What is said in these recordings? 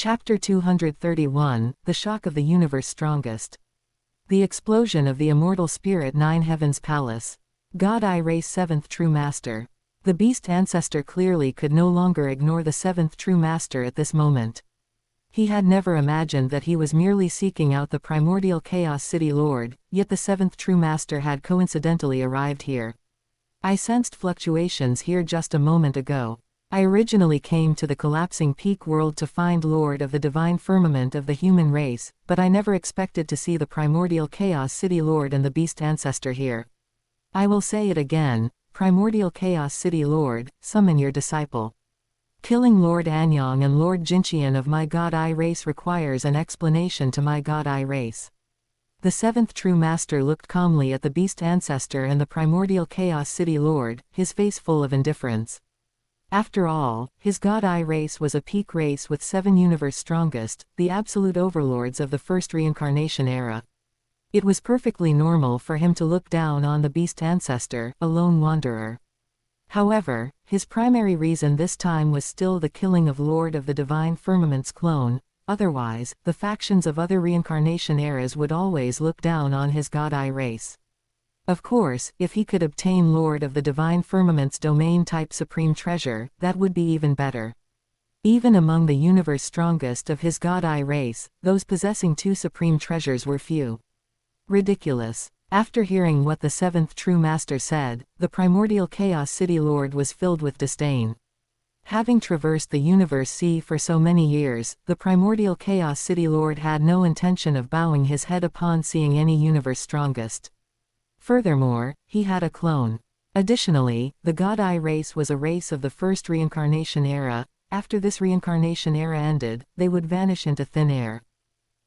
Chapter 231, The Shock of the Universe Strongest. The Explosion of the Immortal Spirit 9 Heavens Palace. God I Race 7th True Master. The Beast Ancestor clearly could no longer ignore the 7th True Master at this moment. He had never imagined that he was merely seeking out the primordial Chaos City Lord, yet the 7th True Master had coincidentally arrived here. I sensed fluctuations here just a moment ago. I originally came to the collapsing peak world to find Lord of the divine firmament of the human race, but I never expected to see the primordial Chaos City Lord and the Beast Ancestor here. I will say it again, primordial Chaos City Lord, summon your disciple. Killing Lord Anyang and Lord Jinqian of my God I race requires an explanation to my God I race. The 7th True Master looked calmly at the Beast Ancestor and the primordial Chaos City Lord, his face full of indifference. After all, his God I race was a peak race with 7 universe strongest, the absolute overlords of the first reincarnation era. It was perfectly normal for him to look down on the Beast Ancestor, a lone wanderer. However, his primary reason this time was still the killing of Lord of the Divine Firmament's clone, otherwise, the factions of other reincarnation eras would always look down on his God I race. Of course, if he could obtain Lord of the Divine Firmament's domain-type supreme treasure, that would be even better. Even among the universe strongest of his God I race, those possessing 2 supreme treasures were few. Ridiculous. After hearing what the 7th True Master said, the primordial Chaos City Lord was filled with disdain. Having traversed the universe sea for so many years, the primordial Chaos City Lord had no intention of bowing his head upon seeing any universe strongest. Furthermore, he had a clone. Additionally, the God I race was a race of the first reincarnation era. After this reincarnation era ended, they would vanish into thin air.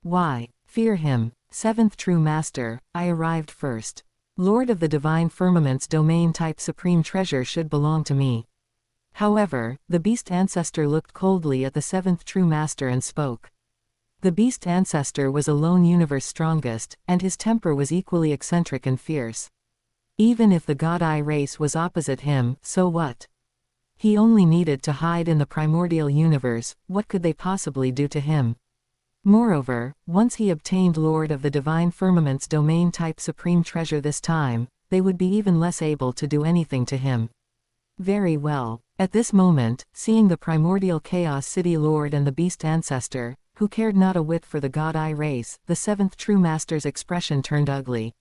Why? Fear him. 7th True Master, I arrived first. Lord of the Divine Firmament's domain-type supreme treasure should belong to me. However, the Beast Ancestor looked coldly at the 7th True Master and spoke. The Beast Ancestor was a lone universe strongest, and his temper was equally eccentric and fierce. Even if the God I race was opposite him, so what? He only needed to hide in the primordial universe. What could they possibly do to him? Moreover, once he obtained Lord of the Divine Firmament's domain-type supreme treasure this time, they would be even less able to do anything to him. Very well. At this moment, seeing the primordial Chaos City Lord and the Beast Ancestor, who cared not a whit for the God I race, the 7th True Master's expression turned ugly.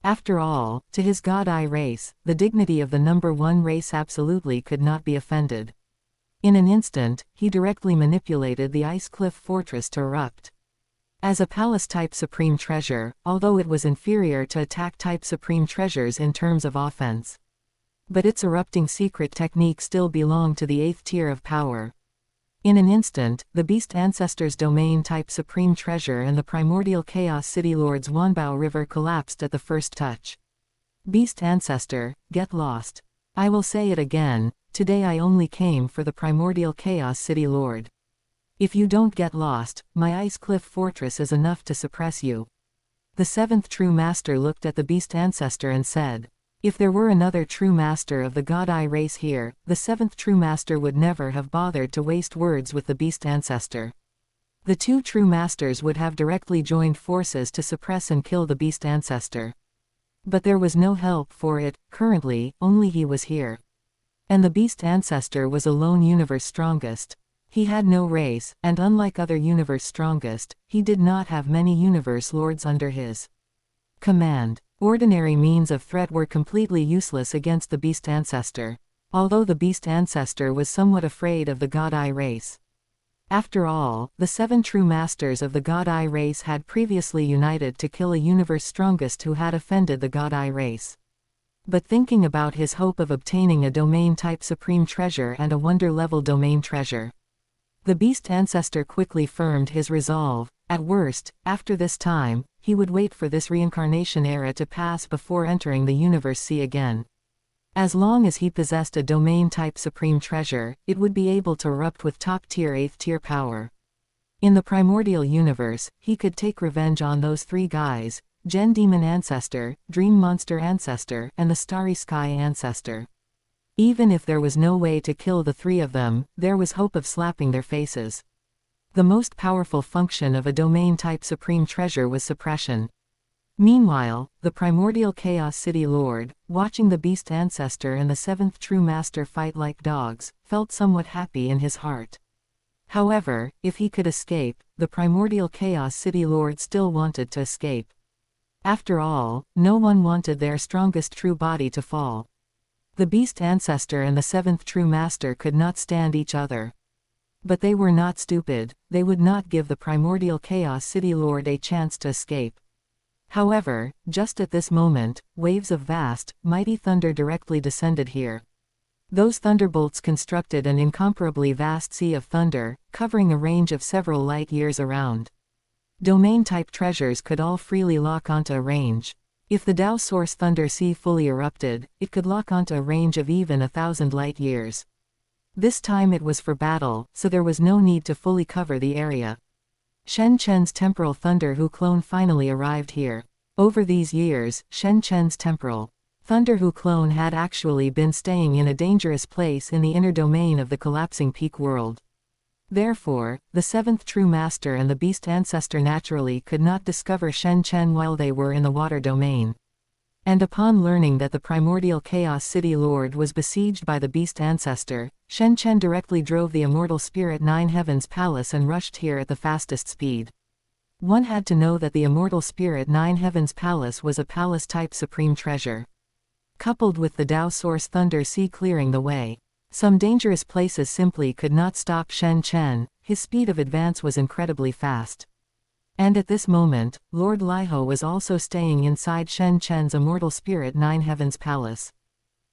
After all, to his God I race, the dignity of the number 1 race absolutely could not be offended. In an instant, he directly manipulated the Ice Cliff Fortress to erupt. As a palace-type supreme treasure, although it was inferior to attack-type supreme treasures in terms of offense. But its erupting secret technique still belonged to the 8th tier of power. In an instant, the Beast Ancestor's domain-type supreme treasure and the primordial Chaos City Lord's Wanbao River collapsed at the first touch. Beast Ancestor, get lost. I will say it again, today I only came for the primordial Chaos City Lord. If you don't get lost, my Ice Cliff Fortress is enough to suppress you. The 7th True Master looked at the Beast Ancestor and said, if there were another True Master of the God I race here, the 7th True Master would never have bothered to waste words with the Beast Ancestor. The 2 True Masters would have directly joined forces to suppress and kill the Beast Ancestor. But there was no help for it. Currently, only he was here. And the Beast Ancestor was a lone universe strongest. He had no race, and unlike other universe strongest, he did not have many universe lords under his command. Ordinary means of threat were completely useless against the Beast Ancestor, although the Beast Ancestor was somewhat afraid of the God I race. After all, the 7 True Masters of the God I race had previously united to kill a universe strongest who had offended the God I race. But thinking about his hope of obtaining a domain-type supreme treasure and a wonder-level domain treasure, the Beast Ancestor quickly firmed his resolve. At worst, after this time, he would wait for this reincarnation era to pass before entering the universe sea again. As long as he possessed a domain-type supreme treasure, it would be able to erupt with top-tier 8th tier power. In the primordial universe, he could take revenge on those 3 guys, Gen Demon Ancestor, Dream Monster Ancestor, and the Starry Sky Ancestor. Even if there was no way to kill the 3 of them, there was hope of slapping their faces. The most powerful function of a domain-type supreme treasure was suppression. Meanwhile, the primordial Chaos City Lord, watching the beast ancestor and the seventh true master fight like dogs, felt somewhat happy in his heart. However, if he could escape, the primordial Chaos City Lord still wanted to escape. After all, no one wanted their strongest true body to fall. The beast ancestor and the seventh true master could not stand each other. But they were not stupid, they would not give the primordial Chaos City Lord a chance to escape. However, just at this moment, waves of vast, mighty thunder directly descended here. Those thunderbolts constructed an incomparably vast sea of thunder, covering a range of several light years around. Domain-type treasures could all freely lock onto a range. If the Tao Source Thunder Sea fully erupted, it could lock onto a range of even 1,000 light years. This time it was for battle, so there was no need to fully cover the area. Shen Chen's temporal Thunder Hu clone finally arrived here. Over these years, Shen Chen's temporal Thunder Hu clone had actually been staying in a dangerous place in the inner domain of the collapsing peak world. Therefore, the seventh true master and the beast ancestor naturally could not discover Shen Chen while they were in the water domain. And upon learning that the primordial Chaos City Lord was besieged by the beast ancestor, Shen Chen directly drove the immortal spirit Nine Heavens Palace and rushed here at the fastest speed. One had to know that the immortal spirit Nine Heavens Palace was a palace-type supreme treasure. Coupled with the Tao Source Thunder Sea clearing the way, some dangerous places simply could not stop Shen Chen. His speed of advance was incredibly fast. And at this moment, Lord Liho was also staying inside Shen Chen's immortal spirit Nine Heavens Palace.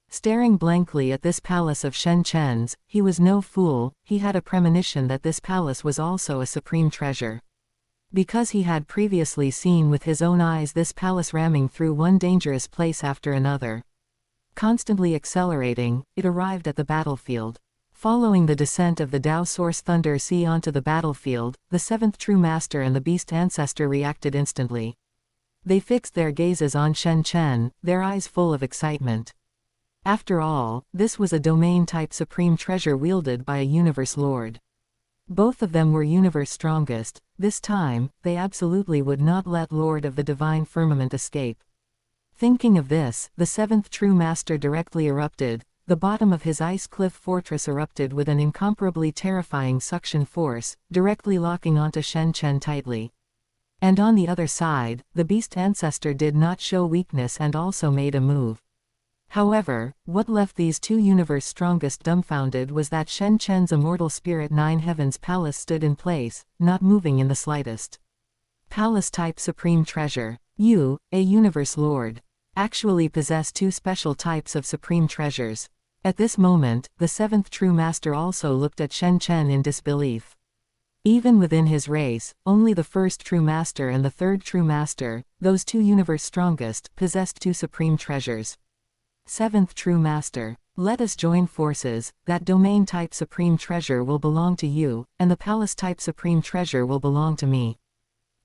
Staring blankly at this palace of Shen Chen's, he was no fool, he had a premonition that this palace was also a supreme treasure. Because he had previously seen with his own eyes this palace ramming through one dangerous place after another. Constantly accelerating, it arrived at the battlefield. Following the descent of the Tao Source Thunder Sea onto the battlefield, the seventh true master and the beast ancestor reacted instantly. They fixed their gazes on Shen Chen, their eyes full of excitement. After all, this was a domain-type supreme treasure wielded by a universe lord. Both of them were universe strongest. This time, they absolutely would not let Lord of the Divine Firmament escape. Thinking of this, the seventh true master directly erupted. The bottom of his ice cliff fortress erupted with an incomparably terrifying suction force, directly locking onto Shen Chen tightly. And on the other side, the beast ancestor did not show weakness and also made a move. However, what left these two universe strongest dumbfounded was that Shen Chen's immortal spirit Nine Heavens Palace stood in place, not moving in the slightest. Palace-type supreme treasure. You, a universe lord, actually possess two special types of supreme treasures. At this moment, the seventh true master also looked at Shen Chen in disbelief. Even within his race, only the first true master and the third true master, those two universe strongest, possessed two supreme treasures. Seventh true master, let us join forces. That domain-type supreme treasure will belong to you, and the palace-type supreme treasure will belong to me.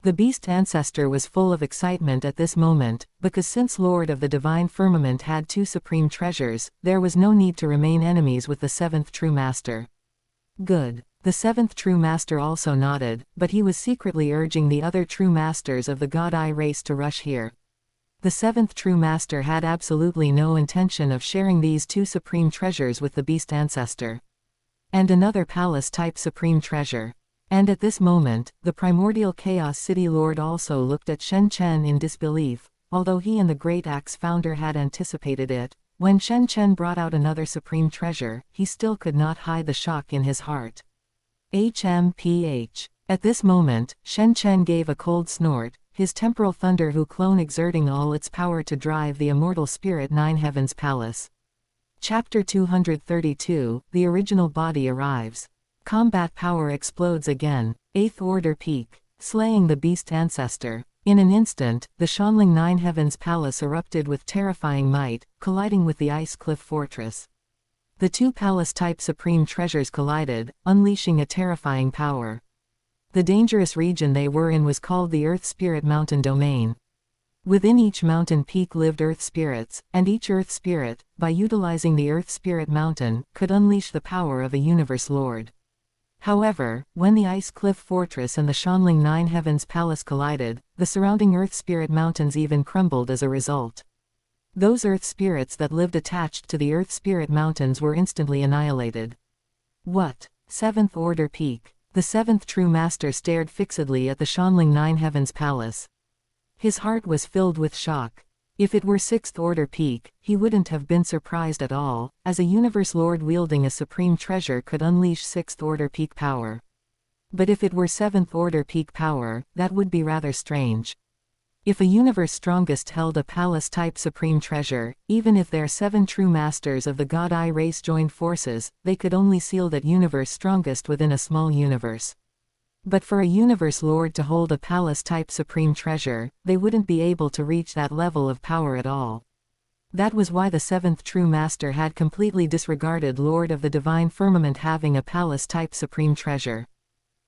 The beast ancestor was full of excitement at this moment, because since Lord of the Divine Firmament had two supreme treasures, there was no need to remain enemies with the seventh true master. Good. The seventh true master also nodded, but he was secretly urging the other true masters of the God Eye race to rush here. The seventh true master had absolutely no intention of sharing these two supreme treasures with the beast ancestor. And another palace-type supreme treasure. And at this moment, the primordial Chaos City Lord also looked at Shen Chen in disbelief, although he and the Great Axe founder had anticipated it. When Shen Chen brought out another supreme treasure, he still could not hide the shock in his heart. HMPH. At this moment, Shen Chen gave a cold snort, his temporal Thunder Hu clone exerting all its power to drive the immortal spirit Nine Heavens Palace. Chapter 232, The Original Body Arrives. Combat power explodes again. 8th Order Peak. Slaying the beast ancestor. In an instant, the Shanling Nine Heavens Palace erupted with terrifying might, colliding with the Ice Cliff Fortress. The two palace-type supreme treasures collided, unleashing a terrifying power. The dangerous region they were in was called the Earth Spirit Mountain Domain. Within each mountain peak lived Earth Spirits, and each Earth Spirit, by utilizing the Earth Spirit Mountain, could unleash the power of a Universe Lord. However, when the Ice Cliff Fortress and the Shanling Nine Heavens Palace collided, the surrounding Earth Spirit Mountains even crumbled as a result. Those Earth Spirits that lived attached to the Earth Spirit Mountains were instantly annihilated. What? Seventh Order Peak. The seventh true master stared fixedly at the Shanling Nine Heavens Palace. His heart was filled with shock. If it were Sixth Order Peak, he wouldn't have been surprised at all, as a Universe Lord wielding a supreme treasure could unleash Sixth Order Peak power. But if it were Seventh Order Peak power, that would be rather strange. If a Universe Strongest held a Palace-type supreme treasure, even if their 7 true masters of the God Eye race joined forces, they could only seal that Universe Strongest within a small universe. But for a Universe Lord to hold a Palace-type supreme treasure, they wouldn't be able to reach that level of power at all. That was why the 7th true master had completely disregarded Lord of the Divine Firmament having a Palace-type supreme treasure.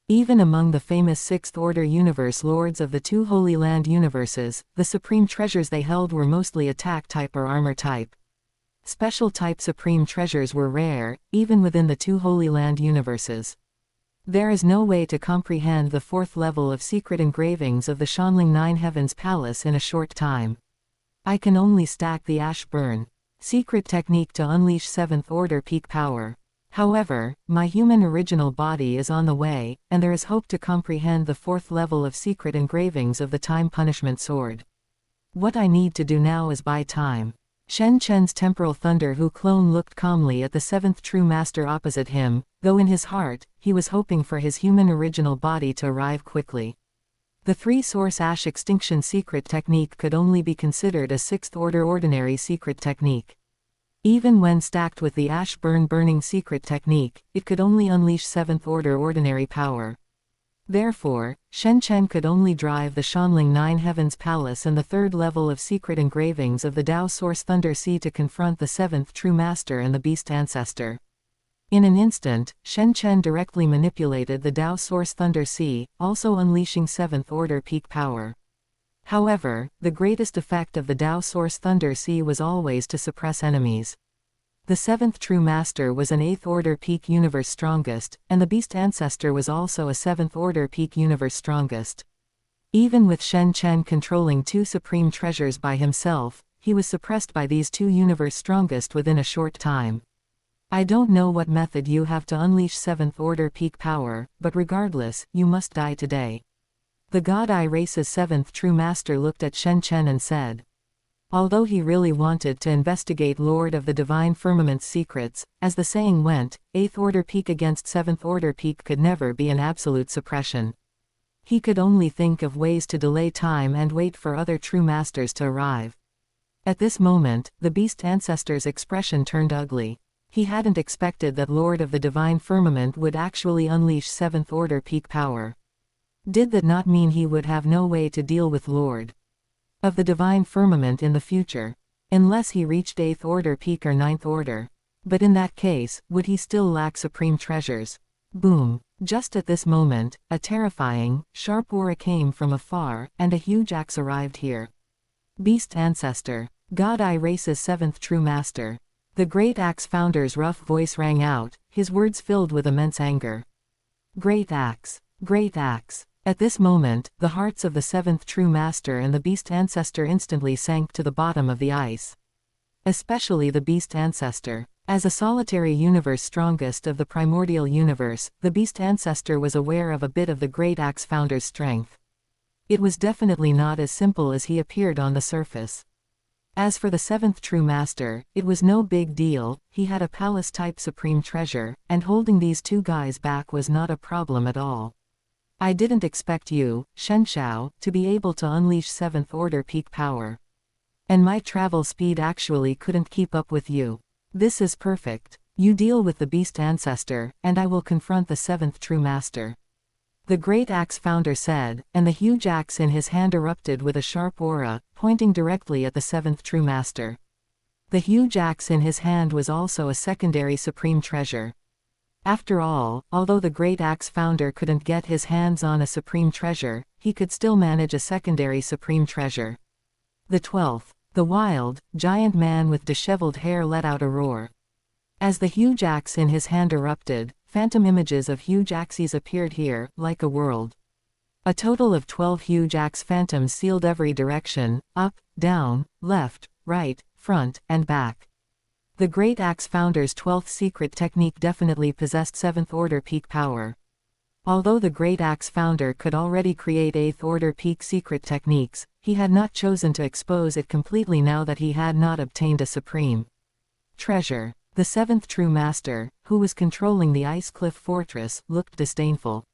Even among the famous Sixth Order Universe Lords of the 2 Holy Land universes, the supreme treasures they held were mostly attack-type or armor-type. Special-type supreme treasures were rare, even within the 2 Holy Land universes. There is no way to comprehend the 4th level of secret engravings of the Shanling Nine Heavens Palace in a short time. I can only stack the ash burn. Secret technique to unleash 7th Order Peak power. However, my human original body is on the way, and there is hope to comprehend the 4th level of secret engravings of the Time Punishment Sword. What I need to do now is buy time. Shen Chen's temporal thunder Hu clone looked calmly at the 7th true master opposite him, though in his heart, he was hoping for his human original body to arrive quickly. The 3-source ash extinction secret technique could only be considered a 6th order ordinary secret technique. Even when stacked with the ash burning secret technique, it could only unleash 7th order ordinary power. Therefore, Shen Chen could only drive the Shanling Nine Heavens Palace and the 3rd level of secret engravings of the Tao Source Thunder Sea to confront the 7th true master and the Beast Ancestor. In an instant, Shen Chen directly manipulated the Tao Source Thunder Sea, also unleashing 7th order peak power. However, the greatest effect of the Tao Source Thunder Sea was always to suppress enemies. The 7th true master was an 8th order peak universe strongest, and the Beast Ancestor was also a 7th order peak universe strongest. Even with Shen Chen controlling 2 supreme treasures by himself, he was suppressed by these 2 universe strongest within a short time. I don't know what method you have to unleash 7th order peak power, but regardless, you must die today. The God Eye race's 7th true master looked at Shen Chen and said. Although he really wanted to investigate Lord of the Divine Firmament's secrets, as the saying went, 8th order peak against 7th order peak could never be an absolute suppression. He could only think of ways to delay time and wait for other true masters to arrive. At this moment, the Beast Ancestor's expression turned ugly. He hadn't expected that Lord of the Divine Firmament would actually unleash 7th order peak power. Did that not mean he would have no way to deal with Lord of the Divine Firmament in the future? Unless he reached 8th order peak or 9th order. But in that case, would he still lack supreme treasures? Boom. Just at this moment, a terrifying, sharp aura came from afar, and a huge axe arrived here. Beast Ancestor. God Eye race's 7th true master. The Great Axe founder's rough voice rang out, his words filled with immense anger. Great Axe. Great Axe. At this moment, the hearts of the 7th true master and the Beast Ancestor instantly sank to the bottom of the ice. Especially the Beast Ancestor. As a solitary universe strongest of the primordial universe, the Beast Ancestor was aware of a bit of the Great Axe founder's strength. It was definitely not as simple as he appeared on the surface. As for the 7th true master, it was no big deal. He had a palace-type supreme treasure, and holding these 2 guys back was not a problem at all. I didn't expect you, Shen Xiao, to be able to unleash 7th order peak power. And my travel speed actually couldn't keep up with you. This is perfect. You deal with the Beast Ancestor, and I will confront the 7th true master. The Great Axe founder said, and the huge axe in his hand erupted with a sharp aura, pointing directly at the 7th true master. The huge axe in his hand was also a secondary supreme treasure. After all, although the Great Axe founder couldn't get his hands on a supreme treasure, he could still manage a secondary supreme treasure. The 12th. The wild, giant man with disheveled hair let out a roar. As the huge axe in his hand erupted, phantom images of huge axes appeared here, like a world. A total of 12 huge axe phantoms sealed every direction, up, down, left, right, front, and back. The Great Axe Founder's 12th secret technique definitely possessed 7th order peak power. Although the Great Axe Founder could already create 8th order peak secret techniques, he had not chosen to expose it completely now that he had not obtained a supreme treasure. The 7th true master, who was controlling the Ice Cliff Fortress, looked disdainful.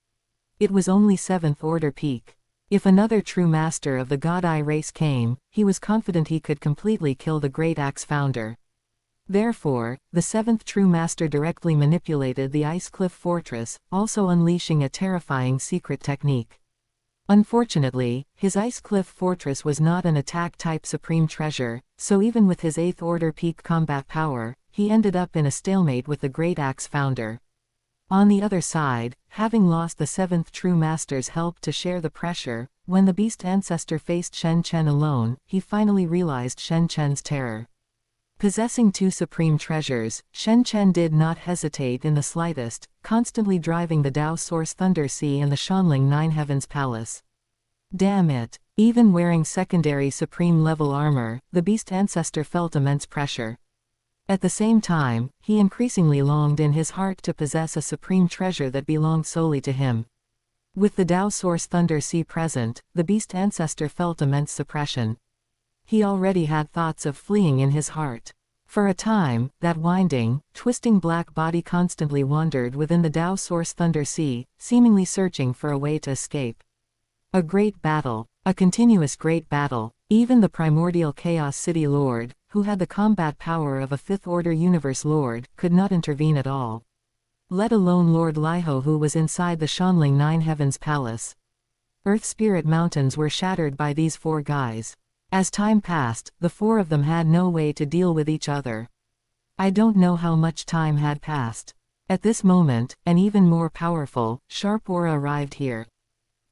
It was only 7th order peak. If another true master of the God Eye race came, he was confident he could completely kill the Great Axe Founder. Therefore, the 7th true master directly manipulated the Ice Cliff Fortress, also unleashing a terrifying secret technique. Unfortunately, his Ice Cliff Fortress was not an attack-type supreme treasure, so even with his 8th order peak combat power, he ended up in a stalemate with the Great Axe Founder. On the other side, having lost the 7th true master's help to share the pressure, when the beast ancestor faced Shen Chen alone, he finally realized Shen Chen's terror. Possessing 2 supreme treasures, Shen Chen did not hesitate in the slightest, constantly driving the Tao Source Thunder Sea and the Shanling Nine Heavens Palace. Damn it! Even wearing secondary supreme level armor, the beast ancestor felt immense pressure. At the same time, he increasingly longed in his heart to possess a supreme treasure that belonged solely to him. With the Tao Source Thunder Sea present, the beast ancestor felt immense suppression. He already had thoughts of fleeing in his heart. For a time, that winding, twisting black body constantly wandered within the Tao Source Thunder Sea, seemingly searching for a way to escape. A great battle. A continuous great battle. Even the primordial Chaos City Lord, who had the combat power of a 5th order universe lord, could not intervene at all. Let alone Lord Liho, who was inside the Shanling Nine Heavens Palace. Earth Spirit Mountains were shattered by these 4 guys. As time passed, the 4 of them had no way to deal with each other. I don't know how much time had passed. At this moment, an even more powerful, sharp aura arrived here.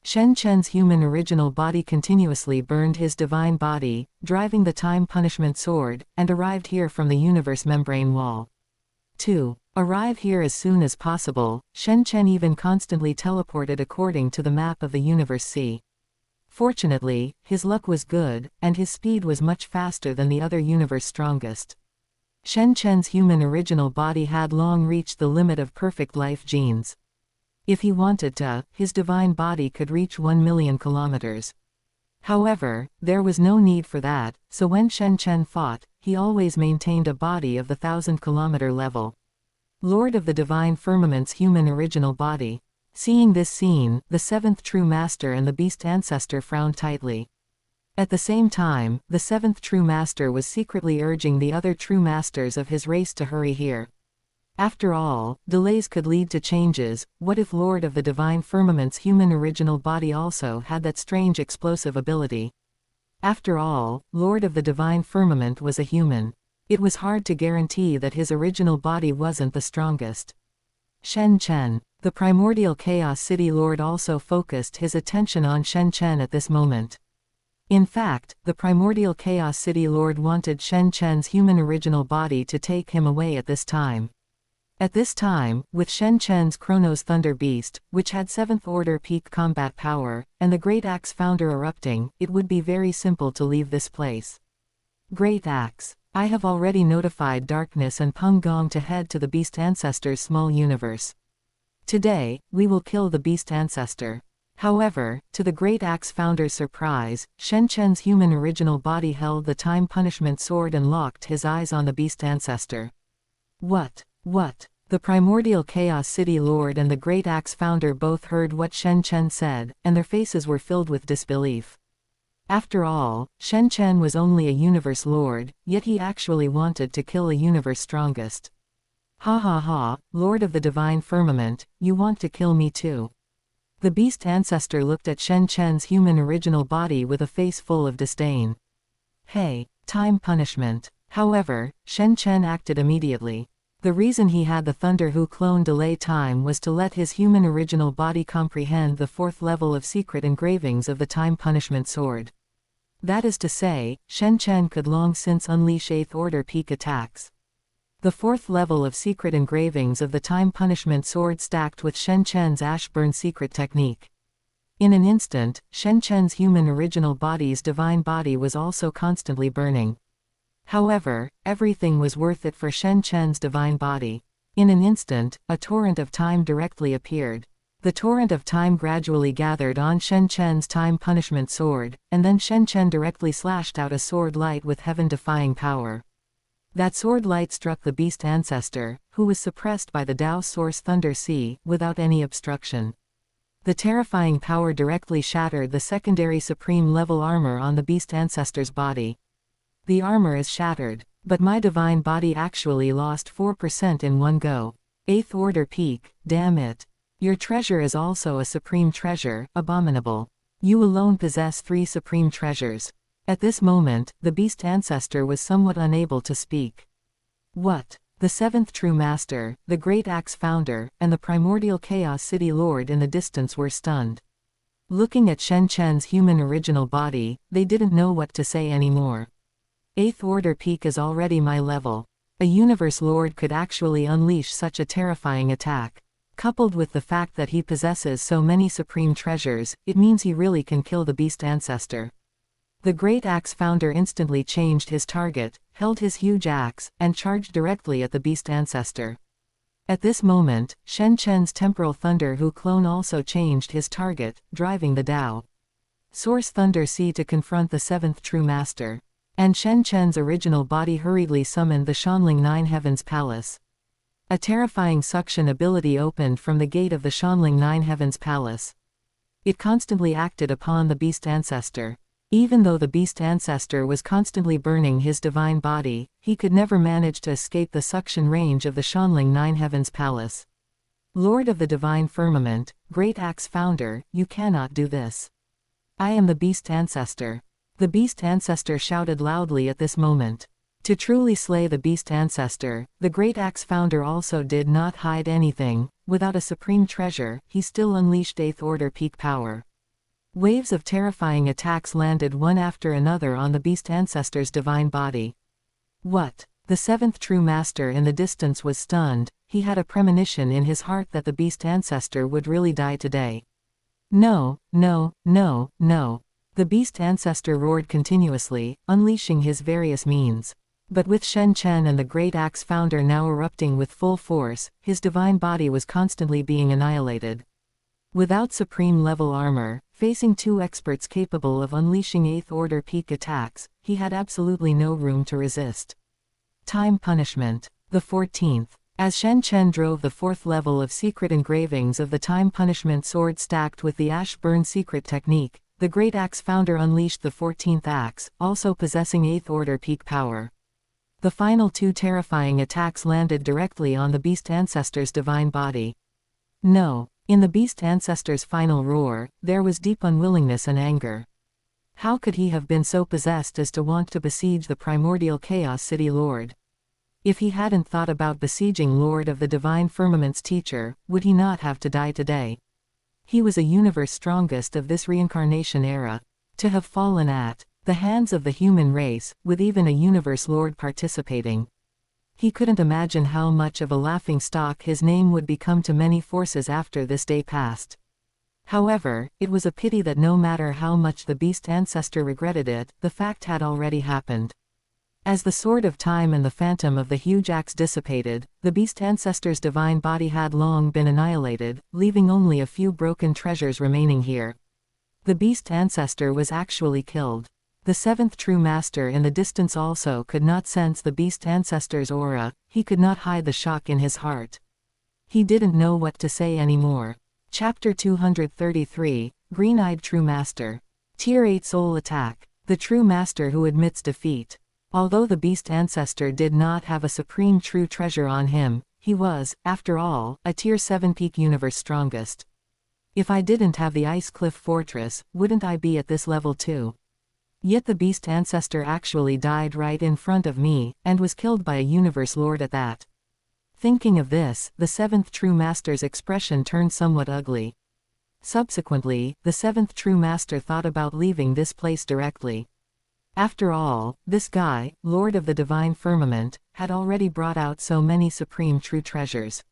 Shen Chen's human original body continuously burned his divine body, driving the time punishment sword, and arrived here from the universe membrane wall. 2. Arrive here as soon as possible. Shen Chen even constantly teleported according to the map of the universe sea. Fortunately, his luck was good, and his speed was much faster than the other universe strongest. Shen Chen's human original body had long reached the limit of perfect life genes. If he wanted to, his divine body could reach 1 million kilometers. However, there was no need for that, so when Shen Chen fought, he always maintained a body of the 1,000-kilometer level. Lord of the Divine Firmament's human original body. Seeing this scene, the 7th true master and the beast ancestor frowned tightly. At the same time, the 7th true master was secretly urging the other true masters of his race to hurry here. After all, delays could lead to changes. What if Lord of the Divine Firmament's human original body also had that strange explosive ability? After all, Lord of the Divine Firmament was a human. It was hard to guarantee that his original body wasn't the strongest. Shen Chen. The primordial Chaos City Lord also focused his attention on Shen Chen at this moment. In fact, the primordial Chaos City Lord wanted Shen Chen's human original body to take him away at this time. At this time, with Shen Chen's Chronos Thunder Beast, which had 7th order peak combat power, and the Great Axe Founder erupting, it would be very simple to leave this place. Great Axe. I have already notified Darkness and Peng Gong to head to the Beast Ancestor's small universe. Today, we will kill the Beast Ancestor. However, to the Great Axe Founder's surprise, Shen Chen's human original body held the time punishment sword and locked his eyes on the Beast Ancestor. What? The primordial Chaos City Lord and the Great Axe Founder both heard what Shen Chen said, and their faces were filled with disbelief. After all, Shen Chen was only a universe lord, yet he actually wanted to kill a universe strongest. Ha ha ha, Lord of the Divine Firmament, you want to kill me too. The Beast Ancestor looked at Shen Chen's human original body with a face full of disdain. Hey, time punishment. However, Shen Chen acted immediately. The reason he had the Thunder Hu clone delay time was to let his human original body comprehend the 4th level of secret engravings of the time punishment sword. That is to say, Shen Chen could long since unleash 8th order peak attacks. The fourth level of secret engravings of the time punishment sword stacked with Shen Chen's Ashburn secret technique. In an instant, Shen Chen's human original body's divine body was also constantly burning. However, everything was worth it for Shen Chen's divine body. In an instant, a torrent of time directly appeared. The torrent of time gradually gathered on Shen Chen's time punishment sword, and then Shen Chen directly slashed out a sword light with heaven-defying power. That sword light struck the beast ancestor, who was suppressed by the Tao Source Thunder Sea, without any obstruction. The terrifying power directly shattered the secondary supreme level armor on the beast ancestor's body. The armor is shattered, but my divine body actually lost 4% in one go. 8th order peak, damn it. Your treasure is also a supreme treasure, abominable. You alone possess 3 supreme treasures. At this moment, the beast ancestor was somewhat unable to speak. What? The 7th true master, the great axe founder, and the primordial chaos city lord in the distance were stunned. Looking at Shen Chen's human original body, they didn't know what to say anymore. 8th order peak is already my level. A universe lord could actually unleash such a terrifying attack. Coupled with the fact that he possesses so many supreme treasures, it means he really can kill the beast ancestor. The great axe founder instantly changed his target, held his huge axe, and charged directly at the beast ancestor. At this moment, Shen Chen's temporal thunder Hu clone also changed his target, driving the Tao Source Thunder Sea to confront the 7th true master. And Shen Chen's original body hurriedly summoned the Shanling Nine Heavens Palace. A terrifying suction ability opened from the gate of the Shanling Nine Heavens Palace. It constantly acted upon the beast ancestor. Even though the beast ancestor was constantly burning his divine body, he could never manage to escape the suction range of the Shanling Nine Heavens Palace. Lord of the Divine Firmament, Great Axe Founder, you cannot do this. I am the beast ancestor. The beast ancestor shouted loudly at this moment. To truly slay the beast ancestor, the Great Axe Founder also did not hide anything. Without a supreme treasure, he still unleashed 8th order peak power. Waves of terrifying attacks landed one after another on the beast ancestor's divine body. What? The 7th true master in the distance was stunned. He had a premonition in his heart that the beast ancestor would really die today. No, no, no, no. The beast ancestor roared continuously, unleashing his various means. But with Shen Chen and the great axe founder now erupting with full force, his divine body was constantly being annihilated. Without supreme level armor, facing 2 experts capable of unleashing 8th order peak attacks, he had absolutely no room to resist. Time punishment. The 14th. As Shen Chen drove the 4th level of secret engravings of the time punishment sword stacked with the Ashburn secret technique, the great axe founder unleashed the 14th axe, also possessing 8th order peak power. The final 2 terrifying attacks landed directly on the beast ancestor's divine body. No. In the beast ancestor's final roar, there was deep unwillingness and anger. How could he have been so possessed as to want to besiege the primordial chaos city lord? If he hadn't thought about besieging Lord of the Divine Firmament's teacher, would he not have to die today? He was a universe strongest of this reincarnation era. To have fallen at the hands of the human race, with even a universe lord participating. He couldn't imagine how much of a laughingstock his name would become to many forces after this day passed. However, it was a pity that no matter how much the beast ancestor regretted it, the fact had already happened. As the sword of time and the phantom of the huge axe dissipated, the beast ancestor's divine body had long been annihilated, leaving only a few broken treasures remaining here. The beast ancestor was actually killed. The 7th true master in the distance also could not sense the beast ancestor's aura. He could not hide the shock in his heart. He didn't know what to say anymore. Chapter 233, Green-Eyed True Master. Tier 8 Soul Attack. The True Master who admits defeat. Although the beast ancestor did not have a supreme true treasure on him, he was, after all, a Tier 7 peak universe strongest. If I didn't have the Ice Cliff Fortress, wouldn't I be at this level too? Yet the beast ancestor actually died right in front of me, and was killed by a universe lord at that. Thinking of this, the 7th true master's expression turned somewhat ugly. Subsequently, the 7th true master thought about leaving this place directly. After all, this guy, Lord of the Divine Firmament, had already brought out so many supreme true treasures.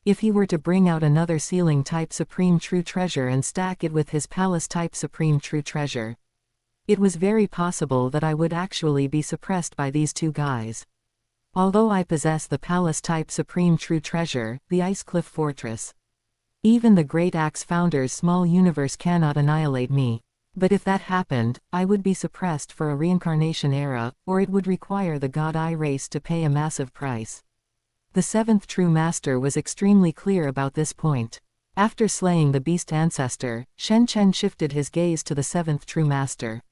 If he were to bring out another ceiling-type supreme true treasure and stack it with his palace-type supreme true treasure, it was very possible that I would actually be suppressed by these two guys. Although I possess the palace-type supreme true treasure, the Ice Cliff Fortress, even the Great Axe Founder's small universe cannot annihilate me. But if that happened, I would be suppressed for a reincarnation era, or it would require the God Eye race to pay a massive price. The seventh true master was extremely clear about this point. After slaying the beast ancestor, Shen Chen shifted his gaze to the seventh true master.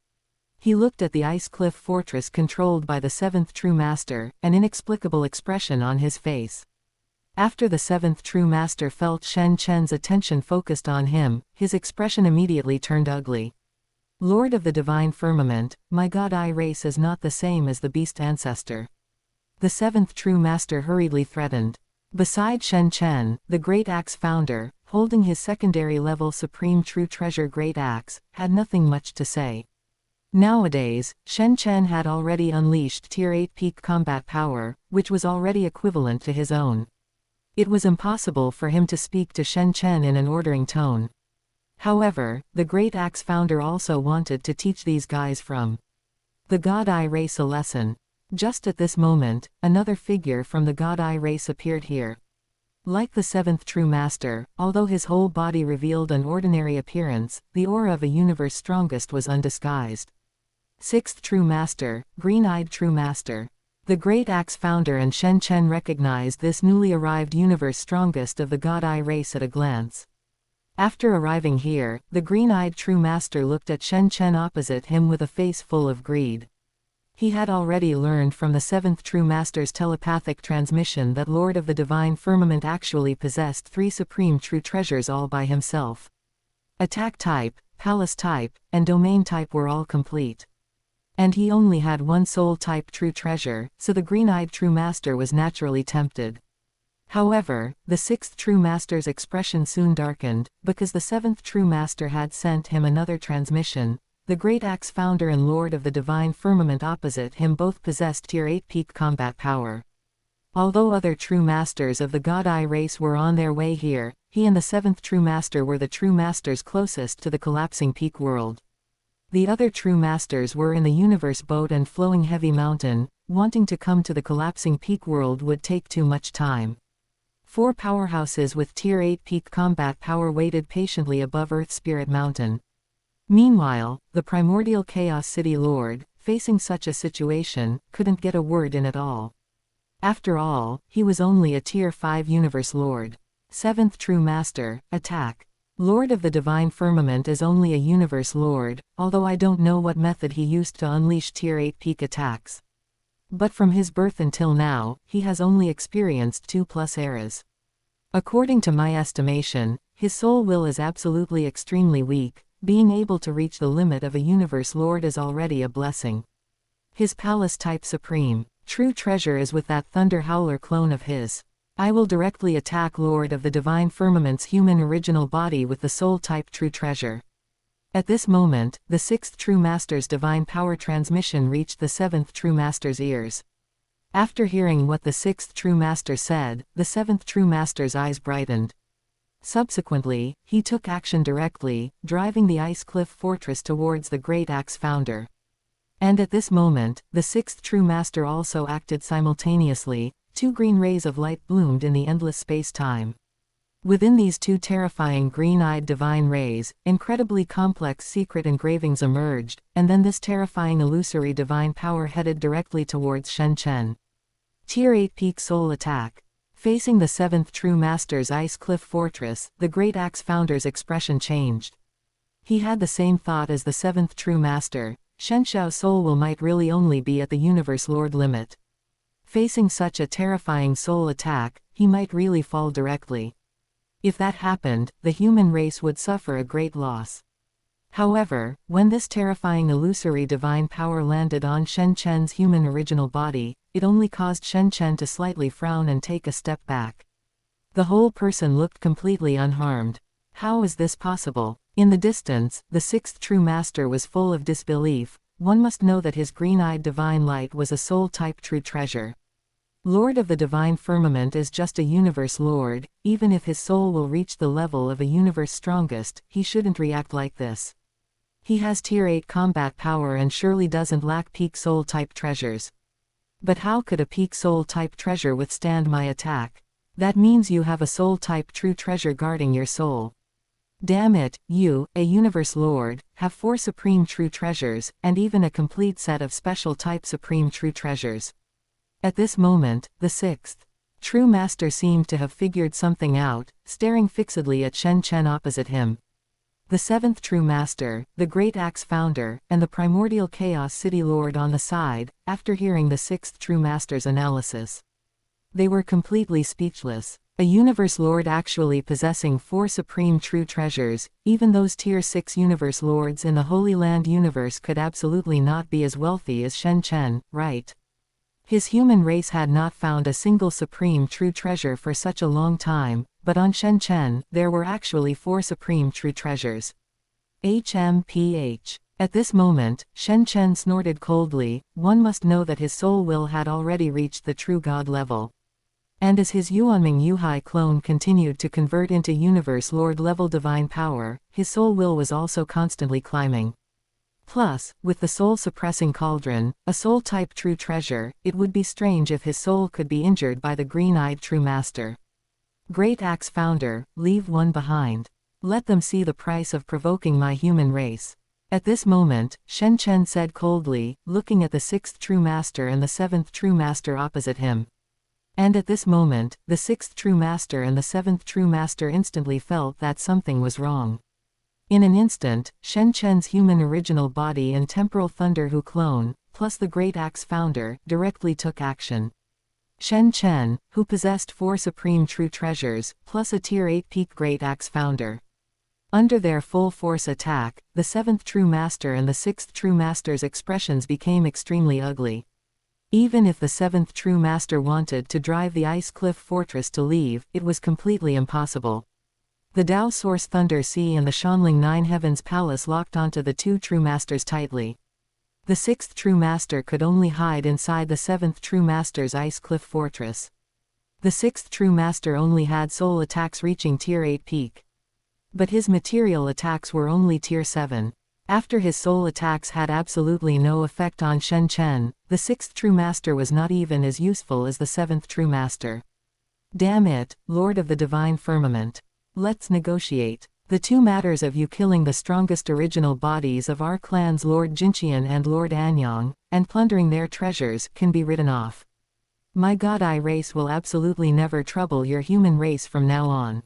He looked at the Ice Cliff Fortress controlled by the seventh true master, an inexplicable expression on his face. After the seventh true master felt Shen Chen's attention focused on him, his expression immediately turned ugly. Lord of the Divine Firmament, my God Eye race is not the same as the beast ancestor. The seventh true master hurriedly threatened. Beside Shen Chen, the Great Axe Founder, holding his secondary level supreme true treasure Great Axe, had nothing much to say. Nowadays, Shen Chen had already unleashed Tier 8 peak combat power, which was already equivalent to his own. It was impossible for him to speak to Shen Chen in an ordering tone. However, the Great Axe Founder also wanted to teach these guys from the God Eye race a lesson. Just at this moment, another figure from the God Eye race appeared here. Like the seventh true master, although his whole body revealed an ordinary appearance, the aura of a universe strongest was undisguised. Sixth true master, green-eyed true master. The Great Axe Founder and Shen Chen recognized this newly arrived universe strongest of the God Eye race at a glance. After arriving here, the green-eyed true master looked at Shen Chen opposite him with a face full of greed. He had already learned from the seventh true master's telepathic transmission that Lord of the Divine Firmament actually possessed 3 supreme true treasures all by himself. Attack type, palace type, and domain type were all complete. And he only had 1 soul type true treasure, so the green-eyed true master was naturally tempted. However, the sixth true master's expression soon darkened, because the seventh true master had sent him another transmission. The Great Axe Founder and Lord of the Divine Firmament opposite him both possessed Tier 8 peak combat power. Although other true masters of the God Eye race were on their way here, he and the seventh true master were the true masters closest to the collapsing peak world. The other true masters were in the universe boat and flowing heavy mountain. Wanting to come to the collapsing peak world would take too much time. 4 powerhouses with Tier 8 peak combat power waited patiently above Earth Spirit Mountain. Meanwhile, the primordial Chaos City Lord, facing such a situation, couldn't get a word in at all. After all, he was only a Tier 5 Universe Lord. 7th True Master, attack. Lord of the Divine Firmament is only a Universe Lord, although I don't know what method he used to unleash Tier 8 peak attacks. But from his birth until now, he has only experienced 2+ eras. According to my estimation, his soul will is absolutely extremely weak. Being able to reach the limit of a Universe Lord is already a blessing. His Palace type Supreme True Treasure is with that Thunder Howler clone of his. I will directly attack Lord of the Divine Firmament's human original body with the Soul type True Treasure. At this moment, the 6th True Master's divine power transmission reached the 7th True Master's ears. After hearing what the 6th True Master said, the 7th True Master's eyes brightened. Subsequently, he took action directly, driving the Ice Cliff Fortress towards the Great Axe Founder. And at this moment, the 6th True Master also acted simultaneously. 2 green rays of light bloomed in the endless space-time. Within these 2 terrifying green-eyed divine rays, incredibly complex secret engravings emerged, and then this terrifying illusory divine power headed directly towards Shen Chen. Tier 8 Peak Soul Attack. Facing the 7th True Master's Ice Cliff Fortress, the Great Axe Founder's expression changed. He had the same thought as the 7th True Master. Shen Xiao's soul will might really only be at the Universe Lord limit. Facing such a terrifying soul attack, he might really fall directly. If that happened, the human race would suffer a great loss. However, when this terrifying illusory divine power landed on Shen Chen's human original body, it only caused Shen Chen to slightly frown and take a step back. The whole person looked completely unharmed. How is this possible? In the distance, the 6th True Master was full of disbelief. one must know that his green-eyed divine light was a soul-type true treasure. Lord of the divine firmament is just a universe lord. Even if his soul will reach the level of a universe strongest, he shouldn't react like this. He has tier 8 combat power and surely doesn't lack peak soul-type treasures. But how could a peak soul-type treasure withstand my attack? That means you have a soul-type true treasure guarding your soul. Damn it, you, a universe lord, have 4 supreme true treasures, and even a complete set of special type supreme true treasures. At this moment, the 6th true master seemed to have figured something out, staring fixedly at Shen Chen opposite him. The 7th true master, the great axe founder, and the primordial chaos city lord on the side, after hearing the 6th true master's analysis. They were completely speechless. A universe lord actually possessing 4 supreme true treasures, even those tier 6 universe lords in the Holy Land universe could absolutely not be as wealthy as Shen Chen, right? His human race had not found a single supreme true treasure for such a long time, but on Shen Chen, there were actually 4 supreme true treasures. HMPH. At this moment, Shen Chen snorted coldly. One must know that his soul will had already reached the true god level. And as his Yuanming Yuhai clone continued to convert into universe lord level divine power, his soul will was also constantly climbing. Plus, with the soul-suppressing cauldron, a soul-type true treasure, it would be strange if his soul could be injured by the green-eyed true master. Great axe founder, leave one behind. Let them see the price of provoking my human race. At this moment, Shen Chen said coldly, looking at the 6th true master and the 7th true master opposite him. And at this moment, the 6th true master and the 7th true master instantly felt that something was wrong. In an instant, Shen Chen's human original body and temporal thunder Hu clone, plus the great axe founder, directly took action. Shen Chen, who possessed 4 supreme true treasures, plus a tier 8 peak great axe founder. Under their full force attack, the 7th true master and the 6th true master's expressions became extremely ugly. Even if the 7th true master wanted to drive the ice cliff fortress to leave, it was completely impossible. The Dao Source Thunder Sea and the Shanling 9 Heavens Palace locked onto the 2 true masters tightly. The 6th true master could only hide inside the 7th true master's ice cliff fortress. The 6th true master only had soul attacks reaching tier 8 peak. But his material attacks were only tier 7. After his soul attacks had absolutely no effect on Shen Chen, the 6th true master was not even as useful as the 7th true master. Damn it, Lord of the Divine Firmament. Let's negotiate. The 2 matters of you killing the strongest original bodies of our clans Lord Jinqian and Lord Anyang, and plundering their treasures, can be written off. My God-I race will absolutely never trouble your human race from now on.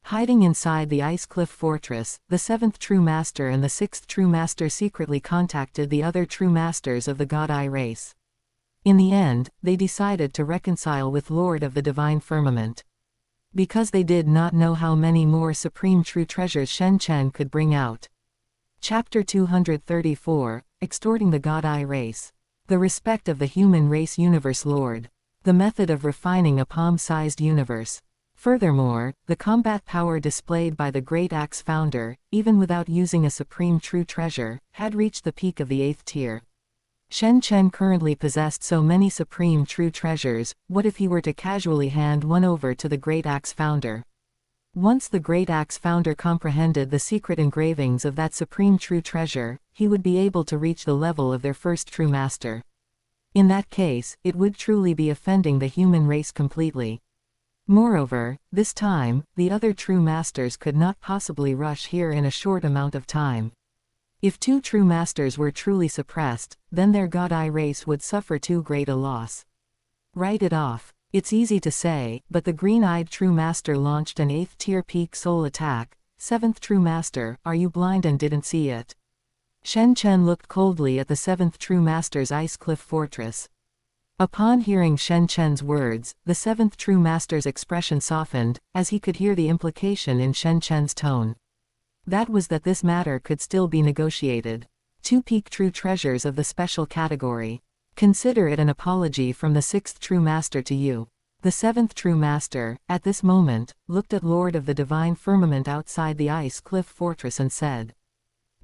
Hiding inside the Ice Cliff Fortress, the 7th True Master and the 6th True Master secretly contacted the other True Masters of the God-I race. In the end, they decided to reconcile with Lord of the Divine Firmament. Because they did not know how many more supreme true treasures Shen Chen could bring out. Chapter 234, Extorting the God-I Race. The Respect of the Human Race Universe Lord. The Method of Refining a Palm-Sized Universe. Furthermore, the combat power displayed by the Great Axe Founder, even without using a supreme true treasure, had reached the peak of the 8th tier. Shen Chen currently possessed so many supreme true treasures. What if he were to casually hand one over to the Great Axe Founder? Once the Great Axe Founder comprehended the secret engravings of that supreme true treasure, he would be able to reach the level of their first true master. In that case, it would truly be offending the human race completely. Moreover, this time, the other true masters could not possibly rush here in a short amount of time. If 2 true masters were truly suppressed, then their God-I race would suffer too great a loss. Write it off. It's easy to say, but the green-eyed true master launched an 8th tier peak soul attack. 7th true master, are you blind and didn't see it? Shen Chen looked coldly at the 7th true master's ice cliff fortress. Upon hearing Shen Chen's words, the 7th true master's expression softened, as he could hear the implication in Shen Chen's tone. That was that this matter could still be negotiated. 2 peak true treasures of the special category. Consider it an apology from the 6th true master to you. The 7th true master, at this moment, looked at Lord of the Divine Firmament outside the ice cliff fortress and said,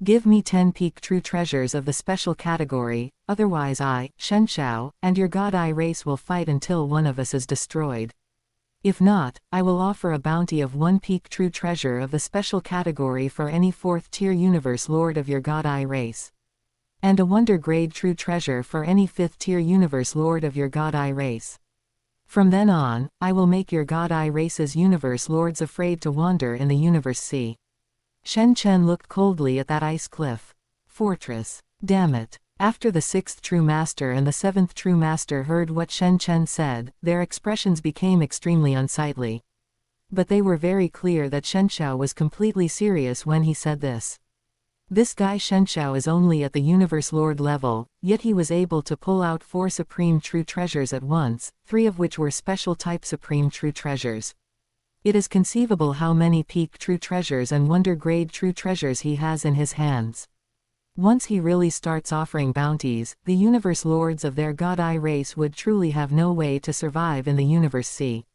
Give me 10 peak true treasures of the special category, otherwise I, Shen Chen, and your God Eye race will fight until one of us is destroyed. If not, I will offer a bounty of 1 peak true treasure of the special category for any 4th tier universe lord of your God Eye race. And a wonder grade true treasure for any 5th tier universe lord of your God Eye race. From then on, I will make your God Eye race's universe lords afraid to wander in the universe sea. Shen Chen looked coldly at that ice cliff fortress. Damn it. After the 6th true master and the 7th true master heard what Shen Chen said, their expressions became extremely unsightly. But they were very clear that Shen Chen was completely serious when he said this. This guy Shen Chen is only at the universe lord level, yet he was able to pull out 4 supreme true treasures at once, 3 of which were special type supreme true treasures. It is conceivable how many peak true treasures and wonder grade true treasures he has in his hands. Once he really starts offering bounties, the universe lords of their God Eye race would truly have no way to survive in the universe sea.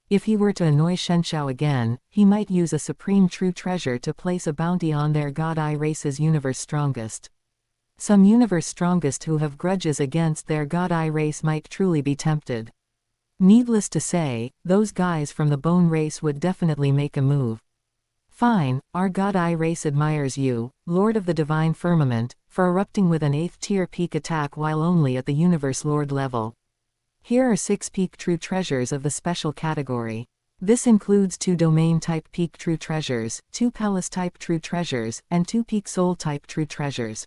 If he were to annoy Shen Chen again, he might use a supreme true treasure to place a bounty on their God Eye race's universe strongest. Some universe strongest who have grudges against their God Eye race might truly be tempted. Needless to say, those guys from the Bone race would definitely make a move. Fine, our God Eye race admires you, Lord of the Divine Firmament, for erupting with an 8th tier peak attack while only at the Universe Lord level. Here are 6 peak true treasures of the special category. This includes 2 domain type peak true treasures, 2 palace type true treasures, and 2 peak soul type true treasures.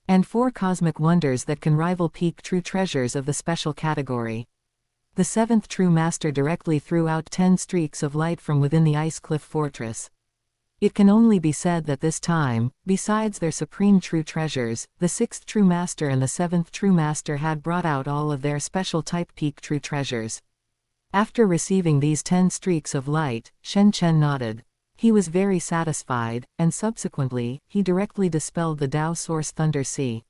And 4 cosmic wonders that can rival peak true treasures of the special category. The 7th true master directly threw out 10 streaks of light from within the ice cliff fortress. It can only be said that this time, besides their supreme true treasures, the 6th true master and the 7th true master had brought out all of their special type peak true treasures. After receiving these 10 streaks of light, Shen Chen nodded. He was very satisfied, and subsequently, he directly dispelled the Tao Source Thunder Sea.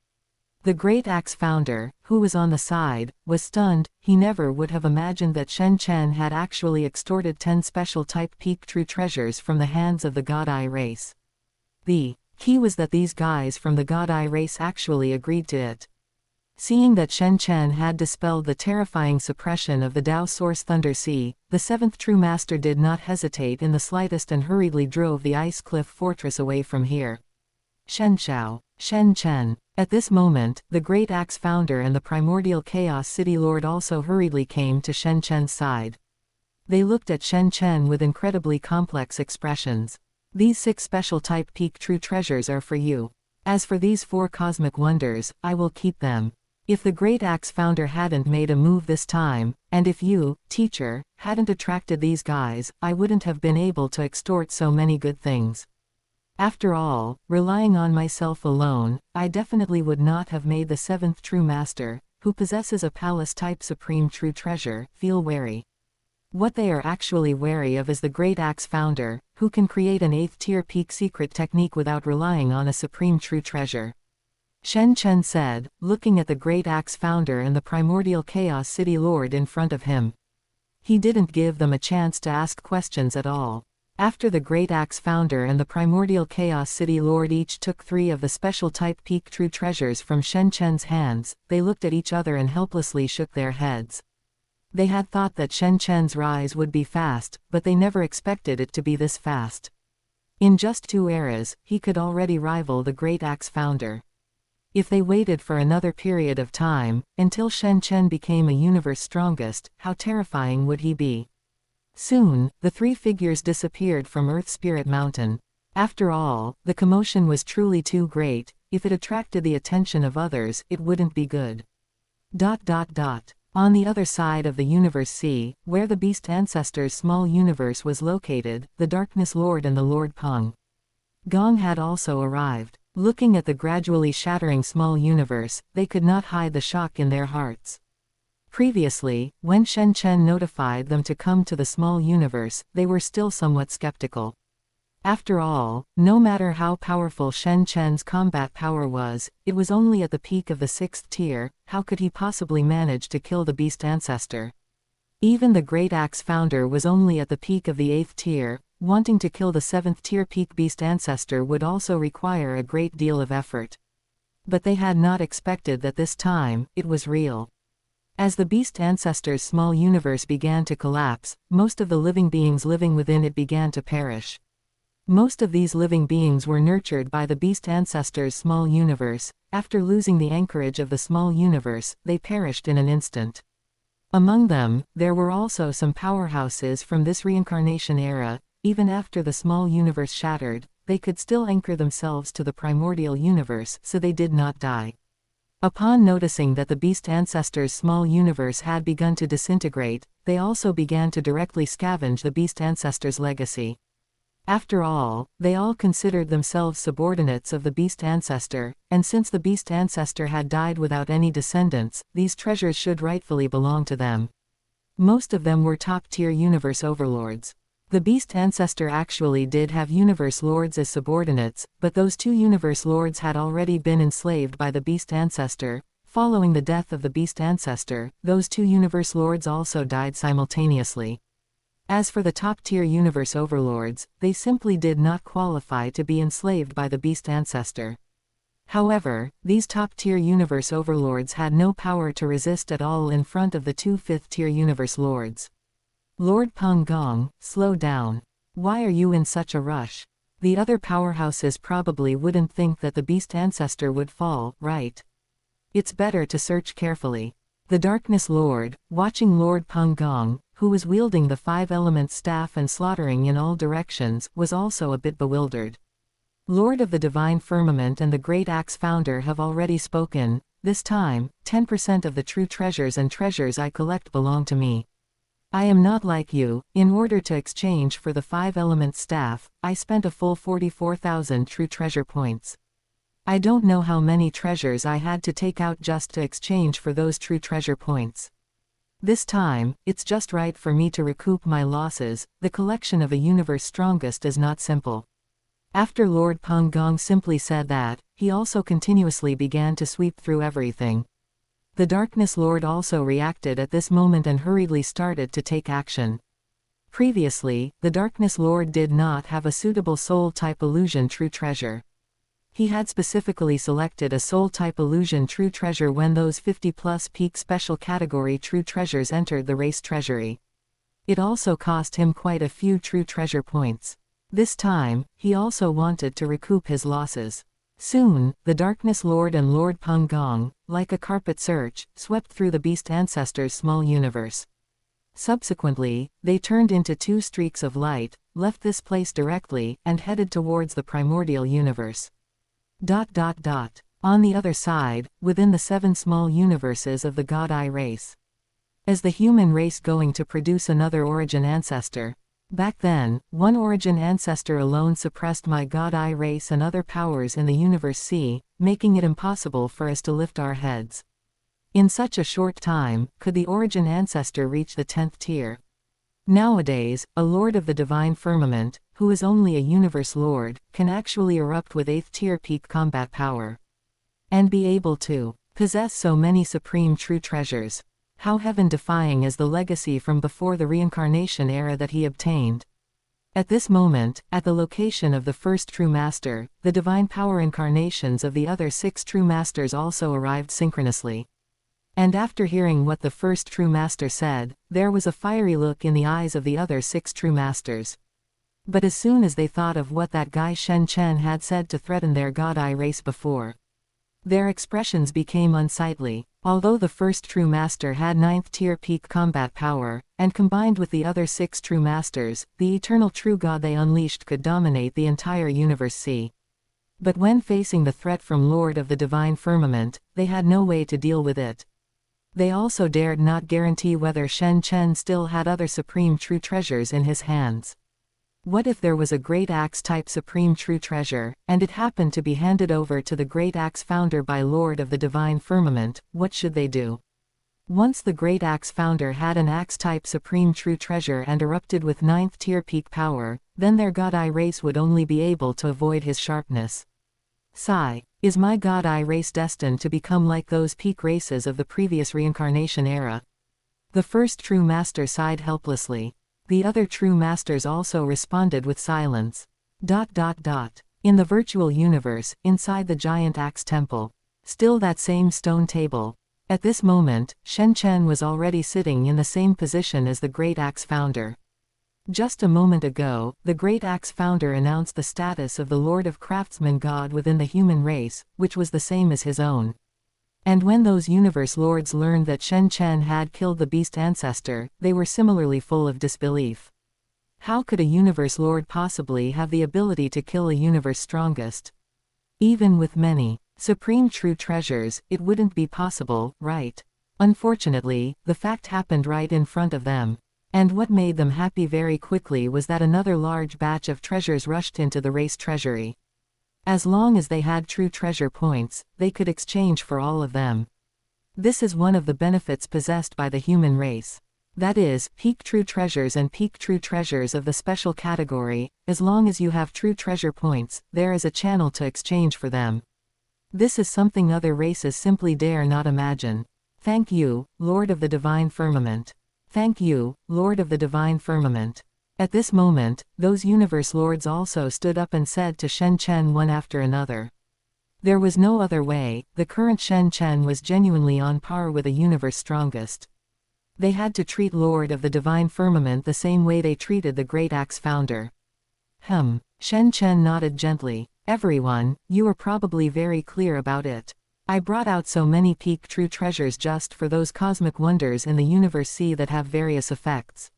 The Great Axe founder, who was on the side, was stunned. He never would have imagined that Shen Chen had actually extorted 10 special type peak true treasures from the hands of the God Eye race. The key was that these guys from the God Eye race actually agreed to it. Seeing that Shen Chen had dispelled the terrifying suppression of the Tao Source Thunder Sea, the 7th true master did not hesitate in the slightest and hurriedly drove the ice cliff fortress away from here. Shen Chen. At this moment, the Great Axe founder and the primordial Chaos City Lord also hurriedly came to Shen Chen's side. They looked at Shen Chen with incredibly complex expressions. These 6 special type peak true treasures are for you. As for these 4 cosmic wonders, I will keep them. If the Great Axe founder hadn't made a move this time, and if you, teacher, hadn't attracted these guys, I wouldn't have been able to extort so many good things. After all, relying on myself alone, I definitely would not have made the 7th true master, who possesses a palace-type supreme true treasure, feel wary. What they are actually wary of is the Great Axe founder, who can create an 8th tier peak secret technique without relying on a supreme true treasure. Shen Chen said, looking at the Great Axe founder and the primordial Chaos City Lord in front of him. He didn't give them a chance to ask questions at all. After the Great Axe founder and the primordial Chaos City Lord each took 3 of the special type peak true treasures from Shen Chen's hands, they looked at each other and helplessly shook their heads. They had thought that Shen Chen's rise would be fast, but they never expected it to be this fast. In just 2 eras, he could already rival the Great Axe founder. If they waited for another period of time, until Shen Chen became a universe strongest, how terrifying would he be? Soon, the 3 figures disappeared from Earth Spirit Mountain. After all, the commotion was truly too great. If it attracted the attention of others, it wouldn't be good. On the other side of the universe sea, where the Beast Ancestors' small universe was located, the Darkness Lord and the Lord Peng Gong had also arrived. Looking at the gradually shattering small universe, they could not hide the shock in their hearts. Previously, when Shen Chen notified them to come to the small universe, they were still somewhat skeptical. After all, no matter how powerful Shen Chen's combat power was, it was only at the peak of the 6th tier. How could he possibly manage to kill the Beast Ancestor? Even the Great Axe founder was only at the peak of the 8th tier, wanting to kill the 7th-tier peak beast ancestor would also require a great deal of effort. But they had not expected that this time, it was real. As the beast ancestor's small universe began to collapse, most of the living beings living within it began to perish. Most of these living beings were nurtured by the beast ancestor's small universe. After losing the anchorage of the small universe, they perished in an instant. Among them, there were also some powerhouses from this reincarnation era. Even after the small universe shattered, they could still anchor themselves to the primordial universe, so they did not die. Upon noticing that the beast ancestor's small universe had begun to disintegrate, they also began to directly scavenge the beast ancestor's legacy. After all, they all considered themselves subordinates of the beast ancestor, and since the beast ancestor had died without any descendants, these treasures should rightfully belong to them. Most of them were top-tier universe overlords. The beast ancestor actually did have universe lords as subordinates, but those 2 universe lords had already been enslaved by the beast ancestor. Following the death of the beast ancestor, those 2 universe lords also died simultaneously. As for the top-tier universe overlords, they simply did not qualify to be enslaved by the beast ancestor. However, these top-tier universe overlords had no power to resist at all in front of the 2 5th-tier universe lords. Lord Peng Gong, slow down. Why are you in such a rush? The other powerhouses probably wouldn't think that the beast ancestor would fall, right? It's better to search carefully. The Darkness Lord, watching Lord Peng Gong, who was wielding the 5-element staff and slaughtering in all directions, was also a bit bewildered. Lord of the Divine Firmament and the Great Axe Founder have already spoken. This time, 10% of the true treasures and treasures I collect belong to me. I am not like you. In order to exchange for the 5-element staff, I spent a full 44,000 true treasure points. I don't know how many treasures I had to take out just to exchange for those true treasure points. This time, it's just right for me to recoup my losses. The collection of a universe strongest is not simple. After Lord Peng Gong simply said that, he also continuously began to sweep through everything. The Darkness Lord also reacted at this moment and hurriedly started to take action. Previously, the Darkness Lord did not have a suitable soul-type illusion true treasure. He had specifically selected a soul-type illusion true treasure when those 50+ peak special category true treasures entered the race treasury. It also cost him quite a few true treasure points. This time, he also wanted to recoup his losses. Soon, the Darkness Lord and Lord Peng Gong, like a carpet search, swept through the beast ancestor's small universe. Subsequently, they turned into 2 streaks of light, left this place directly, and headed towards the primordial universe. On the other side, within the 7 small universes of the God Eye race. Is the human race going to produce another origin ancestor? Back then, one origin ancestor alone suppressed my God Eye race and other powers in the universe C, making it impossible for us to lift our heads. In such a short time, could the origin ancestor reach the 10th tier? Nowadays, a Lord of the Divine Firmament, who is only a universe lord, can actually erupt with 8th tier peak combat power. And be able to possess so many supreme true treasures. How heaven-defying is the legacy from before the reincarnation era that he obtained. At this moment, at the location of the first true master, the divine power incarnations of the other 6 true masters also arrived synchronously. And after hearing what the first true master said, there was a fiery look in the eyes of the other 6 true masters. But as soon as they thought of what that guy Shen Chen had said to threaten their God Eye race before, their expressions became unsightly. Although the first true master had 9th tier peak combat power, and combined with the other 6 true masters, the eternal true God they unleashed could dominate the entire universe C. But when facing the threat from Lord of the Divine Firmament, they had no way to deal with it. They also dared not guarantee whether Shen Chen still had other supreme true treasures in his hands. What if there was a Great Axe-type supreme true treasure, and it happened to be handed over to the Great Axe Founder by Lord of the Divine Firmament? What should they do? Once the Great Axe Founder had an Axe-type supreme true treasure and erupted with 9th tier peak power, then their God Eye race would only be able to avoid his sharpness. Sigh. Is my God Eye race destined to become like those peak races of the previous reincarnation era? The first true master sighed helplessly. The other true masters also responded with silence. In the virtual universe, inside the giant axe temple. Still that same stone table. At this moment, Shen Chen was already sitting in the same position as the Great Axe Founder. Just a moment ago, the Great Axe Founder announced the status of the Lord of Craftsmen God within the human race, which was the same as his own. And when those universe lords learned that Shen Chen had killed the beast ancestor, they were similarly full of disbelief. How could a universe lord possibly have the ability to kill a universe strongest? Even with many supreme true treasures, it wouldn't be possible, right? Unfortunately, the fact happened right in front of them. And what made them happy very quickly was that another large batch of treasures rushed into the race treasury. As long as they had true treasure points, they could exchange for all of them. This is one of the benefits possessed by the human race. That is, peak true treasures and peak true treasures of the special category. As long as you have true treasure points, there is a channel to exchange for them. This is something other races simply dare not imagine. Thank you, Lord of the Divine Firmament. Thank you, Lord of the Divine Firmament. At this moment, those universe lords also stood up and said to Shen Chen one after another. There was no other way, the current Shen Chen was genuinely on par with a universe strongest. They had to treat Lord of the Divine Firmament the same way they treated the Great Axe Founder. Shen Chen nodded gently. Everyone, you are probably very clear about it. I brought out so many peak true treasures just for those cosmic wonders in the universe C that have various effects.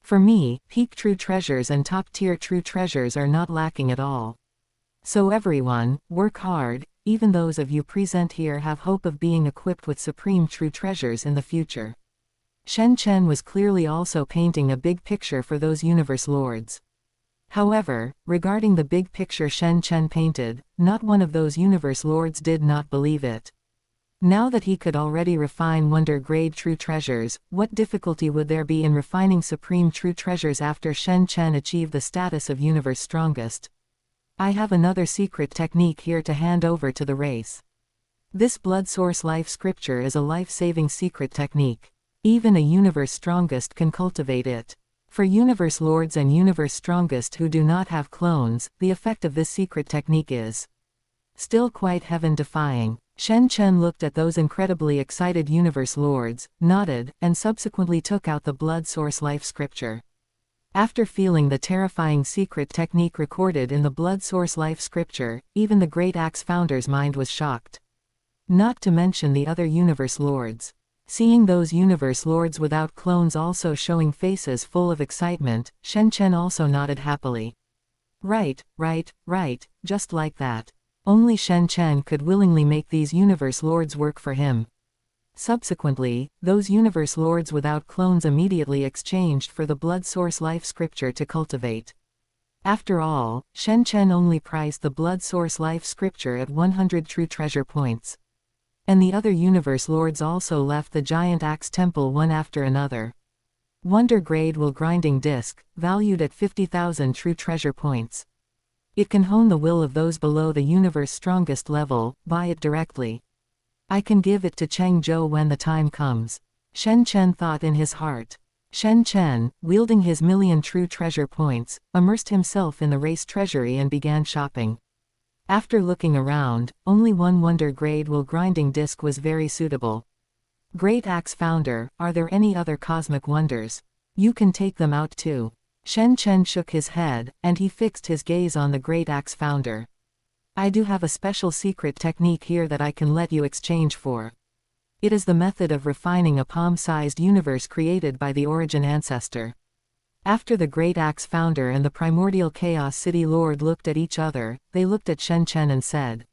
For me, peak true treasures and top-tier true treasures are not lacking at all. So everyone, work hard, even those of you present here have hope of being equipped with supreme true treasures in the future. Shen Chen was clearly also painting a big picture for those universe lords. However, regarding the big picture Shen Chen painted, not one of those universe lords did not believe it. Now that he could already refine wonder-grade true treasures, what difficulty would there be in refining supreme true treasures after Shen Chen achieved the status of universe strongest? I have another secret technique here to hand over to the race. This blood source life scripture is a life-saving secret technique. Even a universe strongest can cultivate it. For universe lords and universe strongest who do not have clones, the effect of this secret technique is still quite heaven-defying. Shen Chen looked at those incredibly excited universe lords, nodded, and subsequently took out the blood source life scripture. After feeling the terrifying secret technique recorded in the blood source life scripture, even the Great Axe Founder's mind was shocked. Not to mention the other universe lords. Seeing those universe lords without clones also showing faces full of excitement, Shen Chen also nodded happily. Right, just like that. Only Shen Chen could willingly make these universe lords work for him. Subsequently, those universe lords without clones immediately exchanged for the blood source life scripture to cultivate. After all, Shen Chen only priced the blood source life scripture at 100 true treasure points. And the other universe lords also left the giant axe temple one after another. Wonder grade will grinding disc, valued at 50,000 true treasure points. It can hone the will of those below the universe strongest level. Buy it directly. I can give it to Cheng Zhou when the time comes. Shen Chen thought in his heart. Shen Chen, wielding his million true treasure points, immersed himself in the race treasury and began shopping. After looking around, only one wonder grade will grinding disc was very suitable. Great Axe Founder, are there any other cosmic wonders? You can take them out too. Shen Chen shook his head, and he fixed his gaze on the Great Axe Founder. I do have a special secret technique here that I can let you exchange for. It is the method of refining a palm-sized universe created by the origin ancestor. After the Great Axe Founder and the primordial Chaos City Lord looked at each other, they looked at Shen Chen and said.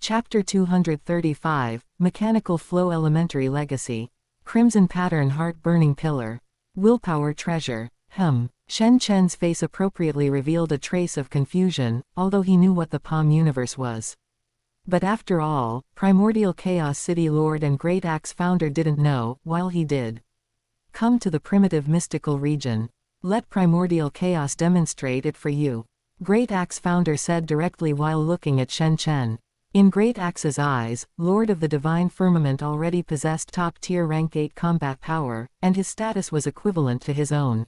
Chapter 235, Mechanical Flow Elementary Legacy. Crimson Pattern Heart-Burning Pillar. Willpower Treasure. Shen Chen's face appropriately revealed a trace of confusion, although he knew what the Palm Universe was. But after all, Primordial Chaos City Lord and Great Axe Founder didn't know, while he did. Come to the primitive mystical region. Let Primordial Chaos demonstrate it for you. Great Axe Founder said directly while looking at Shen Chen. In Great Axe's eyes, Lord of the Divine Firmament already possessed top-tier rank 8 combat power, and his status was equivalent to his own.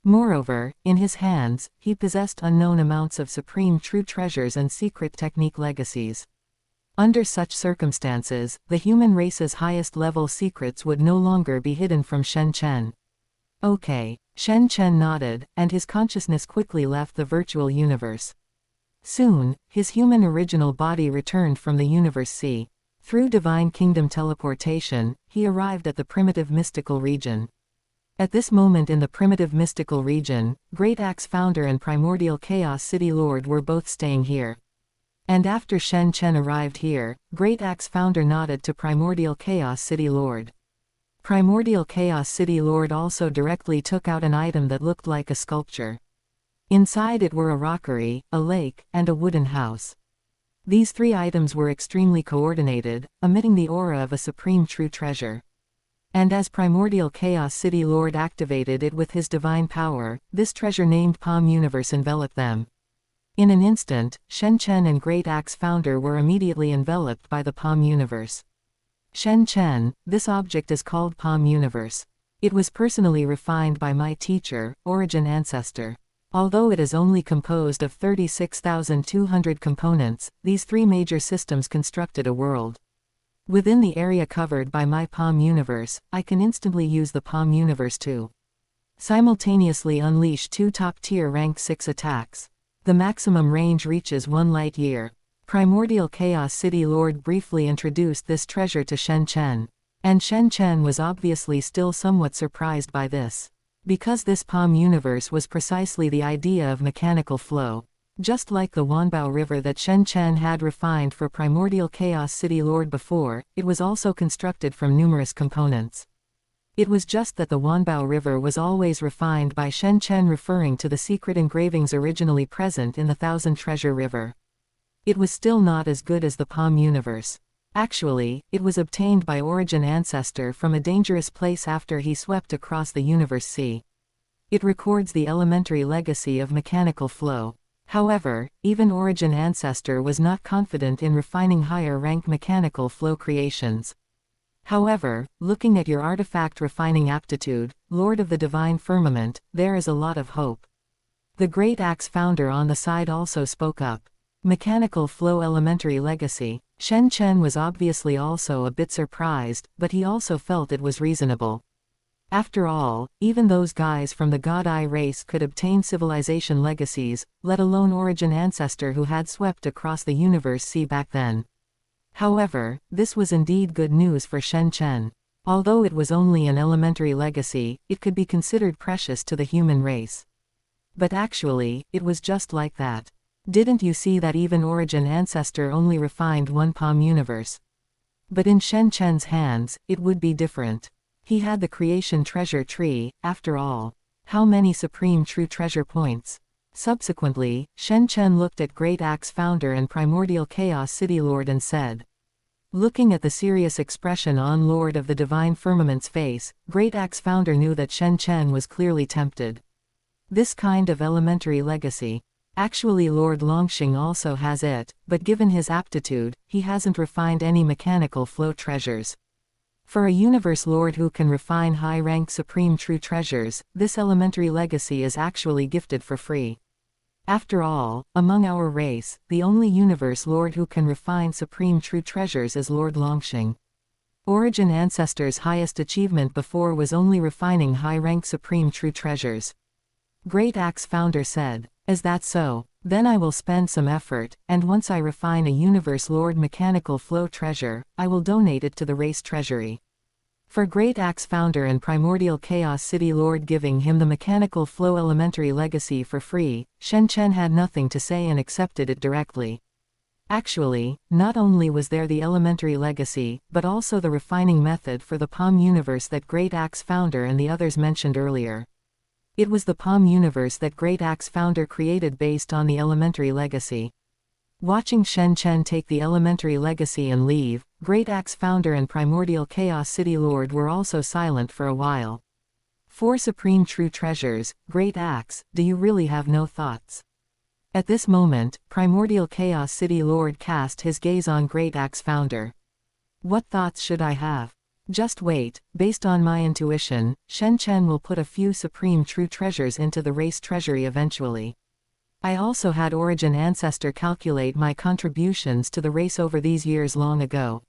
Moreover, in his hands, he possessed unknown amounts of supreme true treasures and secret technique legacies. Under such circumstances, the human race's highest-level secrets would no longer be hidden from Shen Chen. Okay. Shen Chen nodded, and his consciousness quickly left the virtual universe. Soon, his human original body returned from the universe C. Through divine kingdom teleportation, he arrived at the primitive mystical region. At this moment in the primitive mystical region, Great Axe founder and primordial chaos city lord were both staying here. And after Shen Chen arrived here, Great Axe founder nodded to primordial chaos city lord. Primordial chaos city lord also directly took out an item that looked like a sculpture. Inside it were a rockery, a lake, and a wooden house. These three items were extremely coordinated, emitting the aura of a supreme true treasure. And as primordial chaos city lord activated it with his divine power, this treasure named Palm Universe enveloped them. In an instant, Shen Chen and Great Axe founder were immediately enveloped by the Palm Universe. Shen Chen, this object is called Palm Universe. It was personally refined by my teacher, Origin Ancestor. Although it is only composed of 36,200 components, these three major systems constructed a world. Within the area covered by my Palm Universe, I can instantly use the Palm Universe to simultaneously unleash two top-tier rank 6 attacks. The maximum range reaches 1 light year. Primordial Chaos City Lord briefly introduced this treasure to Shen Chen. And Shen Chen was obviously still somewhat surprised by this. Because this Palm Universe was precisely the idea of mechanical flow. Just like the Wanbao River that Shen Chen had refined for Primordial Chaos City Lord before, it was also constructed from numerous components. It was just that the Wanbao River was always refined by Shen Chen, referring to the secret engravings originally present in the Thousand Treasure River. It was still not as good as the Palm Universe. Actually, it was obtained by Origin Ancestor from a dangerous place after he swept across the Universe Sea. It records the elementary legacy of mechanical flow. However, even Origin Ancestor was not confident in refining higher-rank mechanical flow creations. However, looking at your artifact refining aptitude, Lord of the Divine Firmament, there is a lot of hope. The Great Axe founder on the side also spoke up. Mechanical flow elementary legacy. Shen Chen was obviously also a bit surprised, but he also felt it was reasonable. After all, even those guys from the God Eye race could obtain civilization legacies, let alone Origin Ancestor who had swept across the Universe Sea back then. However, this was indeed good news for Shen Chen. Although it was only an elementary legacy, it could be considered precious to the human race. But actually, it was just like that. Didn't you see that even Origin Ancestor only refined one Palm Universe? But in Shen Chen's hands, it would be different. He had the creation treasure tree, after all. How many supreme true treasure points? Subsequently, Shen Chen looked at Great Axe founder and Primordial Chaos City Lord and said. Looking at the serious expression on Lord of the Divine Firmament's face, Great Axe founder knew that Shen Chen was clearly tempted. This kind of elementary legacy. Actually Lord Longxing also has it, but given his aptitude, he hasn't refined any mechanical flow treasures. For a universe lord who can refine high-rank supreme true treasures, this elementary legacy is actually gifted for free. After all, among our race, the only universe lord who can refine supreme true treasures is Lord Longxing. Origin Ancestor's highest achievement before was only refining high-rank supreme true treasures. Great Axe founder said, "Is that so? Then I will spend some effort, and once I refine a Universe Lord mechanical flow treasure, I will donate it to the race treasury." For Great Axe founder and Primordial Chaos City Lord giving him the mechanical flow elementary legacy for free, Shen Chen had nothing to say and accepted it directly. Actually, not only was there the elementary legacy, but also the refining method for the Palm Universe that Great Axe founder and the others mentioned earlier. It was the Palm Universe that Great Axe founder created based on the elementary legacy. Watching Shen Chen take the elementary legacy and leave, Great Axe founder and Primordial Chaos City Lord were also silent for a while. 4 supreme true treasures, Great Axe, do you really have no thoughts? At this moment, Primordial Chaos City Lord cast his gaze on Great Axe founder. What thoughts should I have? Just wait, based on my intuition, Shen Chen will put a few supreme true treasures into the race treasury eventually. I also had Origin Ancestor calculate my contributions to the race over these years long ago.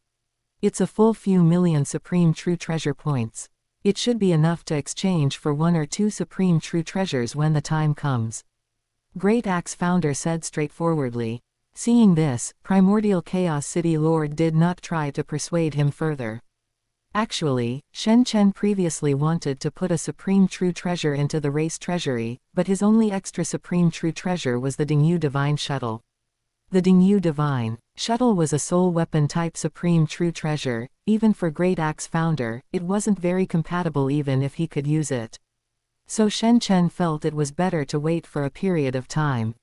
It's a full few million supreme true treasure points. It should be enough to exchange for 1 or 2 supreme true treasures when the time comes. Great Axe founder said straightforwardly. Seeing this, Primordial Chaos City Lord did not try to persuade him further. Actually, Shen Chen previously wanted to put a supreme true treasure into the race treasury, but his only extra supreme true treasure was the Dingyu Divine Shuttle. The Dingyu Divine Shuttle was a soul weapon type supreme true treasure. Even for Great Axe founder, it wasn't very compatible even if he could use it. So Shen Chen felt it was better to wait for a period of time.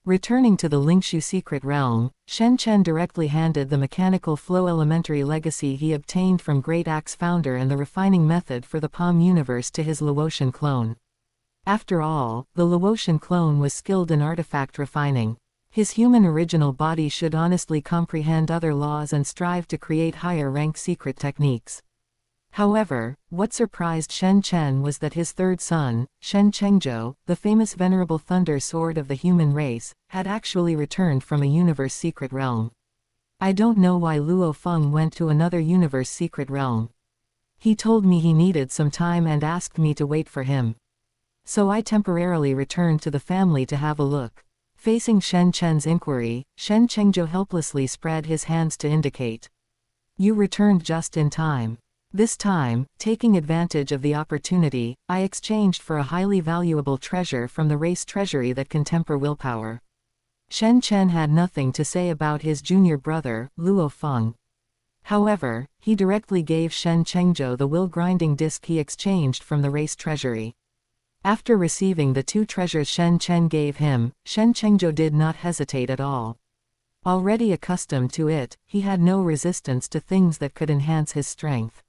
Returning to the Lingshu secret realm, Shen Chen directly handed the mechanical flow elementary legacy he obtained from Great Axe founder and the refining method for the Palm universe to his Laotian clone. After all, the Laotian clone was skilled in artifact refining. His human original body should honestly comprehend other laws and strive to create higher rank secret techniques. However, what surprised Shen Chen was that his third son, Shen Chengzhou, the famous venerable thunder sword of the human race, had actually returned from a universe secret realm. I don't know why Luo Feng went to another universe secret realm. He told me he needed some time and asked me to wait for him. So I temporarily returned to the family to have a look. Facing Shen Chen's inquiry, Shen Chengzhou helplessly spread his hands to indicate. You returned just in time. This time, taking advantage of the opportunity, I exchanged for a highly valuable treasure from the race treasury that can temper willpower. Shen Chen had nothing to say about his junior brother, Luo Feng. However, he directly gave Shen Chengzhou the will-grinding disc he exchanged from the race treasury. After receiving the 2 treasures Shen Chen gave him, Shen Chengzhou did not hesitate at all. Already accustomed to it, he had no resistance to things that could enhance his strength.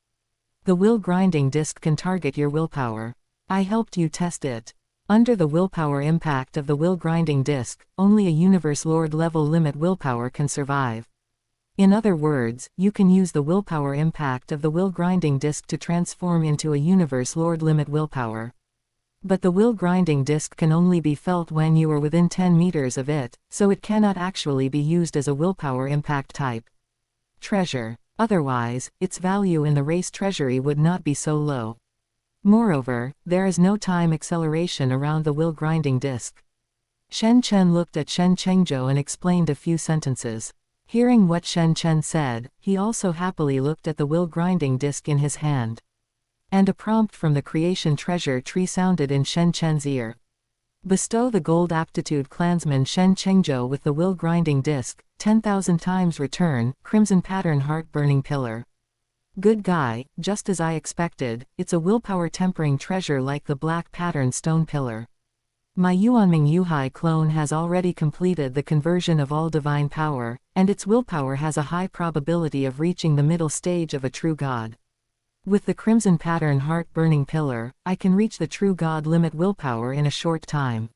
The will-grinding disc can target your willpower. I helped you test it. Under the willpower impact of the will-grinding disc, only a Universe Lord level limit willpower can survive. In other words, you can use the willpower impact of the will-grinding disc to transform into a Universe Lord limit willpower. But the will-grinding disc can only be felt when you are within 10 meters of it, so it cannot actually be used as a willpower impact type treasure. Otherwise, its value in the race treasury would not be so low. Moreover, there is no time acceleration around the will-grinding disc. Shen Chen looked at Shen Chengzhou and explained a few sentences. Hearing what Shen Chen said, he also happily looked at the will-grinding disc in his hand. And a prompt from the creation treasure tree sounded in Shen Chen's ear. Bestow the gold aptitude clansman Shen Chengzhou with the will-grinding disc, 10,000 times return, crimson pattern heart-burning pillar. Good guy, just as I expected, it's a willpower tempering treasure like the black pattern stone pillar. My Yuanming Yuhai clone has already completed the conversion of all divine power, and its willpower has a high probability of reaching the middle stage of a true god. With the crimson pattern heart-burning pillar, I can reach the true god limit willpower in a short time.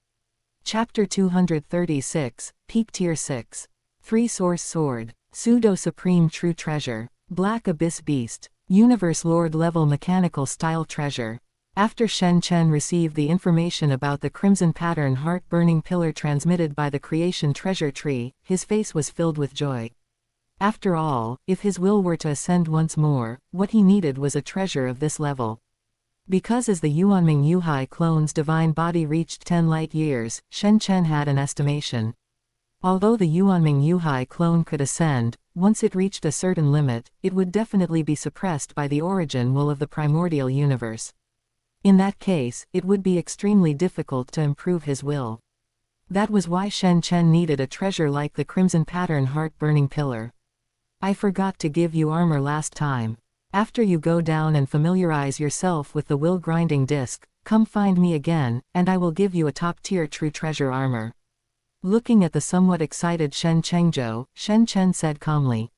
Chapter 236, Peak Tier 6. 3-Source Sword. Pseudo-Supreme True Treasure. Black Abyss Beast. Universe Lord level mechanical style treasure. After Shen Chen received the information about the crimson pattern heart-burning pillar transmitted by the creation treasure tree, his face was filled with joy. After all, if his will were to ascend once more, what he needed was a treasure of this level. Because as the Yuanming Yuhai clone's divine body reached 10 light years, Shen Chen had an estimation. Although the Yuanming Yuhai clone could ascend, once it reached a certain limit, it would definitely be suppressed by the origin will of the primordial universe. In that case, it would be extremely difficult to improve his will. That was why Shen Chen needed a treasure like the crimson pattern heart-burning pillar. I forgot to give you armor last time. After you go down and familiarize yourself with the will-grinding disc, come find me again, and I will give you a top-tier true treasure armor. Looking at the somewhat excited Shen Chengzhou, Shen Chen said calmly.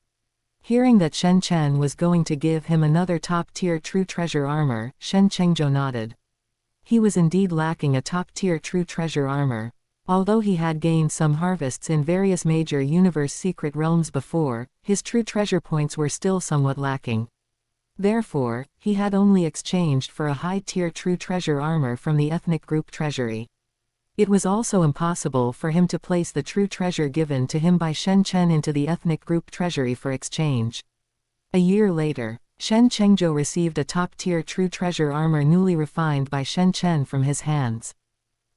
Hearing that Shen Chen was going to give him another top-tier true treasure armor, Shen Chengzhou nodded. He was indeed lacking a top-tier true treasure armor. Although he had gained some harvests in various major universe secret realms before, his true treasure points were still somewhat lacking. Therefore, he had only exchanged for a high-tier true treasure armor from the ethnic group treasury. It was also impossible for him to place the true treasure given to him by Shen Chen into the ethnic group treasury for exchange. A year later, Shen Chengzhou received a top-tier true treasure armor newly refined by Shen Chen from his hands.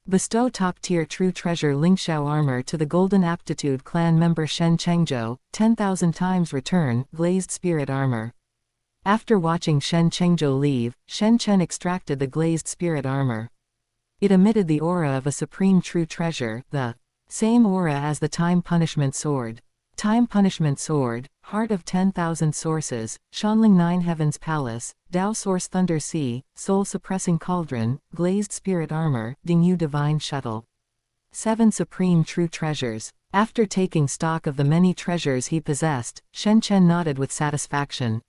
Bestow top-tier true treasure Lingxiao armor to the Golden Aptitude clan member Shen Chengzhou, 10,000 times return, glazed spirit armor. After watching Shen Chengzhou leave, Shen Chen extracted the glazed spirit armor. It emitted the aura of a supreme true treasure, the same aura as the Time Punishment Sword. Time Punishment Sword, Heart of 10,000 Sources, Shanling 9 Heavens Palace, Tao Source Thunder Sea, Soul Suppressing Cauldron, Glazed Spirit Armor, Dingyu Divine Shuttle. 7 Supreme True Treasures. After taking stock of the many treasures he possessed, Shen Chen nodded with satisfaction.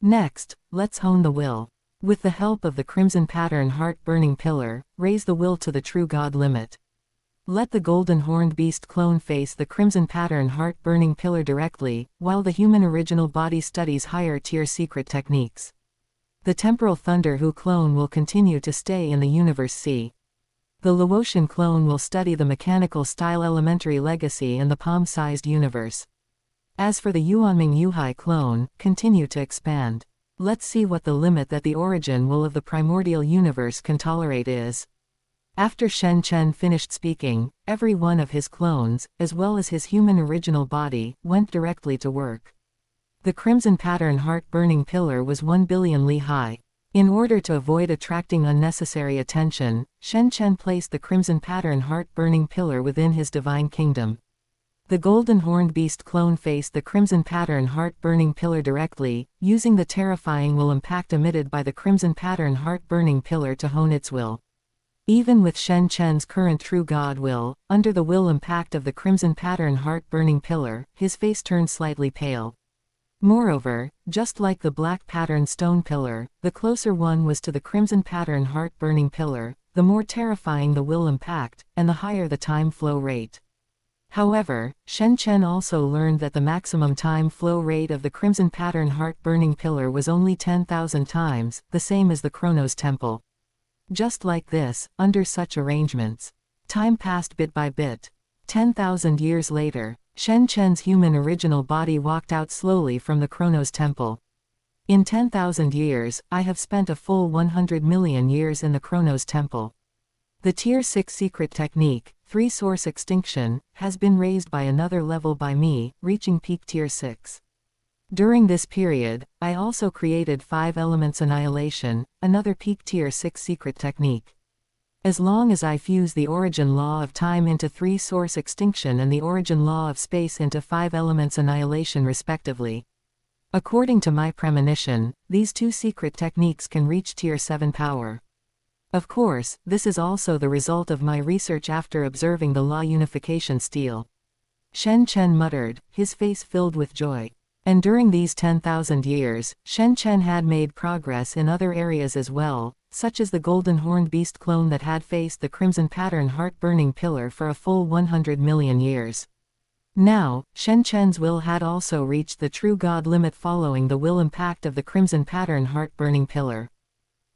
Next, let's hone the will. With the help of the Crimson Pattern Heart Burning Pillar, raise the will to the true God limit. Let the Golden Horned Beast clone face the Crimson Pattern Heart Burning Pillar directly, while the human original body studies higher tier secret techniques. The Temporal Thunder Hu clone will continue to stay in the Universe C. The Laotian clone will study the mechanical style elementary legacy and the palm-sized universe. As for the Yuanming Yuhai clone, continue to expand. Let's see what the limit that the origin will of the primordial universe can tolerate is. After Shen Chen finished speaking, every one of his clones, as well as his human original body, went directly to work. The Crimson Pattern Heart Burning Pillar was 1 billion li high. In order to avoid attracting unnecessary attention, Shen Chen placed the Crimson Pattern Heart Burning Pillar within his divine kingdom. The Golden Horned Beast clone faced the Crimson Pattern Heart Burning Pillar directly, using the terrifying will impact emitted by the Crimson Pattern Heart Burning Pillar to hone its will. Even with Shen Chen's current true God will, under the will impact of the Crimson Pattern Heart Burning Pillar, his face turned slightly pale. Moreover, just like the Black Pattern Stone Pillar, the closer one was to the Crimson Pattern Heart Burning Pillar, the more terrifying the will impact, and the higher the time flow rate. However, Shen Chen also learned that the maximum time flow rate of the Crimson Pattern Heart Burning Pillar was only 10,000 times, the same as the Chronos Temple. Just like this, under such arrangements, time passed bit by bit. 10,000 years later, Shen Chen's human original body walked out slowly from the Chronos Temple. In 10,000 years, I have spent a full 100 million years in the Chronos Temple. The Tier 6 secret technique, 3 Source Extinction, has been raised by another level by me, reaching peak Tier 6. During this period, I also created 5 Elements Annihilation, another peak Tier 6 secret technique. As long as I fuse the origin law of time into 3 Source Extinction and the origin law of space into 5 Elements Annihilation respectively. According to my premonition, these 2 secret techniques can reach Tier 7 power. Of course, this is also the result of my research after observing the law unification stele. Shen Chen muttered, his face filled with joy. And during these 10,000 years, Shen Chen had made progress in other areas as well, such as the Golden Horned Beast clone that had faced the Crimson Pattern Heart Burning Pillar for a full 100 million years. Now, Shen Chen's will had also reached the true God limit following the will impact of the Crimson Pattern Heart Burning Pillar.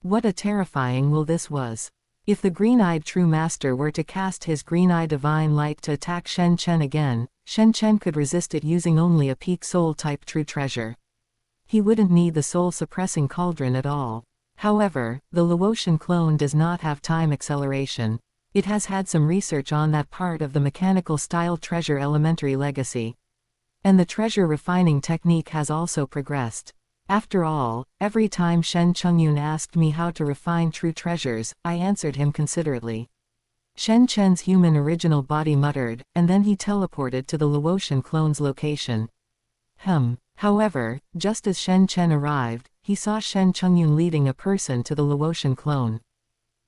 What a terrifying will this was. If the green-eyed true master were to cast his green-eye divine light to attack Shen Chen again, Shen Chen could resist it using only a peak soul-type true treasure. He wouldn't need the soul-suppressing cauldron at all. However, the Laotian clone does not have time acceleration. It has had some research on that part of the mechanical style treasure elementary legacy. And the treasure refining technique has also progressed. After all, every time Shen Chengyun asked me how to refine true treasures, I answered him considerately. Shen Chen's human original body muttered, and then he teleported to the Laotian clone's location. However, just as Shen Chen arrived, he saw Shen Chengyun leading a person to the Laotian clone.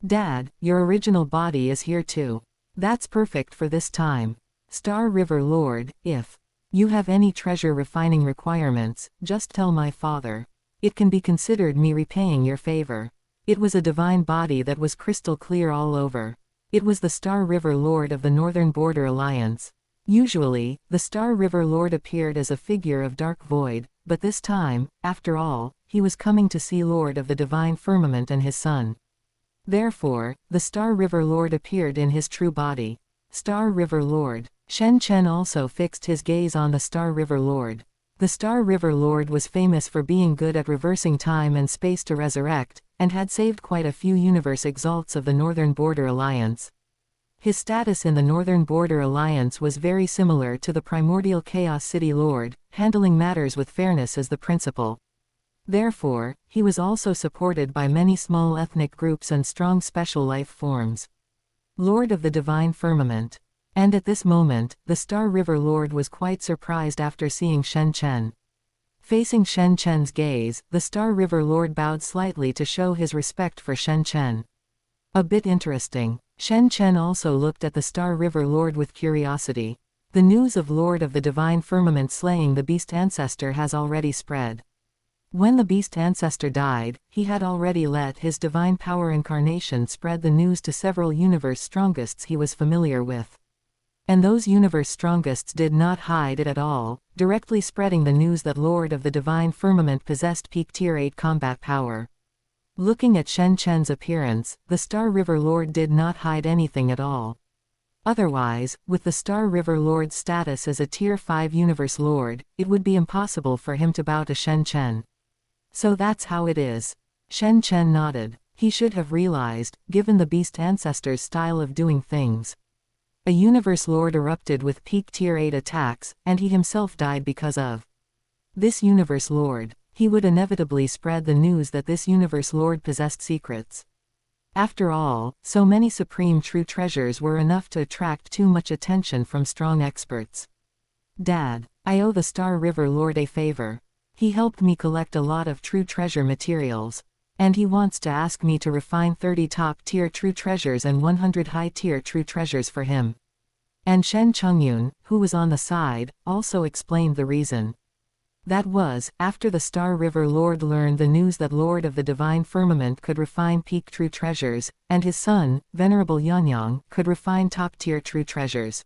Dad, your original body is here too. That's perfect for this time. Star River Lord, if you have any treasure refining requirements, just tell my father. It can be considered me repaying your favor. It was a divine body that was crystal clear all over. It was the Star River Lord of the Northern Border Alliance. Usually, the Star River Lord appeared as a figure of dark void, but this time, after all, he was coming to see Lord of the Divine Firmament and his son. Therefore, the Star River Lord appeared in his true body. Star River Lord. Shen Chen also fixed his gaze on the Star River Lord. The Star River Lord was famous for being good at reversing time and space to resurrect, and had saved quite a few universe exalts of the Northern Border Alliance. His status in the Northern Border Alliance was very similar to the primordial Chaos City Lord, handling matters with fairness as the principal. Therefore, he was also supported by many small ethnic groups and strong special life forms. Lord of the Divine Firmament. And at this moment, the Star River Lord was quite surprised after seeing Shen Chen. Facing Shen Chen's gaze, the Star River Lord bowed slightly to show his respect for Shen Chen. A bit interesting. Shen Chen also looked at the Star River Lord with curiosity. The news of Lord of the Divine Firmament slaying the Beast Ancestor has already spread. When the Beast Ancestor died, he had already let his divine power incarnation spread the news to several universe strongests he was familiar with. And those universe strongests did not hide it at all, directly spreading the news that Lord of the Divine Firmament possessed peak Tier 8 combat power. Looking at Shen Chen's appearance, the Star River Lord did not hide anything at all. Otherwise, with the Star River Lord's status as a Tier 5 Universe Lord, it would be impossible for him to bow to Shen Chen. So that's how it is. Shen Chen nodded. He should have realized, given the Beast Ancestor's style of doing things. A Universe Lord erupted with peak Tier 8 attacks, and he himself died because of this Universe Lord. He would inevitably spread the news that this Universe Lord possessed secrets. After all, so many supreme true treasures were enough to attract too much attention from strong experts. Dad, I owe the Star River Lord a favor. He helped me collect a lot of true treasure materials. And he wants to ask me to refine 30 top-tier true treasures and 100 high-tier true treasures for him. And Shen Chengyun, who was on the side, also explained the reason. That was, after the Star River Lord learned the news that Lord of the Divine Firmament could refine peak true treasures, and his son, Venerable Yanyang, could refine top-tier true treasures.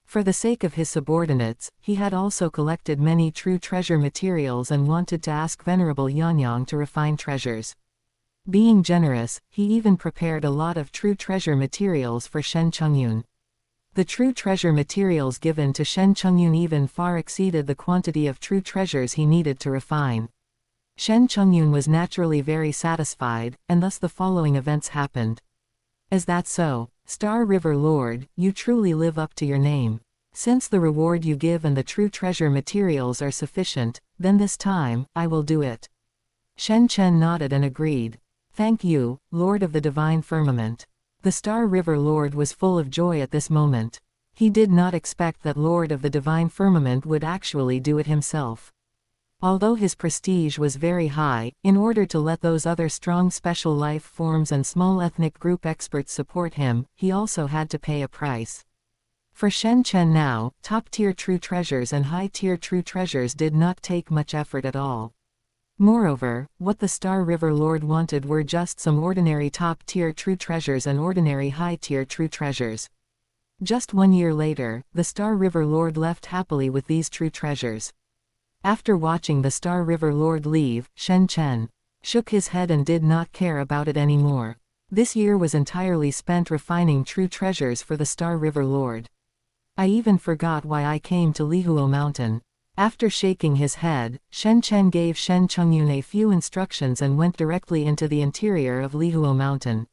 For the sake of his subordinates, he had also collected many true treasure materials and wanted to ask Venerable Yanyang to refine treasures. Being generous, he even prepared a lot of true treasure materials for Shen Chengyun. The true treasure materials given to Shen Chengyun even far exceeded the quantity of true treasures he needed to refine. Shen Chengyun was naturally very satisfied, and thus the following events happened. Is that so? Star River Lord, you truly live up to your name. Since the reward you give and the true treasure materials are sufficient, then this time, I will do it. Shen Chen nodded and agreed. Thank you, Lord of the Divine Firmament. The Star River Lord was full of joy at this moment. He did not expect that Lord of the Divine Firmament would actually do it himself. Although his prestige was very high, in order to let those other strong special life forms and small ethnic group experts support him, he also had to pay a price. For Shen Chen now, top-tier true treasures and high-tier true treasures did not take much effort at all. Moreover, what the Star River Lord wanted were just some ordinary top-tier true treasures and ordinary high-tier true treasures. Just 1 year later, the Star River Lord left happily with these true treasures. After watching the Star River Lord leave, Shen Chen shook his head and did not care about it anymore. This year was entirely spent refining true treasures for the Star River Lord. I even forgot why I came to Lihuo Mountain. After shaking his head, Shen Chen gave Shen Chengyun a few instructions and went directly into the interior of Lihuo Mountain.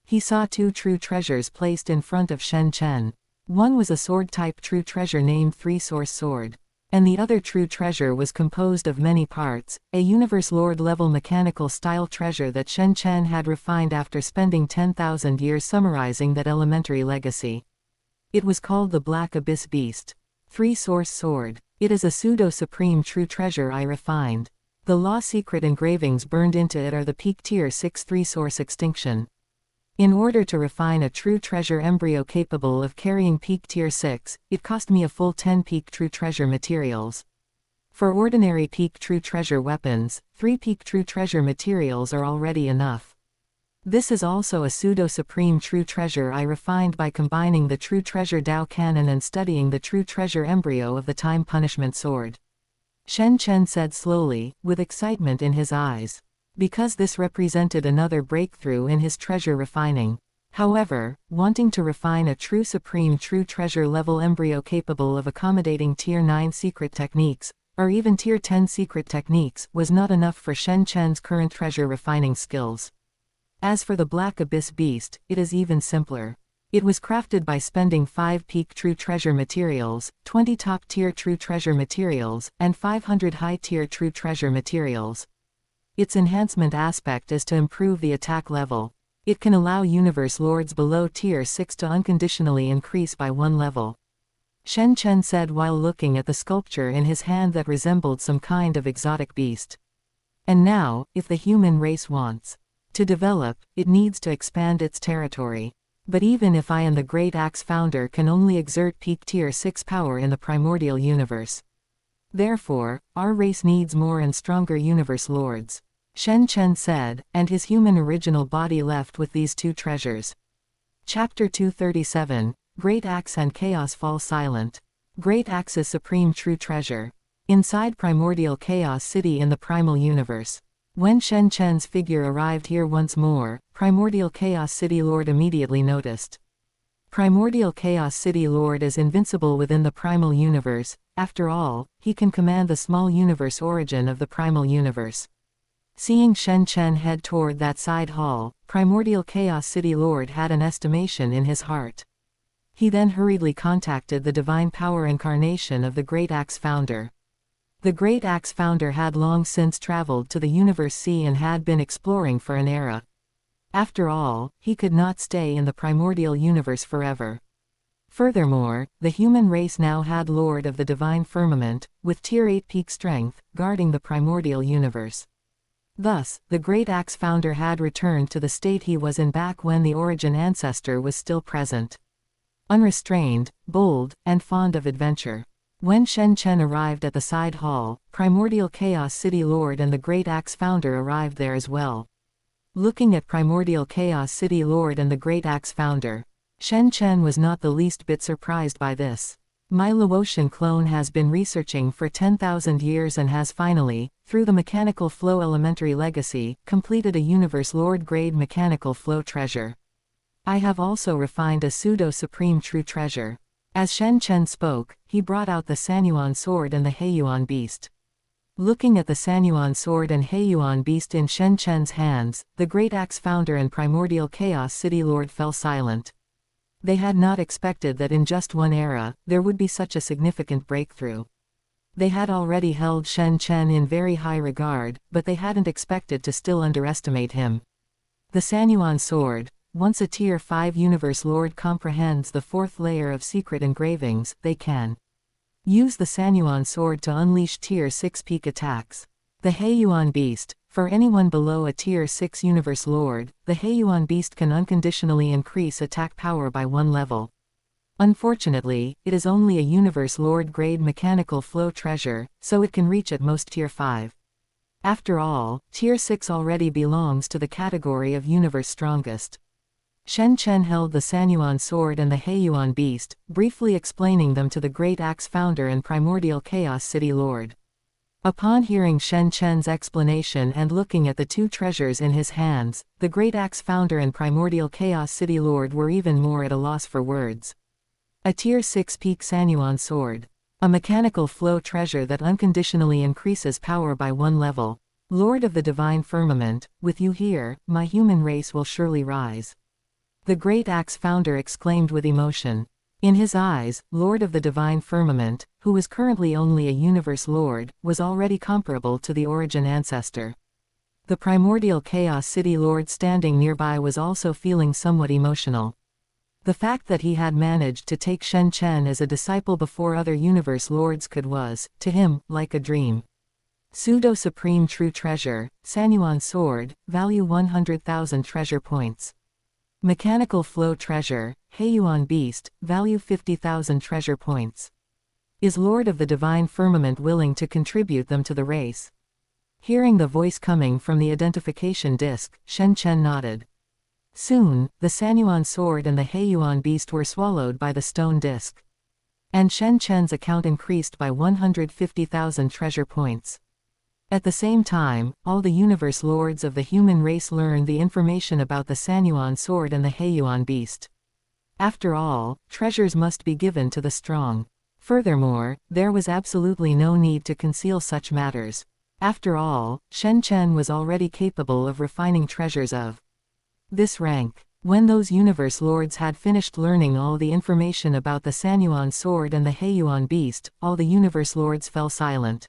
He saw 2 true treasures placed in front of Shen Chen. One was a sword-type true treasure named Three-Source Sword. And the other true treasure was composed of many parts, a Universe Lord-level mechanical-style treasure that Shen Chen had refined after spending 10,000 years summarizing that elementary legacy. It was called the Black Abyss Beast. Three-Source Sword. It is a pseudo-supreme true treasure I refined. The law secret engravings burned into it are the peak Tier 6 Three-Source Extinction. In order to refine a true treasure embryo capable of carrying peak Tier 6, it cost me a full 10 peak true treasure materials. For ordinary peak true treasure weapons, 3 peak true treasure materials are already enough. This is also a pseudo-supreme true treasure I refined by combining the true treasure Tao canon and studying the true treasure embryo of the time punishment sword. Shen Chen said slowly, with excitement in his eyes. Because this represented another breakthrough in his treasure refining. However, wanting to refine a true supreme true treasure level embryo capable of accommodating Tier 9 secret techniques, or even Tier 10 secret techniques, was not enough for Shen Chen's current treasure refining skills. As for the Black Abyss Beast, it is even simpler. It was crafted by spending 5 peak true treasure materials, 20 top-tier true treasure materials, and 500 high-tier true treasure materials. Its enhancement aspect is to improve the attack level. It can allow universe lords below Tier 6 to unconditionally increase by 1 level. Shen Chen said while looking at the sculpture in his hand that resembled some kind of exotic beast. And now, if the human race wants to develop, it needs to expand its territory. But even if I and the Great Axe founder can only exert peak Tier 6 power in the primordial universe. Therefore, our race needs more and stronger universe lords. Shen Chen said, and his human original body left with these 2 treasures. Chapter 237, Great Axe and Chaos Fall Silent. Great Axe's Supreme True Treasure. Inside Primordial Chaos City in the Primal Universe. When Shen Chen's figure arrived here once more, Primordial Chaos City Lord immediately noticed. Primordial Chaos City Lord is invincible within the Primal Universe. After all, he can command the small universe origin of the Primal Universe. Seeing Shen Chen head toward that side hall, Primordial Chaos City Lord had an estimation in his heart. He then hurriedly contacted the divine power incarnation of the Great Axe founder. The Great Axe founder had long since traveled to the Universe Sea and had been exploring for an era. After all, he could not stay in the primordial universe forever. Furthermore, the human race now had Lord of the Divine Firmament, with Tier 8 peak strength, guarding the primordial universe. Thus, the Great Axe founder had returned to the state he was in back when the origin ancestor was still present. Unrestrained, bold, and fond of adventure. When Shen Chen arrived at the side hall, Primordial Chaos City Lord and the Great Axe founder arrived there as well. Looking at Primordial Chaos City Lord and the Great Axe founder, Shen Chen was not the least bit surprised by this. My Laotian clone has been researching for 10,000 years and has finally, through the mechanical flow elementary legacy, completed a universe lord grade mechanical flow treasure. I have also refined a pseudo-supreme true treasure. As Shen Chen spoke, he brought out the Sanyuan sword and the Heiyuan beast. Looking at the Sanyuan sword and Heiyuan beast in Shen Chen's hands, the Great Axe founder and Primordial Chaos City Lord fell silent. They had not expected that in just one era, there would be such a significant breakthrough. They had already held Shen Chen in very high regard, but they hadn't expected to still underestimate him. The Sanyuan sword. Once a Tier 5 Universe Lord comprehends the 4th layer of secret engravings, they can use the Sanyuan sword to unleash Tier 6 peak attacks. The Heiyuan Beast. For anyone below a Tier 6 Universe Lord, the Heiyuan Beast can unconditionally increase attack power by 1 level. Unfortunately, it is only a Universe Lord grade mechanical flow treasure, so it can reach at most Tier 5. After all, Tier 6 already belongs to the category of Universe Strongest. Shen Chen held the Sanyuan sword and the Heiyuan beast, briefly explaining them to the Great Axe founder and Primordial Chaos City Lord. Upon hearing Shen Chen's explanation and looking at the 2 treasures in his hands, the Great Axe founder and Primordial Chaos City Lord were even more at a loss for words. A Tier 6 peak Sanyuan sword. A mechanical flow treasure that unconditionally increases power by 1 level. Lord of the Divine Firmament, with you here, my human race will surely rise. The Great Axe founder exclaimed with emotion. In his eyes, Lord of the Divine Firmament, who was currently only a Universe Lord, was already comparable to the origin ancestor. The Primordial Chaos City Lord standing nearby was also feeling somewhat emotional. The fact that he had managed to take Shen Chen as a disciple before other Universe Lords could was, to him, like a dream. Pseudo-Supreme True Treasure, Sanyuan Sword, value 100,000 treasure points. Mechanical Flow Treasure, Heiyuan Beast, value 50,000 treasure points. Is Lord of the Divine Firmament willing to contribute them to the race? Hearing the voice coming from the identification disc, Shen Chen nodded. Soon, the Sanyuan sword and the Heiyuan beast were swallowed by the stone disk. And Shen Chen's account increased by 150,000 treasure points. At the same time, all the universe lords of the human race learned the information about the Sanyuan sword and the Heiyuan beast. After all, treasures must be given to the strong. Furthermore, there was absolutely no need to conceal such matters. After all, Shen Chen was already capable of refining treasures of this rank. When those universe lords had finished learning all the information about the Sanyuan sword and the Heiyuan beast, all the universe lords fell silent.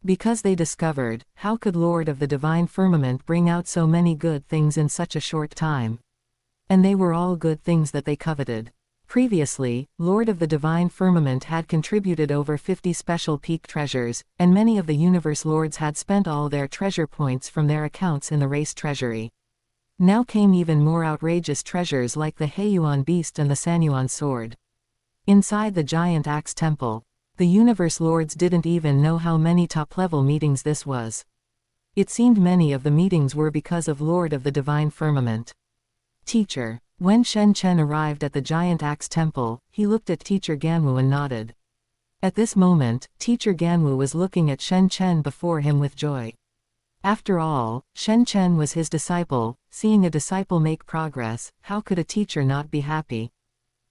Because they discovered, how could Lord of the Divine Firmament bring out so many good things in such a short time? And they were all good things that they coveted. Previously, Lord of the Divine Firmament had contributed over 50 special peak treasures, and many of the universe lords had spent all their treasure points from their accounts in the race treasury. Now came even more outrageous treasures like the Heiyuan beast and the Sanyuan sword. Inside the giant axe temple, the universe lords didn't even know how many top-level meetings this was. It seemed many of the meetings were because of Lord of the Divine Firmament. Teacher. When Shen Chen arrived at the giant axe temple, he looked at Teacher Ganwu and nodded. At this moment, Teacher Ganwu was looking at Shen Chen before him with joy. After all, Shen Chen was his disciple. Seeing a disciple make progress, how could a teacher not be happy?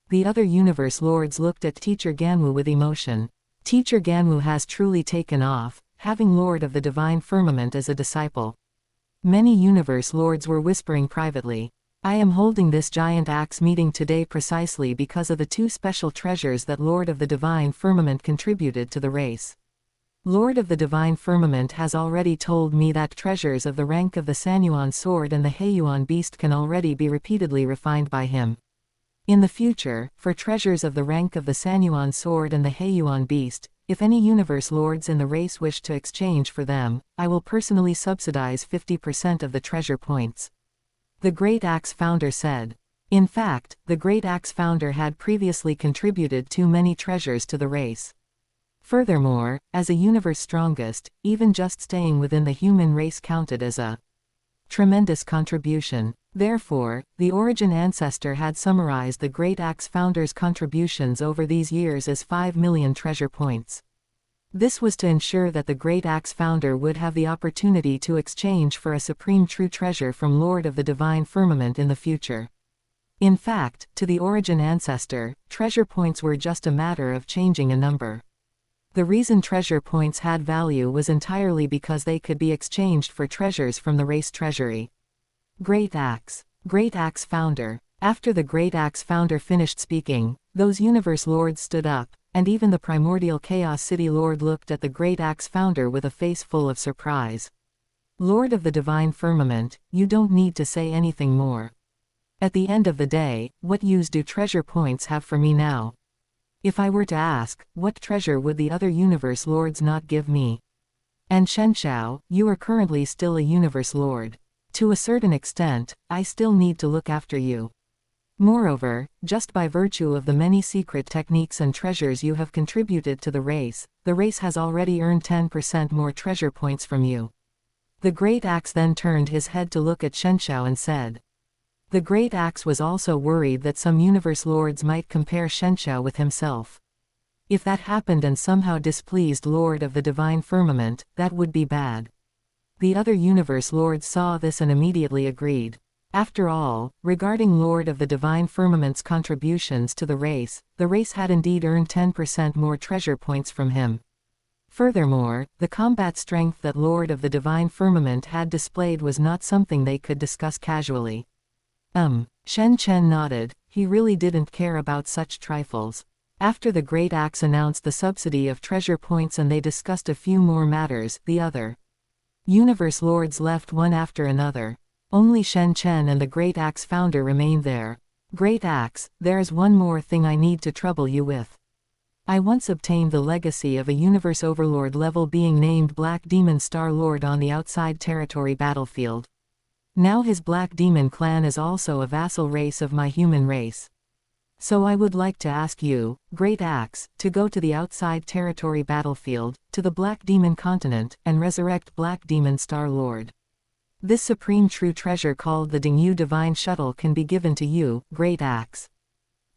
The other universe lords looked at Teacher Ganwu with emotion. Teacher Ganwu has truly taken off, having Lord of the Divine Firmament as a disciple. Many universe lords were whispering privately. I am holding this giant axe meeting today precisely because of the two special treasures that Lord of the Divine Firmament contributed to the race. Lord of the Divine Firmament has already told me that treasures of the rank of the Sanyuan sword and the Heiyuan beast can already be repeatedly refined by him. In the future, for treasures of the rank of the Sanyuan sword and the Heiyuan beast, if any universe lords in the race wish to exchange for them, I will personally subsidize 50% of the treasure points. The Great Axe Founder said. In fact, the Great Axe Founder had previously contributed too many treasures to the race. Furthermore, as a universe strongest, even just staying within the human race counted as a tremendous contribution. Therefore, the Origin Ancestor had summarized the Great Axe Founder's contributions over these years as 5 million treasure points. This was to ensure that the Great Axe Founder would have the opportunity to exchange for a supreme true treasure from Lord of the Divine Firmament in the future. In fact, to the Origin Ancestor, treasure points were just a matter of changing a number. The reason treasure points had value was entirely because they could be exchanged for treasures from the race treasury. Great Axe Founder. After the Great Axe Founder finished speaking, those universe lords stood up, and even the primordial Chaos City Lord looked at the Great Axe Founder with a face full of surprise. Lord of the Divine Firmament, you don't need to say anything more. At the end of the day, what use do treasure points have for me now? If I were to ask, what treasure would the other universe lords not give me? And Shenshao, you are currently still a universe lord. To a certain extent, I still need to look after you. Moreover, just by virtue of the many secret techniques and treasures you have contributed to the race has already earned 10% more treasure points from you. The Great Axe then turned his head to look at Shenshao and said. The Great Axe was also worried that some universe lords might compare Shenshao with himself. If that happened and somehow displeased Lord of the Divine Firmament, that would be bad. The other universe lords saw this and immediately agreed. After all, regarding Lord of the Divine Firmament's contributions to the race had indeed earned 10% more treasure points from him. Furthermore, the combat strength that Lord of the Divine Firmament had displayed was not something they could discuss casually. Shen Chen nodded. He really didn't care about such trifles. After the Great Axe announced the subsidy of treasure points and they discussed a few more matters, the other universe lords left one after another. Only Shen Chen and the Great Axe Founder remained there. Great Axe, there's one more thing I need to trouble you with. I once obtained the legacy of a universe overlord level being named Black Demon Star Lord on the outside territory battlefield. Now his Black Demon clan is also a vassal race of my human race. So I would like to ask you, Great Axe, to go to the outside territory battlefield, to the Black Demon continent, and resurrect Black Demon Star Lord. This supreme true treasure called the Dingyu Divine Shuttle can be given to you, Great Axe.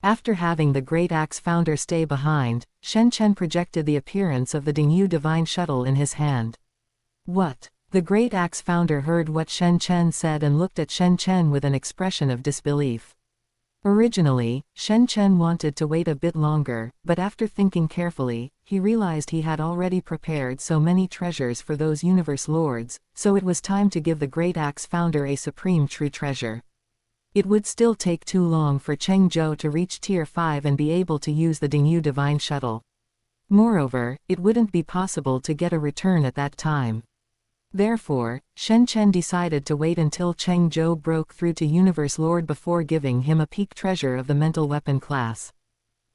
After having the Great Axe founder stay behind, Shen Chen projected the appearance of the Dingyu Divine Shuttle in his hand. What? The Great Axe founder heard what Shen Chen said and looked at Shen Chen with an expression of disbelief. Originally, Shen Chen wanted to wait a bit longer, but after thinking carefully, he realized he had already prepared so many treasures for those universe lords, so it was time to give the Great Axe founder a supreme true treasure. It would still take too long for Cheng Zhou to reach Tier 5 and be able to use the Dingyu Divine Shuttle. Moreover, it wouldn't be possible to get a return at that time. Therefore, Shen Chen decided to wait until Cheng Zhou broke through to Universe Lord before giving him a peak treasure of the mental weapon class.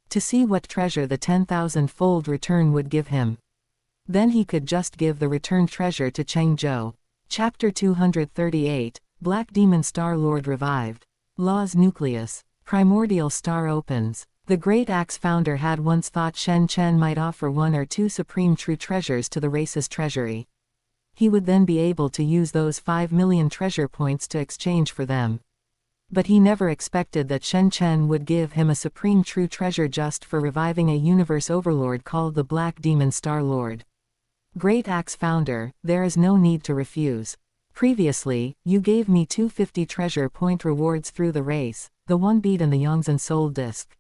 To see what treasure the 10,000-fold return would give him. Then he could just give the returned treasure to Cheng Zhou. Chapter 238, Black Demon Star Lord Revived. Law's Nucleus. Primordial Star Opens. The Great Axe founder had once thought Shen Chen might offer 1 or 2 supreme true treasures to the race's treasury. He would then be able to use those 5 million treasure points to exchange for them. But he never expected that Shen Chen would give him a supreme true treasure just for reviving a universe overlord called the Black Demon Star Lord. Great Axe founder, there is no need to refuse. Previously, you gave me 250 treasure point rewards through the race, the 1 bead and the Yongzhen Soul Disc.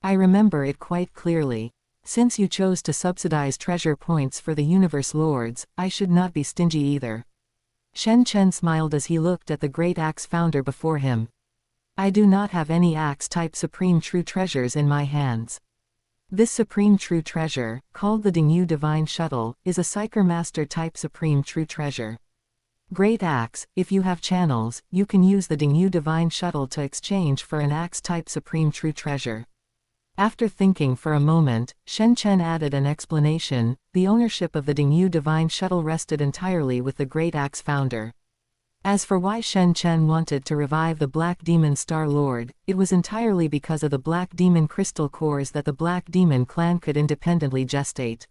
I remember it quite clearly. Since you chose to subsidize treasure points for the universe lords, I should not be stingy either. Shen Chen smiled as he looked at the Great Axe founder before him. I do not have any axe-type supreme true treasures in my hands. This supreme true treasure, called the Dingyu Divine Shuttle, is a Psyker Master type supreme true treasure. Great Axe, if you have channels, you can use the Dingyu Divine Shuttle to exchange for an axe-type supreme true treasure. After thinking for a moment, Shen Chen added an explanation. The ownership of the Dingyu Divine Shuttle rested entirely with the Great Axe founder. As for why Shen Chen wanted to revive the Black Demon Star Lord, it was entirely because of the Black Demon crystal cores that the Black Demon clan could independently gestate.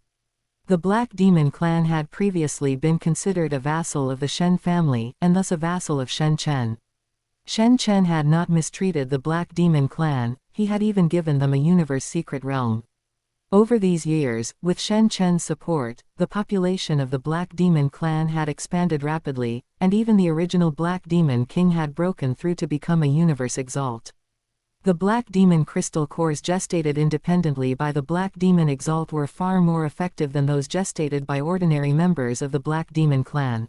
The Black Demon clan had previously been considered a vassal of the Shen family, and thus a vassal of Shen Chen. Shen Chen had not mistreated the Black Demon clan, he had even given them a universe secret realm. Over these years, with Shen Chen's support, the population of the Black Demon clan had expanded rapidly, and even the original Black Demon King had broken through to become a universe exalt. The Black Demon crystal cores gestated independently by the Black Demon Exalt were far more effective than those gestated by ordinary members of the Black Demon clan.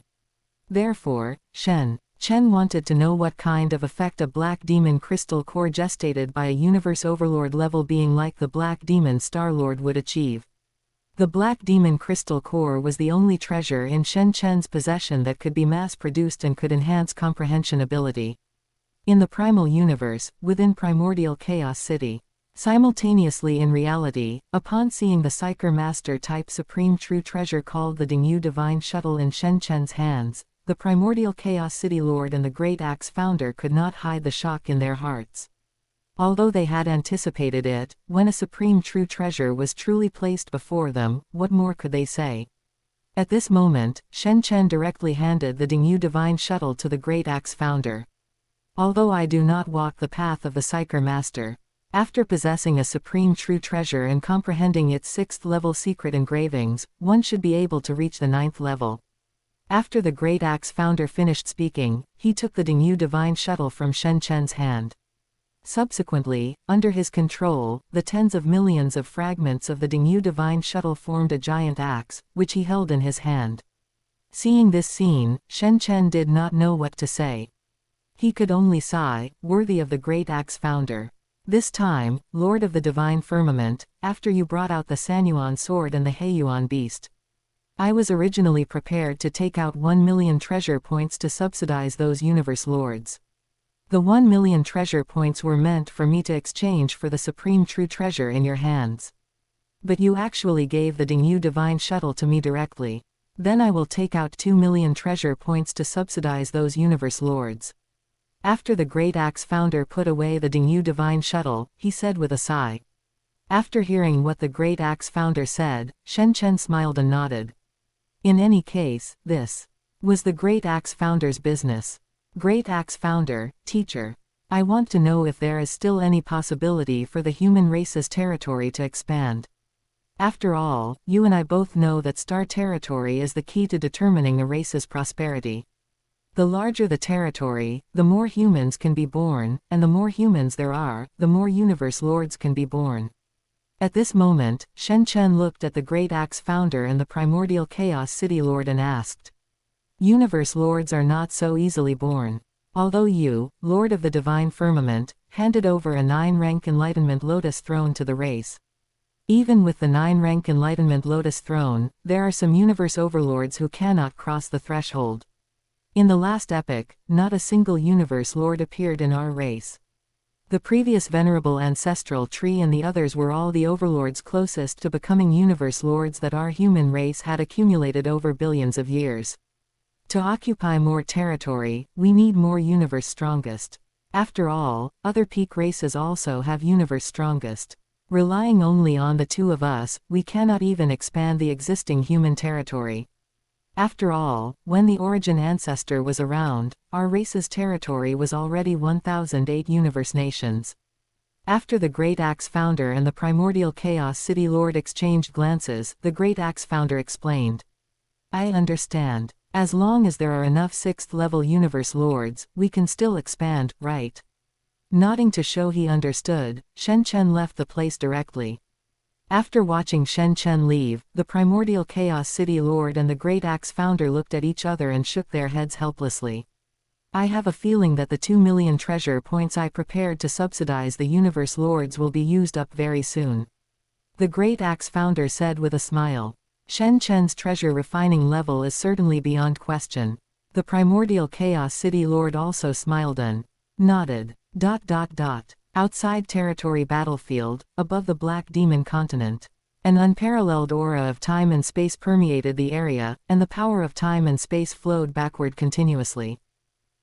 Therefore, Shen Chen wanted to know what kind of effect a Black Demon crystal core gestated by a universe overlord level being like the Black Demon Starlord would achieve. The Black Demon crystal core was the only treasure in Shen Chen's possession that could be mass-produced and could enhance comprehension ability. In the primal universe, within primordial Chaos City. Simultaneously in reality, upon seeing the Psyker Master type supreme true treasure called the Dingyu Divine Shuttle in Shen Chen's hands, the primordial Chaos City Lord and the Great Axe founder could not hide the shock in their hearts. Although they had anticipated it, when a supreme true treasure was truly placed before them, what more could they say? At this moment, Shen Chen directly handed the Dingyu Divine Shuttle to the Great Axe founder. Although I do not walk the path of the Psyker Master, after possessing a supreme true treasure and comprehending its 6th level secret engravings, one should be able to reach the 9th level. After the Great Axe founder finished speaking, he took the Dingyu Divine Shuttle from Shen Chen's hand. Subsequently, under his control, the tens of millions of fragments of the Dingyu Divine Shuttle formed a giant axe, which he held in his hand. Seeing this scene, Shen Chen did not know what to say. He could only sigh, worthy of the Great Axe founder. This time, Lord of the Divine Firmament, after you brought out the Sanyuan sword and the Heiyuan beast. I was originally prepared to take out 1 million treasure points to subsidize those universe lords. The 1 million treasure points were meant for me to exchange for the supreme true treasure in your hands. But you actually gave the Dingyu Divine Shuttle to me directly. Then I will take out 2 million treasure points to subsidize those universe lords. After the Great Axe founder put away the Dingyu Divine Shuttle, he said with a sigh. After hearing what the Great Axe founder said, Shen Chen smiled and nodded. In any case, this Was the Great Axe Founder's business. Great Axe Founder, teacher. I want to know if there is still any possibility for the human race's territory to expand. After all, you and I both know that star territory is the key to determining a race's prosperity. The larger the territory, the more humans can be born, and the more humans there are, the more universe lords can be born. At this moment, Shen Chen looked at the Great Axe Founder and the primordial Chaos City Lord and asked. Universe lords are not so easily born. Although you, Lord of the Divine Firmament, handed over a 9-rank Enlightenment Lotus Throne to the race. Even with the 9-rank Enlightenment Lotus Throne, there are some universe overlords who cannot cross the threshold. In the last epoch, not a single universe lord appeared in our race. The previous venerable ancestral tree and the others were all the overlords closest to becoming universe lords that our human race had accumulated over billions of years. To occupy more territory, we need more universe strongest. After all, other peak races also have universe strongest. Relying only on the two of us, we cannot even expand the existing human territory. After all, when the origin ancestor was around, our race's territory was already 1008 universe nations. After the Great Axe Founder and the primordial Chaos City Lord exchanged glances, the Great Axe Founder explained. I understand. As long as there are enough 6th-level universe lords, we can still expand, right? Nodding to show he understood, Shen Chen left the place directly. After watching Shen Chen leave, the primordial Chaos City Lord and the Great Axe Founder looked at each other and shook their heads helplessly. I have a feeling that the 2 million treasure points I prepared to subsidize the universe lords will be used up very soon. The Great Axe Founder said with a smile. Shen Chen's treasure refining level is certainly beyond question. The primordial Chaos City Lord also smiled and nodded. Outside territory battlefield, above the Black Demon continent. An unparalleled aura of time and space permeated the area, and the power of time and space flowed backward continuously.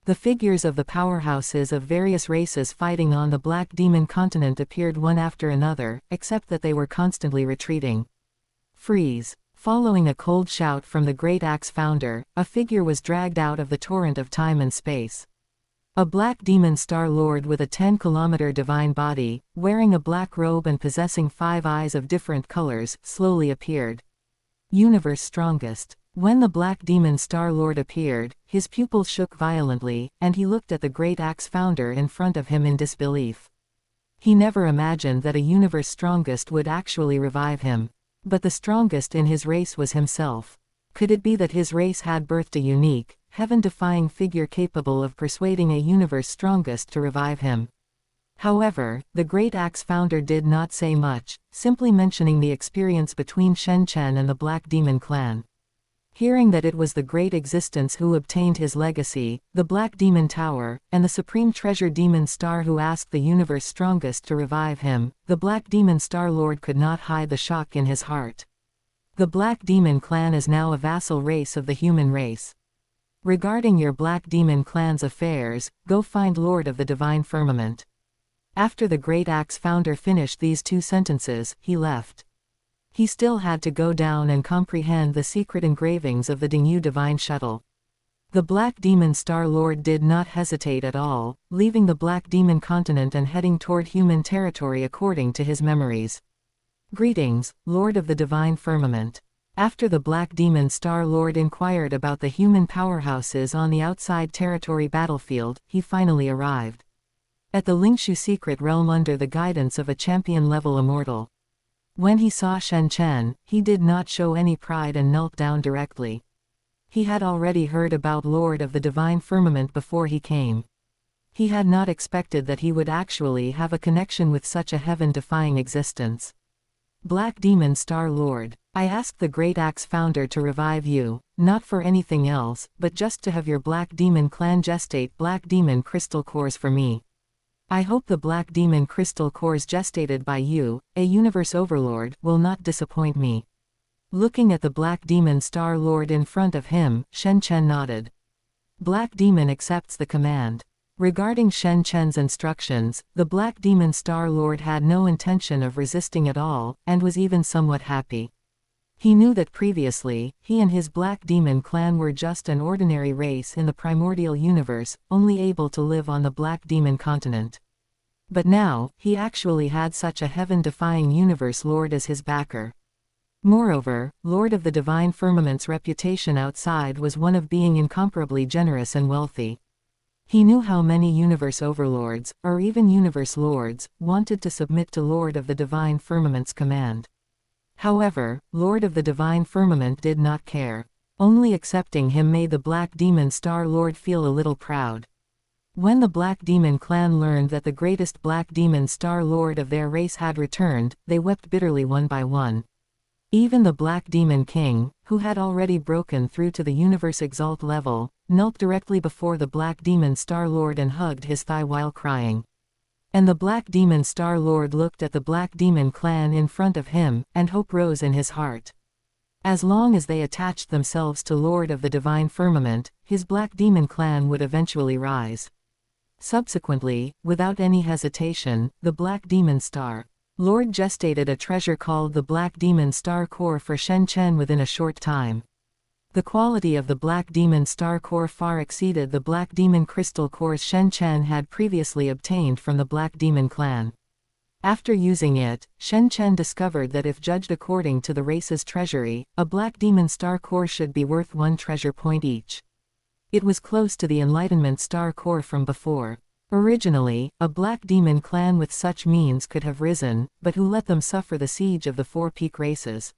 The figures of the powerhouses of various races fighting on the Black Demon continent appeared one after another, except that they were constantly retreating. Freeze. Following a cold shout from the Great Axe Founder, a figure was dragged out of the torrent of time and space. A black demon star lord with a 10-kilometer divine body, wearing a black robe and possessing 5 eyes of different colors, slowly appeared. Universe strongest. When the black demon star lord appeared, his pupils shook violently, and he looked at the Great Axe Founder in front of him in disbelief. He never imagined that a universe strongest would actually revive him. But the strongest in his race was himself. Could it be that his race had birthed a unique, heaven-defying figure capable of persuading a universe strongest to revive him? However, the Great Axe Founder did not say much, simply mentioning the experience between Shen Chen and the Black Demon clan. Hearing that it was the Great Existence who obtained his legacy, the Black Demon Tower, and the Supreme Treasure Demon Star who asked the universe strongest to revive him, the Black Demon Star Lord could not hide the shock in his heart. The Black Demon clan is now a vassal race of the human race. Regarding your Black Demon clan's affairs, go find Lord of the Divine Firmament. After the Great Axe Founder finished these 2 sentences, he left. He still had to go down and comprehend the secret engravings of the Dingyu Divine Shuttle. The Black Demon Star Lord did not hesitate at all, leaving the Black Demon continent and heading toward human territory according to his memories. Greetings, Lord of the Divine Firmament. After the Black Demon Star Lord inquired about the human powerhouses on the outside territory battlefield, he finally arrived. At the Lingshu secret realm under the guidance of a champion-level immortal. When he saw Shen Chen, he did not show any pride and knelt down directly. He had already heard about Lord of the Divine Firmament before he came. He had not expected that he would actually have a connection with such a heaven-defying existence. Black Demon Star Lord, I asked the Great Axe Founder to revive you, not for anything else, but just to have your Black Demon clan gestate Black Demon crystal cores for me. I hope the Black Demon crystal cores gestated by you, a universe overlord, will not disappoint me. Looking at the Black Demon Star Lord in front of him, Shen Chen nodded. Black Demon accepts the command. Regarding Shen Chen's instructions, the Black Demon Star Lord had no intention of resisting at all, and was even somewhat happy. He knew that previously, he and his Black Demon clan were just an ordinary race in the primordial universe, only able to live on the Black Demon continent. But now, he actually had such a heaven-defying universe lord as his backer. Moreover, Lord of the Divine Firmament's reputation outside was one of being incomparably generous and wealthy. He knew how many universe overlords, or even universe lords, wanted to submit to Lord of the Divine Firmament's command. However, Lord of the Divine Firmament did not care. Only accepting him made the Black Demon Star Lord feel a little proud. When the Black Demon clan learned that the greatest Black Demon Star Lord of their race had returned, they wept bitterly one by one. Even the Black Demon King, who had already broken through to the Universe Exalt level, knelt directly before the Black Demon Star Lord and hugged his thigh while crying. And the Black Demon Star Lord looked at the Black Demon clan in front of him, and hope rose in his heart. As long as they attached themselves to Lord of the Divine Firmament, his Black Demon clan would eventually rise. Subsequently, without any hesitation, the Black Demon Star Lord gestated a treasure called the Black Demon Star Core for Shen Chen within a short time. The quality of the Black Demon Star Core far exceeded the Black Demon Crystal Cores Shen Chen had previously obtained from the Black Demon clan. After using it, Shen Chen discovered that if judged according to the race's treasury, a Black Demon Star Core should be worth 1 treasure point each. It was close to the Enlightenment Star Core from before. Originally, a Black Demon clan with such means could have risen, but who let them suffer the siege of the 4 peak races?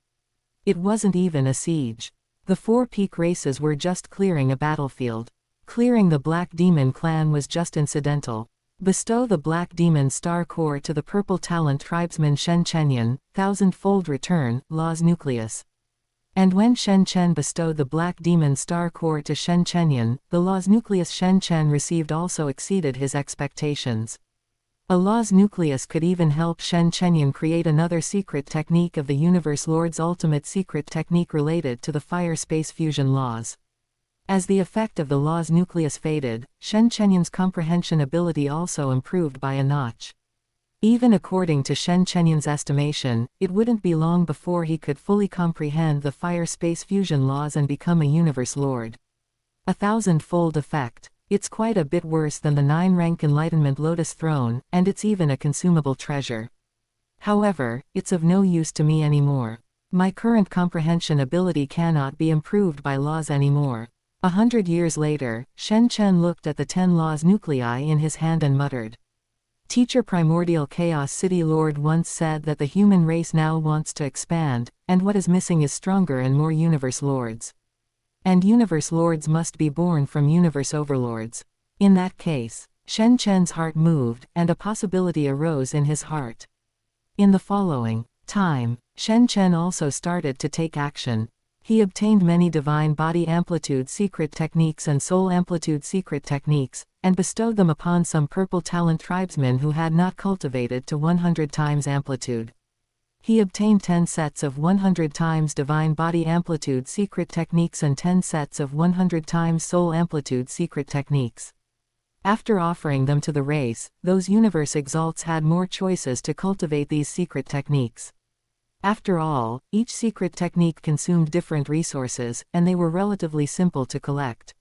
It wasn't even a siege. The 4 peak races were just clearing a battlefield. Clearing the Black Demon clan was just incidental. Bestow the Black Demon Star Core to the Purple Talent tribesman Shen Chenyan, 1000-fold return, Law's Nucleus. And when Shen Chen bestowed the Black Demon Star Core to Shen Chenyan, the Law's Nucleus Shen Chen received also exceeded his expectations. A Law's Nucleus could even help Shen Chenyan create another secret technique of the Universe Lord's ultimate secret technique related to the fire-space fusion laws. As the effect of the Law's Nucleus faded, Shen Chenyan's comprehension ability also improved by a notch. Even according to Shen Chenyan's estimation, it wouldn't be long before he could fully comprehend the fire-space fusion laws and become a Universe Lord. 1000-fold effect. It's quite a bit worse than the 9-rank Enlightenment Lotus Throne, and it's even a consumable treasure. However, it's of no use to me anymore. My current comprehension ability cannot be improved by laws anymore. 100 years later, Shen Chen looked at the 10 laws nuclei in his hand and muttered. Teacher Primordial Chaos City Lord once said that the human race now wants to expand, and what is missing is stronger and more Universe Lords. And Universe Lords must be born from Universe Overlords. In that case, Shen Chen's heart moved, and a possibility arose in his heart. In the following time, Shen Chen also started to take action. He obtained many Divine Body Amplitude secret techniques and Soul Amplitude secret techniques, and bestowed them upon some Purple Talent tribesmen who had not cultivated to 100 times amplitude. He obtained 10 sets of 100 times Divine Body Amplitude secret techniques and 10 sets of 100 times Soul Amplitude secret techniques. After offering them to the race, those Universe Exalts had more choices to cultivate these secret techniques. After all, each secret technique consumed different resources, and they were relatively simple to collect.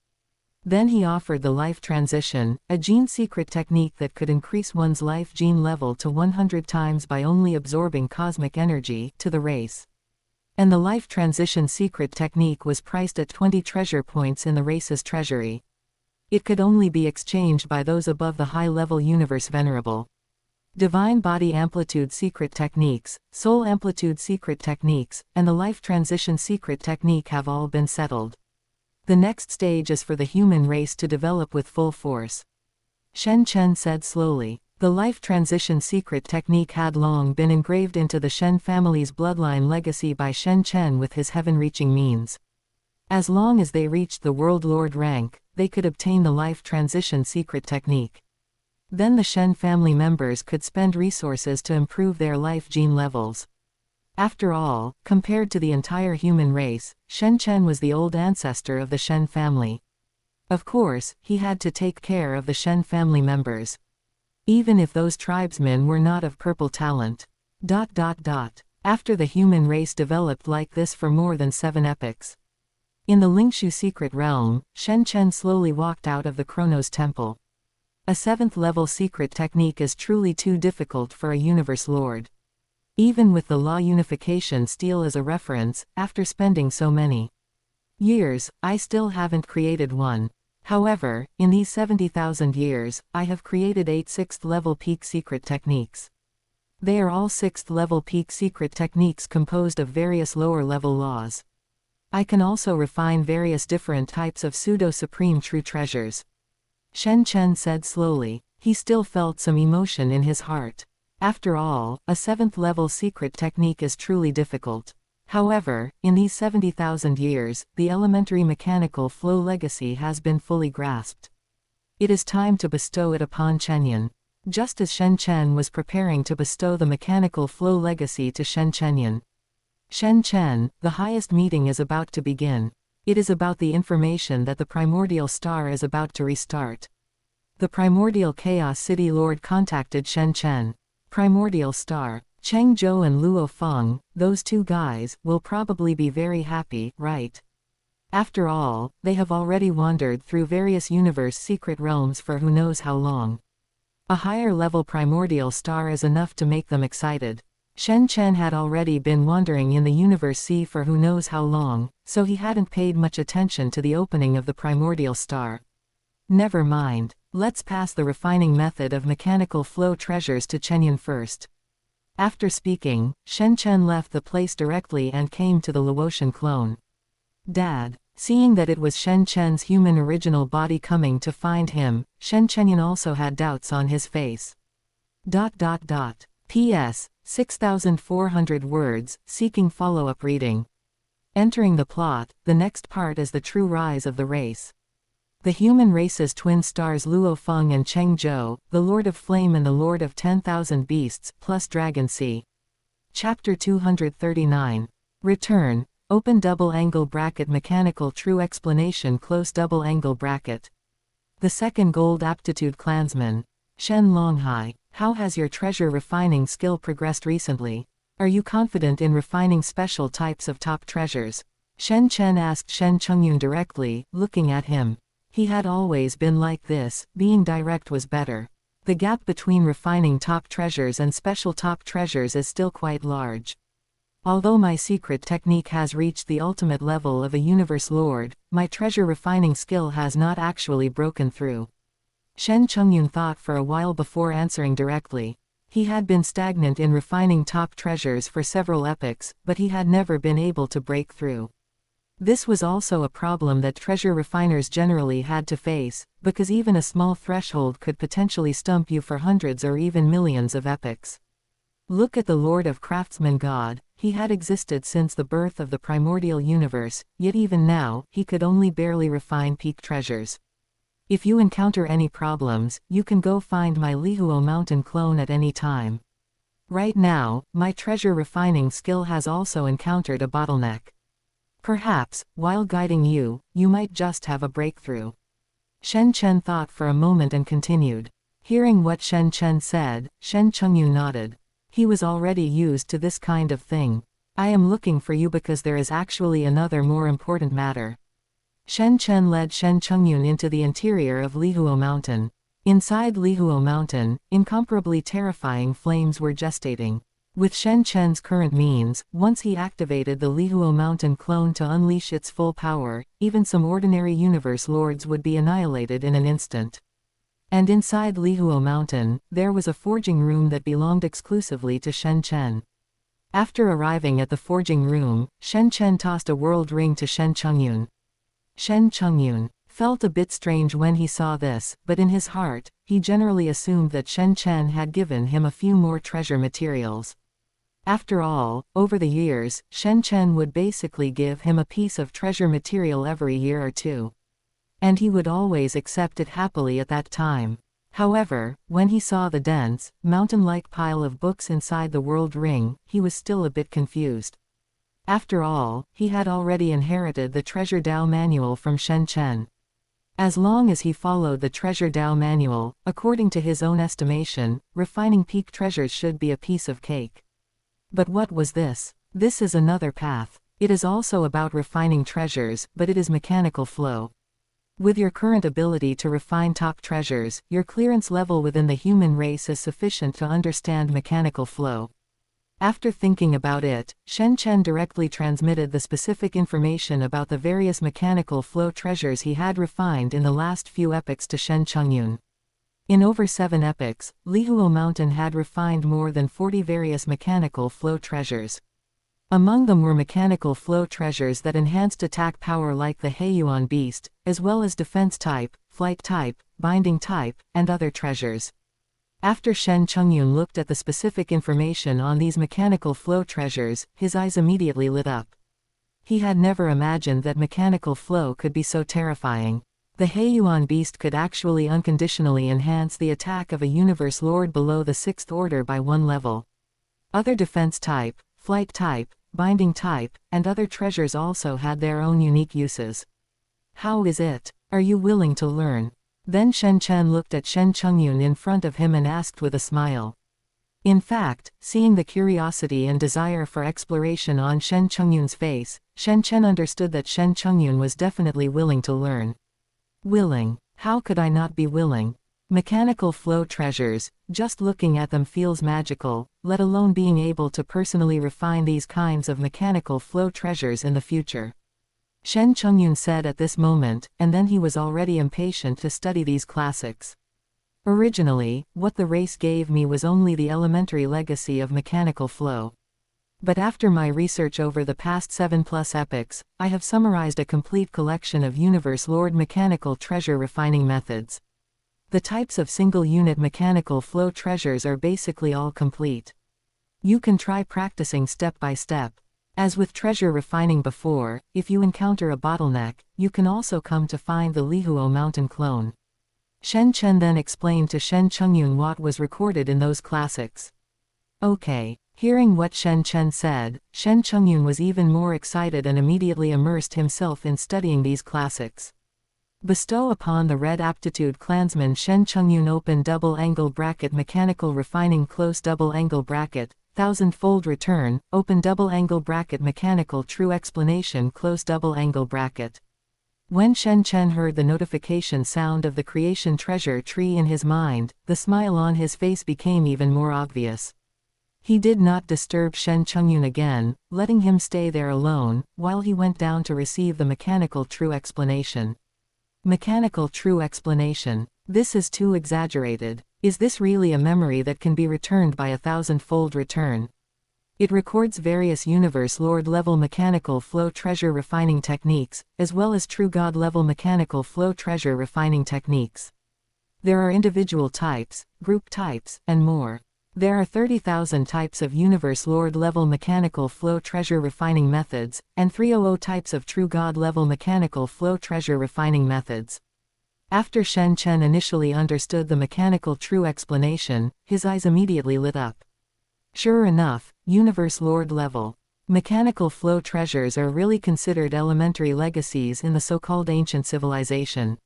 Then he offered the Life Transition, a gene secret technique that could increase one's life gene level to 100 times by only absorbing cosmic energy, to the race. And the Life Transition secret technique was priced at 20 treasure points in the race's treasury. It could only be exchanged by those above the high-level Universe Venerable. Divine Body Amplitude secret techniques, Soul Amplitude secret techniques, and the Life Transition secret technique have all been settled. The next stage is for the human race to develop with full force. Shen Chen said slowly. The Life Transition secret technique had long been engraved into the Shen family's bloodline legacy by Shen Chen with his heaven-reaching means. As long as they reached the World Lord rank, they could obtain the Life Transition secret technique. Then the Shen family members could spend resources to improve their life gene levels. After all, compared to the entire human race, Shen Chen was the old ancestor of the Shen family. Of course, he had to take care of the Shen family members. Even if those tribesmen were not of Purple Talent. After the human race developed like this for more than 7 epochs. In the Lingshu secret realm, Shen Chen slowly walked out of the Chronos temple. A 7th level secret technique is truly too difficult for a universe lord. Even with the law unification stele as a reference, after spending so many years, I still haven't created one. However, in these 70,000 years, I have created 8 6th level peak secret techniques. They are all 6th level peak secret techniques composed of various lower level laws. I can also refine various different types of pseudo-supreme true treasures. Shen Chen said slowly. He still felt some emotion in his heart. After all, a 7th level secret technique is truly difficult. However, in these 70,000 years, the elementary mechanical flow legacy has been fully grasped. It is time to bestow it upon Chenyan. Just as Shen Chen was preparing to bestow the mechanical flow legacy to Shen Chenyan. Shen Chen, the highest meeting is about to begin. It is about the information that the primordial star is about to restart. The primordial chaos city lord contacted Shen Chen. Primordial star, Cheng Zhou and Luo Feng, those two guys, will probably be very happy, right? After all, they have already wandered through various universe secret realms for who knows how long. A higher level primordial star is enough to make them excited. Shen Chen had already been wandering in the universe sea for who knows how long, so he hadn't paid much attention to the opening of the primordial star. Never mind, let's pass the refining method of mechanical flow treasures to Chenyan first. After speaking, Shen Chen left the place directly and came to the Laotian clone. Dad. Seeing that it was Shen Chen's human original body coming to find him, Shen Chenyan also had doubts on his face. P.S. 6,400 words, seeking follow-up reading. Entering the plot, the next part is the true rise of the race. The human race's twin stars Luo Feng and Cheng Zhou, the Lord of Flame and the Lord of 10,000 Beasts, plus Dragon Sea. Chapter 239. Return. Open double angle bracket mechanical true explanation close double angle bracket. The second gold aptitude clansman. Shen Longhai, how has your treasure refining skill progressed recently? Are you confident in refining special types of top treasures? Shen Chen asked Shen Chengyun directly, looking at him. He had always been like this, being direct was better. The gap between refining top treasures and special top treasures is still quite large. Although my secret technique has reached the ultimate level of a universe lord, my treasure refining skill has not actually broken through. Shen Chengyun thought for a while before answering directly. He had been stagnant in refining top treasures for several epochs, but he had never been able to break through. This was also a problem that treasure refiners generally had to face, because even a small threshold could potentially stump you for hundreds or even millions of epochs. Look at the Lord of Craftsman God. He had existed since the birth of the primordial universe, yet even now, he could only barely refine peak treasures. If you encounter any problems, you can go find my Lihuo mountain clone at any time. Right now, my treasure refining skill has also encountered a bottleneck. Perhaps, while guiding you, you might just have a breakthrough. Shen Chen thought for a moment and continued. Hearing what Shen Chen said, Shen Chengyun nodded. He was already used to this kind of thing. I am looking for you because there is actually another more important matter. Shen Chen led Shen Chengyun into the interior of Lihuo Mountain. Inside Lihuo Mountain, incomparably terrifying flames were gestating. With Shen Chen's current means, once he activated the Lihuo Mountain clone to unleash its full power, even some ordinary universe lords would be annihilated in an instant. And inside Lihuo Mountain, there was a forging room that belonged exclusively to Shen Chen. After arriving at the forging room, Shen Chen tossed a world ring to Shen Chengyun. Shen Chengyun felt a bit strange when he saw this, but in his heart, he generally assumed that Shen Chen had given him a few more treasure materials. After all, over the years, Shen Chen would basically give him a piece of treasure material every year or two. And he would always accept it happily at that time. However, when he saw the dense, mountain-like pile of books inside the world ring, he was still a bit confused. After all, he had already inherited the Treasure Dao manual from Shen Chen. As long as he followed the Treasure Dao manual, according to his own estimation, refining peak treasures should be a piece of cake. But what was this? This is another path. It is also about refining treasures, but it is mechanical flow. With your current ability to refine top treasures, your clearance level within the human race is sufficient to understand mechanical flow. After thinking about it, Shen Chen directly transmitted the specific information about the various mechanical flow treasures he had refined in the last few epochs to Shen Chengyun. In over 7 epochs, Lihuo Mountain had refined more than 40 various mechanical flow treasures. Among them were mechanical flow treasures that enhanced attack power like the Heiyuan beast, as well as defense type, flight type, binding type, and other treasures. After Shen Chengyun looked at the specific information on these mechanical flow treasures, his eyes immediately lit up. He had never imagined that mechanical flow could be so terrifying. The Heiyuan beast could actually unconditionally enhance the attack of a universe lord below the 6th order by 1 level. Other defense type, flight type, binding type, and other treasures also had their own unique uses. How is it? Are you willing to learn? Then Shen Chen looked at Shen Chengyun in front of him and asked with a smile. In fact, seeing the curiosity and desire for exploration on Shen Chengyun's face, Shen Chen understood that Shen Chengyun was definitely willing to learn. Willing? How could I not be willing? Mechanical flow treasures, just looking at them feels magical, let alone being able to personally refine these kinds of mechanical flow treasures in the future. Shen Chengyun said at this moment, and then he was already impatient to study these classics. Originally, what the race gave me was only the elementary legacy of mechanical flow. But after my research over the past 7+ epochs, I have summarized a complete collection of Universe Lord mechanical treasure refining methods. The types of single-unit mechanical flow treasures are basically all complete. You can try practicing step by step. As with treasure refining before, if you encounter a bottleneck, you can also come to find the Lihuo Mountain clone. Shen Chen then explained to Shen Chengyun what was recorded in those classics. Okay. Hearing what Shen Chen said, Shen Chengyun was even more excited and immediately immersed himself in studying these classics. Bestow upon the Red Aptitude Clansman Shen Chengyun open double angle bracket mechanical refining close double angle bracket, 1000-fold return, open double angle bracket mechanical true explanation close double angle bracket. When Shen Chen heard the notification sound of the creation treasure tree in his mind, the smile on his face became even more obvious. He did not disturb Shen Chengyun again, letting him stay there alone, while he went down to receive the mechanical true explanation. Mechanical true explanation. This is too exaggerated. Is this really a memory that can be returned by 1000-fold return? It records various Universe Lord level mechanical flow treasure refining techniques, as well as true God level mechanical flow treasure refining techniques. There are individual types, group types, and more. There are 30,000 types of Universe Lord level mechanical flow treasure refining methods, and 300 types of true God level mechanical flow treasure refining methods. After Shen Chen initially understood the mechanical true explanation, his eyes immediately lit up. Sure enough, Universe Lord level mechanical flow treasures are really considered elementary legacies in the so-called ancient civilization.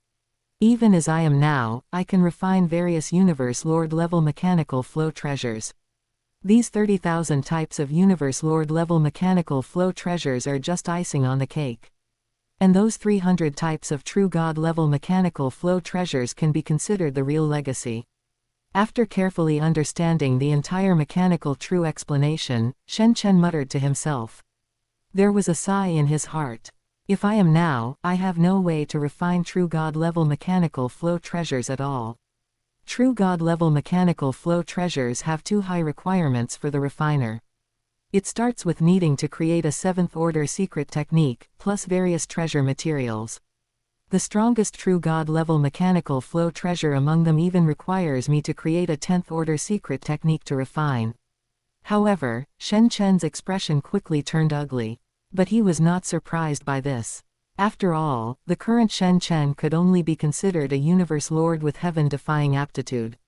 Even as I am now, I can refine various Universe Lord level mechanical flow treasures. These 30,000 types of Universe Lord level mechanical flow treasures are just icing on the cake. And those 300 types of true God level mechanical flow treasures can be considered the real legacy. After carefully understanding the entire mechanical true explanation, Shen Chen muttered to himself. There was a sigh in his heart. If I am now, I have no way to refine true God level mechanical flow treasures at all. True God level mechanical flow treasures have too high requirements for the refiner. It starts with needing to create a 7th order secret technique, plus various treasure materials. The strongest true God level mechanical flow treasure among them even requires me to create a 10th order secret technique to refine. However, Shen Chen's expression quickly turned ugly. But he was not surprised by this. After all, the current Shen Chen could only be considered a Universe Lord with heaven-defying aptitude.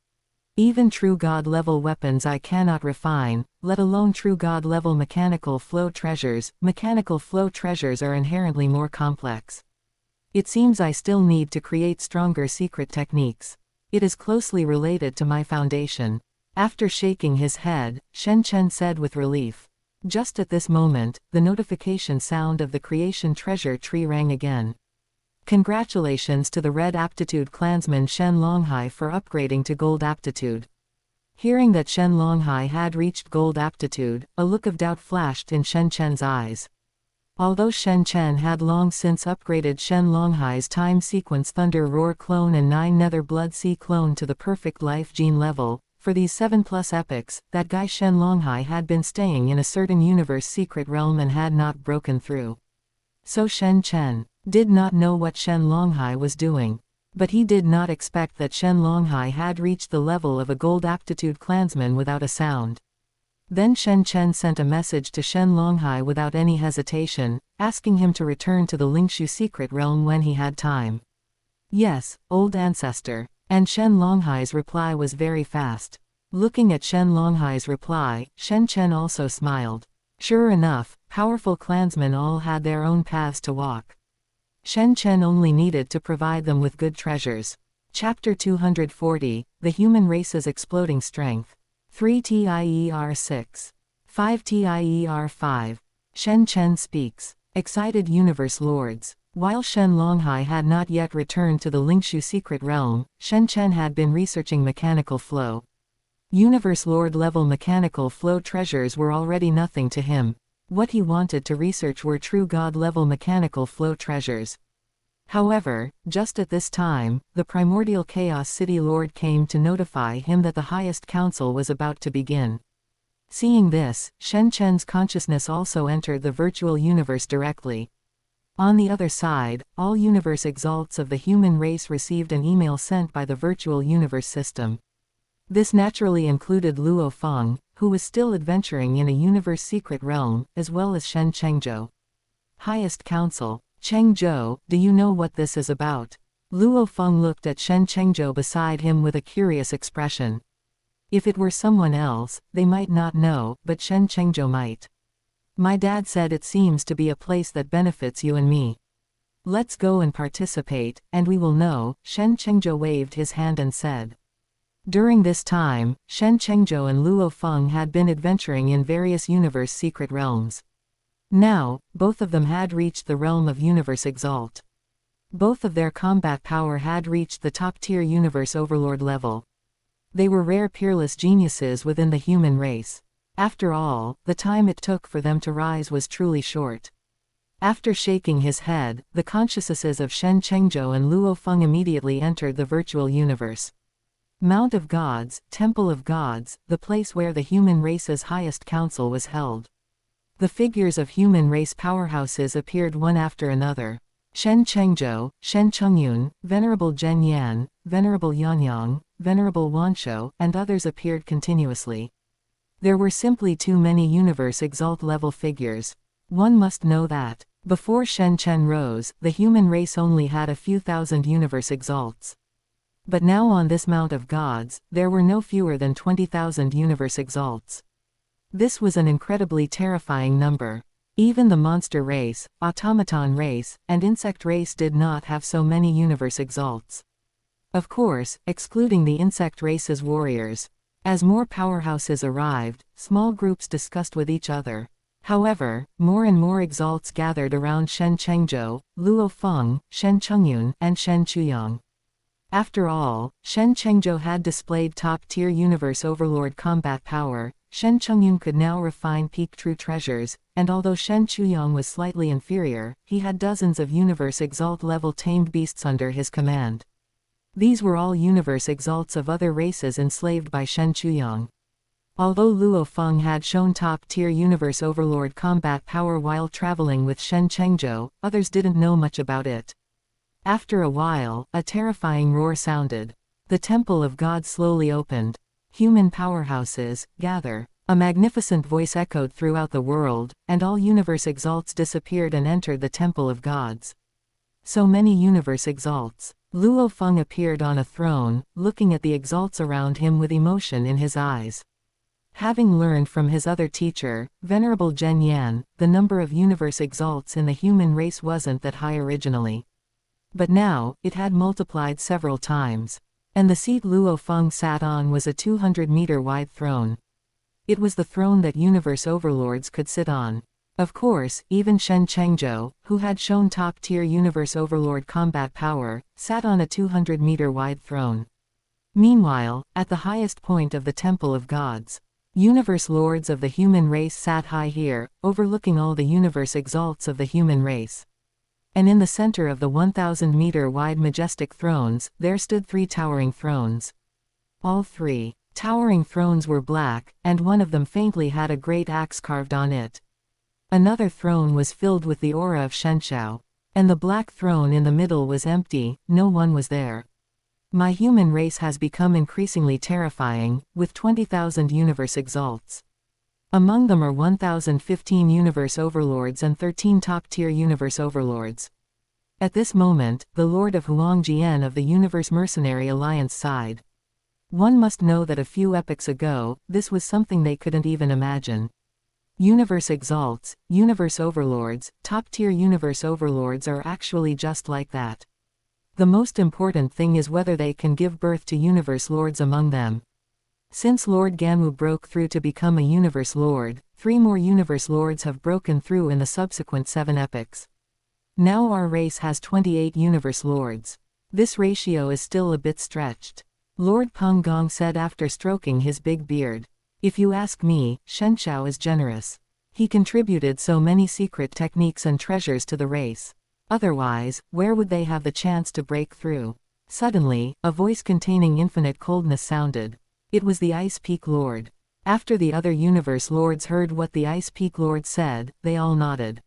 Even true God-level weapons I cannot refine, let alone true God-level mechanical flow treasures. Mechanical flow treasures are inherently more complex. It seems I still need to create stronger secret techniques. It is closely related to my foundation. After shaking his head, Shen Chen said with relief, Just at this moment, the notification sound of the creation treasure tree rang again. Congratulations to the Red Aptitude clansman Shen Longhai for upgrading to Gold Aptitude. Hearing that Shen Longhai had reached Gold Aptitude, a look of doubt flashed in Shen Chen's eyes. Although Shen Chen had long since upgraded Shen Longhai's Time Sequence Thunder Roar clone and 9 Nether Blood Sea clone to the perfect life gene level, for these 7+ epochs, that guy Shen Longhai had been staying in a certain universe secret realm and had not broken through. So Shen Chen did not know what Shen Longhai was doing. But he did not expect that Shen Longhai had reached the level of a Gold Aptitude clansman without a sound. Then Shen Chen sent a message to Shen Longhai without any hesitation, asking him to return to the Lingshu secret realm when he had time. Yes, old ancestor. And Shen Longhai's reply was very fast. Looking at Shen Longhai's reply, Shen Chen also smiled. Sure enough, powerful clansmen all had their own paths to walk. Shen Chen only needed to provide them with good treasures. Chapter 240, The Human Race's Exploding Strength. 3 TIER 6. 5 TIER 5. Shen Chen speaks. Excited Universe Lords. While Shen Longhai had not yet returned to the Lingshu secret realm, Shen Chen had been researching mechanical flow. Universe Lord level mechanical flow treasures were already nothing to him. What he wanted to research were true God-level mechanical flow treasures. However, just at this time, the primordial Chaos City Lord came to notify him that the highest council was about to begin. Seeing this, Shen Chen's consciousness also entered the virtual universe directly. On the other side, all universe exalts of the human race received an email sent by the virtual universe system. This naturally included Luo Feng, who was still adventuring in a universe secret realm, as well as Shen Chengzhou. Highest Council. Chengzhou, do you know what this is about? Luo Feng looked at Shen Chengzhou beside him with a curious expression. If it were someone else, they might not know, but Shen Chengzhou might. My dad said it seems to be a place that benefits you and me. Let's go and participate, and we will know. Shen Chengzhou waved his hand and said. During this time, Shen Chengzhou and Luo Feng had been adventuring in various universe secret realms. Now, both of them had reached the realm of Universe Exalt. Both of their combat power had reached the top-tier Universe Overlord level. They were rare peerless geniuses within the human race. After all, the time it took for them to rise was truly short. After shaking his head, the consciousnesses of Shen Chengzhou and Luo Feng immediately entered the virtual universe. Mount of Gods, Temple of Gods, the place where the human race's highest council was held. The figures of human race powerhouses appeared one after another. Shen Chengzhou, Shen Chongyun, Venerable Zhen Yan, Venerable Yanyang, Venerable Wanshou, and others appeared continuously. There were simply too many Universe Exalt level figures. One must know that. Before Shen Chen rose, the human race only had a few thousand Universe Exalts. But now on this Mount of Gods, there were no fewer than 20,000 Universe Exalts. This was an incredibly terrifying number. Even the monster race, automaton race, and insect race did not have so many Universe Exalts. Of course, excluding the insect race's warriors. As more powerhouses arrived, small groups discussed with each other. However, more and more Exalts gathered around Shen Chengzhou, Luo Feng, Shen Chongyun, and Shen Chuyang. After all, Shen Chengzhou had displayed top-tier Universe Overlord combat power, Shen Chongyun could now refine peak true treasures, and although Shen Chuyang was slightly inferior, he had dozens of Universe Exalt level tamed beasts under his command. These were all Universe Exalts of other races enslaved by Shen Chuyang. Although Luo Feng had shown top-tier Universe Overlord combat power while traveling with Shen Chengzhou, others didn't know much about it. After a while, a terrifying roar sounded. The Temple of God slowly opened. Human powerhouses, gather. A magnificent voice echoed throughout the world, and all Universe Exalts disappeared and entered the Temple of Gods. So many Universe Exalts. Luo Feng appeared on a throne, looking at the Exalts around him with emotion in his eyes. Having learned from his other teacher, Venerable Zhen Yan, the number of Universe Exalts in the human race wasn't that high originally. But now, it had multiplied several times. And the seat Luo Feng sat on was a 200-meter wide throne. It was the throne that universe overlords could sit on. Of course, even Shen Chen, who had shown top-tier universe overlord combat power, sat on a 200-meter-wide throne. Meanwhile, at the highest point of the Temple of Gods, universe lords of the human race sat high here, overlooking all the universe exalts of the human race. And in the center of the 1,000-meter-wide majestic thrones, there stood 3 towering thrones. All 3 towering thrones were black, and one of them faintly had a great axe carved on it. Another throne was filled with the aura of Shenshao. And the black throne in the middle was empty, no one was there. My human race has become increasingly terrifying, with 20,000 universe exalts. Among them are 1,015 universe overlords and 13 top-tier universe overlords. At this moment, the Lord of Huangjian of the Universe Mercenary Alliance sighed. One must know that a few epochs ago, this was something they couldn't even imagine. Universe exalts, universe overlords, top-tier universe overlords are actually just like that. The most important thing is whether they can give birth to universe lords among them. Since Lord Ganwu broke through to become a universe lord, 3 more universe lords have broken through in the subsequent 7 epochs. Now our race has 28 universe lords. This ratio is still a bit stretched. Lord Peng Gong said after stroking his big beard. If you ask me, Shenshao is generous. He contributed so many secret techniques and treasures to the race. Otherwise, where would they have the chance to break through? Suddenly, a voice containing infinite coldness sounded. It was the Ice Peak Lord. After the other universe lords heard what the Ice Peak Lord said, they all nodded.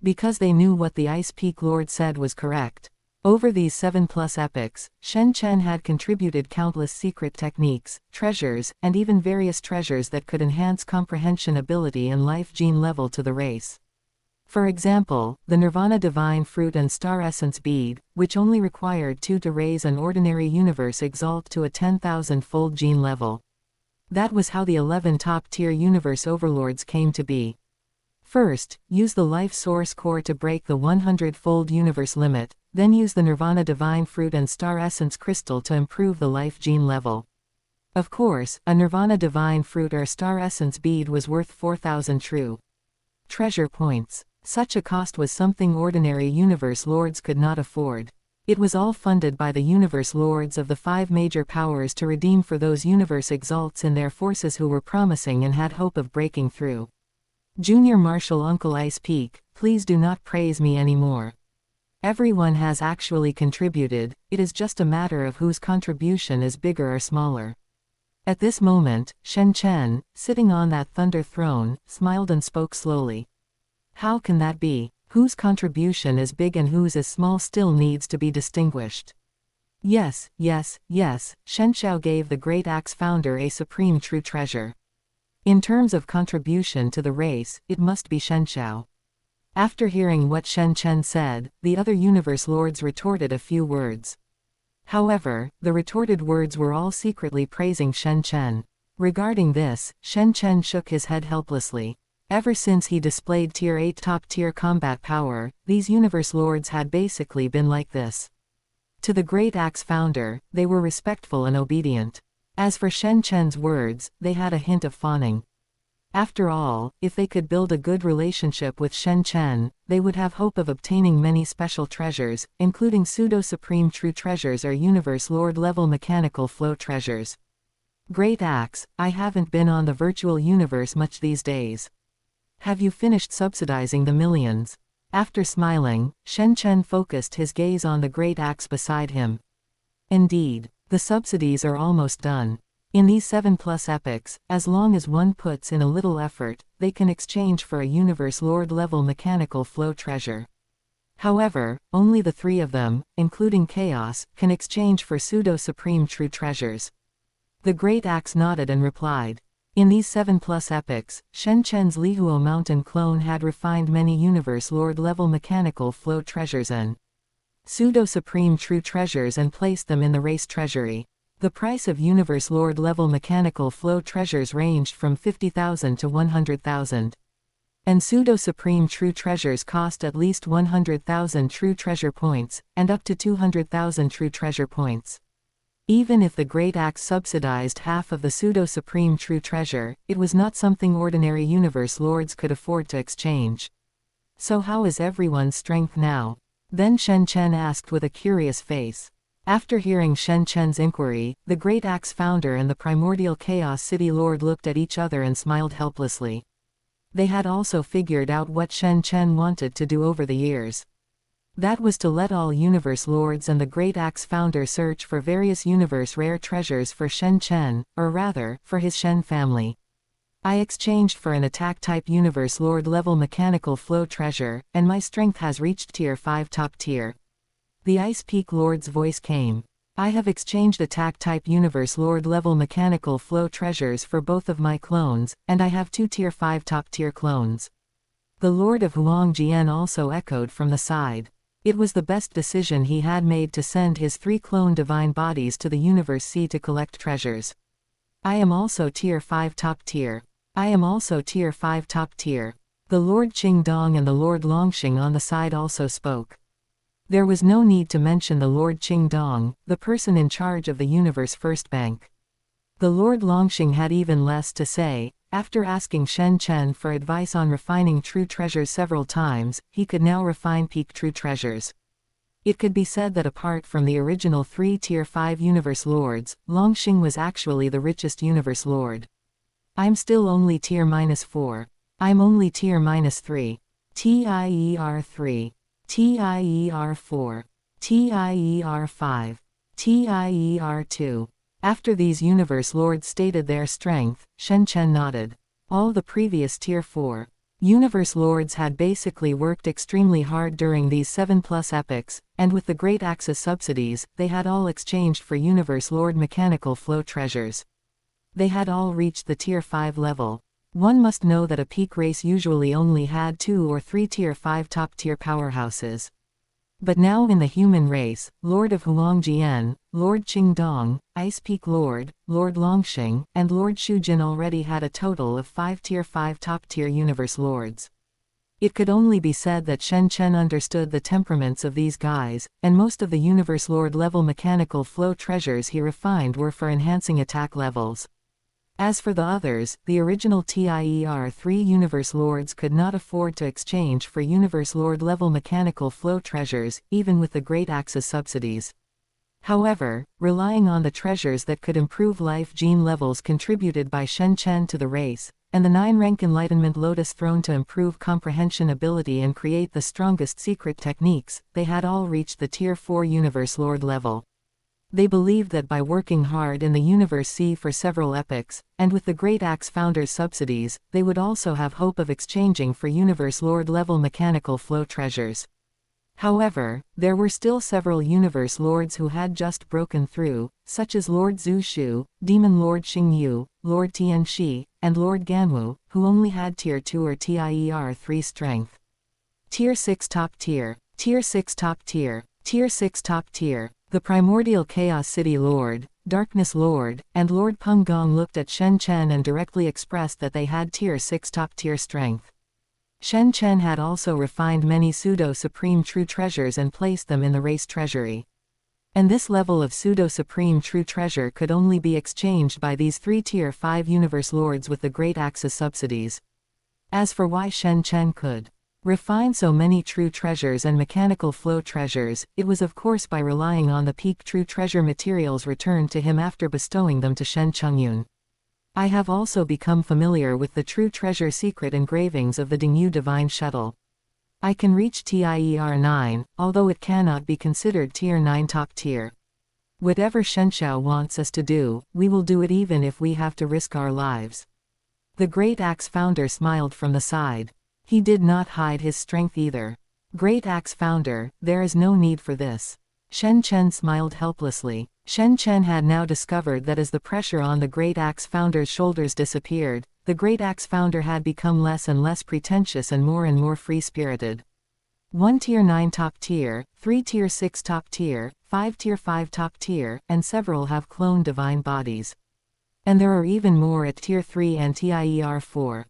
Because they knew what the Ice Peak Lord said was correct. Over these 7+ epochs, Shen Chen had contributed countless secret techniques, treasures, and even various treasures that could enhance comprehension ability and life gene level to the race. For example, the Nirvana Divine Fruit and Star Essence Bead, which only required 2 to raise an ordinary universe exalt to a 10,000-fold gene level. That was how the 11 top-tier universe overlords came to be. First, use the Life Source Core to break the 100-fold universe limit, then use the Nirvana Divine Fruit and Star Essence Crystal to improve the life gene level. Of course, a Nirvana Divine Fruit or Star Essence Bead was worth 4,000 true treasure points. Such a cost was something ordinary universe lords could not afford. It was all funded by the universe lords of the 5 major powers to redeem for those universe exalts in their forces who were promising and had hope of breaking through. Junior Marshal Uncle Ice Peak, please do not praise me anymore. Everyone has actually contributed, it is just a matter of whose contribution is bigger or smaller. At this moment, Shen Chen, sitting on that thunder throne, smiled and spoke slowly. How can that be? Whose contribution is big and whose is small still needs to be distinguished. Yes, Shenshao gave the Great Axe founder a supreme true treasure. In terms of contribution to the race, it must be Shenshao. After hearing what Shen Chen said, the other universe lords retorted a few words. However, the retorted words were all secretly praising Shen Chen. Regarding this, Shen Chen shook his head helplessly. Ever since he displayed Tier 8 top-tier combat power, these universe lords had basically been like this. To the Great Axe founder, they were respectful and obedient. As for Shen Chen's words, they had a hint of fawning. After all, if they could build a good relationship with Shen Chen, they would have hope of obtaining many special treasures, including pseudo-supreme true treasures or universe lord level mechanical flow treasures. Great Axe, I haven't been on the virtual universe much these days. Have you finished subsidizing the millions? After smiling, Shen Chen focused his gaze on the Great Axe beside him. Indeed, the subsidies are almost done. In these 7+ epochs, as long as one puts in a little effort, they can exchange for a universe lord level mechanical flow treasure. However, only the 3 of them, including Chaos, can exchange for pseudo-supreme true treasures. The Great Axe nodded and replied. In these 7+ epochs, Shen Chen's Lihuo Mountain clone had refined many universe lord level mechanical flow treasures and pseudo-supreme true treasures and placed them in the race treasury. The price of universe lord level mechanical flow treasures ranged from 50,000 to 100,000. And pseudo-supreme true treasures cost at least 100,000 true treasure points, and up to 200,000 true treasure points. Even if the Great Axe subsidized half of the pseudo-supreme true treasure, it was not something ordinary universe lords could afford to exchange. So how is everyone's strength now? Then Shen Chen asked with a curious face. After hearing Shen Chen's inquiry, the Great Axe founder and the primordial Chaos City Lord looked at each other and smiled helplessly. They had also figured out what Shen Chen wanted to do over the years. That was to let all universe lords and the Great Axe founder search for various universe rare treasures for Shen Chen, or rather, for his Shen family. I exchanged for an attack-type universe lord level mechanical flow treasure, and my strength has reached tier 5 top tier. The Ice Peak Lord's voice came. I have exchanged attack-type universe lord level mechanical flow treasures for both of my clones, and I have 2 tier 5 top tier clones. The Lord of Huangjian also echoed from the side. It was the best decision he had made to send his 3 clone divine bodies to the Universe Sea to collect treasures. I am also tier 5 top tier. I am also tier 5 top tier. The Lord Qingdong and the Lord Longxing on the side also spoke. There was no need to mention the Lord Qingdong, the person in charge of the Universe First Bank. The Lord Longxing had even less to say. After asking Shen Chen for advice on refining true treasures several times, he could now refine peak true treasures. It could be said that apart from the original 3 tier 5 universe lords, Longxing was actually the richest universe lord. I'm still only tier -4. I'm only tier -3. TIER 3. TIER 4. TIER 5. TIER 2. After these universe lords stated their strength, Shen Chen nodded. All the previous tier 4 universe lords had basically worked extremely hard during these 7+ epochs, and with the Great Axe's subsidies, they had all exchanged for universe lord mechanical flow treasures. They had all reached the tier 5 level. One must know that a peak race usually only had 2 or 3 tier 5 top tier powerhouses. But now in the human race, Lord of Huangjian, Lord Qingdong, Ice Peak Lord, Lord Longxing, and Lord Shujin already had a total of 5 tier 5 top-tier universe lords. It could only be said that Shen Chen understood the temperaments of these guys, and most of the universe lord level mechanical flow treasures he refined were for enhancing attack levels. As for the others, the original TIER 3 Universe Lords could not afford to exchange for Universe Lord level mechanical flow treasures, even with the Great Axe's subsidies. However, relying on the treasures that could improve life gene levels contributed by Shen Chen to the race, and the 9-rank Enlightenment Lotus Throne to improve comprehension ability and create the strongest secret techniques, they had all reached the Tier 4 Universe Lord level. They believed that by working hard in the Universe Sea for several epochs, and with the Great Axe Founder's subsidies, they would also have hope of exchanging for Universe Lord level mechanical flow treasures. However, there were still several Universe Lords who had just broken through, such as Lord Zhu Shu, Demon Lord Xingyu, Lord Tianxi, and Lord Ganwu, who only had Tier 2 or TIER 3 strength. Tier 6 top tier, Tier 6 top tier, Tier 6 top tier. The primordial Chaos City Lord, Darkness Lord, and Lord Punggong looked at Shen Chen and directly expressed that they had Tier 6 top-tier strength. Shen Chen had also refined many pseudo-supreme true treasures and placed them in the race treasury. And this level of pseudo-supreme true treasure could only be exchanged by these 3 Tier 5 Universe Lords with the Great Axe's subsidies. As for why Shen Chen could refine so many true treasures and mechanical flow treasures, it was of course by relying on the peak true treasure materials returned to him after bestowing them to Shen Chengyun. I have also become familiar with the true treasure secret engravings of the Dingyu Divine Shuttle. I can reach TIER 9, although it cannot be considered Tier 9 top tier. Whatever Shenxiao wants us to do, we will do it even if we have to risk our lives. The Great Axe Founder smiled from the side. He did not hide his strength either. Great Axe Founder, there is no need for this. Shen Chen smiled helplessly. Shen Chen had now discovered that as the pressure on the Great Axe Founder's shoulders disappeared, the Great Axe Founder had become less and less pretentious and more free-spirited. 1 Tier 9 top tier, 3 Tier 6 top tier, 5 Tier 5 top tier, and several have cloned divine bodies. And there are even more at Tier 3 and TIER 4.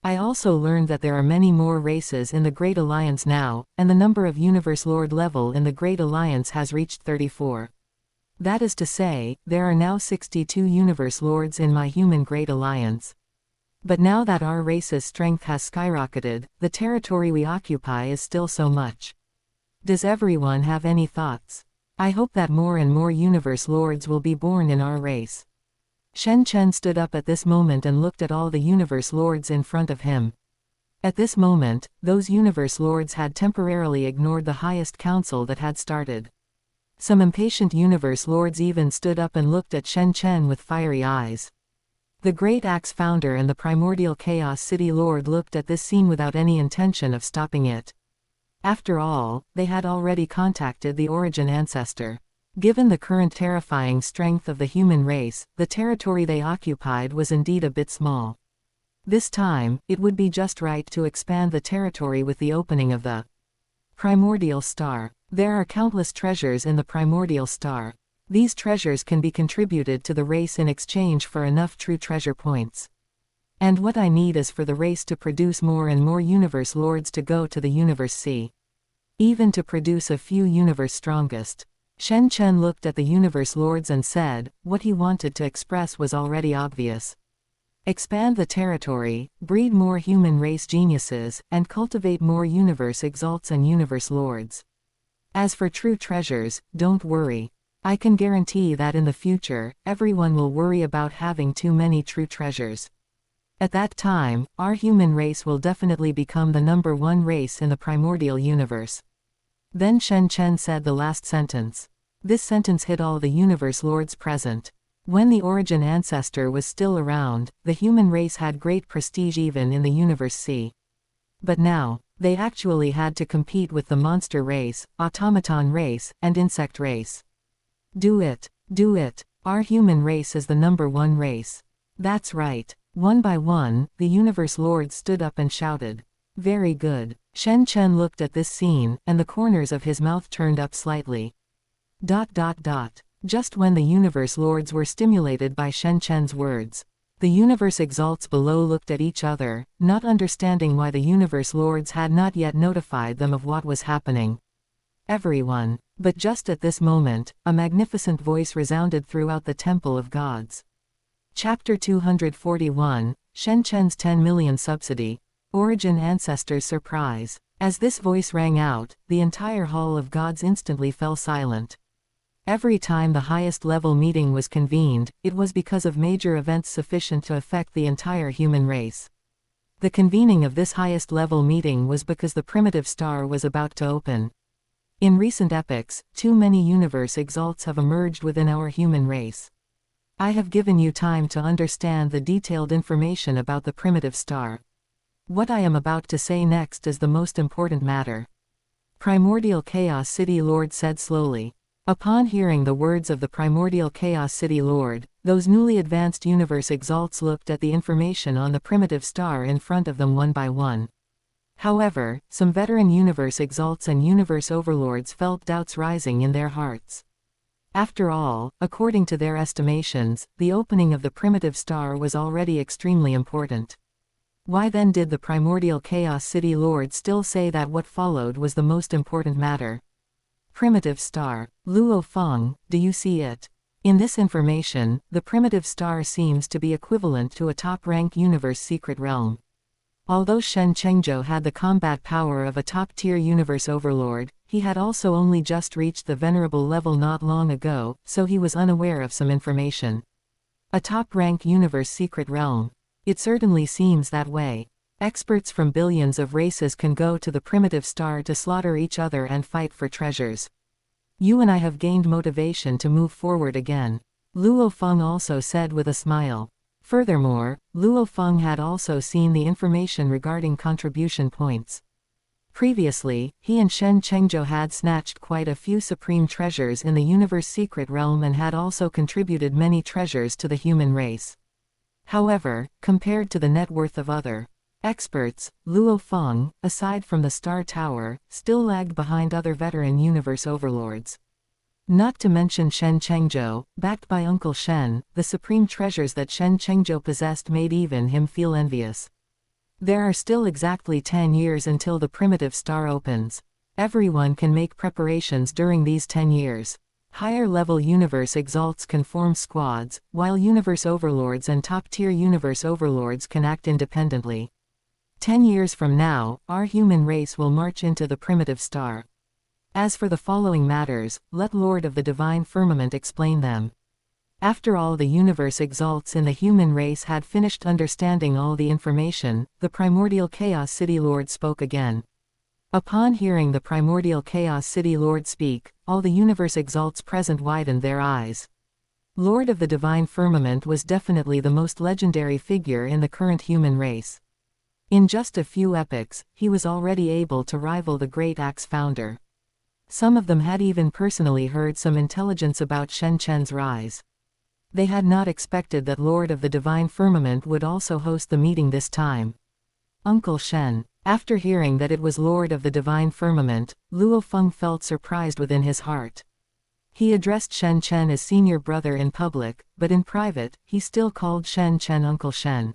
I also learned that there are many more races in the Great Alliance now, and the number of Universe Lord level in the Great Alliance has reached 34. That is to say, there are now 62 universe lords in my human great alliance. But now that our race's strength has skyrocketed, the territory we occupy is still so much. Does everyone have any thoughts? I hope that more and more universe lords will be born in our race. Shen Chen stood up at this moment and looked at all the universe lords in front of him. At this moment, those universe lords had temporarily ignored the highest council that had started. Some impatient universe lords even stood up and looked at Shen Chen with fiery eyes. The Great Axe founder and the primordial Chaos City Lord looked at this scene without any intention of stopping it. After all, they had already contacted the origin ancestor. Given the current terrifying strength of the human race, the territory they occupied was indeed a bit small. This time, it would be just right to expand the territory with the opening of the primordial star. There are countless treasures in the primordial star. These treasures can be contributed to the race in exchange for enough true treasure points. And what I need is for the race to produce more and more universe lords to go to the universe sea. Even to produce a few universe strongest. Shen Chen looked at the universe lords and said, what he wanted to express was already obvious. Expand the territory, breed more human race geniuses, and cultivate more universe exalts and universe lords. As for true treasures, don't worry. I can guarantee that in the future, everyone will worry about having too many true treasures. At that time, our human race will definitely become the #1 race in the primordial universe. Then Shen Chen said the last sentence. This sentence hit all the universe lords present. When the origin ancestor was still around, the human race had great prestige even in the universe sea. But now, they actually had to compete with the monster race, automaton race, and insect race. Do it. Do it. Our human race is the #1 race. That's right. One by one, the universe lords stood up and shouted. Very good. Shen Chen looked at this scene, and the corners of his mouth turned up slightly. ... Just when the universe lords were stimulated by Shen Chen's words, the universe exalts below looked at each other, not understanding why the universe lords had not yet notified them of what was happening. Everyone. But just at this moment, a magnificent voice resounded throughout the Temple of Gods. Chapter 241, Shen Chen's 10 million subsidy. Origin Ancestor's Surprise. As this voice rang out, the entire Hall of Gods instantly fell silent. Every time the highest level meeting was convened, it was because of major events sufficient to affect the entire human race. The convening of this highest level meeting was because the primitive star was about to open. In recent epochs, too many universe exalts have emerged within our human race. I have given you time to understand the detailed information about the primitive star. What I am about to say next is the most important matter. Primordial Chaos City Lord said slowly. Upon hearing the words of the Primordial Chaos City Lord, those newly advanced universe exalts looked at the information on the primitive star in front of them one by one. However, some veteran universe exalts and universe overlords felt doubts rising in their hearts. After all, according to their estimations, the opening of the primitive star was already extremely important. Why then did the Primordial Chaos City Lord still say that what followed was the most important matter? Primitive star. Luo Feng, do you see it? In this information, the primitive star seems to be equivalent to a top-rank universe secret realm. Although Shen Chengzhou had the combat power of a top-tier universe overlord, he had also only just reached the venerable level not long ago, so he was unaware of some information. A top-rank universe secret realm. It certainly seems that way. Experts from billions of races can go to the primitive star to slaughter each other and fight for treasures. You and I have gained motivation to move forward again. Luo Feng also said with a smile. Furthermore, Luo Feng had also seen the information regarding contribution points. Previously, he and Shen Chengzhou had snatched quite a few supreme treasures in the universe secret realm and had also contributed many treasures to the human race. However, compared to the net worth of other experts, Luo Feng, aside from the Star Tower, still lagged behind other veteran universe overlords. Not to mention Shen Chengzhou, backed by Uncle Shen, the supreme treasures that Shen Chengzhou possessed made even him feel envious. There are still exactly 10 years until the primitive star opens. Everyone can make preparations during these 10 years. Higher-level universe exalts can form squads, while universe overlords and top-tier universe overlords can act independently. 10 years from now, our human race will march into the primitive star. As for the following matters, let Lord of the Divine Firmament explain them. After all the universe exalts in the human race had finished understanding all the information, the primordial Chaos City Lord spoke again. Upon hearing the primordial Chaos City Lord speak, all the universe exalts present widened their eyes. Lord of the Divine Firmament was definitely the most legendary figure in the current human race. In just a few epochs, he was already able to rival the great Axe founder. Some of them had even personally heard some intelligence about Shen Chen's rise. They had not expected that Lord of the Divine Firmament would also host the meeting this time. Uncle Shen. After hearing that it was Lord of the Divine Firmament, Luo Feng felt surprised within his heart. He addressed Shen Chen as senior brother in public, but in private, he still called Shen Chen Uncle Shen.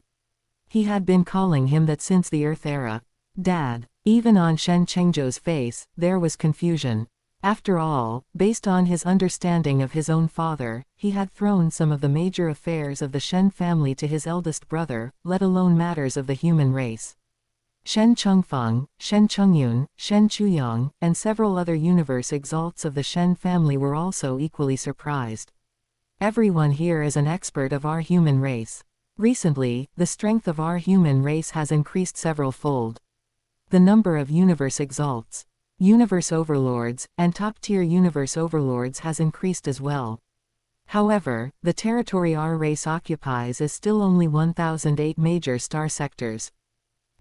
He had been calling him that since the Earth era. Dad. Even on Shen Chengzhou's face, there was confusion. After all, based on his understanding of his own father, he had thrown some of the major affairs of the Shen family to his eldest brother, let alone matters of the human race. Shen Chengfeng, Shen Chengyun, Shen Chuyang, and several other universe exalts of the Shen family were also equally surprised. Everyone here is an expert of our human race. Recently, the strength of our human race has increased several-fold. The number of universe exalts, universe overlords, and top-tier universe overlords has increased as well. However, the territory our race occupies is still only 1,008 major star sectors.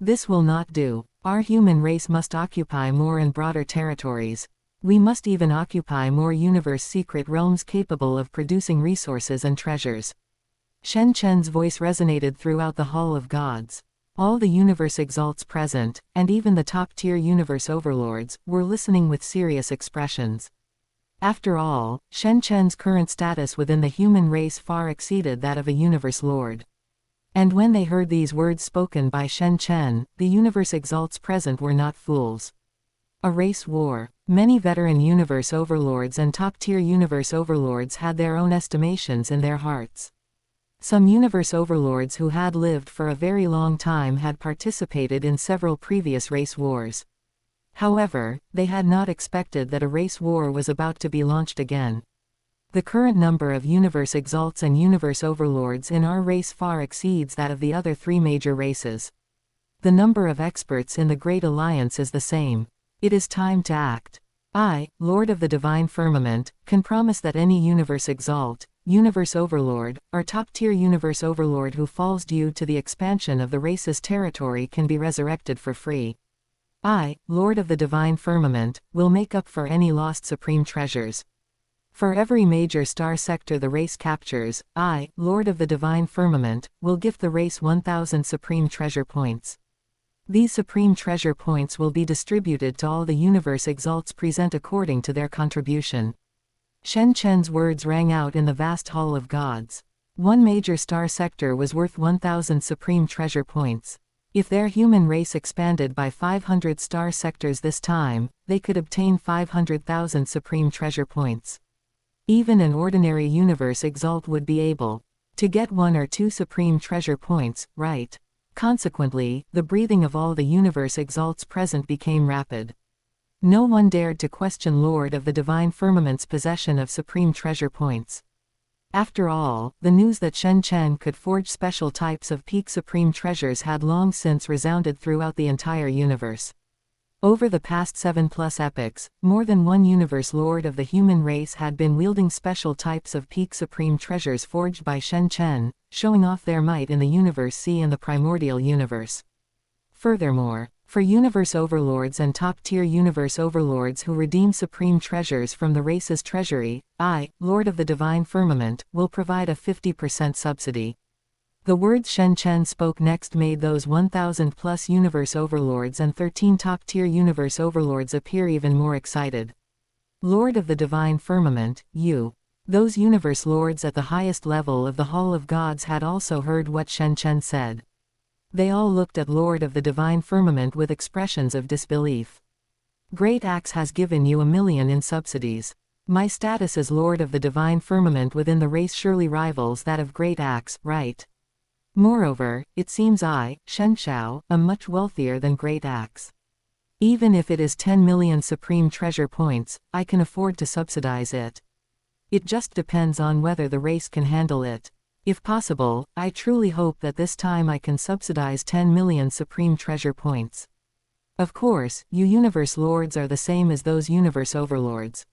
This will not do. Our human race must occupy more and broader territories. We must even occupy more universe secret realms capable of producing resources and treasures. Shen Chen's voice resonated throughout the Hall of Gods. All the universe exalts present, and even the top-tier universe overlords, were listening with serious expressions. After all, Shen Chen's current status within the human race far exceeded that of a universe lord. And when they heard these words spoken by Shen Chen, the universe exalts present were not fools. A race war. Many veteran universe overlords and top-tier universe overlords had their own estimations in their hearts. Some universe overlords who had lived for a very long time had participated in several previous race wars. However, they had not expected that a race war was about to be launched again. The current number of universe exalts and universe overlords in our race far exceeds that of the other three major races. The number of experts in the Great Alliance is the same. It is time to act. I, Lord of the Divine Firmament, can promise that any universe exalt, universe overlord, or top-tier universe overlord who falls due to the expansion of the race's territory can be resurrected for free. I, Lord of the Divine Firmament, will make up for any lost supreme treasures. For every major star sector the race captures, I, Lord of the Divine Firmament, will gift the race 1,000 supreme treasure points. These supreme treasure points will be distributed to all the universe exalts present according to their contribution. Shen Chen's words rang out in the vast Hall of Gods. One major star sector was worth 1,000 supreme treasure points. If their human race expanded by 500 star sectors this time, they could obtain 500,000 supreme treasure points. Even an ordinary universe exalt would be able to get 1 or 2 supreme treasure points, right? Consequently, the breathing of all the universe exalts present became rapid. No one dared to question Lord of the Divine Firmament's possession of supreme treasure points. After all, the news that Shen Chen could forge special types of peak supreme treasures had long since resounded throughout the entire universe. Over the past 7+ epochs, more than one universe lord of the human race had been wielding special types of peak supreme treasures forged by Shen Chen, showing off their might in the universe C and the primordial universe. Furthermore, for universe overlords and top-tier universe overlords who redeem supreme treasures from the race's treasury, I, Lord of the Divine Firmament, will provide a 50% subsidy. The words Shen Chen spoke next made those 1,000+ universe overlords and 13 top-tier universe overlords appear even more excited. Lord of the Divine Firmament, you. Those universe lords at the highest level of the Hall of Gods had also heard what Shen Chen said. They all looked at Lord of the Divine Firmament with expressions of disbelief. Great Axe has given you 1 million in subsidies. My status as Lord of the Divine Firmament within the race surely rivals that of Great Axe, right? Moreover, it seems I, Shen Chen, am much wealthier than Great Axe. Even if it is 10 million supreme treasure points, I can afford to subsidize it. It just depends on whether the race can handle it. If possible, I truly hope that this time I can subsidize 10 million supreme treasure points. Of course, you universe lords are the same as those universe overlords.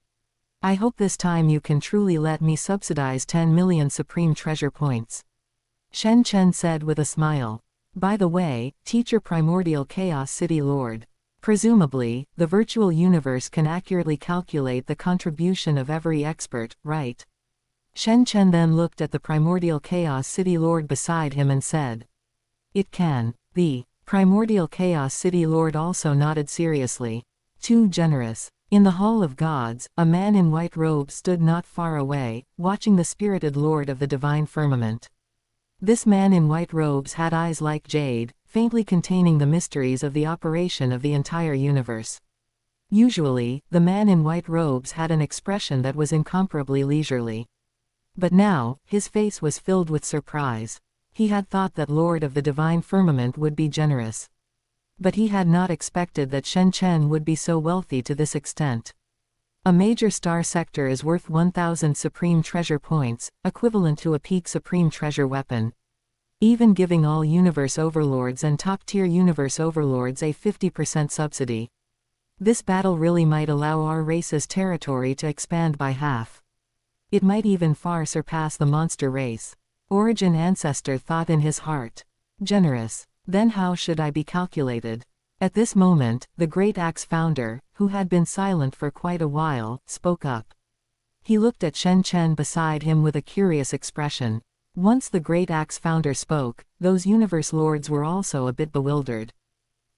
I hope this time you can truly let me subsidize 10 million supreme treasure points. Shen Chen said with a smile. By the way, teacher primordial chaos city lord. Presumably, the virtual universe can accurately calculate the contribution of every expert, right? Shen Chen then looked at the primordial chaos city lord beside him and said. It can. The primordial chaos city lord also nodded seriously. Too generous. In the Hall of Gods, a man in white robes stood not far away, watching the spirited lord of the divine firmament. This man in white robes had eyes like jade, faintly containing the mysteries of the operation of the entire universe. Usually, the man in white robes had an expression that was incomparably leisurely. But now, his face was filled with surprise. He had thought that Lord of the Divine Firmament would be generous. But he had not expected that Shen Chen would be so wealthy to this extent. A major star sector is worth 1,000 supreme treasure points, equivalent to a peak supreme treasure weapon. Even giving all universe overlords and top-tier universe overlords a 50% subsidy. This battle really might allow our race's territory to expand by half. It might even far surpass the monster race. Origin Ancestor thought in his heart. Generous. Then how should I be calculated? At this moment, the Great Axe founder, who had been silent for quite a while, spoke up. He looked at Shen Chen beside him with a curious expression. Once the Great Axe founder spoke, those universe lords were also a bit bewildered.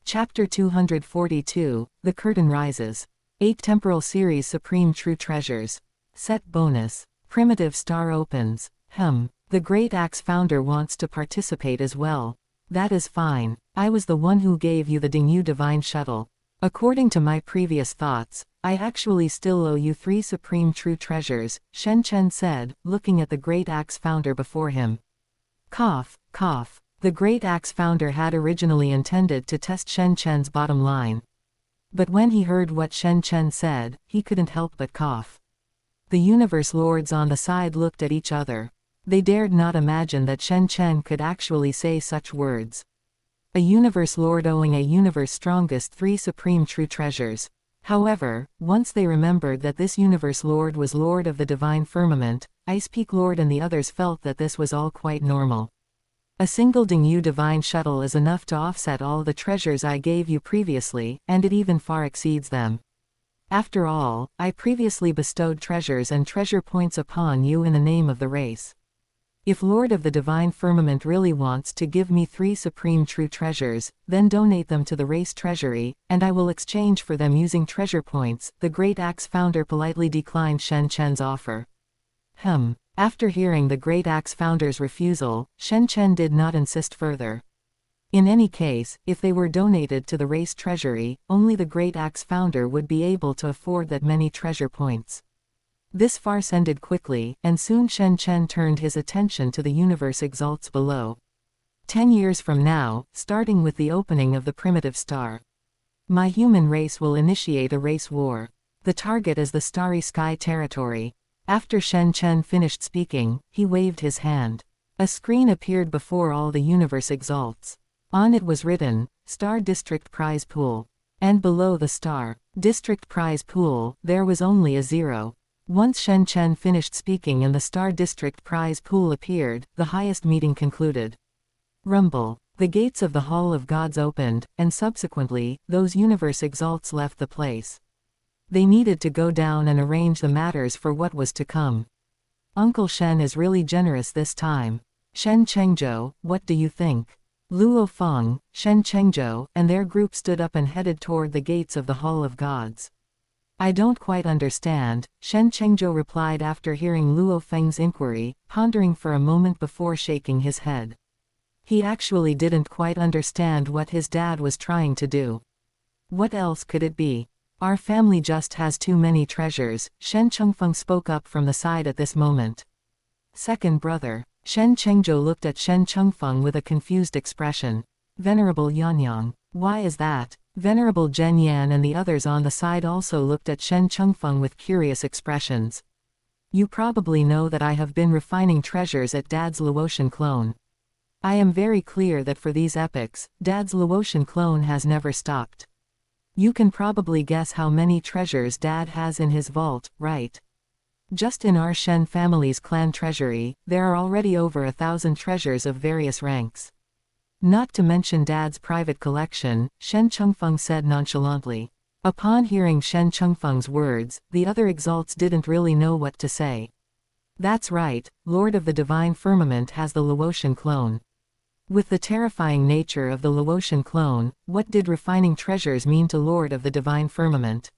Chapter 242, The Curtain Rises. 8 Temporal Series Supreme True Treasures. Set bonus. Primitive Star opens. The Great Axe founder wants to participate as well. That is fine. I was the one who gave you the Dingyu Divine Shuttle. According to my previous thoughts, I actually still owe you 3 supreme true treasures, Shen Chen said, looking at the Great Axe founder before him. Cough, cough. The Great Axe founder had originally intended to test Shen Chen's bottom line. But when he heard what Shen Chen said, he couldn't help but cough. The universe lords on the side looked at each other. They dared not imagine that Shen Chen could actually say such words. A universe lord owing a universe strongest 3 supreme true treasures. However, once they remembered that this universe lord was Lord of the Divine Firmament, Ice Peak Lord and the others felt that this was all quite normal. A single Dingyu Divine Shuttle is enough to offset all the treasures I gave you previously, and it even far exceeds them. After all, I previously bestowed treasures and treasure points upon you in the name of the race. If Lord of the Divine Firmament really wants to give me 3 supreme true treasures, then donate them to the race treasury, and I will exchange for them using treasure points. The Great Axe founder politely declined Shen Chen's offer. After hearing the Great Axe founder's refusal, Shen Chen did not insist further. In any case, if they were donated to the race treasury, only the Great Axe founder would be able to afford that many treasure points. This farce ended quickly, and soon Shen Chen turned his attention to the universe exalts below. 10 years from now, starting with the opening of the primitive star. My human race will initiate a race war. The target is the starry sky territory. After Shen Chen finished speaking, he waved his hand. A screen appeared before all the universe exalts. On it was written, Star District Prize Pool. And below the Star District Prize Pool, there was only a 0. Once Shen Chen finished speaking and the Star District Prize Pool appeared, the highest meeting concluded. Rumble. The gates of the Hall of Gods opened, and subsequently, those universe exalts left the place. They needed to go down and arrange the matters for what was to come. Uncle Shen is really generous this time. Shen Chengzhou, what do you think? Luo Feng, Shen Chengzhou, and their group stood up and headed toward the gates of the Hall of Gods. I don't quite understand, Shen Chengzhou replied after hearing Luo Feng's inquiry, pondering for a moment before shaking his head. He actually didn't quite understand what his dad was trying to do. What else could it be? Our family just has too many treasures, Shen Chengfeng spoke up from the side at this moment. Second brother. Shen Chengzhou looked at Shen Chengfeng with a confused expression. Venerable Yanyang. Why is that? Venerable Zhen Yan and the others on the side also looked at Shen Chengfeng with curious expressions. You probably know that I have been refining treasures at Dad's Laotian clone. I am very clear that for these epochs, Dad's Laotian clone has never stopped. You can probably guess how many treasures Dad has in his vault, right? Just in our Shen family's clan treasury, there are already over 1,000 treasures of various ranks. Not to mention Dad's private collection, Shen Chengfeng said nonchalantly. Upon hearing Shen Chengfeng's words, the other exalts didn't really know what to say. That's right, Lord of the Divine Firmament has the Laotian clone. With the terrifying nature of the Laotian clone, what did refining treasures mean to Lord of the Divine Firmament?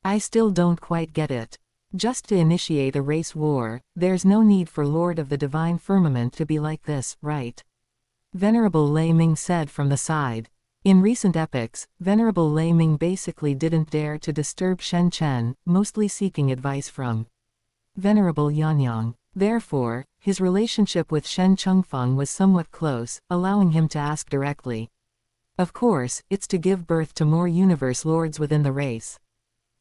I still don't quite get it. Just to initiate a race war, there's no need for Lord of the Divine Firmament to be like this, right? Venerable Lei Ming said from the side. In recent epochs, Venerable Lei Ming basically didn't dare to disturb Shen Chen, mostly seeking advice from Venerable Yanyang. Therefore, his relationship with Shen Chengfeng was somewhat close, allowing him to ask directly. Of course, it's to give birth to more universe lords within the race.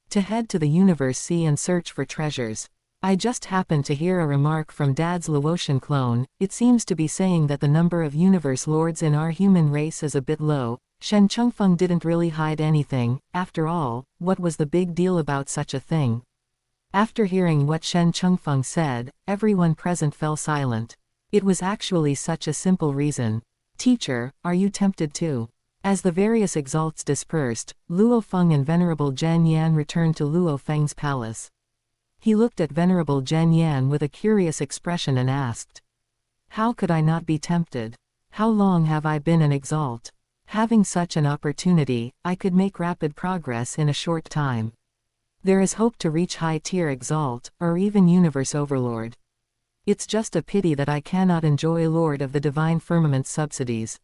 To head to the universe sea and search for treasures. I just happened to hear a remark from Dad's Laotian clone. It seems to be saying that the number of universe lords in our human race is a bit low. Shen Chengfeng didn't really hide anything. After all, what was the big deal about such a thing? After hearing what Shen Chengfeng said, everyone present fell silent. It was actually such a simple reason. Teacher, are you tempted too? As the various exalts dispersed, Luo Feng and Venerable Zhen Yan returned to Luo Feng's palace. He looked at Venerable Zhen Yan with a curious expression and asked. How could I not be tempted? How long have I been an exalt? Having such an opportunity, I could make rapid progress in a short time. There is hope to reach high-tier exalt, or even universe overlord. It's just a pity that I cannot enjoy Lord of the Divine Firmament subsidies.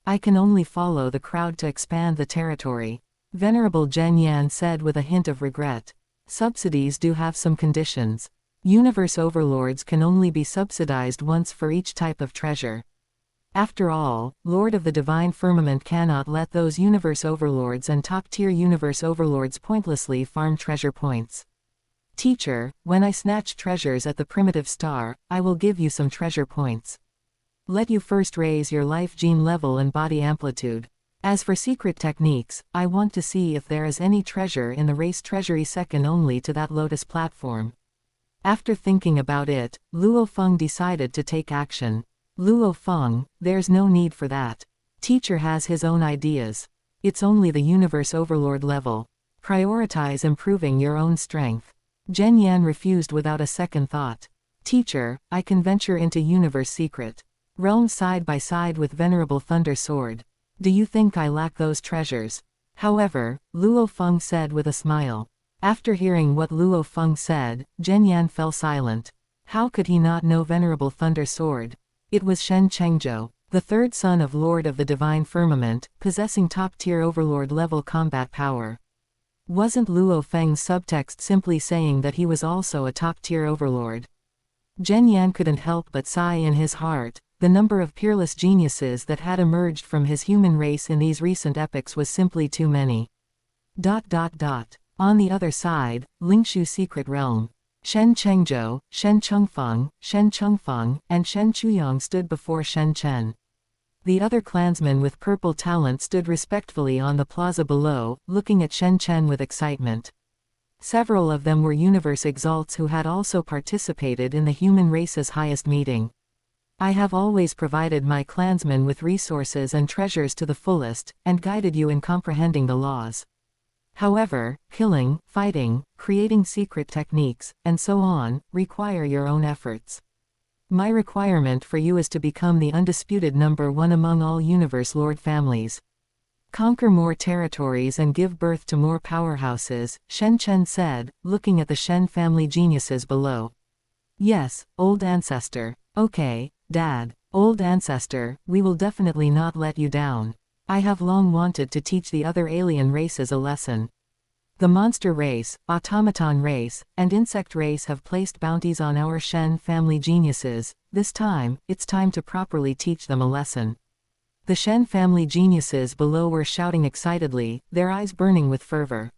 I can only follow the crowd to expand the territory. Venerable Zhen Yan said with a hint of regret. Subsidies do have some conditions. Universe overlords can only be subsidized once for each type of treasure. After all, Lord of the Divine Firmament cannot let those universe overlords and top-tier universe overlords pointlessly farm treasure points. Teacher, when I snatch treasures at the primitive star, I will give you some treasure points. Let you first raise your life gene level and body amplitude. As for secret techniques, I want to see if there is any treasure in the race treasury second only to that lotus platform. After thinking about it, Luo Feng decided to take action. Luo Feng, there's no need for that. Teacher has his own ideas. It's only the universe overlord level. Prioritize improving your own strength. Zhen Yan refused without a second thought. Teacher, I can venture into universe secret realm side by side with Venerable Thunder Sword. Do you think I lack those treasures? However, Luo Feng said with a smile. After hearing what Luo Feng said, Zhen Yan fell silent. How could he not know Venerable Thunder Sword? It was Shen Chengzhou, the third son of Lord of the Divine Firmament, possessing top-tier overlord-level combat power. Wasn't Luo Feng's subtext simply saying that he was also a top-tier overlord? Zhen Yan couldn't help but sigh in his heart. The number of peerless geniuses that had emerged from his human race in these recent epochs was simply too many. On the other side, Lingshu Secret Realm. Shen Chengzhou, Shen Chengfeng, and Shen Chuyang stood before Shen Chen. The other clansmen with purple talent stood respectfully on the plaza below, looking at Shen Chen with excitement. Several of them were universe exalts who had also participated in the human race's highest meeting. I have always provided my clansmen with resources and treasures to the fullest, and guided you in comprehending the laws. However, killing, fighting, creating secret techniques, and so on, require your own efforts. My requirement for you is to become the undisputed number one among all universe lord families. Conquer more territories and give birth to more powerhouses, Shen Chen said, looking at the Shen family geniuses below. Yes, old ancestor. Okay, Dad. Old ancestor, we will definitely not let you down. I have long wanted to teach the other alien races a lesson. The monster race, automaton race, and insect race have placed bounties on our Shen family geniuses. This time, it's time to properly teach them a lesson. The Shen family geniuses below were shouting excitedly, their eyes burning with fervor.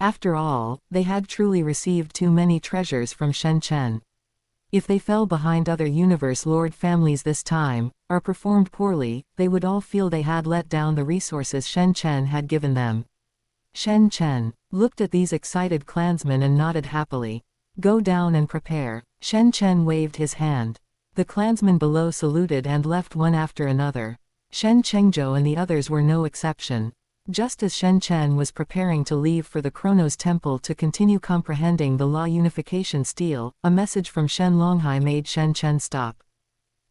After all, they had truly received too many treasures from Shen Chen. If they fell behind other Universe Lord families this time, or performed poorly, they would all feel they had let down the resources Shen Chen had given them. Shen Chen looked at these excited clansmen and nodded happily. Go down and prepare. Shen Chen waved his hand. The clansmen below saluted and left one after another. Shen Chengzhou and the others were no exception. Just as Shen Chen was preparing to leave for the Chronos Temple to continue comprehending the Law Unification Stele, a message from Shen Longhai made Shen Chen stop.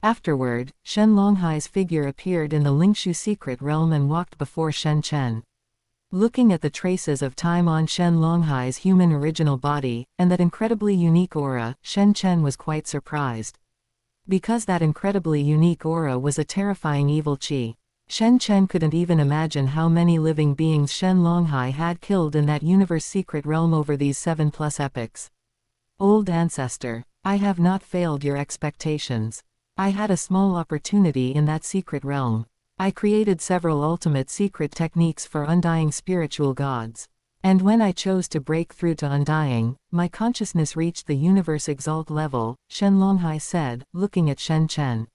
Afterward, Shen Longhai's figure appeared in the Lingshu secret realm and walked before Shen Chen. Looking at the traces of time on Shen Longhai's human original body, and that incredibly unique aura, Shen Chen was quite surprised. Because that incredibly unique aura was a terrifying evil qi. Shen Chen couldn't even imagine how many living beings Shen Longhai had killed in that universe secret realm over these 7+ epochs. Old ancestor, I have not failed your expectations. I had a small opportunity in that secret realm. I created several ultimate secret techniques for undying spiritual gods. And when I chose to break through to undying, my consciousness reached the universe exalt level, Shen Longhai said, looking at Shen Chen.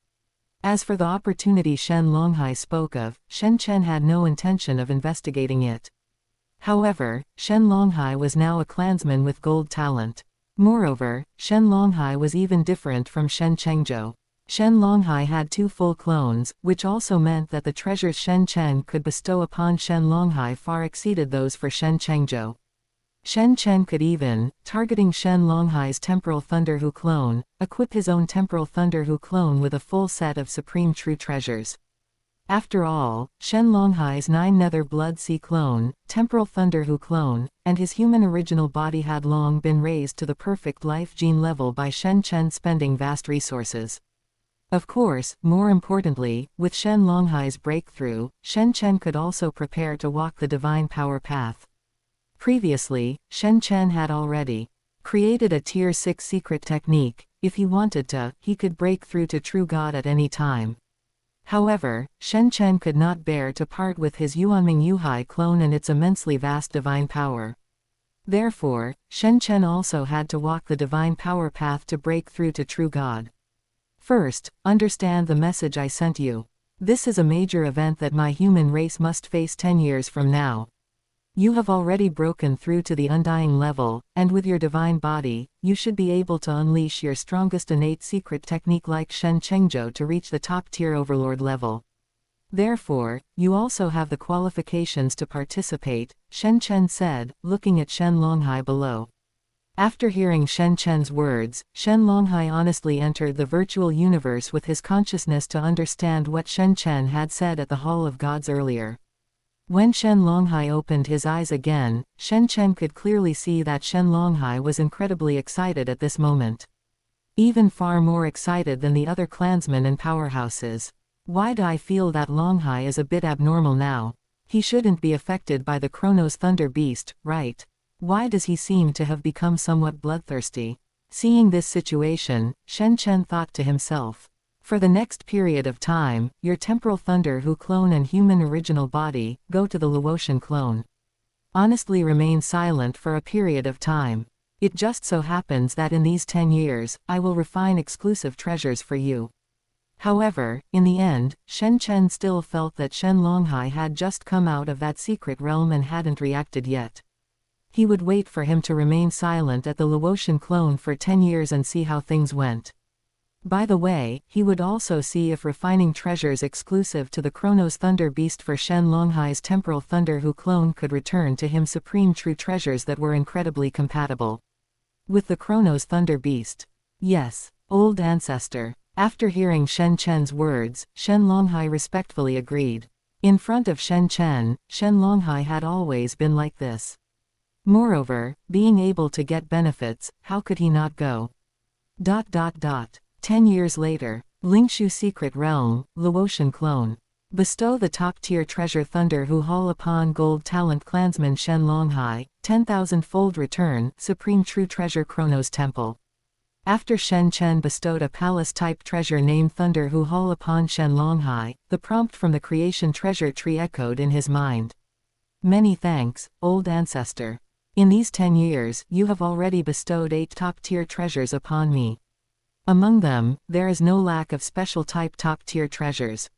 As for the opportunity Shen Longhai spoke of, Shen Chen had no intention of investigating it. However, Shen Longhai was now a clansman with gold talent. Moreover, Shen Longhai was even different from Shen Chengzhou. Shen Longhai had 2 full clones, which also meant that the treasures Shen Chen could bestow upon Shen Longhai far exceeded those for Shen Chengzhou. Shen Chen could even, targeting Shen Longhai's Temporal Thunder Hu clone, equip his own Temporal Thunder Hu clone with a full set of supreme true treasures. After all, Shen Longhai's 9 Nether Blood Sea clone, Temporal Thunder Hu clone, and his human original body had long been raised to the perfect life gene level by Shen Chen spending vast resources. Of course, more importantly, with Shen Longhai's breakthrough, Shen Chen could also prepare to walk the divine power path. Previously, Shen Chen had already created a Tier 6 secret technique. If he wanted to, he could break through to true God at any time. However, Shen Chen could not bear to part with his Yuanming Yuhai clone and its immensely vast divine power. Therefore, Shen Chen also had to walk the divine power path to break through to true God. First, understand the message I sent you. This is a major event that my human race must face 10 years from now. You have already broken through to the undying level, and with your divine body, you should be able to unleash your strongest innate secret technique like Shen Chengzhou to reach the top-tier overlord level. Therefore, you also have the qualifications to participate, Shen Chen said, looking at Shen Longhai below. After hearing Shen Chen's words, Shen Longhai honestly entered the virtual universe with his consciousness to understand what Shen Chen had said at the Hall of Gods earlier. When Shen Longhai opened his eyes again, Shen Chen could clearly see that Shen Longhai was incredibly excited at this moment. Even far more excited than the other clansmen and powerhouses. Why do I feel that Longhai is a bit abnormal now? He shouldn't be affected by the Chronos Thunder Beast, right? Why does he seem to have become somewhat bloodthirsty? Seeing this situation, Shen Chen thought to himself. For the next period of time, your Temporal Thunder Hu clone and human original body, go to the Laotian clone. Honestly remain silent for a period of time. It just so happens that in these 10 years, I will refine exclusive treasures for you. However, in the end, Shen Chen still felt that Shen Longhai had just come out of that secret realm and hadn't reacted yet. He would wait for him to remain silent at the Laotian clone for 10 years and see how things went. By the way, he would also see if refining treasures exclusive to the Chronos Thunder Beast for Shen Longhai's Temporal Thunder Hu clone could return to him supreme true treasures that were incredibly compatible with the Chronos Thunder Beast. Yes, old ancestor. After hearing Shen Chen's words, Shen Longhai respectfully agreed. In front of Shen Chen, Shen Longhai had always been like this. Moreover, being able to get benefits, how could he not go? 10 years later, Lingshu Secret Realm, Laotian Clone. Bestow the top-tier treasure Thunder Hu Hall upon Gold Talent Clansman Shen Longhai, 10,000-fold return, Supreme True Treasure Chronos Temple. After Shen Chen bestowed a palace-type treasure named Thunder Hu Hall upon Shen Longhai, the prompt from the creation treasure tree echoed in his mind. Many thanks, old ancestor. In these 10 years, you have already bestowed 8 top-tier treasures upon me. Among them, there is no lack of special-type top-tier treasures.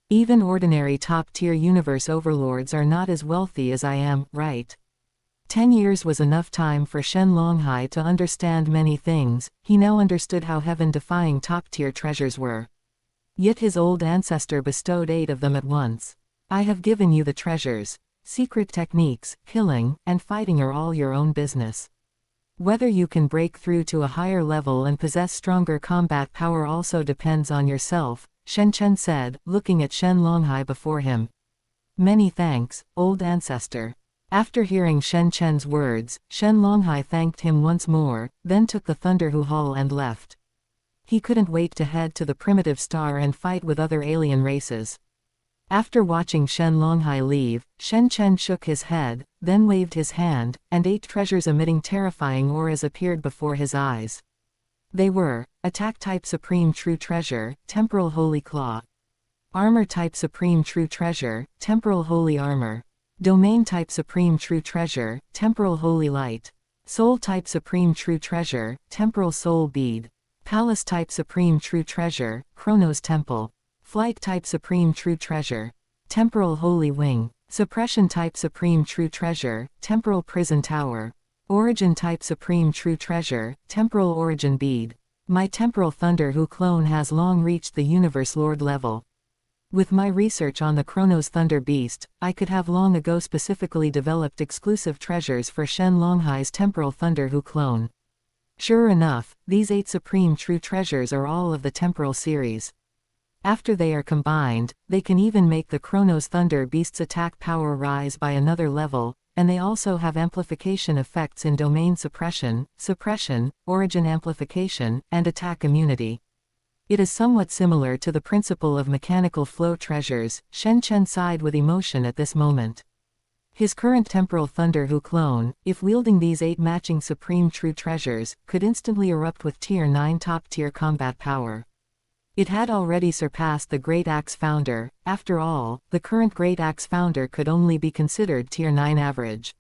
Even ordinary top-tier universe overlords are not as wealthy as I am, right? 10 years was enough time for Shen Longhai to understand many things. He now understood how heaven-defying top-tier treasures were. Yet his old ancestor bestowed 8 of them at once. I have given you the treasures. Secret techniques, killing, and fighting are all your own business. Whether you can break through to a higher level and possess stronger combat power also depends on yourself, Shen Chen said, looking at Shen Longhai before him. Many thanks, old ancestor. After hearing Shen Chen's words, Shen Longhai thanked him once more, then took the Thunder Hu Hall and left. He couldn't wait to head to the primitive star and fight with other alien races. After watching Shen Longhai leave, Shen Chen shook his head, then waved his hand, and 8 treasures emitting terrifying auras appeared before his eyes. They were, Attack-type Supreme True Treasure, Temporal Holy Claw. Armor-type Supreme True Treasure, Temporal Holy Armor. Domain-type Supreme True Treasure, Temporal Holy Light. Soul-type Supreme True Treasure, Temporal Soul Bead. Palace-type Supreme True Treasure, Chronos Temple. Flight-type Supreme True Treasure, Temporal Holy Wing. Suppression-type Supreme True Treasure, Temporal Prison Tower. Origin-type Supreme True Treasure, Temporal Origin Bead. My Temporal Thunder Hu clone has long reached the Universe Lord level. With my research on the Chronos Thunder Beast, I could have long ago specifically developed exclusive treasures for Shen Longhai's Temporal Thunder Hu clone. Sure enough, these 8 Supreme True Treasures are all of the Temporal series. After they are combined, they can even make the Chronos Thunder Beast's attack power rise by another level, and they also have amplification effects in domain suppression, origin amplification, and attack immunity. It is somewhat similar to the principle of mechanical flow treasures. Shen Chen sighed with emotion at this moment. His current Temporal Thunder Hu clone, if wielding these 8 matching Supreme True Treasures, could instantly erupt with Tier 9 top-tier combat power. It had already surpassed the Great Axe Founder. After all, the current Great Axe Founder could only be considered Tier 9 average.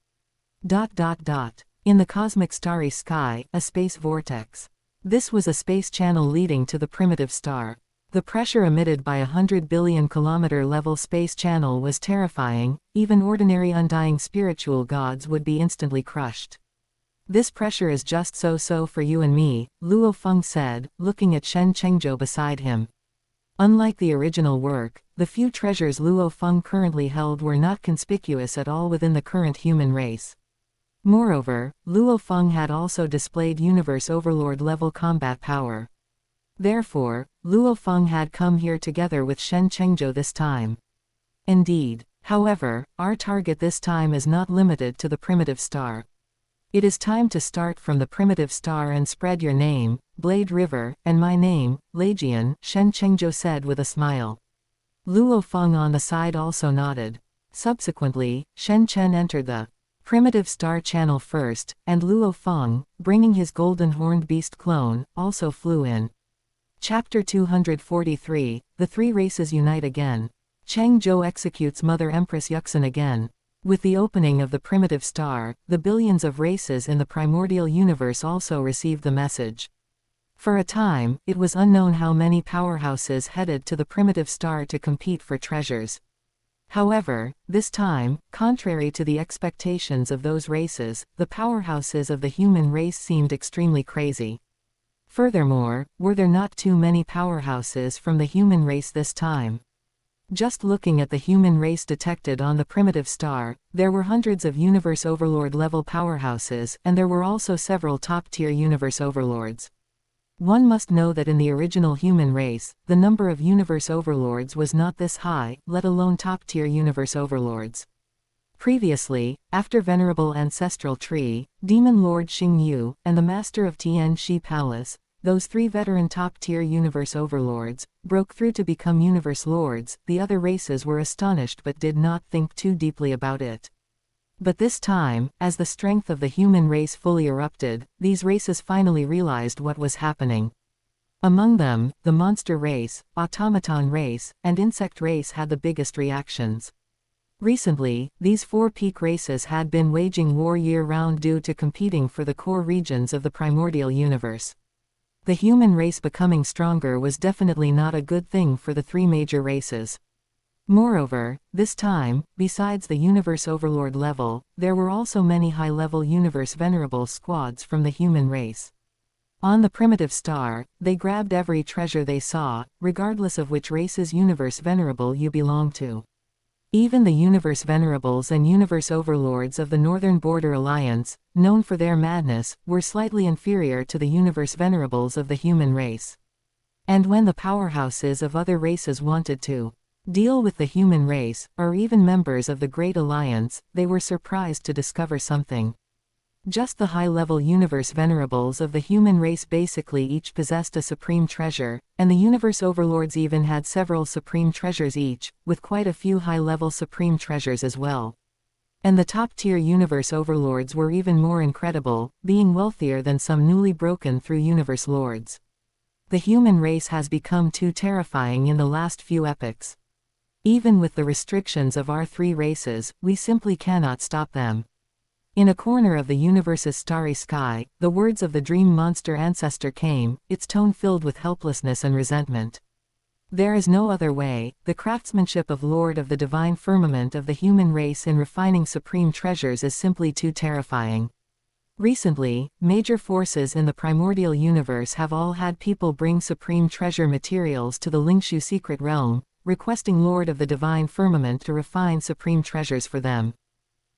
In the cosmic starry sky, a space vortex. This was a space channel leading to the primitive star. The pressure emitted by 100 billion kilometer level space channel was terrifying. Even ordinary undying spiritual gods would be instantly crushed. This pressure is just so for you and me, Luo Feng said, looking at Shen Chengzhou beside him. Unlike the original work, the few treasures Luo Feng currently held were not conspicuous at all within the current human race. Moreover, Luo Feng had also displayed Universe Overlord level combat power. Therefore, Luo Feng had come here together with Shen Chengzhou this time. Indeed. However, our target this time is not limited to the primitive star. It is time to start from the primitive star and spread your name, Blade River, and my name, Legion, Shen Chengzhou said with a smile. Luo Feng on the side also nodded. Subsequently, Shen Chen entered the primitive star channel first, and Luo Feng, bringing his golden horned beast clone, also flew in. Chapter 243, The 3 Races Unite Again. Chengzhou executes Mother Empress Yuxin again. With the opening of the primitive star, the billions of races in the primordial universe also received the message. For a time, it was unknown how many powerhouses headed to the primitive star to compete for treasures. However, this time, contrary to the expectations of those races, the powerhouses of the human race seemed extremely crazy. Furthermore, were there not too many powerhouses from the human race this time? Just looking at the human race detected on the primitive star, there were hundreds of Universe Overlord level powerhouses, and there were also several top-tier Universe Overlords. One must know that in the original human race, the number of Universe Overlords was not this high, let alone top-tier Universe Overlords. Previously, after Venerable Ancestral Tree, Demon Lord Xing Yu, and the Master of Tian Shi Palace, those 3 veteran top-tier universe overlords, broke through to become universe lords. The other races were astonished but did not think too deeply about it. But this time, as the strength of the human race fully erupted, these races finally realized what was happening. Among them, the monster race, automaton race, and insect race had the biggest reactions. Recently, these 4 peak races had been waging war year-round due to competing for the core regions of the primordial universe. The human race becoming stronger was definitely not a good thing for the 3 major races. Moreover, this time, besides the universe overlord level, there were also many high-level universe venerable squads from the human race. On the primitive star, they grabbed every treasure they saw, regardless of which race's universe venerable you belong to. Even the universe venerables and universe overlords of the Northern Border Alliance, known for their madness, were slightly inferior to the universe venerables of the human race. And when the powerhouses of other races wanted to deal with the human race, or even members of the Great Alliance, they were surprised to discover something. Just the high-level universe venerables of the human race basically each possessed a supreme treasure, and the universe overlords even had several supreme treasures each, with quite a few high-level supreme treasures as well. And the top-tier universe overlords were even more incredible, being wealthier than some newly broken through universe lords. The human race has become too terrifying in the last few epochs. Even with the restrictions of our 3 races, we simply cannot stop them. In a corner of the universe's starry sky, the words of the dream monster ancestor came, its tone filled with helplessness and resentment. There is no other way. The craftsmanship of Lord of the divine firmament of the human race in refining supreme treasures is simply too terrifying. Recently, major forces in the primordial universe have all had people bring supreme treasure materials to the Lingshu secret realm, requesting Lord of the divine firmament to refine supreme treasures for them.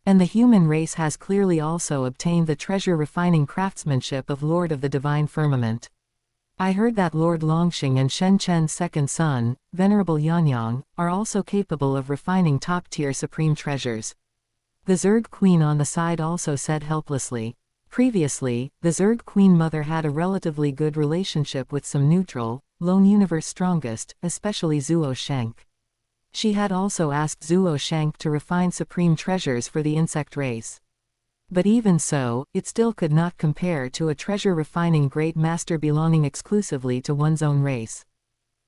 And the human race has clearly also obtained the treasure-refining craftsmanship of Lord of the divine firmament. I heard that Lord Longxing and Shen Chen's second son, Venerable Yanyang, are also capable of refining top-tier supreme treasures. The Zerg Queen on the side also said helplessly. Previously, the Zerg Queen Mother had a relatively good relationship with some neutral, lone universe strongest, especially Zuo Shank. She had also asked Zuo Shank to refine supreme treasures for the insect race. But even so, it still could not compare to a treasure-refining great master belonging exclusively to one's own race.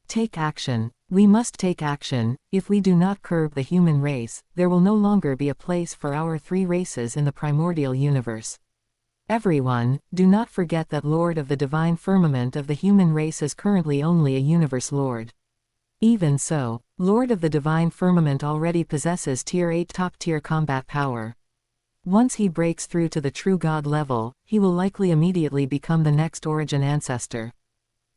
Take action. We must take action. If we do not curb the human race, there will no longer be a place for our 3 races in the primordial universe. Everyone, do not forget that Lord of the divine firmament of the human race is currently only a universe lord. Even so, Lord of the divine firmament already possesses tier 8 top-tier combat power. Once he breaks through to the true god level, he will likely immediately become the next origin ancestor.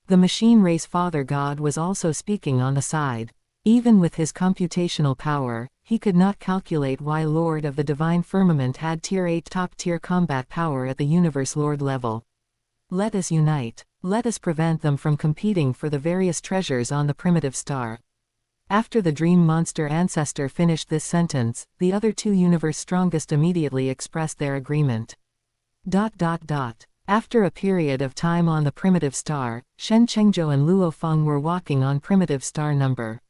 The machine race father god was also speaking on the side. Even with his computational power, he could not calculate why Lord of the divine firmament had tier 8 top-tier combat power at the universe lord level. Let us unite. Let us prevent them from competing for the various treasures on the primitive star. After the dream monster ancestor finished this sentence, the other 2 universe strongest immediately expressed their agreement. After a period of time on the primitive star, Shen Chengzhou and Luo Feng were walking on primitive star number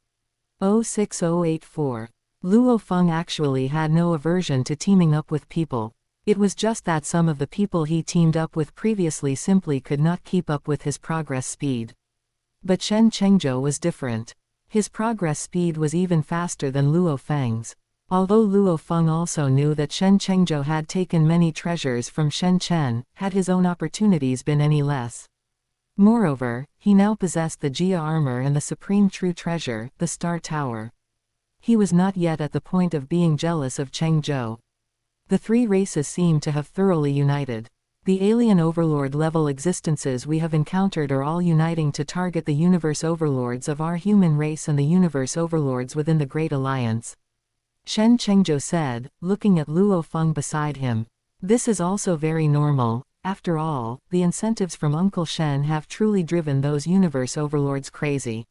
06084. Luo Feng actually had no aversion to teaming up with people. It was just that some of the people he teamed up with previously simply could not keep up with his progress speed. But Shen Chengzhou was different. His progress speed was even faster than Luo Feng's. Although Luo Feng also knew that Shen Chengzhou had taken many treasures from Shen Chen, had his own opportunities been any less. Moreover, he now possessed the Jia armor and the supreme true treasure, the Star Tower. He was not yet at the point of being jealous of Chengzhou. The 3 races seem to have thoroughly united. The alien overlord level existences we have encountered are all uniting to target the universe overlords of our human race and the universe overlords within the Great Alliance. Shen Chengzhou said, looking at Luo Feng beside him. This is also very normal. After all, the incentives from Uncle Shen have truly driven those universe overlords crazy.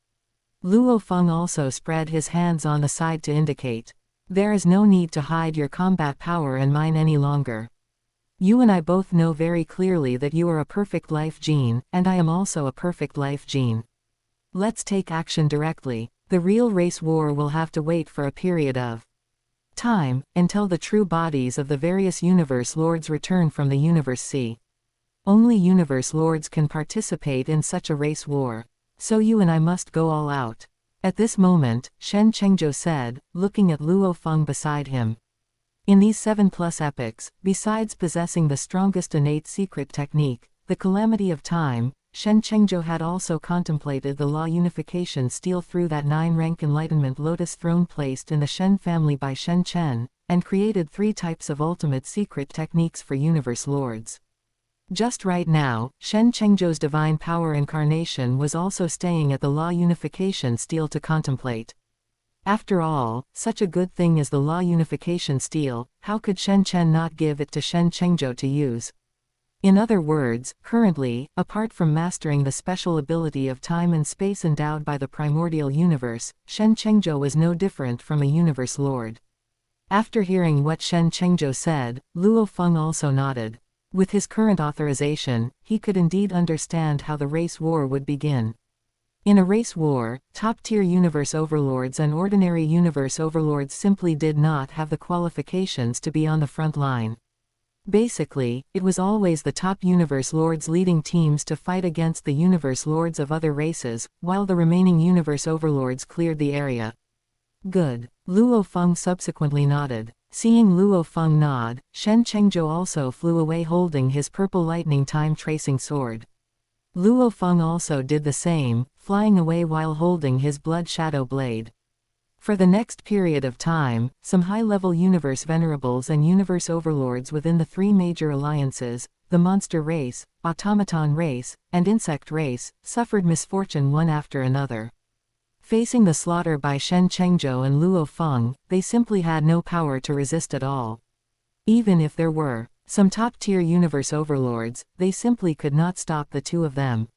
Luo Feng also spread his hands on the side to indicate. There is no need to hide your combat power and mine any longer. You and I both know very clearly that you are a perfect life gene, and I am also a perfect life gene. Let's take action directly. The real race war will have to wait for a period of time, until the true bodies of the various universe lords return from the universe sea. Only universe lords can participate in such a race war. So you and I must go all out. At this moment, Shen Chen said, looking at Luo Feng beside him. In these 7+ epochs, besides possessing the strongest innate secret technique, the calamity of time, Shen Chen had also contemplated the law unification steal through that 9-rank enlightenment lotus throne placed in the Shen family by Shen Chen, and created 3 types of ultimate secret techniques for universe lords. Just right now, Shen Chengzhou's divine power incarnation was also staying at the law unification steel to contemplate. After all, such a good thing as the law unification steel, how could Shen Chen not give it to Shen Chengzhou to use? In other words, currently, apart from mastering the special ability of time and space endowed by the primordial universe, Shen Chengzhou was no different from a universe lord. After hearing what Shen Chengzhou said, Luo Feng also nodded. With his current authorization, he could indeed understand how the race war would begin. In a race war, top-tier universe overlords and ordinary universe overlords simply did not have the qualifications to be on the front line. Basically, it was always the top universe lords leading teams to fight against the universe lords of other races, while the remaining universe overlords cleared the area. Good. Luo Feng subsequently nodded. Seeing Luo Feng nod, Shen Chengzhou also flew away holding his purple lightning time-tracing sword. Luo Feng also did the same, flying away while holding his blood shadow blade. For the next period of time, some high-level universe venerables and universe overlords within the 3 major alliances, the monster race, automaton race, and insect race, suffered misfortune one after another. Facing the slaughter by Shen Chengzhou and Luo Feng, they simply had no power to resist at all. Even if there were some top-tier universe overlords, they simply could not stop the 2 of them.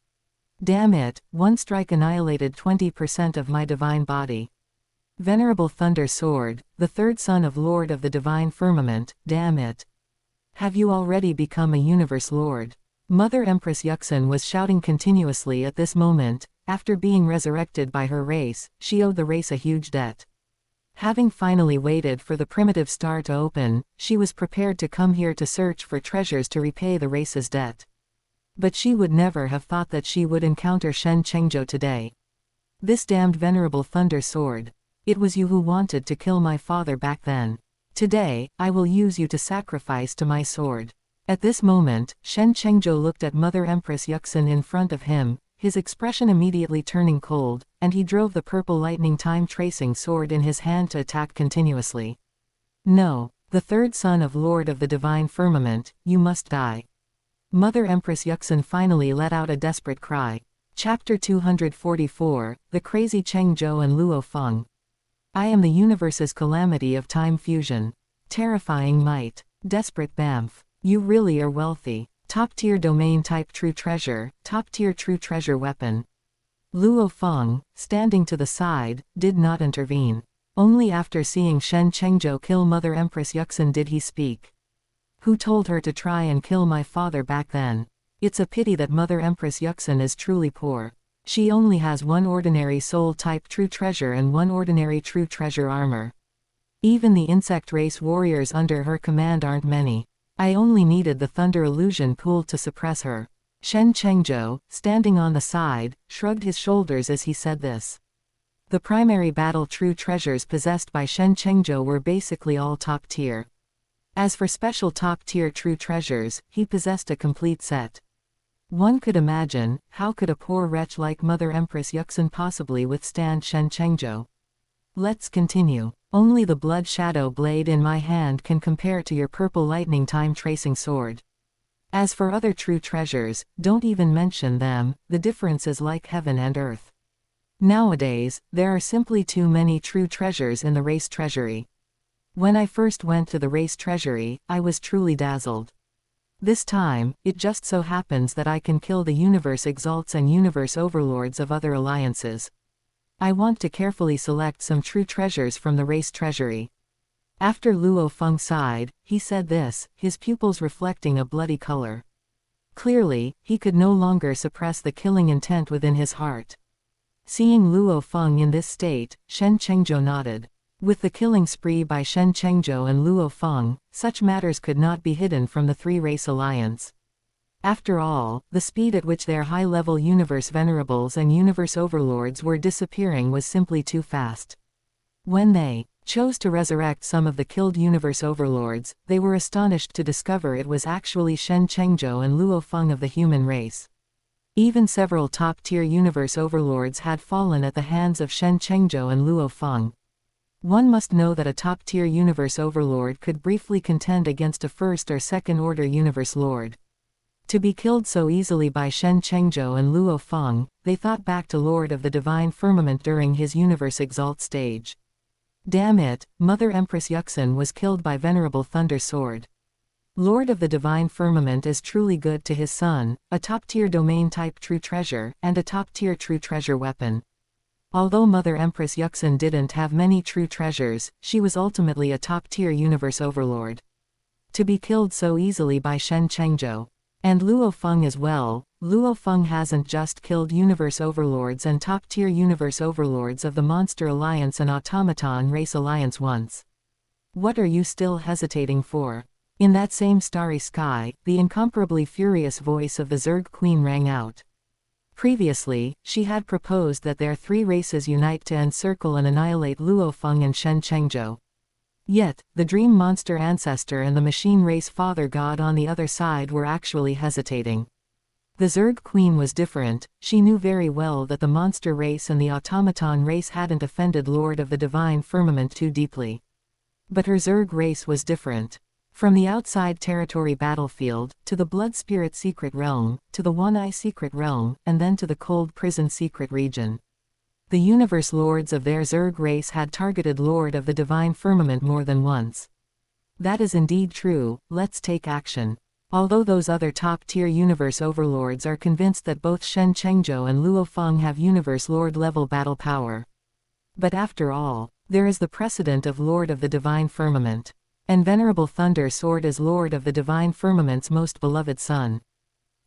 Damn it, one strike annihilated 20% of my divine body. Venerable Thunder Sword, the 3rd son of Lord of the Divine Firmament, damn it. Have you already become a universe lord? Mother Empress Yuxin was shouting continuously at this moment. After being resurrected by her race, she owed the race a huge debt. Having finally waited for the primitive star to open, she was prepared to come here to search for treasures to repay the race's debt. But she would never have thought that she would encounter Shen Chengzhou today. This damned Venerable Thunder Sword. It was you who wanted to kill my father back then. Today, I will use you to sacrifice to my sword. At this moment, Shen Chengzhou looked at Mother Empress Yuxin in front of him, his expression immediately turning cold, and he drove the purple lightning time-tracing sword in his hand to attack continuously. No, the 3rd son of Lord of the Divine Firmament, you must die. Mother Empress Yuxin finally let out a desperate cry. Chapter 244, The Crazy Chengzhou and Luo Feng. I am the universe's calamity of time fusion. Terrifying might. Desperate Bamf. You really are wealthy. Top-tier domain-type true treasure, top-tier true treasure weapon. Luo Feng, standing to the side, did not intervene. Only after seeing Shen Chengzhou kill Mother Empress Yuxin did he speak. Who told her to try and kill my father back then? It's a pity that Mother Empress Yuxin is truly poor. She only has 1 ordinary soul-type true treasure and 1 ordinary true treasure armor. Even the insect race warriors under her command aren't many. I only needed the thunder illusion pool to suppress her. Shen Chengzhou, standing on the side, shrugged his shoulders as he said this. The primary battle true treasures possessed by Shen Chengzhou were basically all top tier. As for special top tier true treasures, he possessed a complete set. One could imagine, how could a poor wretch like Mother Empress Yuxin possibly withstand Shen Chengzhou? Let's continue. Only the blood shadow blade in my hand can compare to your purple lightning time-tracing sword. As for other true treasures, don't even mention them, the difference is like heaven and earth. Nowadays, there are simply too many true treasures in the race treasury. When I first went to the race treasury, I was truly dazzled. This time, it just so happens that I can kill the universe exalts and universe overlords of other alliances. I want to carefully select some true treasures from the race treasury. After Luo Feng sighed, he said this, his pupils reflecting a bloody color. Clearly, he could no longer suppress the killing intent within his heart. Seeing Luo Feng in this state, Shen Chengzhou nodded. With the killing spree by Shen Chengzhou and Luo Feng, such matters could not be hidden from the three-race alliance. After all, the speed at which their high-level universe venerables and universe overlords were disappearing was simply too fast. When they chose to resurrect some of the killed universe overlords, they were astonished to discover it was actually Shen Chengzhou and Luo Feng of the human race. Even several top-tier universe overlords had fallen at the hands of Shen Chengzhou and Luo Feng. One must know that a top-tier universe overlord could briefly contend against a first or second-order universe lord. To be killed so easily by Shen Chengzhou and Luo Feng, they thought back to Lord of the Divine Firmament during his universe exalt stage. Damn it, Mother Empress Yuxin was killed by Venerable Thunder Sword. Lord of the Divine Firmament is truly good to his son, a top-tier domain-type true treasure, and a top-tier true treasure weapon. Although Mother Empress Yuxin didn't have many true treasures, she was ultimately a top-tier universe overlord. To be killed so easily by Shen Chengzhou. And Luo Feng as well. Luo Feng hasn't just killed universe overlords and top-tier universe overlords of the Monster Alliance and Automaton Race Alliance once. What are you still hesitating for? In that same starry sky, the incomparably furious voice of the Zerg Queen rang out. Previously, she had proposed that their three races unite to encircle and annihilate Luo Feng and Shen Chengzhou. Yet, the Dream Monster Ancestor and the Machine Race Father God on the other side were actually hesitating. The Zerg Queen was different. She knew very well that the Monster Race and the Automaton Race hadn't offended Lord of the Divine Firmament too deeply. But her Zerg race was different. From the outside territory battlefield, to the Blood Spirit Secret Realm, to the One-Eye Secret Realm, and then to the Cold Prison Secret Region. The universe lords of their Zerg race had targeted Lord of the Divine Firmament more than once. That is indeed true. Let's take action. Although those other top-tier universe overlords are convinced that both Shen Chengzhou and Luo Feng have universe lord-level battle power. But after all, there is the precedent of Lord of the Divine Firmament. And Venerable Thunder Sword is Lord of the Divine Firmament's most beloved son.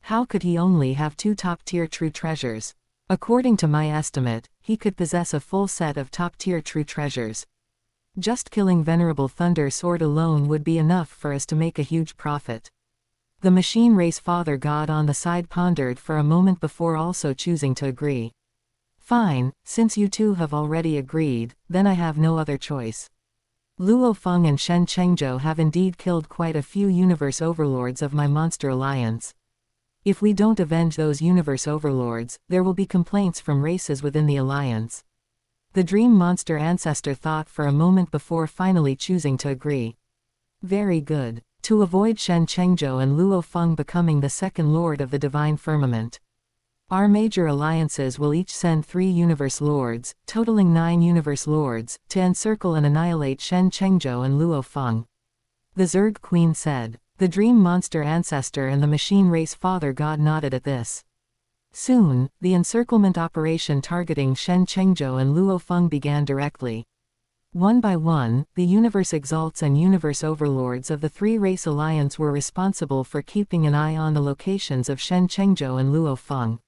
How could he only have two top-tier true treasures? According to my estimate, he could possess a full set of top-tier true treasures. Just killing Venerable Thunder Sword alone would be enough for us to make a huge profit. The Machine Race Father God on the side pondered for a moment before also choosing to agree. Fine, since you two have already agreed, then I have no other choice. Luo Feng and Shen Chengzhou have indeed killed quite a few universe overlords of my Monster Alliance. If we don't avenge those universe overlords, there will be complaints from races within the alliance. The Dream Monster Ancestor thought for a moment before finally choosing to agree. Very good. To avoid Shen Chengzhou and Luo Feng becoming the second Lord of the Divine Firmament, our major alliances will each send 3 universe lords, totaling 9 universe lords, to encircle and annihilate Shen Chengzhou and Luo Feng. The Zerg Queen said. The Dream Monster Ancestor and the Machine Race Father God nodded at this. Soon, the encirclement operation targeting Shen Chengzhou and Luo Feng began directly. One by one, the Universe Exalts and Universe Overlords of the three-race alliance were responsible for keeping an eye on the locations of Shen Chengzhou and Luo Feng.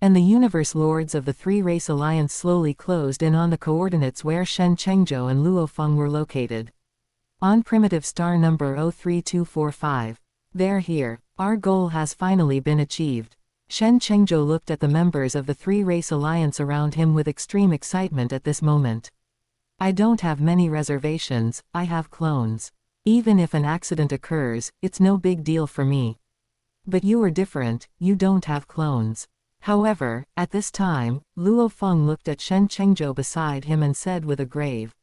And the Universe Lords of the three-race alliance slowly closed in on the coordinates where Shen Chengzhou and Luo Feng were located. On primitive star number 03245. They're here. Our goal has finally been achieved. Shen Chengzhou looked at the members of the three-race alliance around him with extreme excitement at this moment. I don't have many reservations, I have clones. Even if an accident occurs, it's no big deal for me. But you are different, you don't have clones. However, at this time, Luo Feng looked at Shen Chengzhou beside him and said with a grave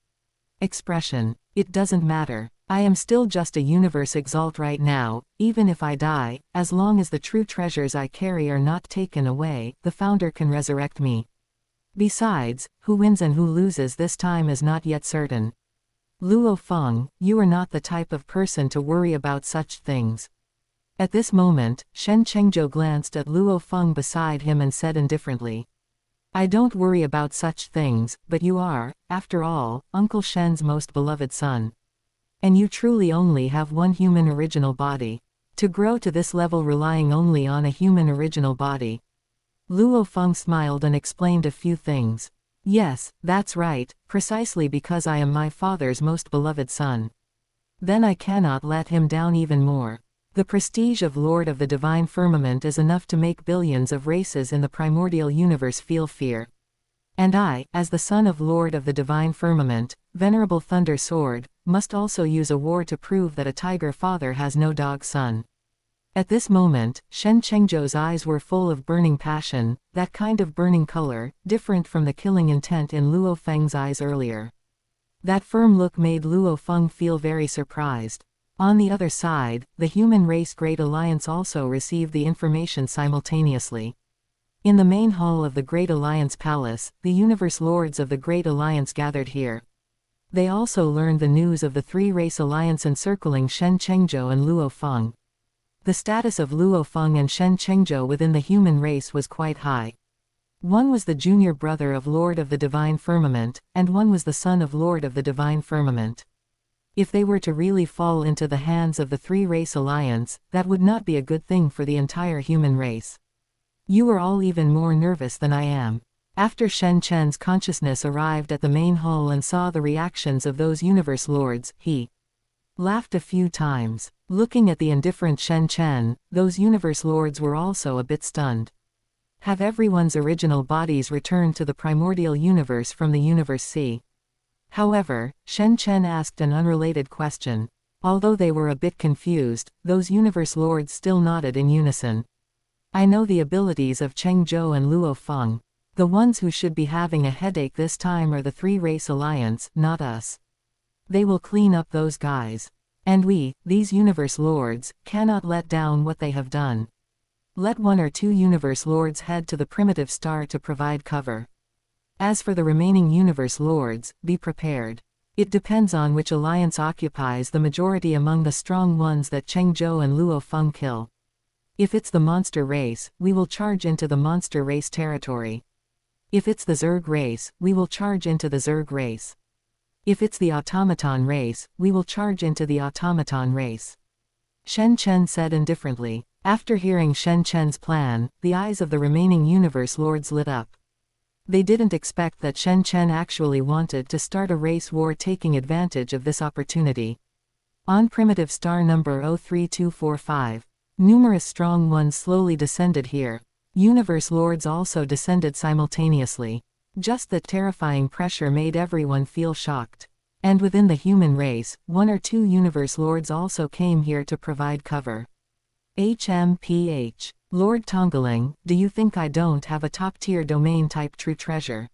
expression, "It doesn't matter. I am still just a universe exalt right now, even if I die, as long as the true treasures I carry are not taken away, the founder can resurrect me. Besides, who wins and who loses this time is not yet certain. Luo Feng, you are not the type of person to worry about such things." At this moment, Shen Chengzhou glanced at Luo Feng beside him and said indifferently, "I don't worry about such things, but you are, after all, Uncle Shen's most beloved son. And you truly only have one human original body. To grow to this level relying only on a human original body. Luo Feng smiled and explained a few things. Yes, that's right, precisely because I am my father's most beloved son. Then I cannot let him down even more. The prestige of Lord of the Divine Firmament is enough to make billions of races in the primordial universe feel fear. And I, as the son of Lord of the Divine Firmament, Venerable Thunder Sword, must also use a war to prove that a tiger father has no dog son. At this moment, Shen Chengzhou's eyes were full of burning passion, that kind of burning color, different from the killing intent in Luo Feng's eyes earlier. That firm look made Luo Feng feel very surprised. On the other side, the human race Great Alliance also received the information simultaneously. In the main hall of the Great Alliance Palace, the Universe Lords of the Great Alliance gathered here. They also learned the news of the three-race alliance encircling Shen Chengzhou and Luo Feng. The status of Luo Feng and Shen Chengzhou within the human race was quite high. One was the junior brother of Lord of the Divine Firmament, and one was the son of Lord of the Divine Firmament. If they were to really fall into the hands of the three-race alliance, that would not be a good thing for the entire human race. You are all even more nervous than I am. After Shen Chen's consciousness arrived at the main hall and saw the reactions of those universe lords, he laughed a few times. Looking at the indifferent Shen Chen, those universe lords were also a bit stunned. Have everyone's original bodies returned to the primordial universe from the universe C? However, Shen Chen asked an unrelated question. Although they were a bit confused, those universe lords still nodded in unison. I know the abilities of Chengzhou and Luo Feng. The ones who should be having a headache this time are the three-race alliance, not us. They will clean up those guys. And we, these universe lords, cannot let down what they have done. Let one or two universe lords head to the primitive star to provide cover. As for the remaining universe lords, be prepared. It depends on which alliance occupies the majority among the strong ones that Chengzhou and Luo Feng kill. If it's the monster race, we will charge into the monster race territory. If it's the Zerg race, we will charge into the Zerg race. If it's the automaton race, we will charge into the automaton race. Shen Chen said indifferently. After hearing Shen Chen's plan, the eyes of the remaining universe lords lit up. They didn't expect that Shen Chen actually wanted to start a race war, taking advantage of this opportunity. On primitive star number 03245. Numerous strong ones slowly descended here. Universe lords also descended simultaneously. Just that terrifying pressure made everyone feel shocked. And within the human race, one or two universe lords also came here to provide cover. HMPH. Lord Tongling, do you think I don't have a top-tier domain-type true treasure?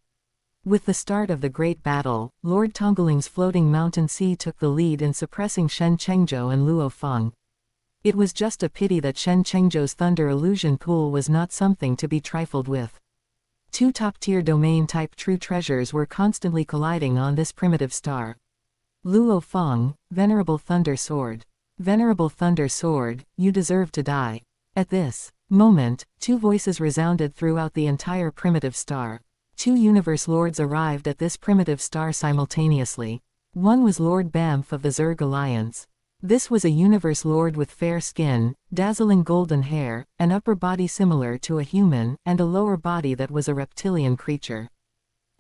With the start of the great battle, Lord Tongling's floating mountain sea took the lead in suppressing Shen Chengzhou and Luo Feng. It was just a pity that Shen Chengzhou's thunder illusion pool was not something to be trifled with. Two top-tier domain-type true treasures were constantly colliding on this primitive star. Luo Feng, Venerable Thunder Sword. Venerable Thunder Sword, you deserve to die. At this moment, two voices resounded throughout the entire primitive star. Two universe lords arrived at this primitive star simultaneously. One was Lord Bamf of the Zerg Alliance. This was a universe lord with fair skin, dazzling golden hair, an upper body similar to a human, and a lower body that was a reptilian creature.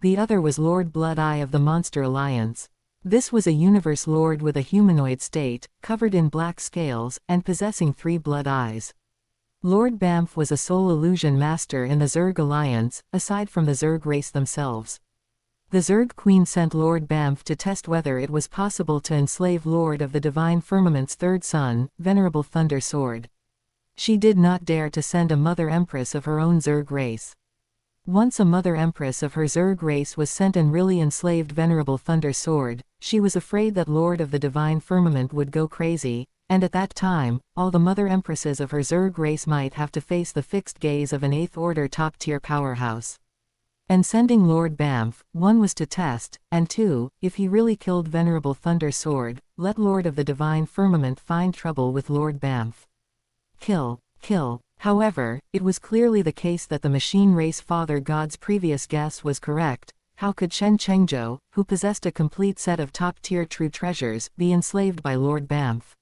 The other was Lord Blood Eye of the Monster Alliance. This was a universe lord with a humanoid state, covered in black scales, and possessing 3 blood eyes. Lord Bamf was a soul illusion master in the Zerg Alliance, aside from the Zerg race themselves. The Zerg Queen sent Lord Bamf to test whether it was possible to enslave Lord of the Divine Firmament's third son, Venerable Thunder Sword. She did not dare to send a Mother Empress of her own Zerg race. Once a Mother Empress of her Zerg race was sent and really enslaved Venerable Thunder Sword, she was afraid that Lord of the Divine Firmament would go crazy, and at that time, all the Mother Empresses of her Zerg race might have to face the fixed gaze of an 8th Order top-tier powerhouse. And sending Lord Bamf, 1 was to test, and 2, if he really killed Venerable Thunder Sword, let Lord of the Divine Firmament find trouble with Lord Bamf. Kill. However, it was clearly the case that the machine race Father God's previous guess was correct. how could Shen Chengzhou, who possessed a complete set of top-tier true treasures, be enslaved by Lord Bamf?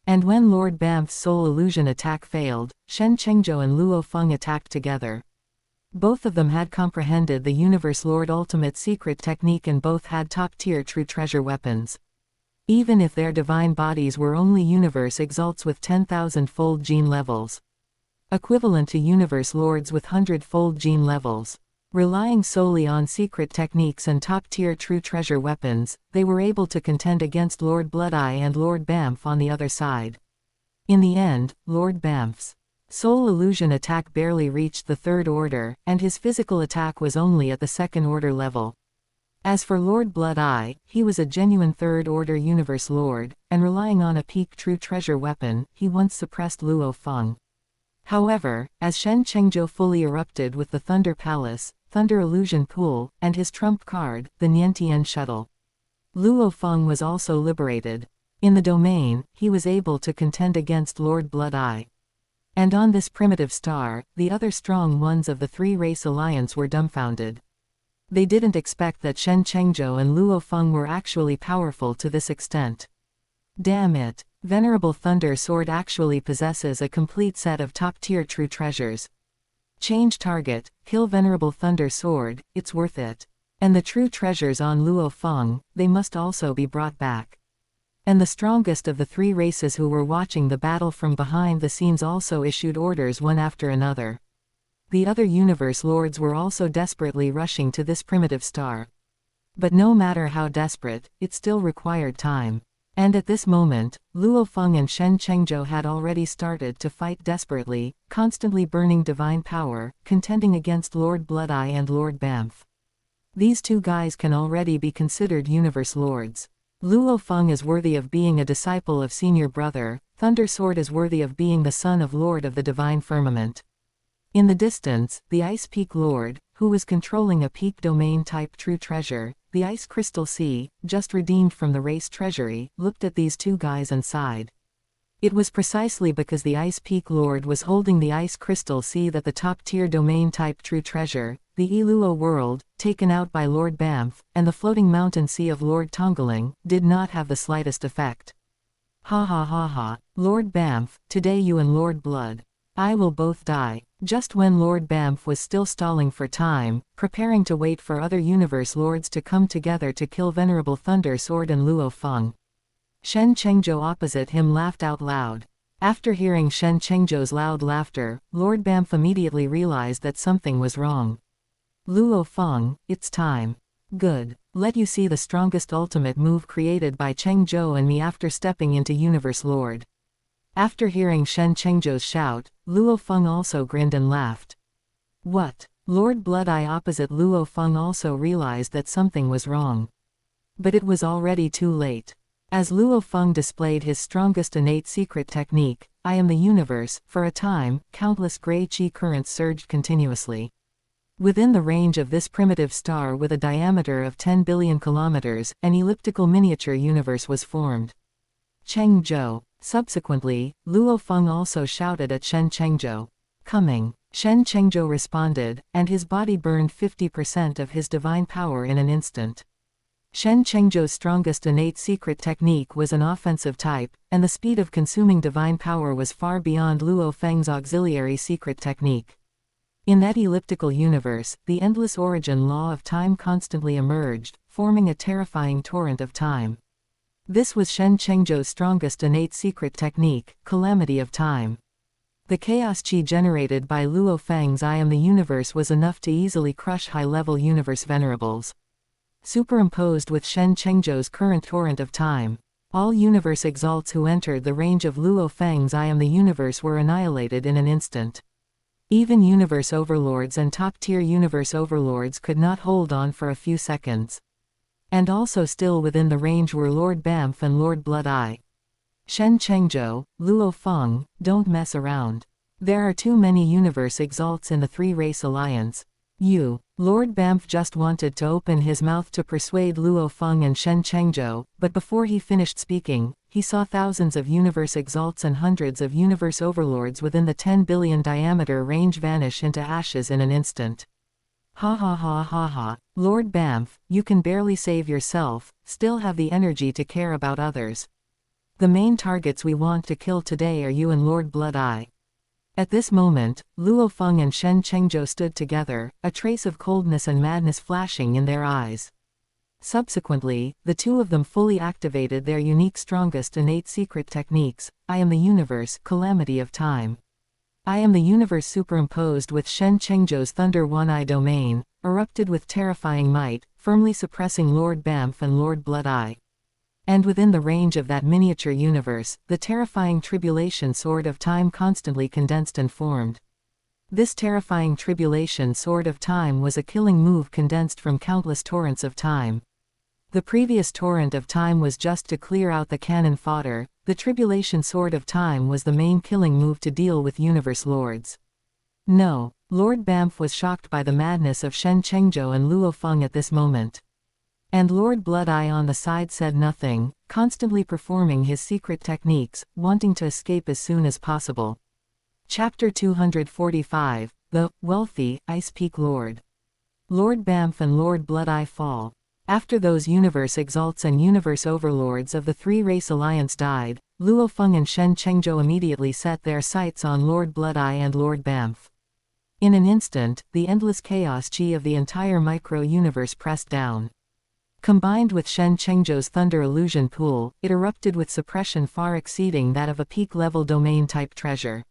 And when Lord Bamf's soul illusion attack failed, Shen Chengzhou and Luo Feng attacked together. Both of them had comprehended the Universe Lord ultimate secret technique and both had top-tier true treasure weapons. Even if their divine bodies were only Universe Exalts with 10,000-fold gene levels. Equivalent to Universe Lords with 100-fold gene levels. Relying solely on secret techniques and top-tier true treasure weapons, they were able to contend against Lord Bloodeye and Lord Bamf on the other side. In the end, Lord Bamf's soul illusion attack barely reached the third order, and his physical attack was only at the second order level. As for Lord Bloodeye, he was a genuine third order Universe Lord, and relying on a peak true treasure weapon, he once suppressed Luo Feng. However, as Shen Chengzhou fully erupted with the Thunder Palace, Thunder Illusion Pool, and his trump card, the Niantian Shuttle, Luo Feng was also liberated. In the domain, he was able to contend against Lord Bloodeye. And on this primitive star, the other strong ones of the three-race alliance were dumbfounded. They didn't expect that Shen Chengzhou and Luo Feng were actually powerful to this extent. Damn it! Venerable Thunder Sword actually possesses a complete set of top-tier true treasures. Change target, kill Venerable Thunder Sword, it's worth it. And the true treasures on Luo Feng, they must also be brought back. And the strongest of the three races who were watching the battle from behind the scenes also issued orders one after another. The other Universe Lords were also desperately rushing to this primitive star. But no matter how desperate, it still required time. And at this moment, Luo Feng and Shen Chengzhou had already started to fight desperately, constantly burning divine power, contending against Lord Bloodeye and Lord Bamf. These two guys can already be considered Universe Lords. Luo Feng is worthy of being a disciple of Senior Brother, Thunder Sword is worthy of being the son of Lord of the Divine Firmament. In the distance, the Ice Peak Lord, who was controlling a peak domain type true treasure, the Ice Crystal Sea, just redeemed from the race treasury, looked at these two guys and sighed. It was precisely because the Ice Peak Lord was holding the Ice Crystal Sea that the top-tier domain type true treasure, the Iluo world, taken out by Lord Bamf, and the floating mountain sea of Lord Tongling, did not have the slightest effect. Ha ha ha ha, Lord Bamf, today you and Lord Blood, I will both die. Just when Lord Bamf was still stalling for time, preparing to wait for other Universe Lords to come together to kill Venerable Thunder Sword and Luo Feng, Shen Chengzhou opposite him laughed out loud. After hearing Shen Chengzhou's loud laughter, Lord Bamf immediately realized that something was wrong. Luo Feng, it's time. Good. Let you see the strongest ultimate move created by Chengzhou and me after stepping into Universe Lord. After hearing Shen Chengzhou's shout, Luo Feng also grinned and laughed. What? Lord Bloodeye opposite Luo Feng also realized that something was wrong. But it was already too late. As Luo Feng displayed his strongest innate secret technique, I am the universe, for a time, countless gray chi currents surged continuously. Within the range of this primitive star with a diameter of 10 billion kilometers, an elliptical miniature universe was formed. Chengzhou. Subsequently, Luo Feng also shouted at Shen Chengzhou. Coming. Shen Chengzhou responded, and his body burned 50% of his divine power in an instant. Shen Chengzhou's strongest innate secret technique was an offensive type, and the speed of consuming divine power was far beyond Luo Feng's auxiliary secret technique. In that elliptical universe, the endless origin law of time constantly emerged, forming a terrifying torrent of time. This was Shen Chengzhou's strongest innate secret technique, Calamity of Time. The chaos chi generated by Luo Feng's I Am the Universe was enough to easily crush high-level universe venerables. Superimposed with Shen Chengzhou's current torrent of time, all universe exalts who entered the range of Luo Feng's I Am the Universe were annihilated in an instant. Even universe overlords and top-tier universe overlords could not hold on for a few seconds. And also still within the range were Lord Bamf and Lord Bloodeye. Shen Chengzhou, Luo Feng, don't mess around. There are too many universe exalts in the three-race alliance. Lord Bamf just wanted to open his mouth to persuade Luo Feng and Shen Chengzhou, but before he finished speaking, he saw thousands of universe exalts and hundreds of universe overlords within the 10 billion diameter range vanish into ashes in an instant. Ha ha ha ha ha. Lord Bamf, you can barely save yourself, still have the energy to care about others. The main targets we want to kill today are you and Lord Blood Eye. At this moment, Luo Feng and Shen Chengzhou stood together, a trace of coldness and madness flashing in their eyes. Subsequently, the two of them fully activated their unique strongest innate secret techniques. I am the universe, calamity of time. I am the universe superimposed with Shen Chengzhou's Thunder One-Eye domain, erupted with terrifying might, firmly suppressing Lord Bamf and Lord Blood Eye. And within the range of that miniature universe, the terrifying tribulation sword of time constantly condensed and formed. This terrifying tribulation sword of time was a killing move condensed from countless torrents of time. The previous torrent of time was just to clear out the cannon fodder. The tribulation sword of time was the main killing move to deal with universe lords. No, Lord Bamf was shocked by the madness of Shen Chengzhou and Luo Feng at this moment. And Lord Blood Eye on the side said nothing, constantly performing his secret techniques, wanting to escape as soon as possible. Chapter 245, The Wealthy Ice Peak Lord. Lord Bamf and Lord Blood Eye fall. After those universe exalts and universe overlords of the three-race alliance died, Luo Feng and Shen Chengzhou immediately set their sights on Lord Blood Eye and Lord Bamf. In an instant, the endless chaos chi of the entire micro-universe pressed down. Combined with Shen Chengzhou's Thunder Illusion Pool, it erupted with suppression far exceeding that of a peak-level domain-type treasure.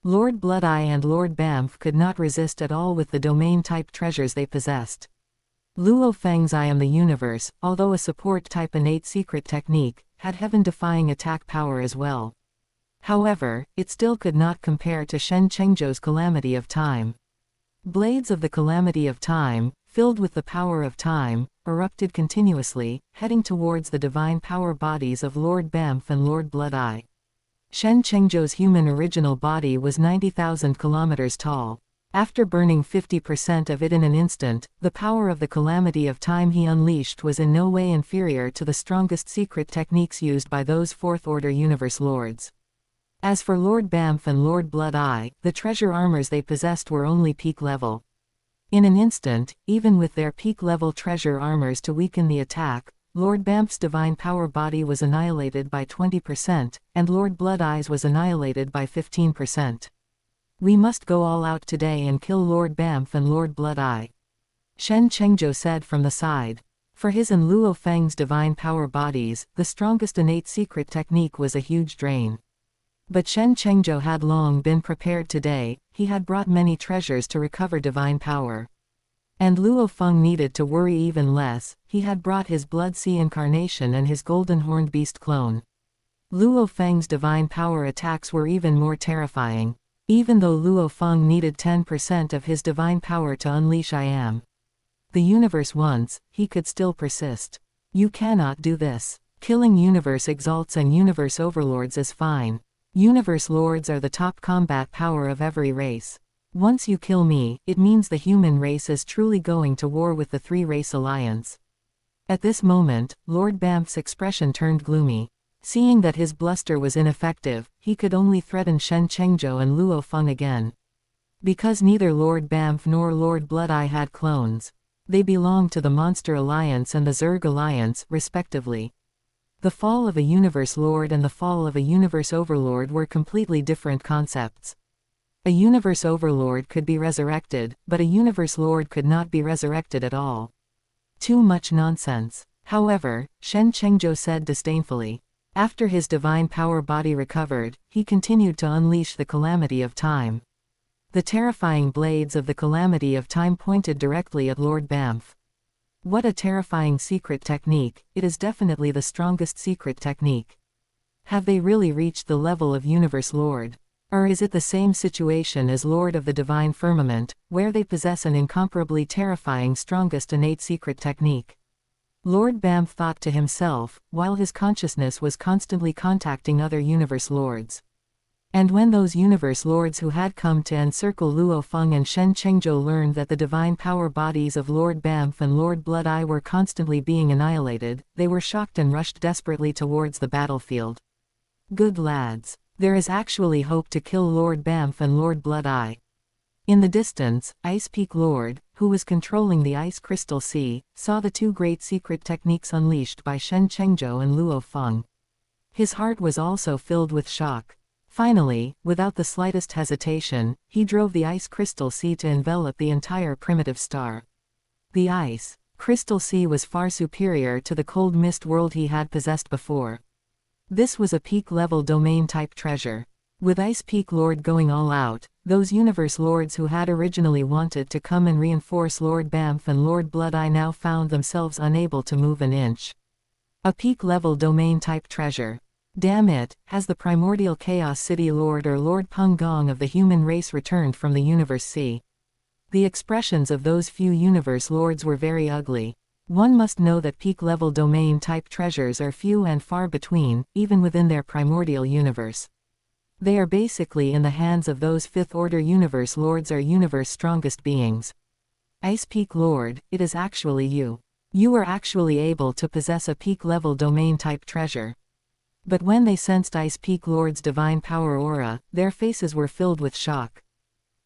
Lord Blood Eye and Lord Bamf could not resist at all with the domain-type treasures they possessed. Luo Feng's I am the universe, although a support-type innate secret technique, had heaven-defying attack power as well. However, it still could not compare to Shen Chengzhou's Calamity of Time. Blades of the Calamity of Time, filled with the power of time, erupted continuously, heading towards the divine power bodies of Lord Bamf and Lord Blood Eye. Shen Chengzhou's human original body was 90,000 kilometers tall. After burning 50% of it in an instant, the power of the calamity of time he unleashed was in no way inferior to the strongest secret techniques used by those fourth-order universe lords. As for Lord Bamf and Lord Blood Eye, the treasure armors they possessed were only peak level. In an instant, even with their peak-level treasure armors to weaken the attack, Lord Bamf's divine power body was annihilated by 20%, and Lord Blood Eye's was annihilated by 15%. We must go all out today and kill Lord Bamf and Lord Blood Eye. Shen Chengzhou said from the side. For his and Luo Feng's divine power bodies, the strongest innate secret technique was a huge drain. But Shen Chengzhou had long been prepared today. He had brought many treasures to recover divine power. And Luo Feng needed to worry even less. He had brought his Blood Sea incarnation and his golden horned beast clone. Luo Feng's divine power attacks were even more terrifying. Even though Luo Feng needed 10% of his divine power to unleash I am the universe once, he could still persist. You cannot do this. Killing universe exalts and universe overlords is fine. Universe lords are the top combat power of every race. Once you kill me, it means the human race is truly going to war with the three-race alliance. At this moment, Lord Bamf's expression turned gloomy. Seeing that his bluster was ineffective, he could only threaten Shen Chengzhou and Luo Feng again. Because neither Lord Bamf nor Lord Blood Eye had clones. They belonged to the Monster Alliance and the Zerg Alliance, respectively. The fall of a universe lord and the fall of a universe overlord were completely different concepts. A universe overlord could be resurrected, but a universe lord could not be resurrected at all. Too much nonsense. However, Shen Chengzhou said disdainfully. After his divine power body recovered, he continued to unleash the calamity of time. The terrifying blades of the calamity of time pointed directly at Lord Bamf. What a terrifying secret technique. It is definitely the strongest secret technique. Have they really reached the level of Universe Lord? Or is it the same situation as Lord of the Divine Firmament, where they possess an incomparably terrifying strongest innate secret technique? Lord Bamf thought to himself, while his consciousness was constantly contacting other Universe Lords. And when those Universe Lords who had come to encircle Luo Feng and Shen Chengzhou learned that the divine power bodies of Lord Bamf and Lord Blood Eye were constantly being annihilated, they were shocked and rushed desperately towards the battlefield. Good lads. There is actually hope to kill Lord Bamf and Lord Blood Eye. In the distance, Ice Peak Lord, who was controlling the Ice Crystal Sea, saw the two great secret techniques unleashed by Shen Chen and Luo Feng. His heart was also filled with shock. Finally, without the slightest hesitation, he drove the Ice Crystal Sea to envelop the entire primitive star. The Ice Crystal Sea was far superior to the cold mist world he had possessed before. This was a peak-level domain-type treasure. With Ice Peak Lord going all out, those Universe Lords who had originally wanted to come and reinforce Lord Bamf and Lord Blood-Eye now found themselves unable to move an inch. A peak-level domain-type treasure. Damn it, has the primordial Chaos City Lord or Lord Peng Gong of the human race returned from the Universe Sea? The expressions of those few Universe Lords were very ugly. One must know that peak-level domain-type treasures are few and far between, even within their primordial universe. They are basically in the hands of those fifth-order Universe Lords or Universe strongest beings. Ice Peak Lord, it is actually you. You are actually able to possess a peak-level domain-type treasure. But when they sensed Ice Peak Lord's divine power aura, their faces were filled with shock.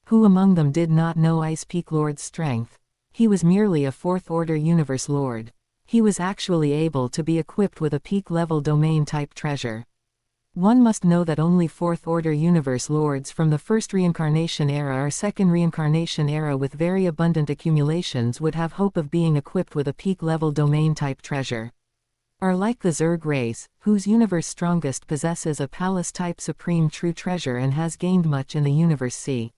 Who among them did not know Ice Peak Lord's strength? He was merely a fourth-order Universe Lord. He was actually able to be equipped with a peak-level domain-type treasure. One must know that only fourth-order Universe Lords from the first reincarnation era or second reincarnation era with very abundant accumulations would have hope of being equipped with a peak-level domain-type treasure. Are like the Zerg race, whose Universe strongest possesses a palace-type supreme true treasure and has gained much in the Universe Sea.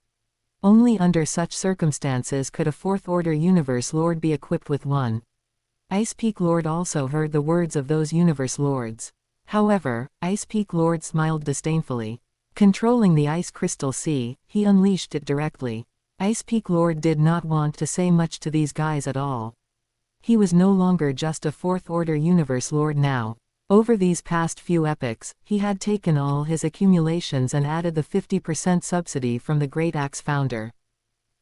Only under such circumstances could a fourth-order Universe Lord be equipped with one. Ice Peak Lord also heard the words of those Universe Lords. However, Ice Peak Lord smiled disdainfully. Controlling the Ice Crystal Sea, he unleashed it directly. Ice Peak Lord did not want to say much to these guys at all. He was no longer just a fourth-order Universe Lord now. Over these past few epochs, he had taken all his accumulations and added the 50% subsidy from the Great Axe founder.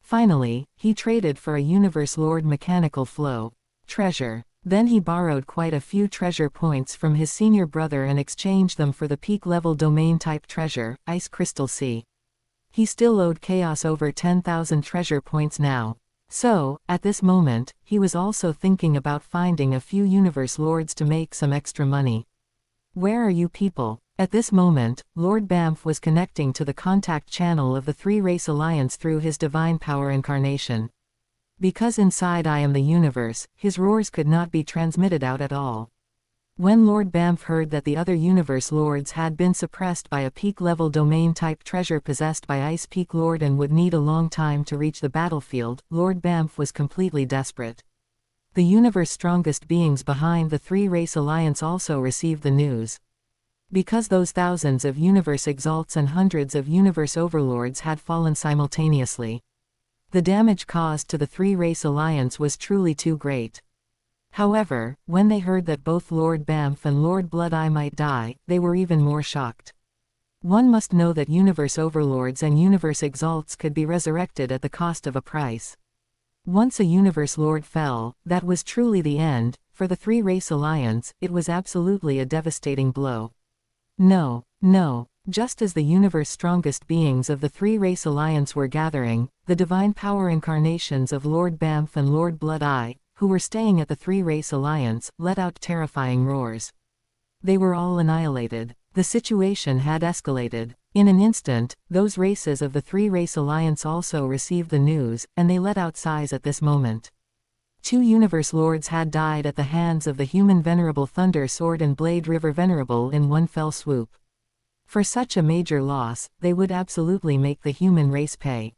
Finally, he traded for a Universe Lord mechanical flow treasure. Then he borrowed quite a few treasure points from his senior brother and exchanged them for the peak-level domain-type treasure, Ice Crystal Sea. He still owed Chaos over 10,000 treasure points now. So, at this moment, he was also thinking about finding a few Universe Lords to make some extra money. Where are you people? At this moment, Lord Bamf was connecting to the contact channel of the Three-Race Alliance through his divine power incarnation. Because inside I Am the Universe, his roars could not be transmitted out at all. When Lord Bamf heard that the other Universe Lords had been suppressed by a peak-level domain-type treasure possessed by Ice Peak Lord and would need a long time to reach the battlefield, Lord Bamf was completely desperate. The Universe strongest beings behind the Three-Race Alliance also received the news. Because those thousands of Universe Exalts and hundreds of Universe Overlords had fallen simultaneously. The damage caused to the Three-Race Alliance was truly too great. However, when they heard that both Lord Bamf and Lord Blood-Eye might die, they were even more shocked. One must know that Universe Overlords and Universe Exalts could be resurrected at the cost of a price. Once a Universe Lord fell, that was truly the end. For the Three-Race Alliance, it was absolutely a devastating blow. No. Just as the Universe strongest beings of the Three-Race Alliance were gathering, the divine power incarnations of Lord Bamf and Lord Blood-Eye, who were staying at the Three-Race Alliance, let out terrifying roars. They were all annihilated. The situation had escalated. In an instant, those races of the Three-Race Alliance also received the news, and they let out sighs at this moment. 2 Universe Lords had died at the hands of the human Venerable Thunder Sword and Blade River Venerable in one fell swoop. For such a major loss, they would absolutely make the human race pay.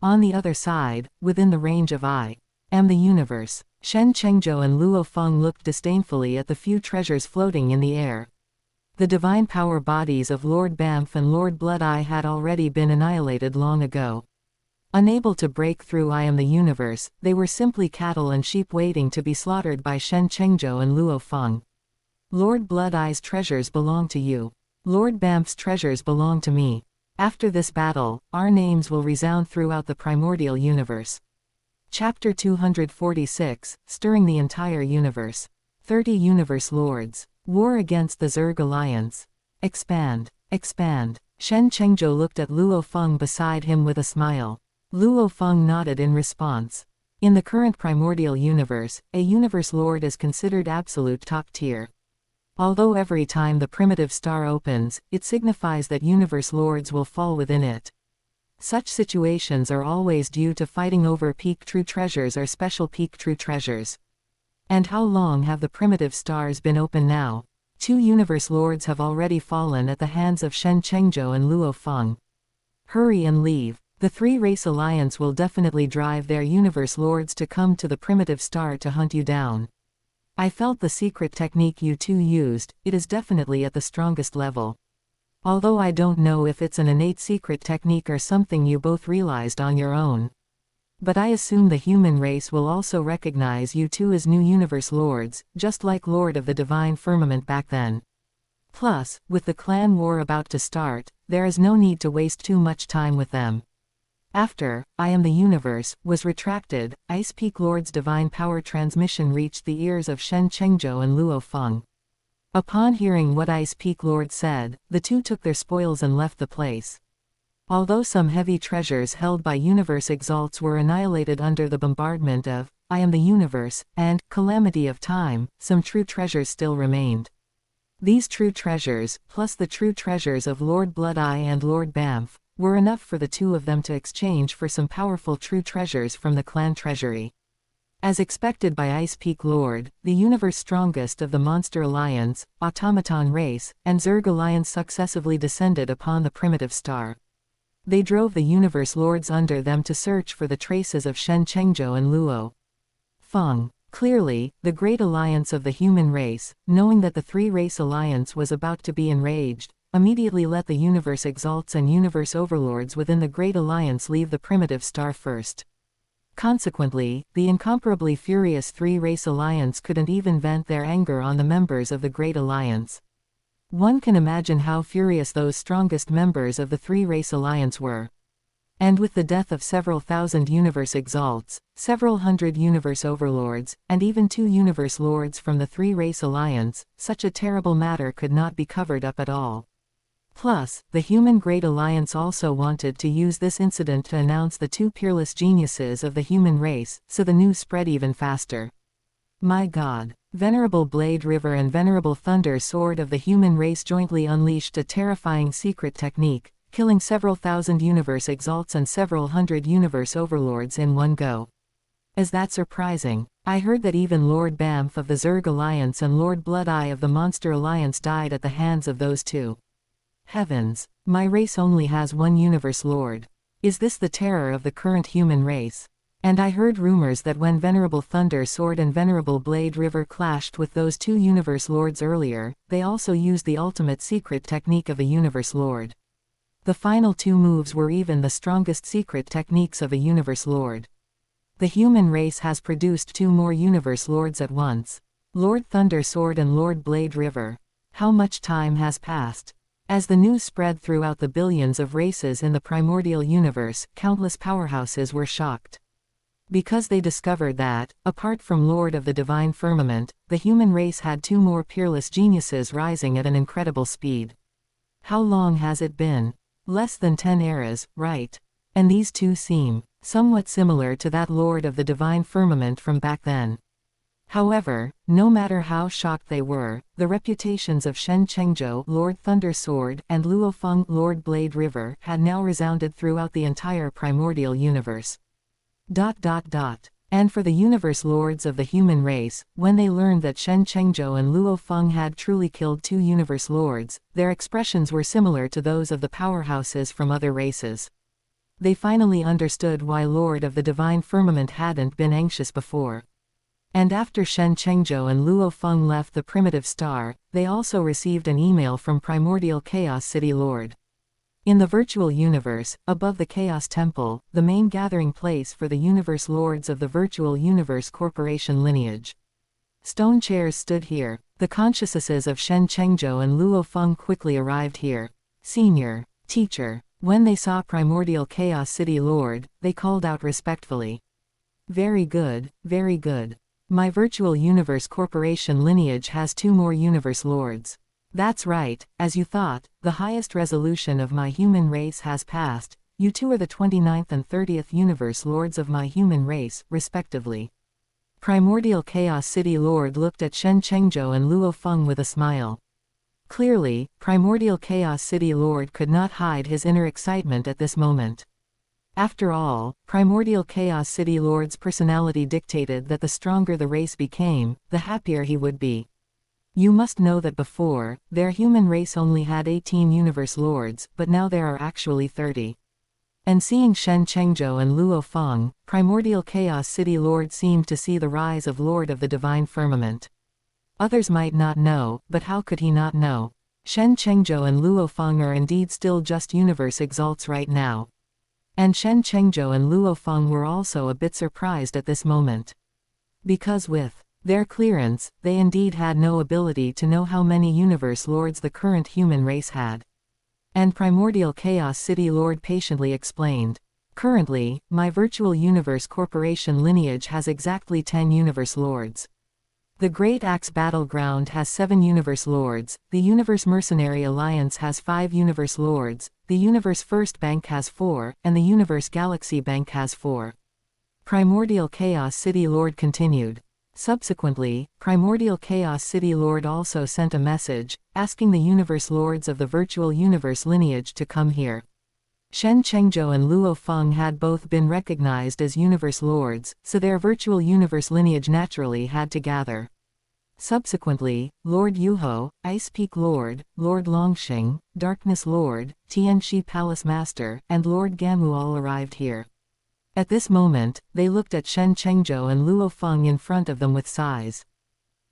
On the other side, within the range of I Am the Universe, Shen Chen and Luo Feng looked disdainfully at the few treasures floating in the air. The divine power bodies of Lord Bamf and Lord Blood-Eye had already been annihilated long ago. Unable to break through I Am the Universe, they were simply cattle and sheep waiting to be slaughtered by Shen Chen and Luo Feng. Lord Blood-Eye's treasures belong to you. Lord Bamf's treasures belong to me. After this battle, our names will resound throughout the primordial universe. Chapter 246, Stirring the Entire Universe. 30 Universe Lords. War against the Zerg Alliance. Expand. Shen Chengzhou looked at Luo Feng beside him with a smile. Luo Feng nodded in response. In the current primordial universe, a universe lord is considered absolute top tier. Although every time the primitive star opens, it signifies that universe lords will fall within it. Such situations are always due to fighting over peak true treasures or special peak true treasures. And how long have the primitive stars been open now? 2 universe lords have already fallen at the hands of Shen Chen and Luo Feng. Hurry and leave. The 3-race alliance will definitely drive their universe lords to come to the primitive star to hunt you down. I felt the secret technique you two used, it is definitely at the strongest level. Although I don't know if it's an innate secret technique or something you both realized on your own. But I assume the human race will also recognize you two as new universe lords, just like Lord of the Divine Firmament back then. Plus, with the clan war about to start, there is no need to waste too much time with them. After I Am the Universe was retracted, Ice Peak Lord's divine power transmission reached the ears of Shen Chengzhou and Luo Feng. Upon hearing what Ice Peak Lord said, the two took their spoils and left the place. Although some heavy treasures held by universe exalts were annihilated under the bombardment of I Am the Universe and Calamity of Time, some true treasures still remained. These true treasures, plus the true treasures of Lord Bloodeye and Lord Bamf, were enough for the two of them to exchange for some powerful true treasures from the clan treasury. As expected by Ice Peak Lord, the universe strongest of the Monster Alliance, Automaton Race, and Zerg Alliance successively descended upon the primitive star. They drove the universe lords under them to search for the traces of Shen Chengzhou and Luo Feng. Clearly, the Great Alliance of the human race, knowing that the 3-race alliance was about to be enraged, immediately let the universe exalts and universe overlords within the Great Alliance leave the primitive star first. Consequently, the incomparably furious 3-race alliance couldn't even vent their anger on the members of the Great Alliance. One can imagine how furious those strongest members of the 3-race alliance were. And with the death of several thousand universe exalts, several hundred universe overlords, and even 2 universe lords from the 3-race alliance, such a terrible matter could not be covered up at all. Plus, the human Great Alliance also wanted to use this incident to announce the 2 peerless geniuses of the human race, so the news spread even faster. My God. Venerable Blade River and Venerable Thunder Sword of the human race jointly unleashed a terrifying secret technique, killing several thousand universe exalts and several hundred universe overlords in one go. Is that surprising? I heard that even Lord Bamf of the Zerg Alliance and Lord Bloodeye of the Monster Alliance died at the hands of those 2. Heavens! My race only has 1 universe lord. Is this the terror of the current human race? And I heard rumors that when Venerable Thunder Sword and Venerable Blade River clashed with those 2 universe lords earlier, they also used the ultimate secret technique of a universe lord. The final 2 moves were even the strongest secret techniques of a universe lord. The human race has produced 2 more universe lords at once. Lord Thunder Sword and Lord Blade River. How much time has passed? As the news spread throughout the billions of races in the primordial universe, countless powerhouses were shocked. Because they discovered that, apart from Lord of the Divine Firmament, the human race had 2 more peerless geniuses rising at an incredible speed. How long has it been? Less than 10 eras, right? And these 2 seem somewhat similar to that Lord of the Divine Firmament from back then. However, no matter how shocked they were, the reputations of Shen Chengzhou, Lord Thunder Sword, and Luo Feng, Lord Blade River, had now resounded throughout the entire primordial universe. And for the universe lords of the human race, when they learned that Shen Chengzhou and Luo Feng had truly killed 2 universe lords, their expressions were similar to those of the powerhouses from other races. They finally understood why Lord of the Divine Firmament hadn't been anxious before. And after Shen Chengzhou and Luo Feng left the primitive star, they also received an email from Primordial Chaos City Lord. In the virtual universe, above the Chaos Temple, the main gathering place for the universe lords of the Virtual Universe Corporation lineage. Stone chairs stood here. The consciousnesses of Shen Chengzhou and Luo Feng quickly arrived here. Senior, teacher. When they saw Primordial Chaos City Lord, they called out respectfully. Very good, very good. My Virtual Universe Corporation lineage has 2 more universe lords. That's right, as you thought, the highest resolution of my human race has passed. You two are the 29th and 30th universe lords of my human race, respectively. Primordial Chaos City Lord looked at Shen Chengzhou and Luo Feng with a smile. Clearly, Primordial Chaos City Lord could not hide his inner excitement at this moment. After all, Primordial Chaos City Lord's personality dictated that the stronger the race became, the happier he would be. You must know that before, their human race only had 18 universe lords, but now there are actually 30. And seeing Shen Chengzhou and Luo Feng, Primordial Chaos City Lord seemed to see the rise of Lord of the Divine Firmament. Others might not know, but how could he not know? Shen Chengzhou and Luo Feng are indeed still just universe exalts right now. And Shen Chengzhou and Luo Feng were also a bit surprised at this moment. Because with their clearance, they indeed had no ability to know how many universe lords the current human race had. And Primordial Chaos City Lord patiently explained. Currently, my virtual universe corporation lineage has exactly 10 universe lords. The Great Axe Battleground has 7 universe lords, the Universe Mercenary Alliance has 5 universe lords, the Universe First Bank has 4, and the Universe Galaxy Bank has 4. Primordial Chaos City Lord continued. Subsequently, Primordial Chaos City Lord also sent a message, asking the universe lords of the virtual universe lineage to come here. Shen Chengzhou and Luo Feng had both been recognized as universe lords, so their virtual universe lineage naturally had to gather. Subsequently, Lord Yuho, Ice Peak Lord, Lord Longxing, Darkness Lord, Tianxi Palace Master, and Lord Ganwu all arrived here. At this moment, they looked at Shen Chengzhou and Luo Feng in front of them with sighs.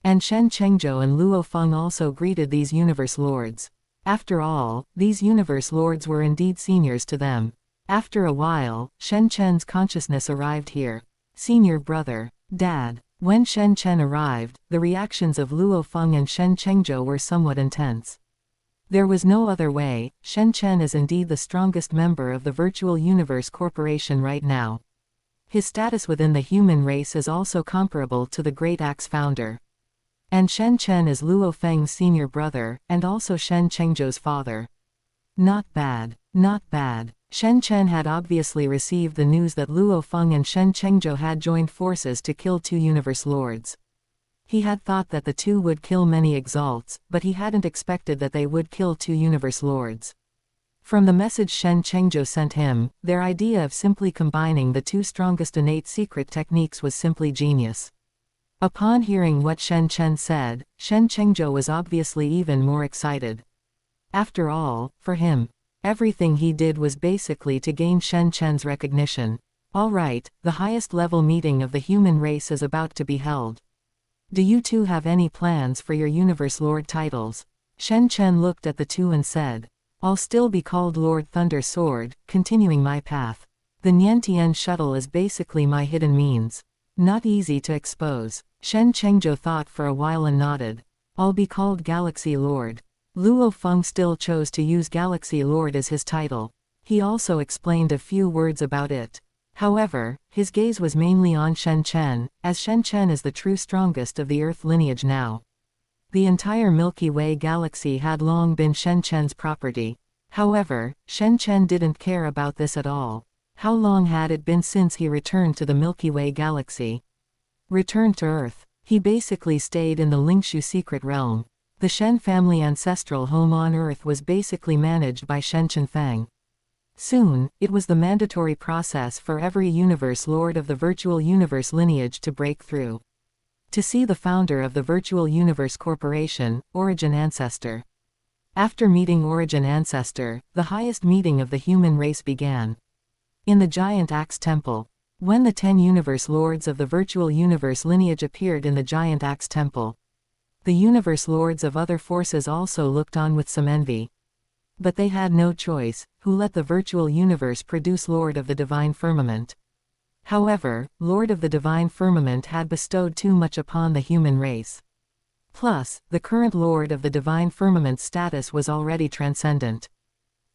And Shen Chengzhou and Luo Feng also greeted these universe lords. After all, these universe lords were indeed seniors to them. After a while, Shen Chen's consciousness arrived here. Senior brother. Dad. When Shen Chen arrived, the reactions of Luo Feng and Shen Chengzhou were somewhat intense. There was no other way. Shen Chen is indeed the strongest member of the Virtual Universe Corporation right now. His status within the human race is also comparable to the Great Axe founder. And Shen Chen is Luo Feng's senior brother, and also Shen Chengzhou's father. Not bad. Not bad. Shen Chen had obviously received the news that Luo Feng and Shen Chengzhou had joined forces to kill 2 universe lords. He had thought that the two would kill many exalts, but he hadn't expected that they would kill 2 universe lords. From the message Shen Chengzhou sent him, their idea of simply combining the 2 strongest innate secret techniques was simply genius. Upon hearing what Shen Chen said, Shen Chengzhou was obviously even more excited. After all, for him, everything he did was basically to gain Shen Chen's recognition. Alright, the highest level meeting of the human race is about to be held. Do you two have any plans for your Universe Lord titles? Shen Chen looked at the two and said, I'll still be called Lord Thunder Sword, continuing my path. The Niantian shuttle is basically my hidden means. Not easy to expose. Shen Chengzhou thought for a while and nodded. I'll be called Galaxy Lord. Luo Feng still chose to use Galaxy Lord as his title. He also explained a few words about it. However, his gaze was mainly on Shen Chen, as Shen Chen is the true strongest of the Earth lineage now. The entire Milky Way galaxy had long been Shen Chen's property. However, Shen Chen didn't care about this at all. How long had it been since he returned to the Milky Way galaxy? Returned to Earth. He basically stayed in the Lingshu secret realm. The Shen family ancestral home on Earth was basically managed by Shen Chenfang. Soon, it was the mandatory process for every universe lord of the virtual universe lineage to break through. To see the founder of the Virtual Universe Corporation, Origin Ancestor. After meeting Origin Ancestor, the highest meeting of the human race began. In the Giant Axe Temple. When the 10 universe lords of the Virtual Universe lineage appeared in the Giant Axe Temple, the universe lords of other forces also looked on with some envy. But they had no choice. Who let the virtual universe produce Lord of the Divine Firmament? However, Lord of the Divine Firmament had bestowed too much upon the human race. Plus, the current Lord of the Divine Firmament's status was already transcendent.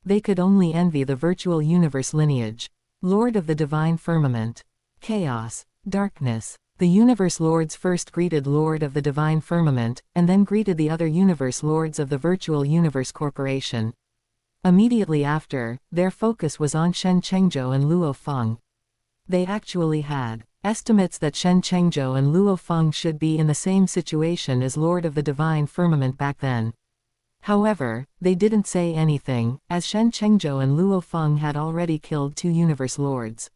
They could only envy the virtual universe lineage. Lord of the Divine Firmament. Chaos. Darkness. The universe lords first greeted Lord of the Divine Firmament, and then greeted the other universe lords of the Virtual Universe Corporation. Immediately after, their focus was on Shen Chengzhou and Luo Feng. They actually had estimates that Shen Chengzhou and Luo Feng should be in the same situation as Lord of the Divine Firmament back then. However, they didn't say anything, as Shen Chengzhou and Luo Feng had already killed 2 universe lords.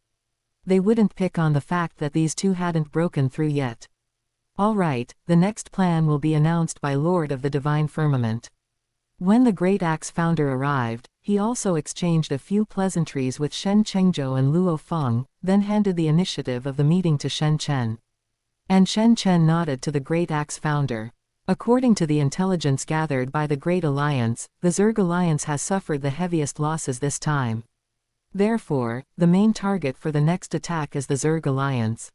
They wouldn't pick on the fact that these 2 hadn't broken through yet. Alright, the next plan will be announced by Lord of the Divine Firmament. When the Great Axe founder arrived, he also exchanged a few pleasantries with Shen Chengzhou and Luo Feng, then handed the initiative of the meeting to Shen Chen. And Shen Chen nodded to the Great Axe founder. According to the intelligence gathered by the Great Alliance, the Zerg Alliance has suffered the heaviest losses this time. Therefore, the main target for the next attack is the Zerg Alliance.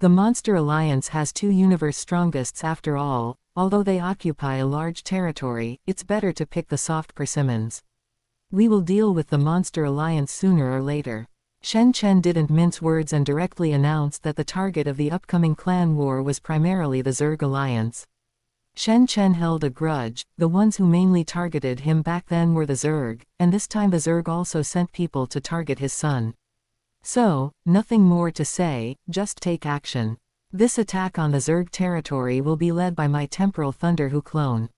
The Monster Alliance has 2 universe strongests after all, although they occupy a large territory, it's better to pick the soft persimmons. We will deal with the Monster Alliance sooner or later. Shen Chen didn't mince words and directly announced that the target of the upcoming clan war was primarily the Zerg Alliance. Shen Chen held a grudge. The ones who mainly targeted him back then were the Zerg, and this time the Zerg also sent people to target his son. So, nothing more to say, just take action. This attack on the Zerg territory will be led by my Temporal Thunder Hu clone.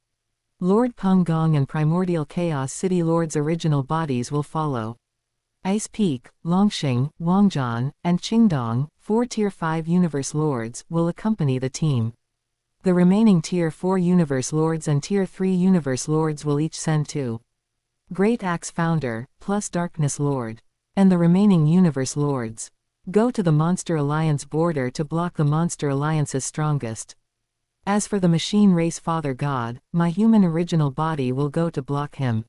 Lord Peng Gong and Primordial Chaos City Lord's original bodies will follow. Ice Peak, Longxing, Wangjian, and Qingdong, 4 Tier 5 Universe Lords, will accompany the team. The remaining Tier 4 Universe Lords and Tier 3 Universe Lords will each send 2. Great Axe Founder, plus Darkness Lord. And the remaining Universe Lords go to the Monster Alliance border to block the Monster Alliance's strongest. As for the Machine Race Father God, my human original body will go to block him.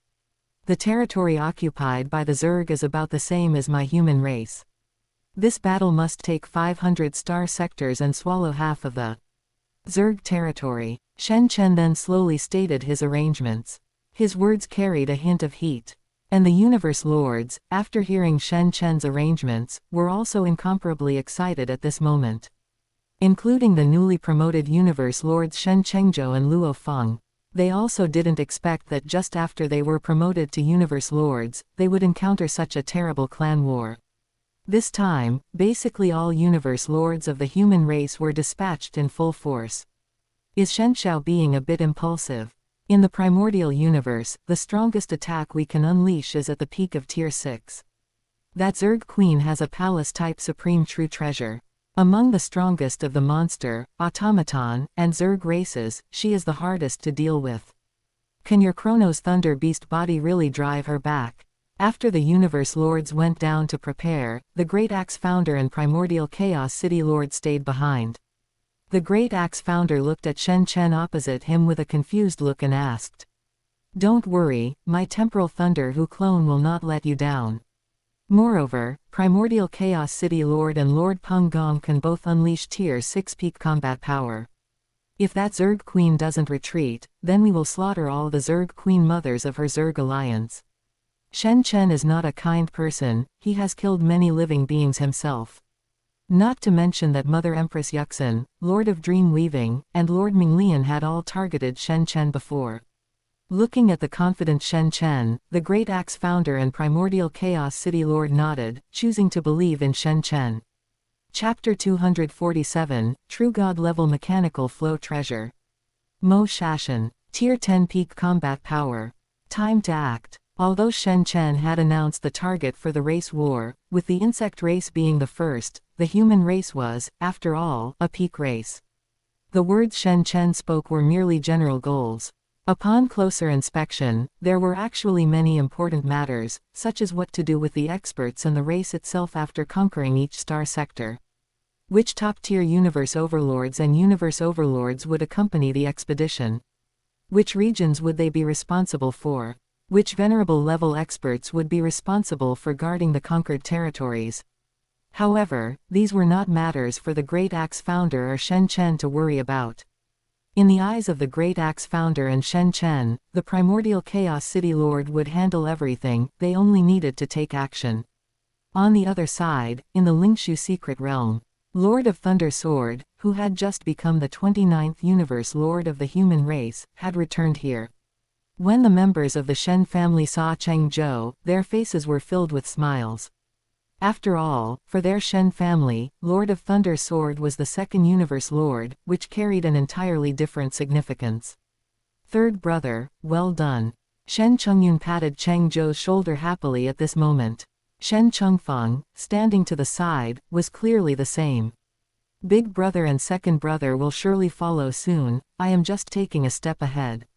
The territory occupied by the Zerg is about the same as my human race. This battle must take 500 star sectors and swallow half of the Zerg territory. Shen Chen then slowly stated his arrangements. His words carried a hint of heat. And the Universe Lords, after hearing Shen Chen's arrangements, were also incomparably excited at this moment. Including the newly promoted Universe Lords Shen Chengzhou and Luo Feng. They also didn't expect that just after they were promoted to Universe Lords, they would encounter such a terrible clan war. This time, basically all Universe Lords of the human race were dispatched in full force. Is Shen Xiao being a bit impulsive? In the primordial universe, the strongest attack we can unleash is at the peak of Tier 6. That Zerg Queen has a palace-type supreme true treasure. Among the strongest of the monster, automaton, and Zerg races, she is the hardest to deal with. Can your Chronos Thunder Beast body really drive her back? After the Universe Lords went down to prepare, the Great Axe Founder and Primordial Chaos City Lord stayed behind. The Great Axe Founder looked at Shen Chen opposite him with a confused look and asked. Don't worry, my Temporal Thunder Hu clone will not let you down. Moreover, Primordial Chaos City Lord and Lord Peng Gong can both unleash Tier 6 peak combat power. If that Zerg Queen doesn't retreat, then we will slaughter all the Zerg Queen mothers of her Zerg Alliance. Shen Chen is not a kind person, he has killed many living beings himself. Not to mention that Mother Empress Yuxin, Lord of Dream Weaving, and Lord Minglian had all targeted Shen Chen before. Looking at the confident Shen Chen, the Great Axe Founder and Primordial Chaos City Lord nodded, choosing to believe in Shen Chen. Chapter 247, True God Level Mechanical Flow Treasure. Mo Shashan. Tier 10 Peak Combat Power. Time to act. Although Shen Chen had announced the target for the race war, with the insect race being the first, the human race was, after all, a peak race. The words Shen Chen spoke were merely general goals. Upon closer inspection, there were actually many important matters, such as what to do with the experts and the race itself after conquering each star sector. Which top-tier universe overlords and universe overlords would accompany the expedition? Which regions would they be responsible for? Which venerable level experts would be responsible for guarding the conquered territories? However, these were not matters for the Great Axe Founder or Shen Chen to worry about. In the eyes of the Great Axe Founder and Shen Chen, the Primordial Chaos City Lord would handle everything, they only needed to take action. On the other side, in the Lingshu Secret Realm, Lord of Thunder Sword, who had just become the 29th Universe Lord of the human race, had returned here. When the members of the Shen family saw Cheng Zhou, their faces were filled with smiles. After all, for their Shen family, Lord of Thunder Sword was the second universe lord, which carried an entirely different significance. Third brother, well done. Shen Chengyun patted Cheng Zhou's shoulder happily at this moment. Shen Chengfeng, standing to the side, was clearly the same. Big brother and second brother will surely follow soon, I am just taking a step ahead.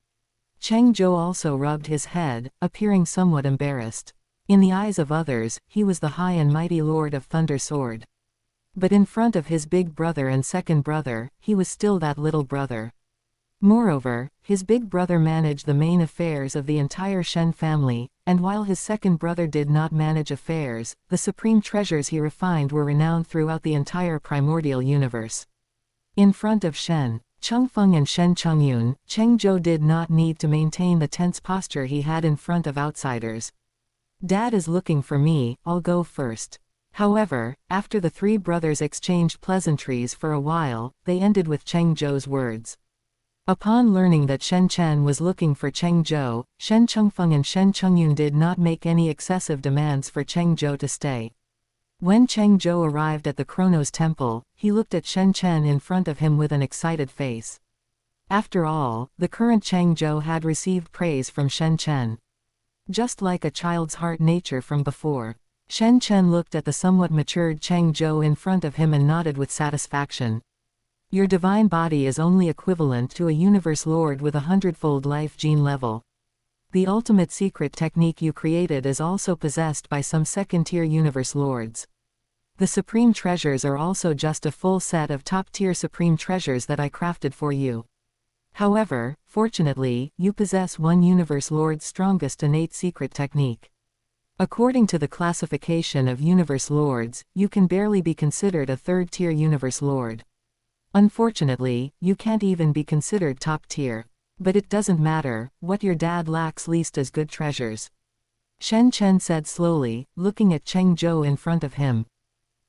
Cheng Zhou also rubbed his head, appearing somewhat embarrassed. In the eyes of others, he was the high and mighty Lord of Thunder Sword. But in front of his big brother and second brother, he was still that little brother. Moreover, his big brother managed the main affairs of the entire Shen family, and while his second brother did not manage affairs, the supreme treasures he refined were renowned throughout the entire primordial universe. In front of Shen Chengfeng and Shen Chengyun, Cheng Zhou did not need to maintain the tense posture he had in front of outsiders. Dad is looking for me, I'll go first. However, after the three brothers exchanged pleasantries for a while, they ended with Cheng Zhou's words. Upon learning that Shen Chen was looking for Cheng Zhou, Shen Chengfeng and Shen Chengyun did not make any excessive demands for Cheng Zhou to stay. When Cheng Zhou arrived at the Chronos Temple, he looked at Shen Chen in front of him with an excited face. After all, the current Cheng Zhou had received praise from Shen Chen. Just like a child's heart nature from before, Shen Chen looked at the somewhat matured Cheng Zhou in front of him and nodded with satisfaction. Your divine body is only equivalent to a universe lord with 100-fold life gene level. The ultimate secret technique you created is also possessed by some second-tier universe lords. The supreme treasures are also just a full set of top-tier supreme treasures that I crafted for you. However, fortunately, you possess one universe lord's strongest innate secret technique. According to the classification of universe lords, you can barely be considered a third-tier universe lord. Unfortunately, you can't even be considered top-tier. But it doesn't matter, what your dad lacks least is good treasures. Shen Chen said slowly, looking at Cheng Zhou in front of him.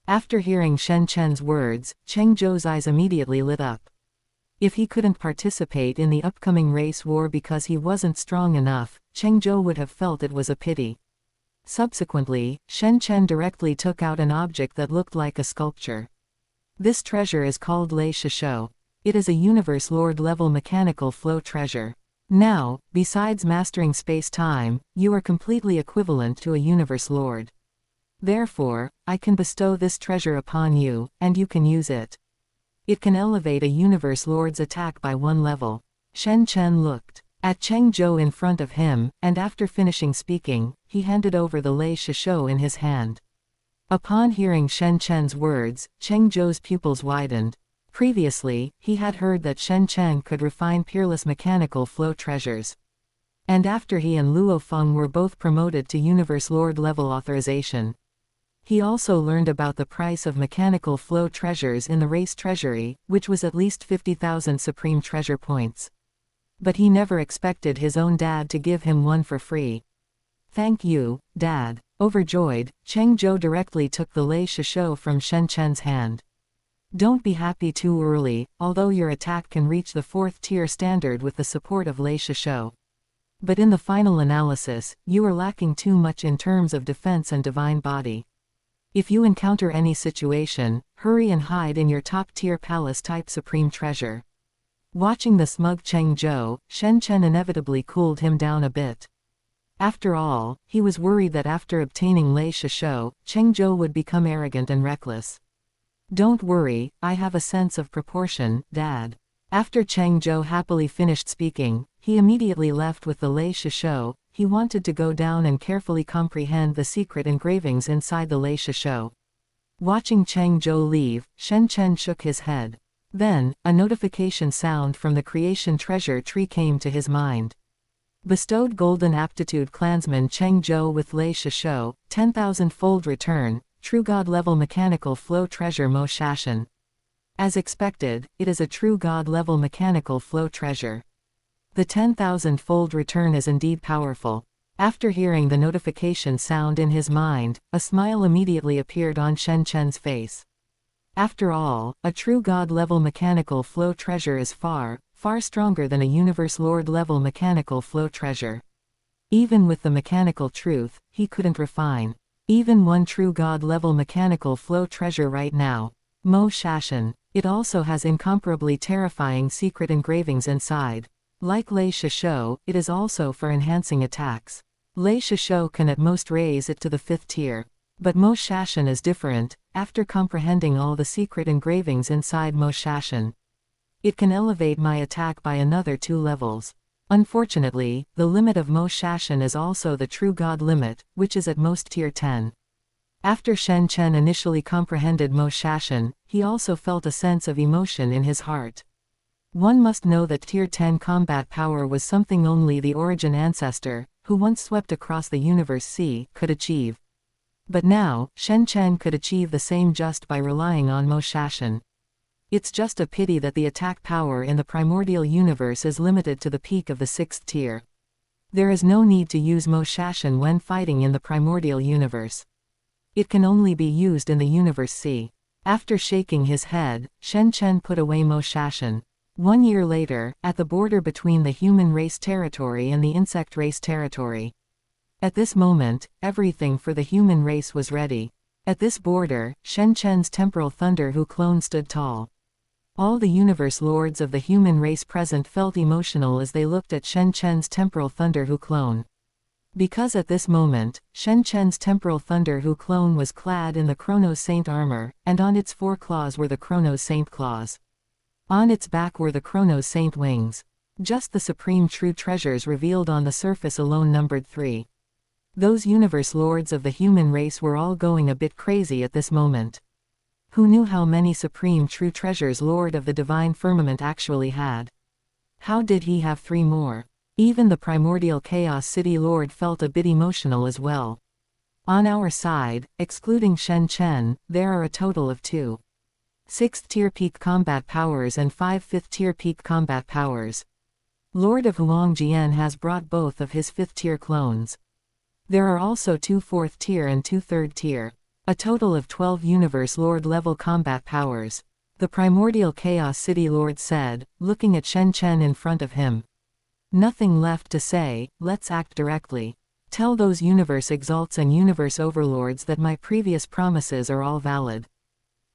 After hearing Shen Chen's words, Cheng Zhou's eyes immediately lit up. If he couldn't participate in the upcoming race war because he wasn't strong enough, Cheng Zhou would have felt it was a pity. Subsequently, Shen Chen directly took out an object that looked like a sculpture. This treasure is called Lei Shishou. It is a universe lord level mechanical flow treasure. Now, besides mastering space-time, you are completely equivalent to a universe lord. Therefore, I can bestow this treasure upon you, and you can use it. It can elevate a universe lord's attack by 1 level. Shen Chen looked at Cheng Zhou in front of him, and after finishing speaking, he handed over the Lei Shishou in his hand. Upon hearing Shen Chen's words, Cheng Zhou's pupils widened. Previously, he had heard that Shen Chen could refine peerless mechanical flow treasures. And after he and Luo Feng were both promoted to Universe Lord level authorization, he also learned about the price of mechanical flow treasures in the race treasury, which was at least 50,000 supreme treasure points. But he never expected his own dad to give him one for free. Thank you, Dad. Overjoyed, Cheng Zhou directly took the Lei Shishou from Shen Chen's hand. Don't be happy too early, although your attack can reach the 4th tier standard with the support of Lei Shishou. But in the final analysis, you are lacking too much in terms of defense and divine body. If you encounter any situation, hurry and hide in your top-tier palace-type supreme treasure. Watching the smug Cheng Zhou, Shen Chen inevitably cooled him down a bit. After all, he was worried that after obtaining Lei Shishou, Cheng Zhou would become arrogant and reckless. Don't worry, I have a sense of proportion, Dad. After Cheng Zhou happily finished speaking, he immediately left with the Lei Shishou. He wanted to go down and carefully comprehend the secret engravings inside the Lei Shishou. Watching Cheng Zhou leave, Shen Chen shook his head. Then, a notification sound from the creation treasure tree came to his mind. Bestowed Golden Aptitude Clansman Cheng Zhou with Lei Shishou, 10,000-fold return, True God level mechanical flow treasure Mo Shashan. As expected, it is a true God level mechanical flow treasure. The 10,000-fold return is indeed powerful. After hearing the notification sound in his mind, a smile immediately appeared on Shen Chen's face. After all, a true God level mechanical flow treasure is far, far stronger than a universe lord level mechanical flow treasure. Even with the mechanical truth, he couldn't refine even one true god level mechanical flow treasure right now. Mo Shashan. It also has incomparably terrifying secret engravings inside. Like Lei Shisho, it is also for enhancing attacks. Lei Shisho can at most raise it to the 5th tier. But Mo Shashan is different. After comprehending all the secret engravings inside Mo Shashan, it can elevate my attack by another 2 levels. Unfortunately, the limit of Mo Shashan is also the true god limit, which is at most tier 10. After Shen Chen initially comprehended Mo Shashan, he also felt a sense of emotion in his heart. One must know that tier 10 combat power was something only the origin ancestor, who once swept across the universe sea, could achieve. But now, Shen Chen could achieve the same just by relying on Mo Shashan. It's just a pity that the attack power in the primordial universe is limited to the peak of the 6th tier. There is no need to use Mo Shashan when fighting in the primordial universe. It can only be used in the universe C. After shaking his head, Shen Chen put away Mo Shashan. 1 year later, at the border between the human race territory and the insect race territory. At this moment, everything for the human race was ready. At this border, Shen Chen's temporal thunder Hu clone stood tall. All the universe lords of the human race present felt emotional as they looked at Shen Chen's temporal thunder Hu clone. Because at this moment, Shen Chen's temporal thunder Hu clone was clad in the Chronos Saint armor, and on its 4 claws were the Chronos Saint claws. On its back were the Chronos Saint wings. Just the supreme true treasures revealed on the surface alone numbered 3. Those universe lords of the human race were all going a bit crazy at this moment. Who knew how many supreme true treasures Lord of the Divine Firmament actually had? How did he have 3 more? Even the primordial Chaos City Lord felt a bit emotional as well. On our side, excluding Shen Chen, there are a total of 2 6th tier peak combat powers and 5 5th tier peak combat powers. Lord of Huangjian has brought both of his 5th tier clones. There are also 2 4th tier and 2 3rd tier. A total of 12 Universe Lord level combat powers. The primordial Chaos City Lord said, looking at Shen Chen in front of him. Nothing left to say, let's act directly. Tell those Universe Exalts and Universe Overlords that my previous promises are all valid.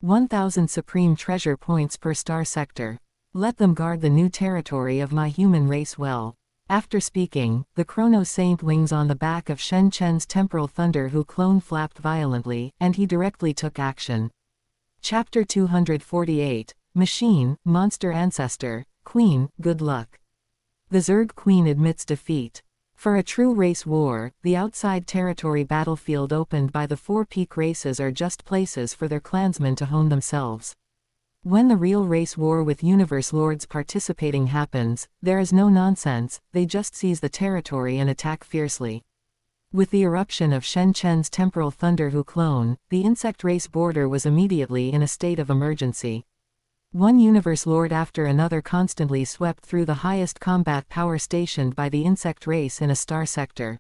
1,000 Supreme Treasure Points per star sector. Let them guard the new territory of my human race well. After speaking, the Chronos Saint wings on the back of Shen Chen's temporal thunder Hu clone flapped violently, and he directly took action. Chapter 248. Machine, Monster Ancestor, Queen, Good Luck. The Zerg Queen admits defeat. For a true race war, the outside territory battlefield opened by the 4 peak races are just places for their clansmen to hone themselves. When the real race war with universe lords participating happens, there is no nonsense, they just seize the territory and attack fiercely. With the eruption of Shen Chen's temporal thunder Hu clone, the insect race border was immediately in a state of emergency. One universe lord after another constantly swept through the highest combat power stationed by the insect race in a star sector.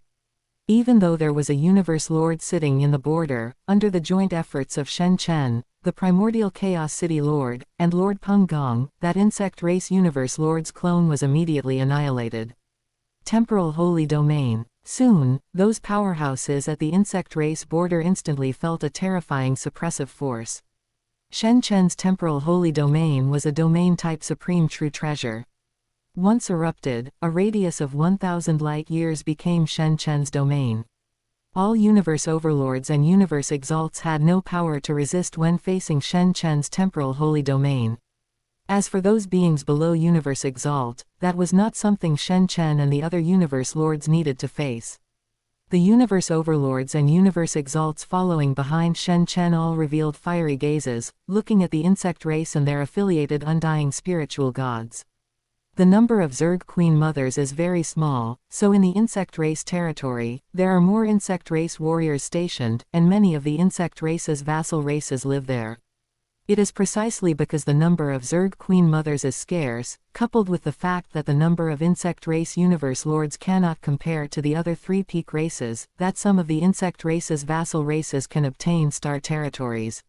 Even though there was a universe lord sitting in the border, under the joint efforts of Shen Chen, the primordial Chaos City Lord, and Lord Peng Gong, that insect race universe lord's clone was immediately annihilated. Temporal Holy Domain. Soon, those powerhouses at the insect race border instantly felt a terrifying suppressive force. Shen Chen's temporal holy domain was a domain-type supreme true treasure. Once erupted, a radius of 1,000 light-years became Shen Chen's domain. All universe overlords and universe exalts had no power to resist when facing Shen Chen's temporal holy domain. As for those beings below universe exalt, that was not something Shen Chen and the other universe lords needed to face. The universe overlords and universe exalts following behind Shen Chen all revealed fiery gazes, looking at the insect race and their affiliated undying spiritual gods. The number of Zerg Queen Mothers is very small, so in the insect race territory, there are more insect race warriors stationed, and many of the insect race's vassal races live there. It is precisely because the number of Zerg Queen Mothers is scarce, coupled with the fact that the number of insect race universe lords cannot compare to the other 3 peak races, that some of the insect race's vassal races can obtain star territories.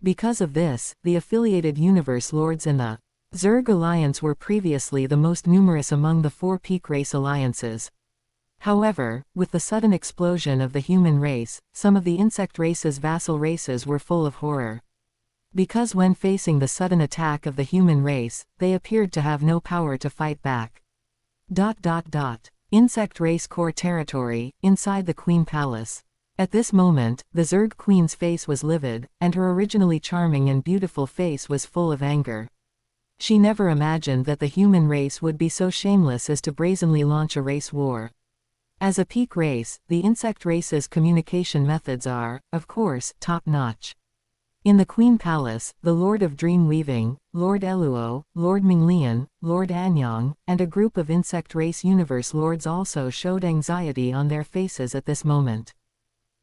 Because of this, the affiliated universe lords in the Zerg Alliance were previously the most numerous among the 4 peak race alliances. However, with the sudden explosion of the human race, some of the insect race's vassal races were full of horror. Because when facing the sudden attack of the human race, they appeared to have no power to fight back. Insect race core territory, inside the Queen Palace. At this moment, the Zerg Queen's face was livid, and her originally charming and beautiful face was full of anger. She never imagined that the human race would be so shameless as to brazenly launch a race war. As a peak race, the insect race's communication methods are, of course, top-notch. In the Queen Palace, the Lord of Dream Weaving, Lord Eluo, Lord Minglian, Lord Anyang, and a group of insect race universe lords also showed anxiety on their faces at this moment.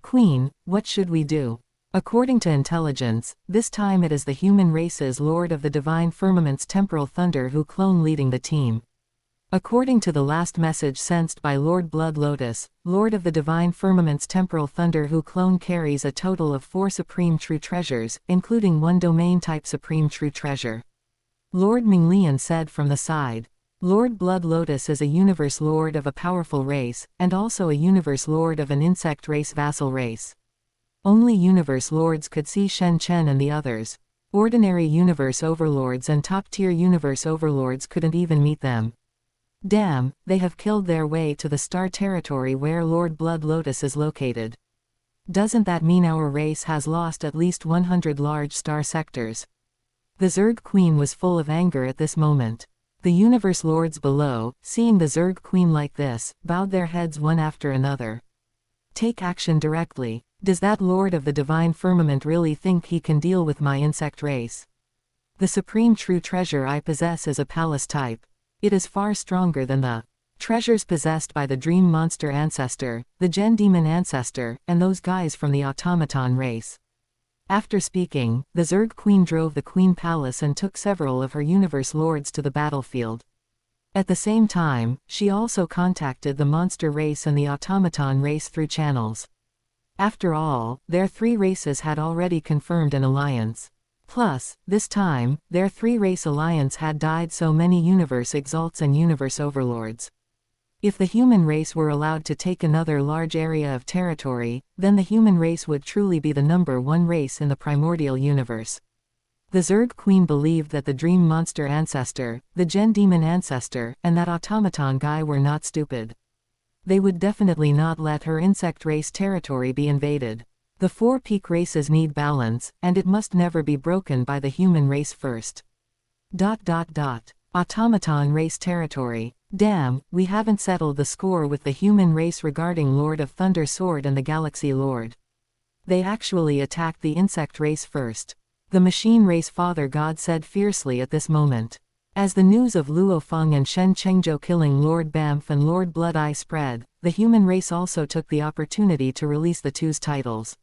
Queen, what should we do? According to intelligence, this time it is the human race's Lord of the Divine Firmament's Temporal Thunder Who Clone leading the team. According to the last message sensed by Lord Blood Lotus, Lord of the Divine Firmament's Temporal Thunder Who Clone carries a total of 4 Supreme True Treasures, including 1 Domain-type Supreme True Treasure. Lord Minglian said from the side. Lord Blood Lotus is a universe lord of a powerful race, and also a universe lord of an insect race vassal race. Only universe lords could see Shen Chen and the others. Ordinary universe overlords and top-tier universe overlords couldn't even meet them. Damn, they have killed their way to the star territory where Lord Blood Lotus is located. Doesn't that mean our race has lost at least 100 large star sectors? The Zerg Queen was full of anger at this moment. The universe lords below, seeing the Zerg Queen like this, bowed their heads one after another. Take action directly. Does that Lord of the Divine Firmament really think he can deal with my insect race? The supreme true treasure I possess is a palace type. It is far stronger than the treasures possessed by the Dream Monster Ancestor, the Gen Demon Ancestor, and those guys from the Automaton race. After speaking, the Zerg Queen drove the Queen Palace and took several of her universe lords to the battlefield. At the same time, she also contacted the Monster race and the Automaton race through channels. After all, their 3 races had already confirmed an alliance. Plus, this time, their 3-race alliance had died so many universe exalts and universe overlords. If the human race were allowed to take another large area of territory, then the human race would truly be the #1 race in the primordial universe. The Zerg Queen believed that the Dream Monster Ancestor, the Gen Demon Ancestor, and that Automaton guy were not stupid. They would definitely not let her insect race territory be invaded. The 4 peak races need balance, and it must never be broken by the human race first. Automaton race territory. Damn, we haven't settled the score with the human race regarding Lord of Thunder Sword and the Galaxy Lord. They actually attacked the insect race first. The machine race Father God said fiercely at this moment. As the news of Luo Feng and Shen Chengzhou killing Lord Bamf and Lord Blood Eye spread, the human race also took the opportunity to release the 2's titles.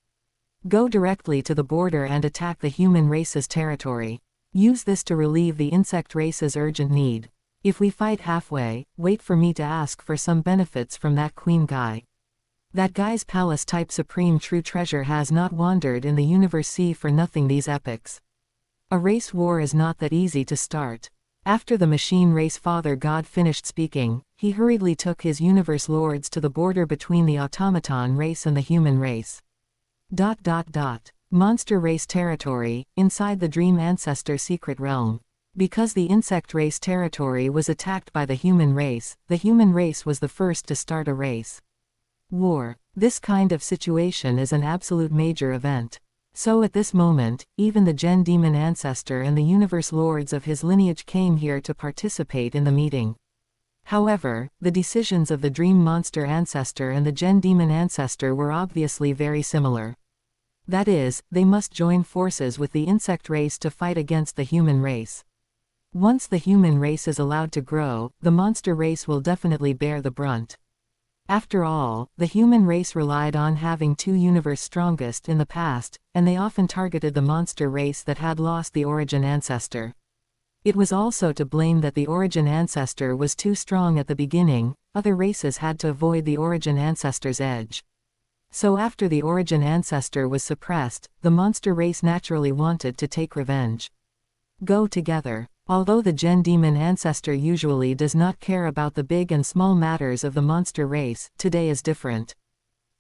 Go directly to the border and attack the human race's territory. Use this to relieve the insect race's urgent need. If we fight halfway, wait for me to ask for some benefits from that queen guy. That guy's palace-type supreme true treasure has not wandered in the universe sea for nothing these epochs. A race war is not that easy to start. After the machine race Father God finished speaking, he hurriedly took his universe lords to the border between the Automaton race and the human race. Monster race territory, inside the Dream Ancestor secret realm. Because the insect race territory was attacked by the human race was the first to start a race war. This kind of situation is an absolute major event. So at this moment, even the Gen Demon Ancestor and the universe lords of his lineage came here to participate in the meeting. However, the decisions of the Dream Monster Ancestor and the Gen Demon Ancestor were obviously very similar. That is, they must join forces with the insect race to fight against the human race. Once the human race is allowed to grow, the monster race will definitely bear the brunt. After all, the human race relied on having 2 universe strongest in the past, and they often targeted the monster race that had lost the origin ancestor. It was also to blame that the origin ancestor was too strong at the beginning. Other races had to avoid the origin ancestor's edge. So after the origin ancestor was suppressed, the monster race naturally wanted to take revenge. Go together. Although the Gen Demon ancestor usually does not care about the big and small matters of the monster race, today is different.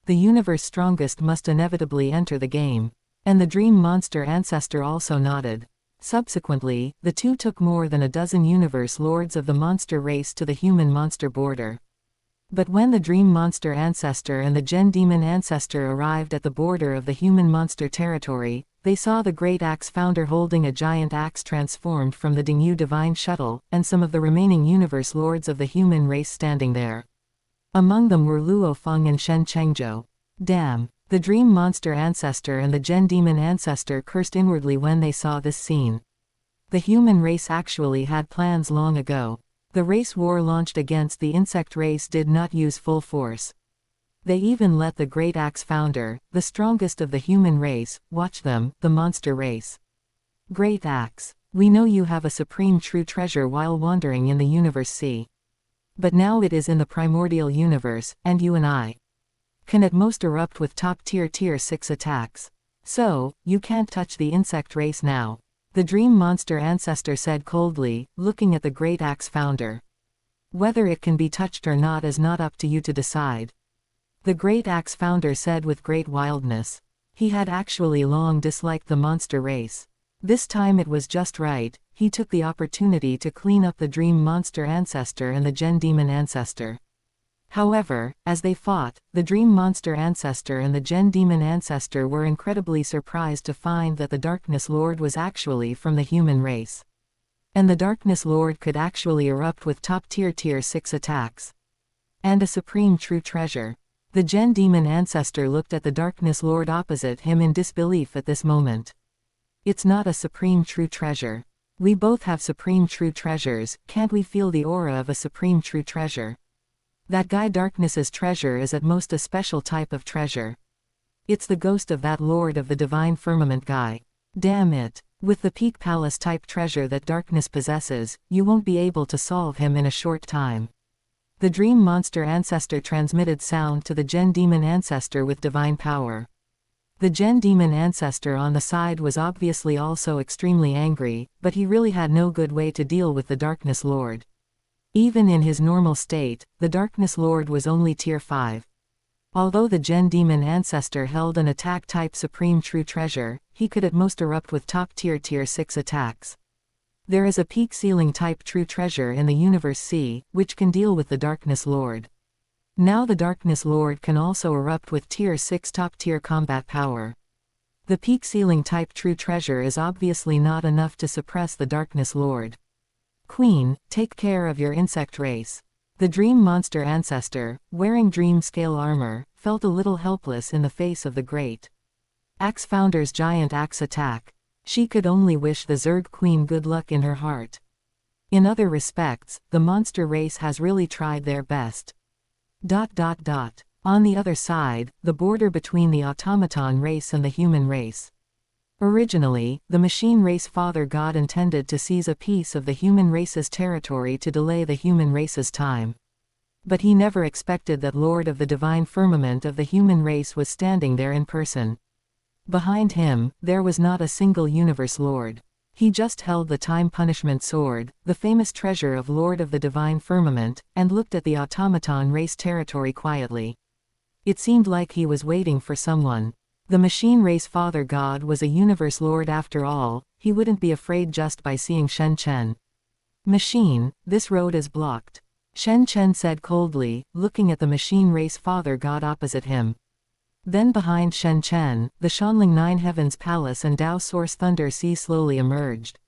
The universe strongest must inevitably enter the game. And the dream monster ancestor also nodded. Subsequently, the two took more than a dozen universe lords of the monster race to the human-monster border. But when the dream monster ancestor and the Gen Demon ancestor arrived at the border of the human-monster territory, they saw the Great Axe founder holding a giant axe transformed from the Dingyu divine shuttle, and some of the remaining universe lords of the human race standing there. Among them were Luo Feng and Shen Chen. Damn! The dream monster ancestor and the Gen Demon ancestor cursed inwardly when they saw this scene. The human race actually had plans long ago. The race war launched against the insect race did not use full force. They even let the Great Axe founder, the strongest of the human race, watch them, the monster race. Great Axe, we know you have a supreme true treasure while wandering in the universe sea. But now it is in the primordial universe, and you and I can at most erupt with top-tier tier 6 attacks. So, you can't touch the insect race now. The dream monster ancestor said coldly, looking at the Great Axe founder. Whether it can be touched or not is not up to you to decide. The Great Axe founder said with great wildness. He had actually long disliked the monster race. This time it was just right, he took the opportunity to clean up the dream monster ancestor and the Gen Demon ancestor. However, as they fought, the dream monster ancestor and the Gen Demon ancestor were incredibly surprised to find that the Darkness Lord was actually from the human race. And the Darkness Lord could actually erupt with top-tier tier 6 attacks. And a supreme true treasure. The Gen Demon ancestor looked at the Darkness Lord opposite him in disbelief at this moment. It's not a supreme true treasure. We both have supreme true treasures, can't we feel the aura of a supreme true treasure? That guy Darkness's treasure is at most a special type of treasure. It's the ghost of that Lord of the Divine Firmament guy. Damn it. With the Peak Palace type treasure that Darkness possesses, you won't be able to solve him in a short time. The Dream Monster ancestor transmitted sound to the Gen Demon ancestor with divine power. The Gen Demon ancestor on the side was obviously also extremely angry, but he really had no good way to deal with the Darkness Lord. Even in his normal state, the Darkness Lord was only tier 5. Although the Gen Demon ancestor held an attack-type supreme true treasure, he could at most erupt with top-tier tier 6 attacks. There is a peak ceiling type true treasure in the Universe Sea, which can deal with the Darkness Lord. Now the Darkness Lord can also erupt with tier 6 top-tier combat power. The peak ceiling type true treasure is obviously not enough to suppress the Darkness Lord. Queen, take care of your insect race. The Dream Monster ancestor, wearing dream scale armor, felt a little helpless in the face of the Great Axe founder's giant axe attack. She could only wish the Zerg Queen good luck in her heart. In other respects, the monster race has really tried their best. On the other side, the border between the automaton race and the human race. Originally, the machine race Father God intended to seize a piece of the human race's territory to delay the human race's time. But he never expected that Lord of the Divine Firmament of the human race was standing there in person. Behind him, there was not a single universe lord. He just held the time punishment sword, the famous treasure of Lord of the Divine Firmament, and looked at the automaton race territory quietly. It seemed like he was waiting for someone. The machine race Father God was a universe lord after all, he wouldn't be afraid just by seeing Shen Chen. Machine, this road is blocked. Shen Chen said coldly, looking at the machine race Father God opposite him. Then behind Shen Chen, the Shanling Nine Heavens Palace and Tao Source Thunder Sea slowly emerged.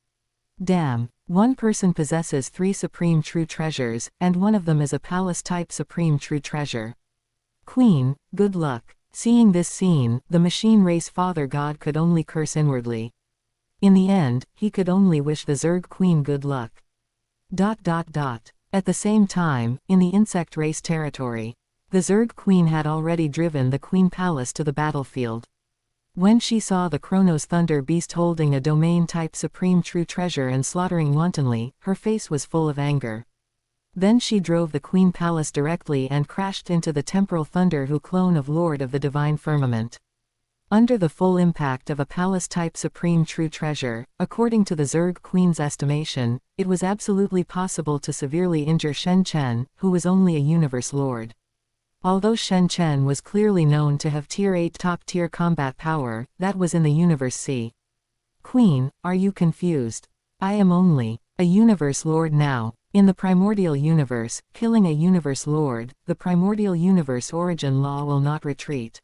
Damn, one person possesses 3 supreme true treasures, and one of them is a palace-type supreme true treasure. Queen, good luck. Seeing this scene, the machine race Father God could only curse inwardly. In the end, he could only wish the Zerg Queen good luck. At the same time, in the insect race territory, the Zerg Queen had already driven the Queen Palace to the battlefield. When she saw the Chronos Thunder Beast holding a domain-type supreme true treasure and slaughtering wantonly, her face was full of anger. Then she drove the Queen Palace directly and crashed into the Temporal Thunder Who clone of Lord of the Divine Firmament. Under the full impact of a palace-type supreme true treasure, according to the Zerg Queen's estimation, it was absolutely possible to severely injure Shen Chen, who was only a universe lord. Although Shen Chen was clearly known to have Tier 8 top-tier combat power, that was in the Universe C. Queen, are you confused? I am only a universe lord now. In the primordial universe, killing a universe lord, the primordial universe origin law will not retreat.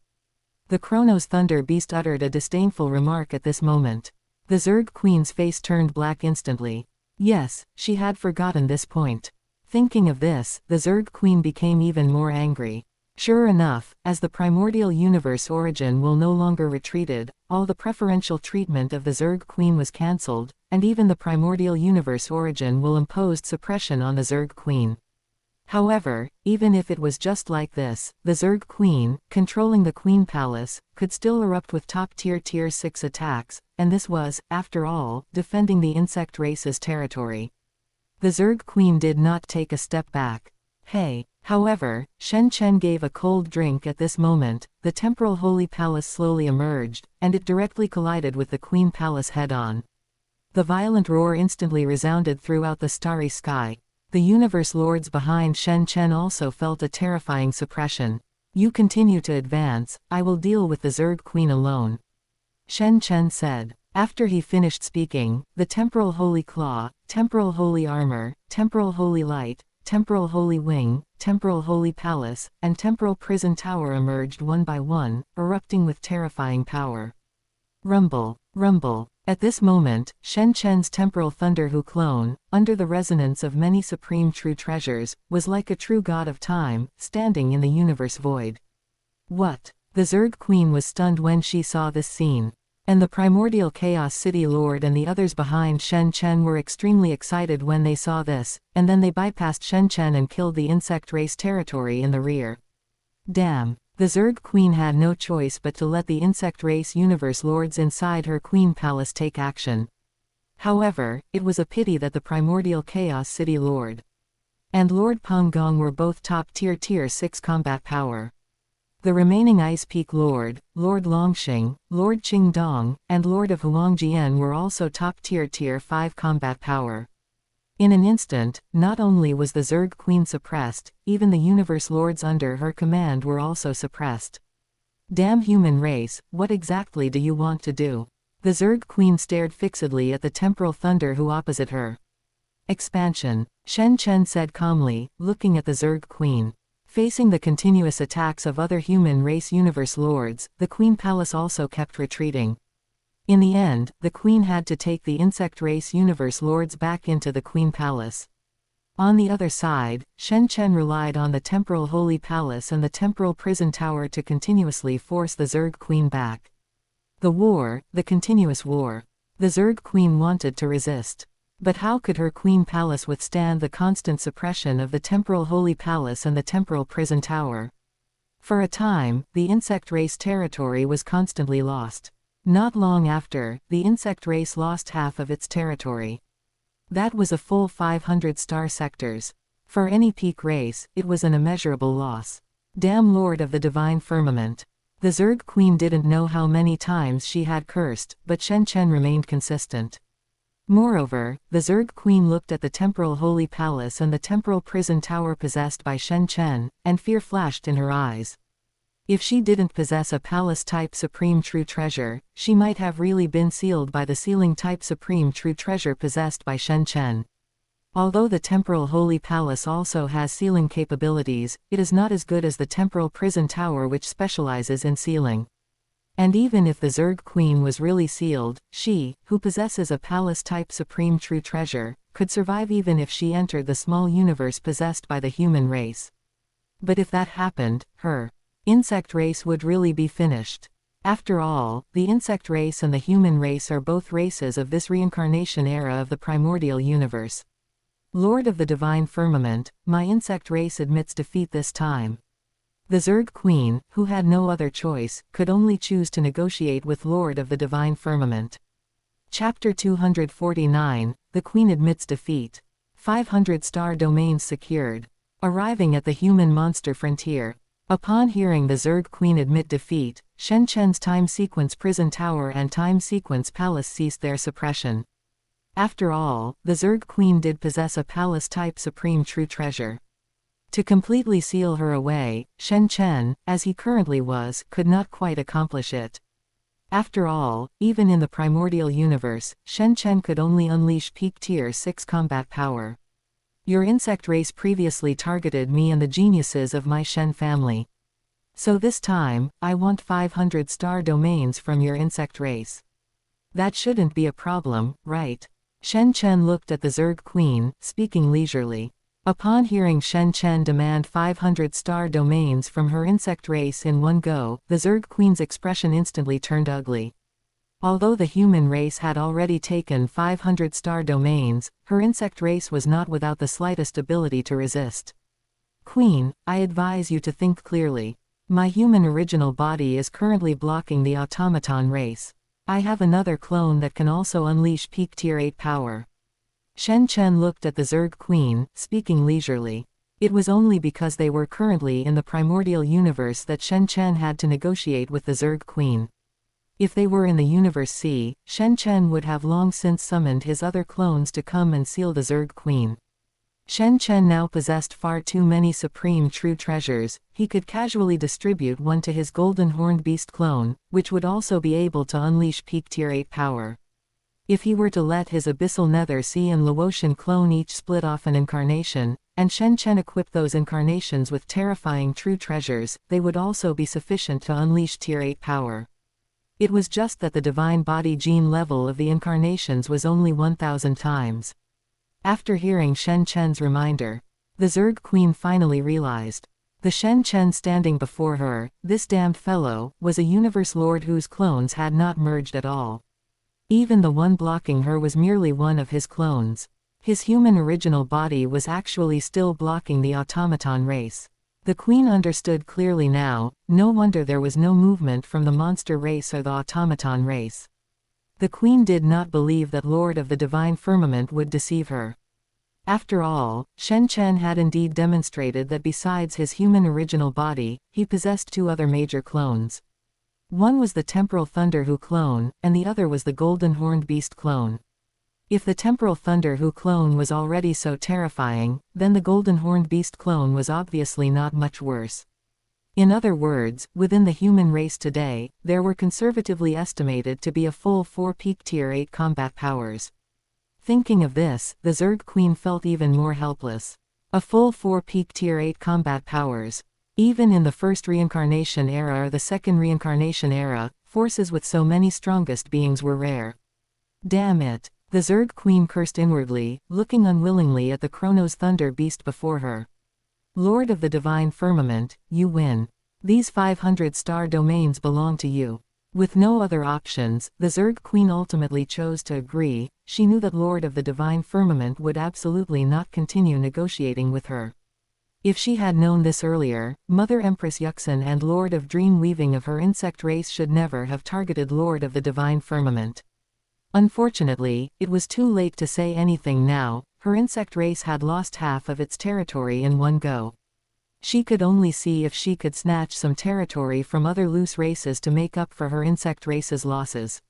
The Chronos Thunder Beast uttered a disdainful remark at this moment. The Zerg Queen's face turned black instantly. Yes, she had forgotten this point. Thinking of this, the Zerg Queen became even more angry. Sure enough, as the primordial universe origin will no longer retreated, all the preferential treatment of the Zerg Queen was cancelled, and even the primordial universe origin will impose suppression on the Zerg Queen. However, even if it was just like this, the Zerg Queen, controlling the Queen Palace, could still erupt with top-tier Tier 6 attacks, and this was, after all, defending the insect race's territory. The Zerg Queen did not take a step back. Hey! However, Shen Chen gave a cold drink at this moment. The temporal holy palace slowly emerged, and it directly collided with the Queen Palace head-on. The violent roar instantly resounded throughout the starry sky. The universe lords behind Shen Chen also felt a terrifying suppression. You continue to advance, I will deal with the Zerg Queen alone. Shen Chen said. After he finished speaking, the temporal holy claw, temporal holy armor, temporal holy light, temporal holy wing, temporal holy palace, and temporal prison tower emerged one by one, erupting with terrifying power. Rumble, rumble. At this moment, Shen Chen's temporal thunder Hu clone, under the resonance of many supreme true treasures, was like a true god of time, standing in the universe void. What? The Zerg Queen was stunned when she saw this scene. And the primordial Chaos City Lord and the others behind Shen Chen were extremely excited when they saw this, and then they bypassed Shen Chen and killed the insect race territory in the rear. Damn. The Zerg Queen had no choice but to let the insect race universe lords inside her Queen Palace take action. However, it was a pity that the primordial Chaos City Lord and Lord Peng Gong were both top-tier Tier 6 combat power. The remaining Ice Peak Lord, Lord Longxing, Lord Qingdong, and Lord of Huangjian were also top-tier Tier 5 combat power. In an instant, not only was the Zerg Queen suppressed, even the universe lords under her command were also suppressed. Damn human race, what exactly do you want to do? The Zerg Queen stared fixedly at the temporal thunder Hu opposite her. Expansion. Shen Chen said calmly, looking at the Zerg Queen. Facing the continuous attacks of other human race universe lords, the Queen Palace also kept retreating. In the end, the Queen had to take the insect race universe lords back into the Queen Palace. On the other side, Shen Chen relied on the temporal holy palace and the temporal prison tower to continuously force the Zerg Queen back. The war, the continuous war. The Zerg Queen wanted to resist. But how could her Queen Palace withstand the constant suppression of the temporal holy palace and the temporal prison tower? For a time, the insect race territory was constantly lost. Not long after, the insect race lost half of its territory. That was a full 500 star sectors. For any peak race, it was an immeasurable loss. Damn Lord of the Divine Firmament. The Zerg Queen didn't know how many times she had cursed, but Shen Chen remained consistent. Moreover, the Zerg Queen looked at the temporal holy palace and the temporal prison tower possessed by Shen Chen, and fear flashed in her eyes. If she didn't possess a palace-type supreme true treasure, she might have really been sealed by the sealing-type supreme true treasure possessed by Shen Chen. Although the temporal holy palace also has sealing capabilities, it is not as good as the temporal prison tower which specializes in sealing. And even if the Zerg Queen was really sealed, she, who possesses a palace-type supreme true treasure, could survive even if she entered the small universe possessed by the human race. But if that happened, her insect race would really be finished. After all, the insect race and the human race are both races of this reincarnation era of the primordial universe. Lord of the Divine Firmament, my insect race admits defeat this time. The Zerg Queen, who had no other choice, could only choose to negotiate with Lord of the Divine Firmament. Chapter 249, The Queen Admits Defeat. 500 star domains secured. Arriving at the human monster frontier. Upon hearing the Zerg Queen admit defeat, Shen Chen's time sequence prison tower and time sequence palace ceased their suppression. After all, the Zerg Queen did possess a palace-type supreme true treasure. To completely seal her away, Shen Chen, as he currently was, could not quite accomplish it. After all, even in the primordial universe, Shen Chen could only unleash peak tier 6 combat power. Your insect race previously targeted me and the geniuses of my Shen family. So this time, I want 500 star domains from your insect race. That shouldn't be a problem, right? Shen Chen looked at the Zerg Queen, speaking leisurely. Upon hearing Shen Chen demand 500 star domains from her insect race in one go, the Zerg Queen's expression instantly turned ugly. Although the human race had already taken 500 star domains, her insect race was not without the slightest ability to resist. Queen, I advise you to think clearly. My human original body is currently blocking the automaton race. I have another clone that can also unleash peak tier 8 power. Shen Chen looked at the Zerg Queen, speaking leisurely. It was only because they were currently in the primordial universe that Shen Chen had to negotiate with the Zerg Queen. If they were in the Universe C, Shen Chen would have long since summoned his other clones to come and seal the Zerg Queen. Shen Chen now possessed far too many supreme true treasures. He could casually distribute one to his golden horned beast clone, which would also be able to unleash peak tier 8 power. If he were to let his abyssal nether sea and Laotian clone each split off an incarnation, and Shen Chen equip those incarnations with terrifying true treasures, they would also be sufficient to unleash tier 8 power. It was just that the divine body gene level of the incarnations was only 1,000 times. After hearing Shen Chen's reminder, the Zerg Queen finally realized. The Shen Chen standing before her, this damned fellow, was a universe lord whose clones had not merged at all. Even the one blocking her was merely one of his clones. His human original body was actually still blocking the automaton race. The Queen understood clearly now. No wonder there was no movement from the monster race or the automaton race. The Queen did not believe that Lord of the Divine Firmament would deceive her. After all, Shen Chen had indeed demonstrated that besides his human original body, he possessed two other major clones. One was the Temporal Thunder Hu clone, and the other was the Golden Horned Beast clone. If the Temporal Thunder Hu clone was already so terrifying, then the Golden Horned Beast clone was obviously not much worse. In other words, within the human race today, there were conservatively estimated to be a full 4 peak tier 8 combat powers. Thinking of this, the Zerg Queen felt even more helpless. A full 4 peak tier 8 combat powers. Even in the first reincarnation era or the second reincarnation era, forces with so many strongest beings were rare. Damn it. The Zerg Queen cursed inwardly, looking unwillingly at the Chronos Thunder Beast before her. Lord of the Divine Firmament, you win. These 500 star domains belong to you. With no other options, the Zerg Queen ultimately chose to agree. She knew that Lord of the Divine Firmament would absolutely not continue negotiating with her. If she had known this earlier, Mother Empress Yuxin and Lord of Dream Weaving of her insect race should never have targeted Lord of the Divine Firmament. Unfortunately, it was too late to say anything now. Her insect race had lost half of its territory in one go. She could only see if she could snatch some territory from other loose races to make up for her insect race's losses.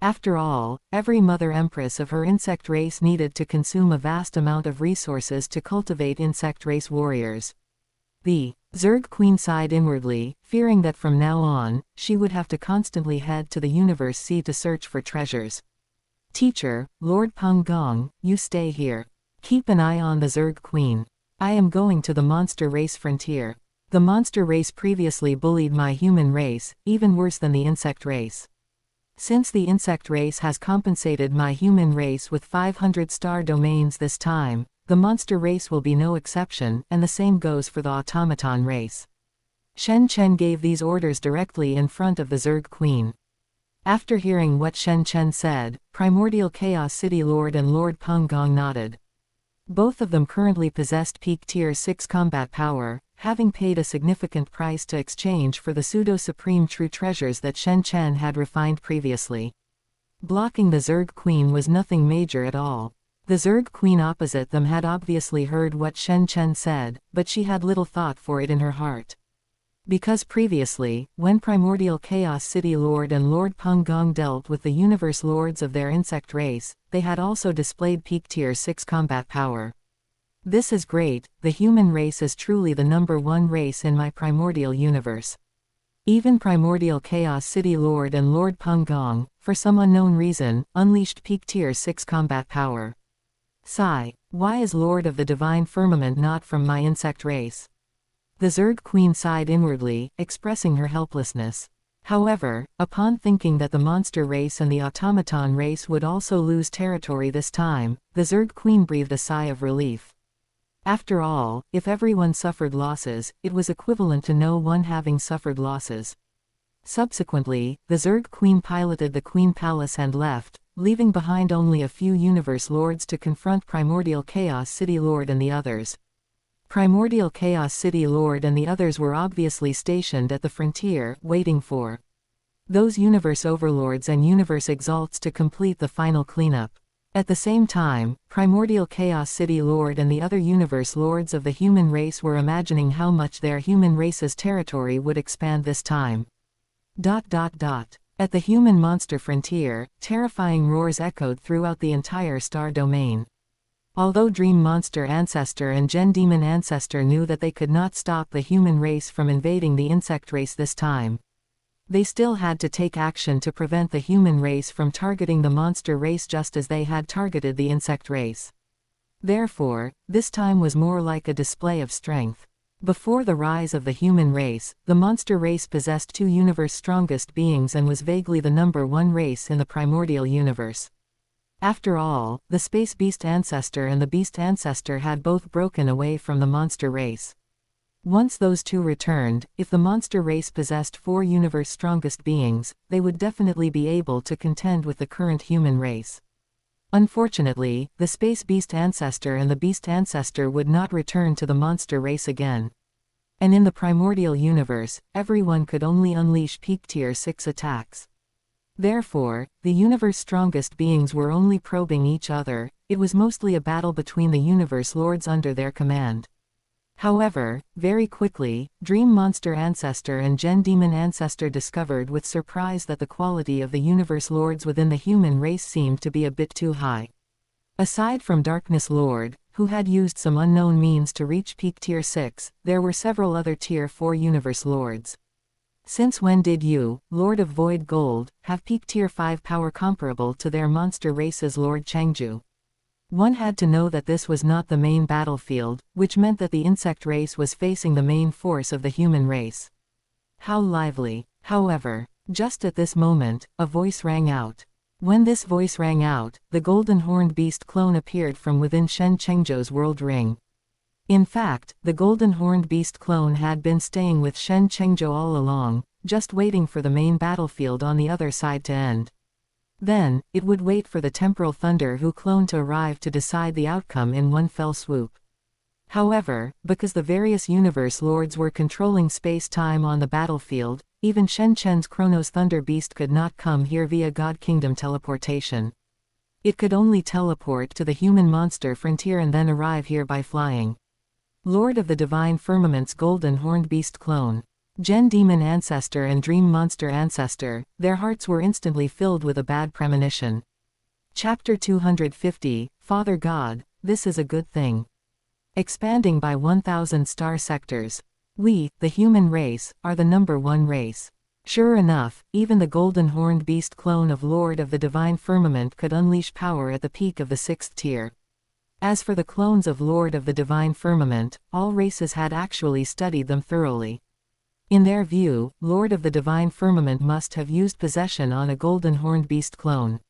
After all, every Mother Empress of her insect race needed to consume a vast amount of resources to cultivate insect race warriors. The Zerg Queen sighed inwardly, fearing that from now on, she would have to constantly head to the Universe C to search for treasures. Teacher, Lord Peng Gong, you stay here. Keep an eye on the Zerg Queen. I am going to the monster race frontier. The monster race previously bullied my human race, even worse than the insect race. Since the insect race has compensated my human race with 500 star domains this time, the monster race will be no exception, and the same goes for the automaton race. Shen Chen gave these orders directly in front of the Zerg Queen. After hearing what Shen Chen said, Primordial Chaos City Lord and Lord Peng Gong nodded. Both of them currently possessed peak tier 6 combat power, having paid a significant price to exchange for the pseudo-supreme true treasures that Shen Chen had refined previously. Blocking the Zerg Queen was nothing major at all. The Zerg Queen opposite them had obviously heard what Shen Chen said, but she had little thought for it in her heart. Because previously, when Primordial Chaos City Lord and Lord Peng Gong dealt with the universe lords of their insect race, they had also displayed peak tier 6 combat power. This is great, the human race is truly the #1 race in my primordial universe. Even Primordial Chaos City Lord and Lord Peng Gong, for some unknown reason, unleashed peak tier 6 combat power. Sigh, why is Lord of the Divine Firmament not from my insect race? The Zerg Queen sighed inwardly, expressing her helplessness. However, upon thinking that the monster race and the automaton race would also lose territory this time, the Zerg Queen breathed a sigh of relief. After all, if everyone suffered losses, it was equivalent to no one having suffered losses. Subsequently, the Zerg Queen piloted the Queen Palace and left, leaving behind only a few universe lords to confront Primordial Chaos City Lord and the others. Primordial Chaos City Lord and the others were obviously stationed at the frontier, waiting for those universe overlords and universe exalts to complete the final cleanup. At the same time, Primordial Chaos City Lord and the other universe lords of the human race were imagining how much their human race's territory would expand this time. At the human monster frontier, terrifying roars echoed throughout the entire star domain. Although Dream Monster Ancestor and Gen Demon Ancestor knew that they could not stop the human race from invading the insect race this time, they still had to take action to prevent the human race from targeting the monster race just as they had targeted the insect race. Therefore, this time was more like a display of strength. Before the rise of the human race, the monster race possessed two universe strongest beings and was vaguely the #1 race in the primordial universe. After all, the Space Beast Ancestor and the Beast Ancestor had both broken away from the monster race. Once those two returned, if the monster race possessed 4 universe strongest beings, they would definitely be able to contend with the current human race. Unfortunately, the Space Beast Ancestor and the Beast Ancestor would not return to the monster race again. And in the primordial universe, everyone could only unleash peak tier 6 attacks. Therefore, the universe strongest beings were only probing each other. It was mostly a battle between the universe lords under their command. However, very quickly, Dream Monster Ancestor and Gen Demon Ancestor discovered with surprise that the quality of the universe lords within the human race seemed to be a bit too high. Aside from Darkness Lord, who had used some unknown means to reach peak tier 6, there were several other tier 4 universe lords. Since when did you, Lord of Void Gold, have peak tier 5 power comparable to their monster race's Lord Chengju? One had to know that this was not the main battlefield, which meant that the insect race was facing the main force of the human race. How lively. However, just at this moment, a voice rang out. When this voice rang out, the golden horned beast clone appeared from within Shen Chengzhou's world ring. In fact, the golden horned beast clone had been staying with Shen Chengzhou all along, just waiting for the main battlefield on the other side to end. Then, it would wait for the temporal thunder who clone to arrive to decide the outcome in one fell swoop. However, because the various universe lords were controlling space-time on the battlefield, even Shen Chen's Chronos Thunder Beast could not come here via God Kingdom teleportation. It could only teleport to the human monster frontier and then arrive here by flying. Lord of the Divine Firmament's golden horned beast clone, Gen Demon Ancestor and Dream Monster Ancestor, their hearts were instantly filled with a bad premonition. Chapter 250, Father God, this is a good thing. Expanding by 1,000 star sectors. We, the human race, are the #1 race. Sure enough, even the golden horned beast clone of Lord of the Divine Firmament could unleash power at the peak of the 6th tier. As for the clones of Lord of the Divine Firmament, all races had actually studied them thoroughly. In their view, Lord of the Divine Firmament must have used possession on a golden horned beast clone.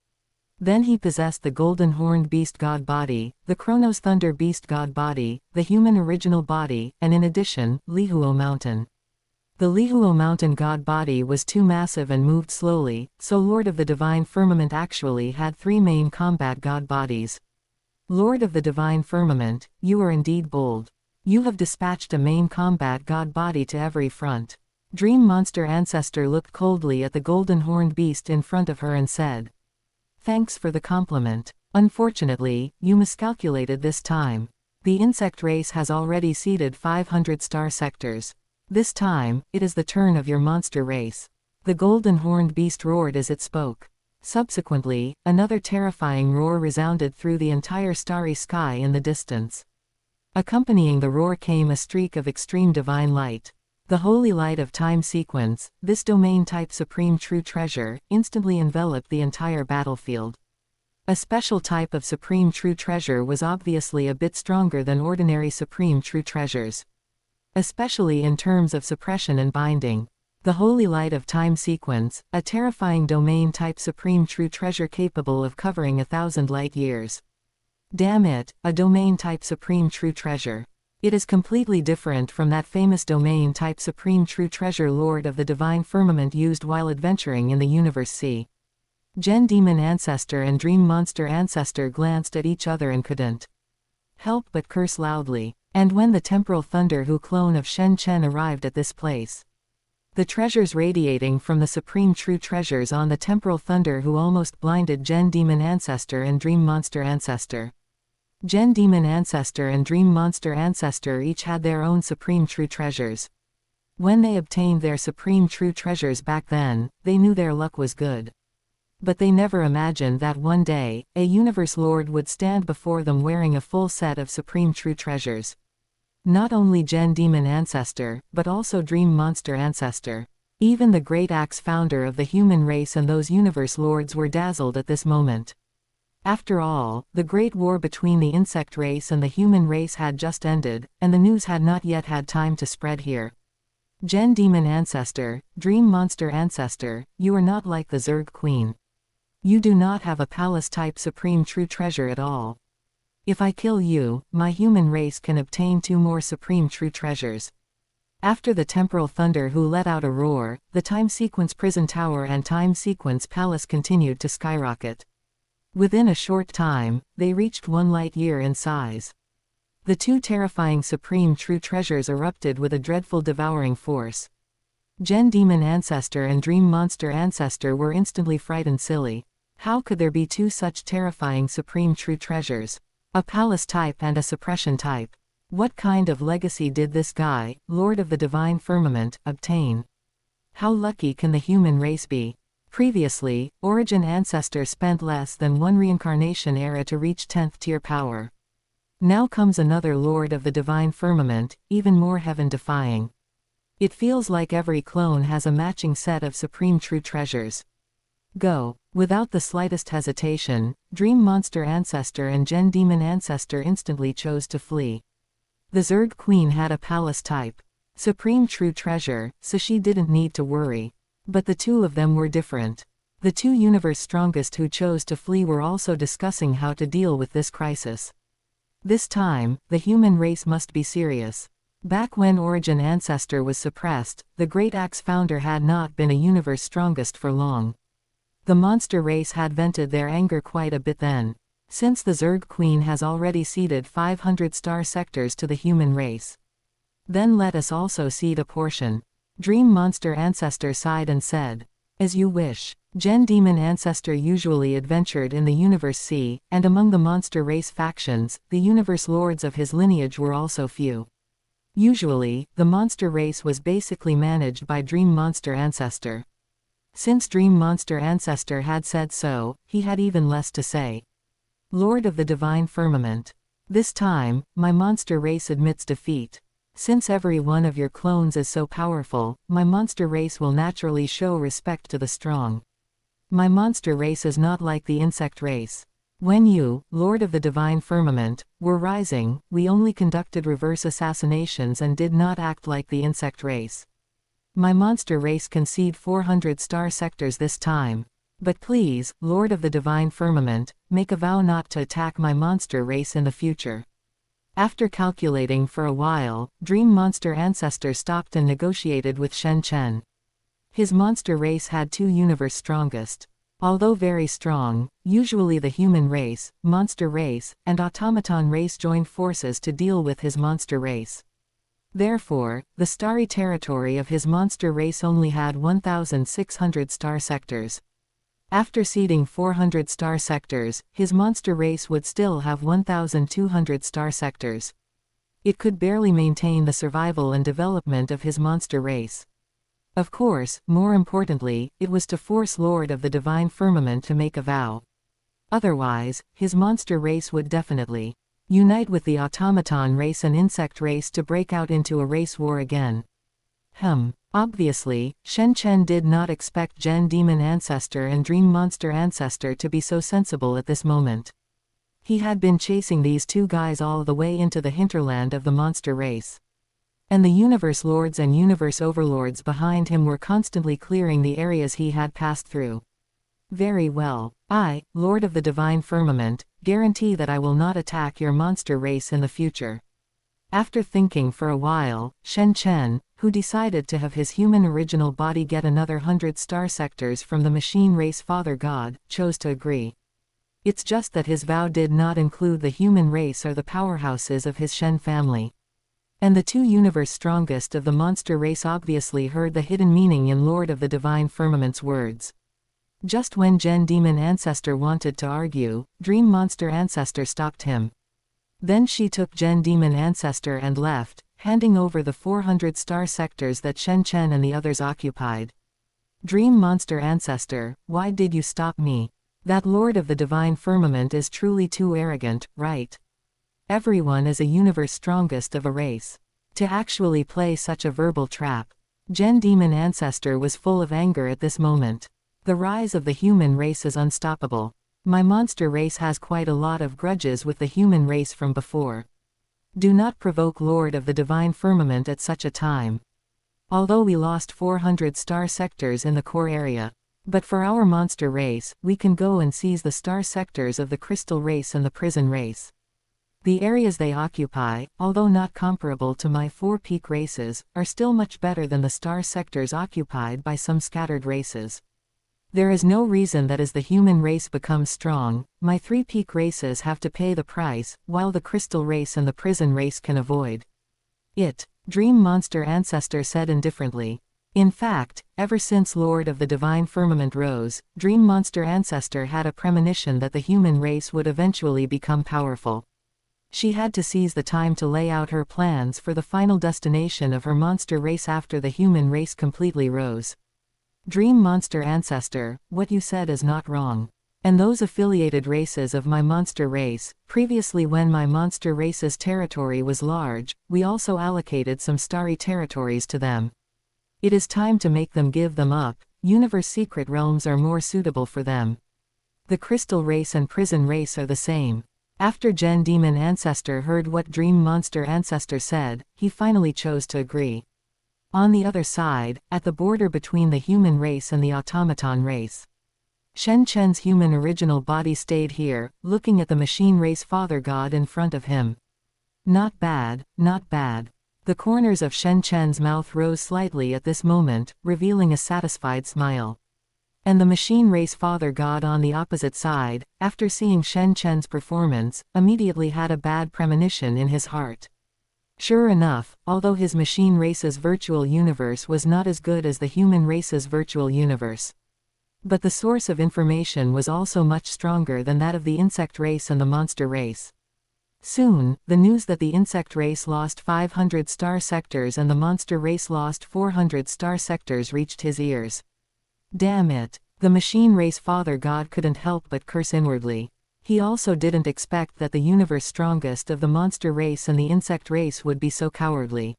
Then he possessed the golden horned beast god body, the Chronos Thunder beast god body, the human original body, and in addition, Lihuo Mountain. The Lihuo Mountain god body was too massive and moved slowly, so Lord of the Divine Firmament actually had 3 main combat god bodies. Lord of the Divine Firmament, you are indeed bold. You have dispatched a main combat god body to every front. Dream Monster Ancestor looked coldly at the golden horned beast in front of her and said, "Thanks for the compliment. Unfortunately, you miscalculated this time. The insect race has already seeded 500 star sectors. This time, it is the turn of your monster race. The golden horned beast roared as it spoke. Subsequently, another terrifying roar resounded through the entire starry sky in the distance. Accompanying the roar came a streak of extreme divine light. The holy light of time sequence, this domain-type supreme true treasure, instantly enveloped the entire battlefield. A special type of supreme true treasure was obviously a bit stronger than ordinary supreme true treasures, especially in terms of suppression and binding. The holy light of time sequence, a terrifying domain-type supreme true treasure capable of covering 1,000 light-years. Damn it, a domain-type supreme true treasure. It is completely different from that famous domain-type supreme true treasure Lord of the Divine Firmament used while adventuring in the Universe Sea. Gen Demon Ancestor and Dream Monster Ancestor glanced at each other and couldn't help but curse loudly. And when the Temporal Thunder Who clone of Shen Chen arrived at this place, the treasures radiating from the supreme true treasures on the Temporal Thunder Who almost blinded Gen Demon Ancestor and Dream Monster Ancestor. Gen Demon Ancestor and Dream Monster Ancestor each had their own supreme true treasures. When they obtained their supreme true treasures back then, they knew their luck was good. But they never imagined that one day, a Universe Lord would stand before them wearing a full set of supreme true treasures. Not only Gen Demon Ancestor, but also Dream Monster Ancestor. Even the Great Axe founder of the human race and those Universe Lords were dazzled at this moment. After all, the Great War between the insect race and the human race had just ended, and the news had not yet had time to spread here. Gen Demon Ancestor, Dream Monster Ancestor, you are not like the Zerg Queen. You do not have a palace-type supreme true treasure at all. If I kill you, my human race can obtain 2 more supreme true treasures. After the Temporal Thunder Who let out a roar, the Time Sequence Prison Tower and Time Sequence Palace continued to skyrocket. Within a short time, they reached 1 light-year in size. The 2 terrifying supreme true treasures erupted with a dreadful devouring force. Gen Demon Ancestor and Dream Monster Ancestor were instantly frightened silly. How could there be 2 such terrifying supreme true treasures? A palace type and a suppression type. What kind of legacy did this guy, Lord of the Divine Firmament, obtain? How lucky can the human race be? Previously, Origin Ancestor spent less than 1 reincarnation era to reach 10th tier power. Now comes another Lord of the Divine Firmament, even more heaven-defying. It feels like every clone has a matching set of supreme true treasures. Go. Without the slightest hesitation, Dream Monster Ancestor and Gen Demon Ancestor instantly chose to flee. The Zerg Queen had a palace type supreme true treasure, so she didn't need to worry. But the 2 of them were different. The 2 universe strongest who chose to flee were also discussing how to deal with this crisis. This time, the human race must be serious. Back when Origin Ancestor was suppressed, the Great Axe founder had not been a universe strongest for long. The monster race had vented their anger quite a bit then. Since the Zerg Queen has already ceded 500 star sectors to the human race, then let us also cede a portion. Dream Monster Ancestor sighed and said, as you wish. Gen Demon Ancestor usually adventured in the Universe Sea, and among the monster race factions, the Universe Lords of his lineage were also few. Usually, the monster race was basically managed by Dream Monster Ancestor. Since Dream Monster Ancestor had said so, he had even less to say. Lord of the Divine Firmament. This time, my monster race admits defeat. Since every one of your clones is so powerful, my monster race will naturally show respect to the strong. My monster race is not like the insect race. When you, Lord of the Divine Firmament, were rising, we only conducted reverse assassinations and did not act like the insect race. My monster race concede 400 star sectors this time. But please, Lord of the Divine Firmament, make a vow not to attack my monster race in the future. After calculating for a while, Dream Monster Ancestor stopped and negotiated with Shen Chen. His monster race had 2 universe strongest. Although very strong, usually the human race, monster race, and automaton race joined forces to deal with his monster race. Therefore, the starry territory of his monster race only had 1,600 star sectors. After ceding 400 star sectors, his monster race would still have 1,200 star sectors. It could barely maintain the survival and development of his monster race. Of course, more importantly, it was to force Lord of the Divine Firmament to make a vow. Otherwise, his monster race would definitely unite with the automaton race and insect race to break out into a race war again. Obviously, Shen Chen did not expect Gen Demon Ancestor and Dream Monster Ancestor to be so sensible at this moment. He had been chasing these two guys all the way into the hinterland of the monster race. And the Universe Lords and Universe Overlords behind him were constantly clearing the areas he had passed through. Very well. I, Lord of the Divine Firmament, guarantee that I will not attack your monster race in the future. After thinking for a while, Shen Chen, who decided to have his human original body get another 100 star sectors from the machine race Father God, chose to agree. It's just that his vow did not include the human race or the powerhouses of his Shen family. And the two universe strongest of the monster race obviously heard the hidden meaning in Lord of the Divine Firmament's words. Just when Gen Demon Ancestor wanted to argue, Dream Monster Ancestor stopped him. Then she took Gen Demon Ancestor and left, handing over the 400 star sectors that Shen Chen and the others occupied. Dream Monster Ancestor, why did you stop me? That Lord of the Divine Firmament is truly too arrogant, right? Everyone is a universe strongest of a race. To actually play such a verbal trap. Gen Demon Ancestor was full of anger at this moment. The rise of the human race is unstoppable. My monster race has quite a lot of grudges with the human race from before. Do not provoke Lord of the Divine Firmament at such a time. Although we lost 400 star sectors in the core area. But for our monster race, we can go and seize the star sectors of the crystal race and the prison race. The areas they occupy, although not comparable to my 4 peak races, are still much better than the star sectors occupied by some scattered races. There is no reason that as the human race becomes strong, my 3 peak races have to pay the price, while the crystal race and the prison race can avoid it. Dream Monster Ancestor said indifferently. In fact, ever since Lord of the Divine Firmament rose, Dream Monster Ancestor had a premonition that the human race would eventually become powerful. She had to seize the time to lay out her plans for the final destination of her monster race after the human race completely rose. Dream Monster Ancestor, what you said is not wrong. And those affiliated races of my monster race, previously when my monster race's territory was large, we also allocated some starry territories to them. It is time to make them give them up. Universe secret realms are more suitable for them. The crystal race and prison race are the same. After Gen Demon Ancestor heard what Dream Monster Ancestor said, he finally chose to agree. On the other side, at the border between the human race and the automaton race, Shen Chen's human original body stayed here, looking at the machine race Father God in front of him. Not bad, not bad. The corners of Shen Chen's mouth rose slightly at this moment, revealing a satisfied smile. And the machine race Father God on the opposite side, after seeing Shen Chen's performance, immediately had a bad premonition in his heart. Sure enough, although his machine race's virtual universe was not as good as the human race's virtual universe, but the source of information was also much stronger than that of the insect race and the monster race. Soon, the news that the insect race lost 500 star sectors and the monster race lost 400 star sectors reached his ears. Damn it. The machine race Father God couldn't help but curse inwardly. He also didn't expect that the universe strongest of the monster race and the insect race would be so cowardly.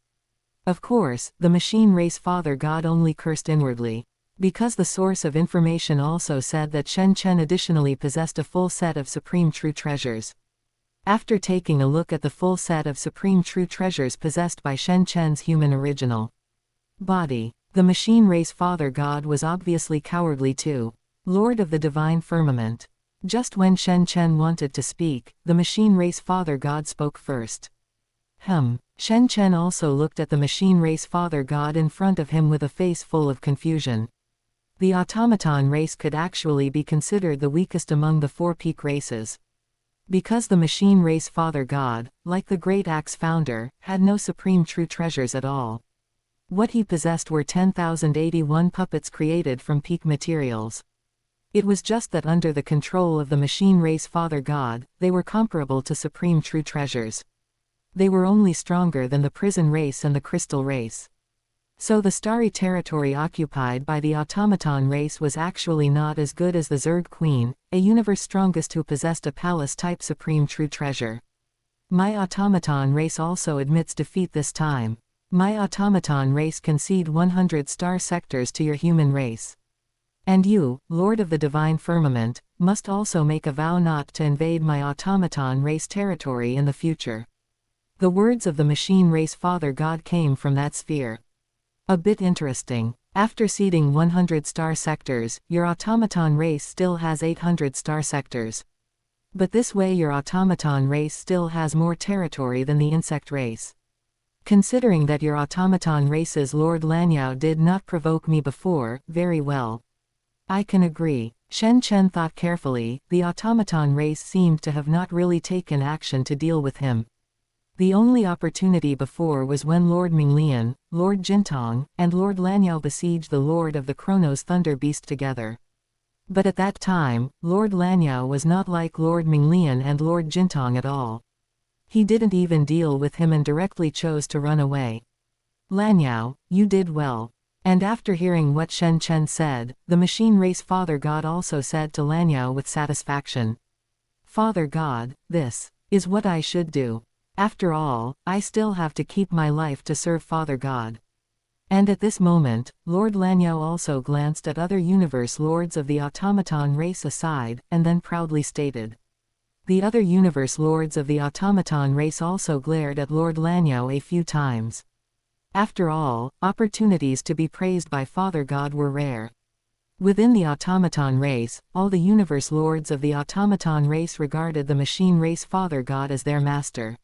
Of course, the machine race Father God only cursed inwardly, because the source of information also said that Shen Chen additionally possessed a full set of supreme true treasures. After taking a look at the full set of supreme true treasures possessed by Shen Chen's human original body, the machine race Father God was obviously cowardly too. Lord of the Divine Firmament. Just when Shen Chen wanted to speak, the machine race Father God spoke first. Shen Chen also looked at the machine race Father God in front of him with a face full of confusion. The automaton race could actually be considered the weakest among the 4 peak races. Because the machine race Father God, like the Great Axe founder, had no supreme true treasures at all. What he possessed were 10,081 puppets created from peak materials. It was just that under the control of the machine race Father God, they were comparable to supreme true treasures. they were only stronger than the prison race and the crystal race. So the starry territory occupied by the automaton race was actually not as good as the Zerg Queen, a universe strongest who possessed a palace-type supreme true treasure. My automaton race also admits defeat this time. My automaton race concede 100 star sectors to your human race. And you, Lord of the Divine Firmament, must also make a vow not to invade my automaton race territory in the future. The words of the machine race Father God came from that sphere. A bit interesting. After ceding 100 star sectors, your automaton race still has 800 star sectors. But this way your automaton race still has more territory than the insect race. Considering that your automaton race's Lord Lanyao did not provoke me before, very well. I can agree. Shen Chen thought carefully. The automaton race seemed to have not really taken action to deal with him. The only opportunity before was when Lord Minglian, Lord Jintong, and Lord Lanyao besieged the Lord of the Chronos Thunder Beast together. But at that time, Lord Lanyao was not like Lord Minglian and Lord Jintong at all. He didn't even deal with him and directly chose to run away. Lanyao, you did well. And after hearing what Shen Chen said, the machine race Father God also said to Lanyao with satisfaction. Father God, this is what I should do. After all, I still have to keep my life to serve Father God. And at this moment, Lord Lanyao also glanced at other universe lords of the automaton race aside, and then proudly stated. The other universe lords of the automaton race also glared at Lord Lanyao a few times. After all, opportunities to be praised by Father God were rare. Within the automaton race, all the universe lords of the automaton race regarded the machine race Father God as their master.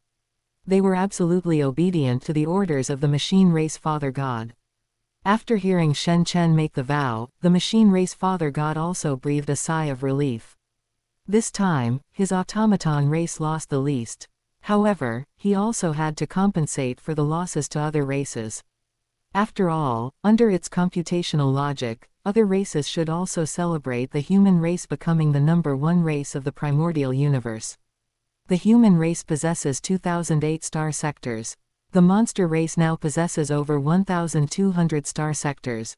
They were absolutely obedient to the orders of the machine race Father God. After hearing Shen Chen make the vow, the machine race Father God also breathed a sigh of relief. This time, his automaton race lost the least. However, he also had to compensate for the losses to other races. After all, under its computational logic, other races should also celebrate the human race becoming the #1 race of the primordial universe. The human race possesses 2008 star sectors. The monster race now possesses over 1,200 star sectors.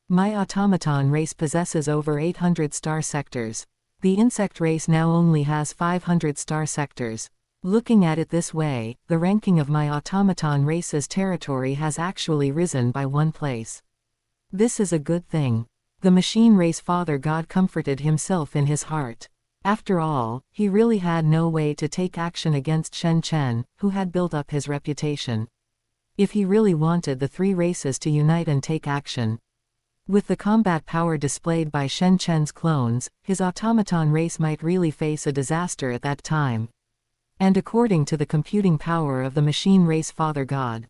My automaton race possesses over 800 star sectors. The insect race now only has 500 star sectors. Looking at it this way, the ranking of my automaton race's territory has actually risen by 1 place. This is a good thing. The machine race Father God comforted himself in his heart. After all, he really had no way to take action against Shen Chen, who had built up his reputation. If he really wanted the 3 races to unite and take action. With the combat power displayed by Shen Chen's clones, his automaton race might really face a disaster at that time. And according to the computing power of the machine race Father God.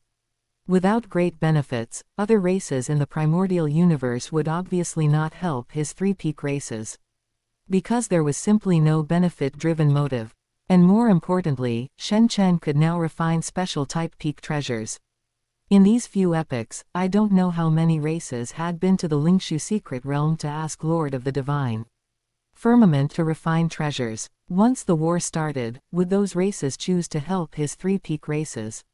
Without great benefits, other races in the primordial universe would obviously not help his 3 peak races. Because there was simply no benefit-driven motive. And more importantly, Shen Chen could now refine special-type peak treasures. In these few epochs, I don't know how many races had been to the Lingshu secret realm to ask Lord of the Divine Firmament to refine treasures. Once the war started, would those races choose to help his 3 peak races?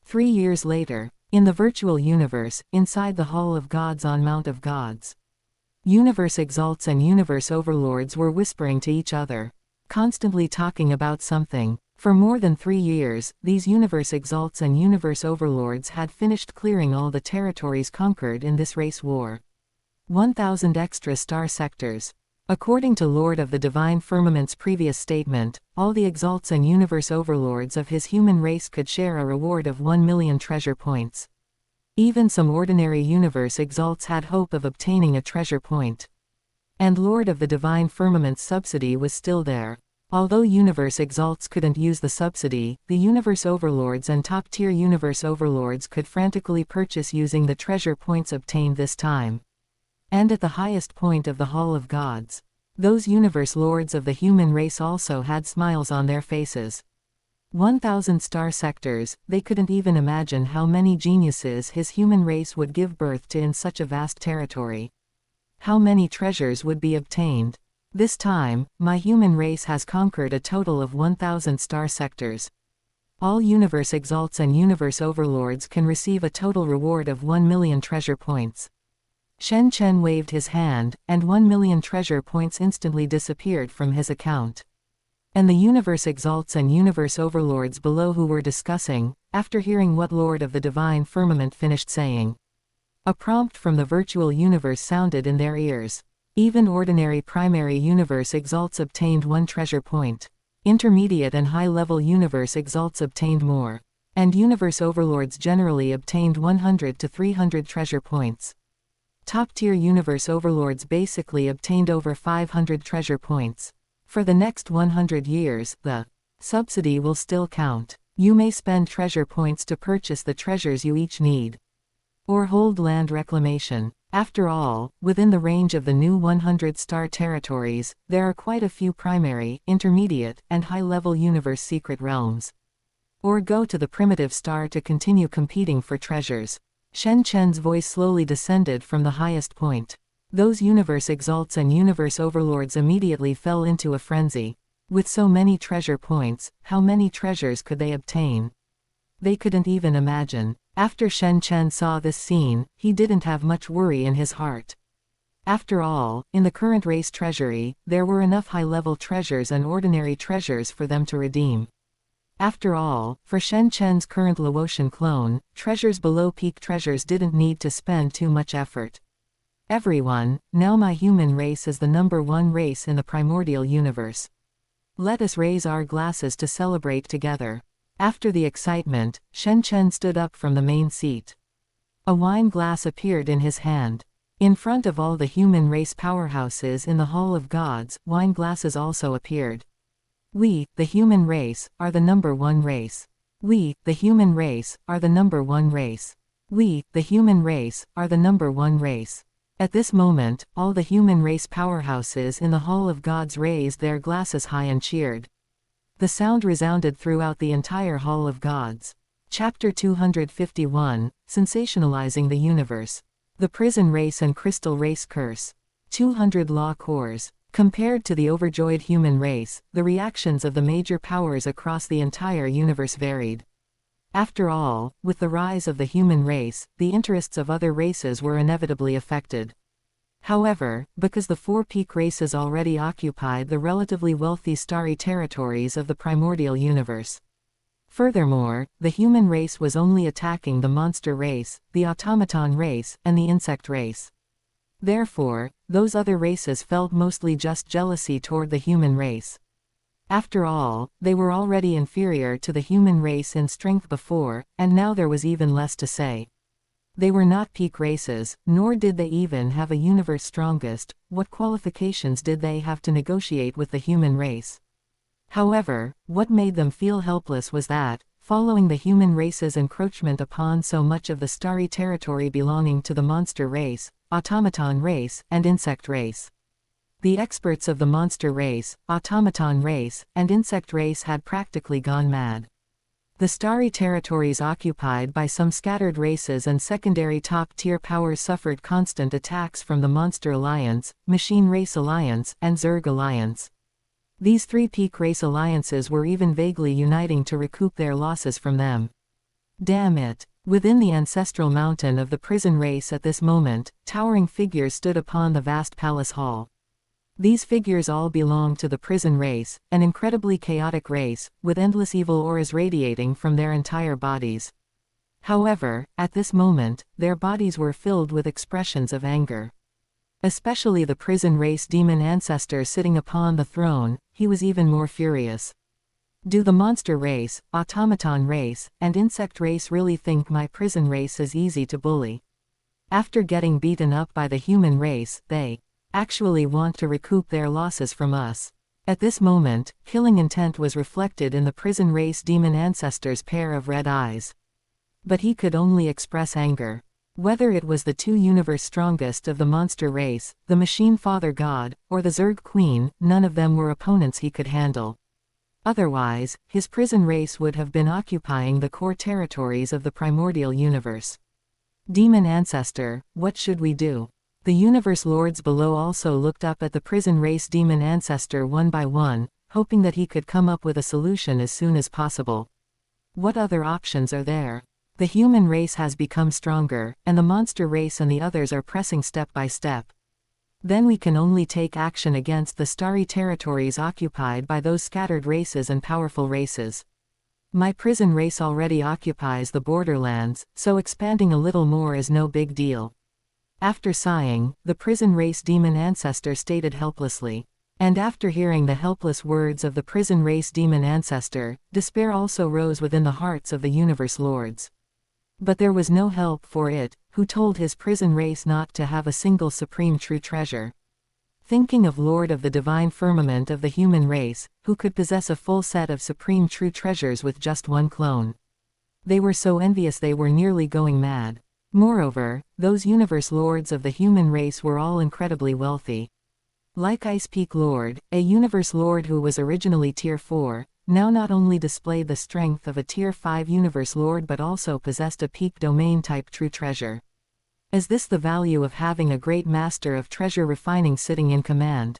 3 years later, in the virtual universe, inside the Hall of Gods on Mount of Gods. Universe Exalts and Universe Overlords were whispering to each other, constantly talking about something. For more than 3 years, these Universe Exalts and Universe Overlords had finished clearing all the territories conquered in this race war. 1,000 extra star sectors. According to Lord of the Divine Firmament's previous statement, all the Exalts and Universe Overlords of his human race could share a reward of 1 million treasure points. Even some ordinary Universe Exalts had hope of obtaining a treasure point. And Lord of the Divine Firmament's subsidy was still there. Although Universe Exalts couldn't use the subsidy, the Universe Overlords and top-tier Universe Overlords could frantically purchase using the treasure points obtained this time. And at the highest point of the Hall of Gods, those Universe Lords of the human race also had smiles on their faces. 1,000 star sectors, they couldn't even imagine how many geniuses his human race would give birth to in such a vast territory. How many treasures would be obtained? This time, my human race has conquered a total of 1,000 star sectors. All universe exalts and universe overlords can receive a total reward of 1 million treasure points. Shen Chen waved his hand, and 1 million treasure points instantly disappeared from his account. And the universe exalts and universe overlords below who were discussing, after hearing what Lord of the Divine Firmament finished saying. A prompt from the virtual universe sounded in their ears. Even ordinary primary universe exalts obtained 1 treasure point. Intermediate and high-level universe exalts obtained more. And universe overlords generally obtained 100 to 300 treasure points. Top-tier universe overlords basically obtained over 500 treasure points. For the next 100 years, the subsidy will still count. You may spend treasure points to purchase the treasures you each need. Or hold land reclamation. After all, within the range of the new 100-star territories, there are quite a few primary, intermediate, and high-level universe secret realms. Or go to the primitive star to continue competing for treasures. Shen Chen's voice slowly descended from the highest point. Those universe exalts and universe overlords immediately fell into a frenzy. With so many treasure points, how many treasures could they obtain? They couldn't even imagine. After Shen Chen saw this scene, he didn't have much worry in his heart. After all, in the current race treasury, there were enough high-level treasures and ordinary treasures for them to redeem. After all, for Shen Chen's current Laotian clone, treasures below peak treasures didn't need to spend too much effort. Everyone, now my human race is the #1 race in the primordial universe. Let us raise our glasses to celebrate together. After the excitement, Shen Chen stood up from the main seat. A wine glass appeared in his hand. In front of all the human race powerhouses in the Hall of Gods, wine glasses also appeared. We, the human race, are the #1 race. We, the human race, are the #1 race. We, the human race, are the #1 race. At this moment, all the human race powerhouses in the Hall of Gods raised their glasses high and cheered. The sound resounded throughout the entire Hall of Gods. Chapter 251, Sensationalizing the Universe. The Prison Race and Crystal Race Curse. 200 Law Cores. Compared to the overjoyed human race, the reactions of the major powers across the entire universe varied. After all, with the rise of the human race, the interests of other races were inevitably affected. However, because the 4 peak races already occupied the relatively wealthy starry territories of the primordial universe. Furthermore, the human race was only attacking the monster race, the automaton race, and the insect race. Therefore, those other races felt mostly just jealousy toward the human race. After all, they were already inferior to the human race in strength before, and now there was even less to say. They were not peak races, nor did they even have a universe strongest. What qualifications did they have to negotiate with the human race? However, what made them feel helpless was that, following the human race's encroachment upon so much of the starry territory belonging to the monster race, automaton race, and insect race. The experts of the monster race, automaton race, and insect race had practically gone mad. The starry territories occupied by some scattered races and secondary top-tier powers suffered constant attacks from the Monster Alliance, Machine Race Alliance, and Zerg Alliance. These 3 peak race alliances were even vaguely uniting to recoup their losses from them. Damn it! Within the ancestral mountain of the prison race at this moment, towering figures stood upon the vast palace hall. These figures all belong to the prison race, an incredibly chaotic race, with endless evil auras radiating from their entire bodies. However, at this moment, their bodies were filled with expressions of anger. Especially the prison race demon ancestor sitting upon the throne, he was even more furious. Do the monster race, automaton race, and insect race really think my prison race is easy to bully? After getting beaten up by the human race, they actually want to recoup their losses from us. At this moment, killing intent was reflected in the prison race demon ancestor's pair of red eyes. But he could only express anger. Whether it was the 2 universe strongest of the monster race, the machine father god, or the Zerg queen, none of them were opponents he could handle. Otherwise, his prison race would have been occupying the core territories of the primordial universe. Demon ancestor, what should we do? The universe lords below also looked up at the prison race demon ancestor one by one, hoping that he could come up with a solution as soon as possible. What other options are there? The human race has become stronger, and the monster race and the others are pressing step by step. Then we can only take action against the starry territories occupied by those scattered races and powerful races. My prison race already occupies the borderlands, so expanding a little more is no big deal. After sighing, the prison race demon ancestor stated helplessly. And after hearing the helpless words of the prison race demon ancestor, despair also rose within the hearts of the universe lords. But there was no help for it, who told his prison race not to have a single supreme true treasure. Thinking of Lord of the divine firmament of the human race, who could possess a full set of supreme true treasures with just one clone. They were so envious they were nearly going mad. Moreover, those universe lords of the human race were all incredibly wealthy. Like Ice Peak Lord, a universe lord who was originally Tier 4, now not only displayed the strength of a Tier 5 universe lord but also possessed a peak domain type true treasure. Is this the value of having a great master of treasure refining sitting in command?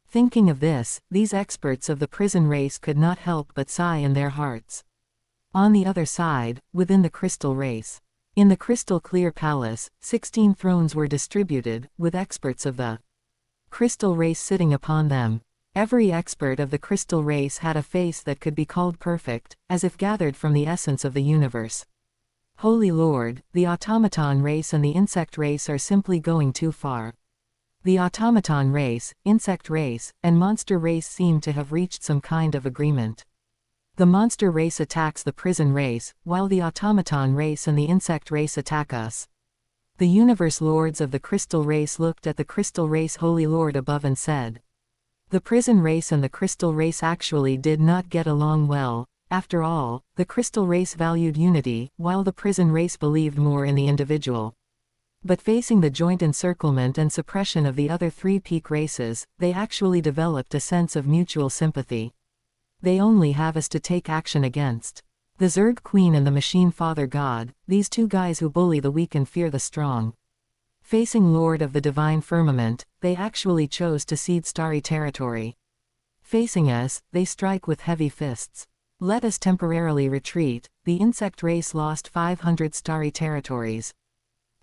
Thinking of this, these experts of the prison race could not help but sigh in their hearts. On the other side, within the crystal race. In the crystal clear palace, 16 thrones were distributed, with experts of the crystal race sitting upon them. Every expert of the crystal race had a face that could be called perfect, as if gathered from the essence of the universe. Holy Lord, the automaton race and the insect race are simply going too far. The automaton race, insect race, and monster race seem to have reached some kind of agreement. The monster race attacks the prison race, while the automaton race and the insect race attack us. The universe lords of the crystal race looked at the crystal race Holy Lord above and said, the prison race and the crystal race actually did not get along well. After all, the crystal race valued unity, while the prison race believed more in the individual. But facing the joint encirclement and suppression of the other 3 peak races, they actually developed a sense of mutual sympathy. They only have us to take action against. The Zerg Queen and the Machine Father God, these 2 guys who bully the weak and fear the strong. Facing Lord of the Divine Firmament, they actually chose to cede starry territory. Facing us, they strike with heavy fists. Let us temporarily retreat. The insect race lost 500 starry territories.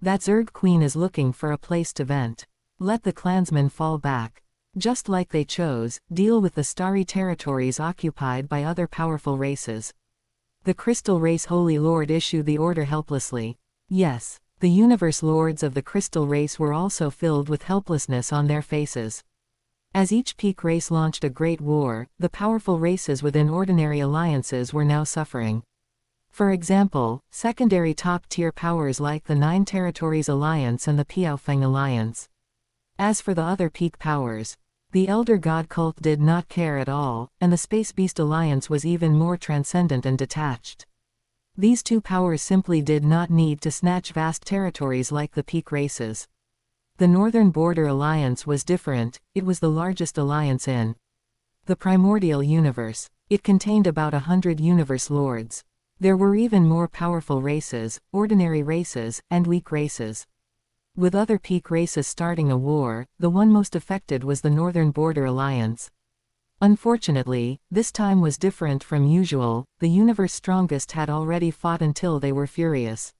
That Zerg Queen is looking for a place to vent. Let the clansmen fall back. Just like they chose, deal with the starry territories occupied by other powerful races. The crystal race Holy Lord issued the order helplessly. Yes. The universe lords of the crystal race were also filled with helplessness on their faces. As each peak race launched a great war, the powerful races within ordinary alliances were now suffering. For example, secondary top-tier powers like the 9 Territories Alliance and the Piaofeng Alliance. As for the other peak powers, the Elder God cult did not care at all, and the Space Beast Alliance was even more transcendent and detached. These 2 powers simply did not need to snatch vast territories like the peak races. The Northern Border Alliance was different. It was the largest alliance in the primordial universe. It contained about 100 universe lords. There were even more powerful races, ordinary races, and weak races. With other peak races starting a war, the one most affected was the Northern Border Alliance. Unfortunately, this time was different from usual. The universe strongest had already fought until they were furious.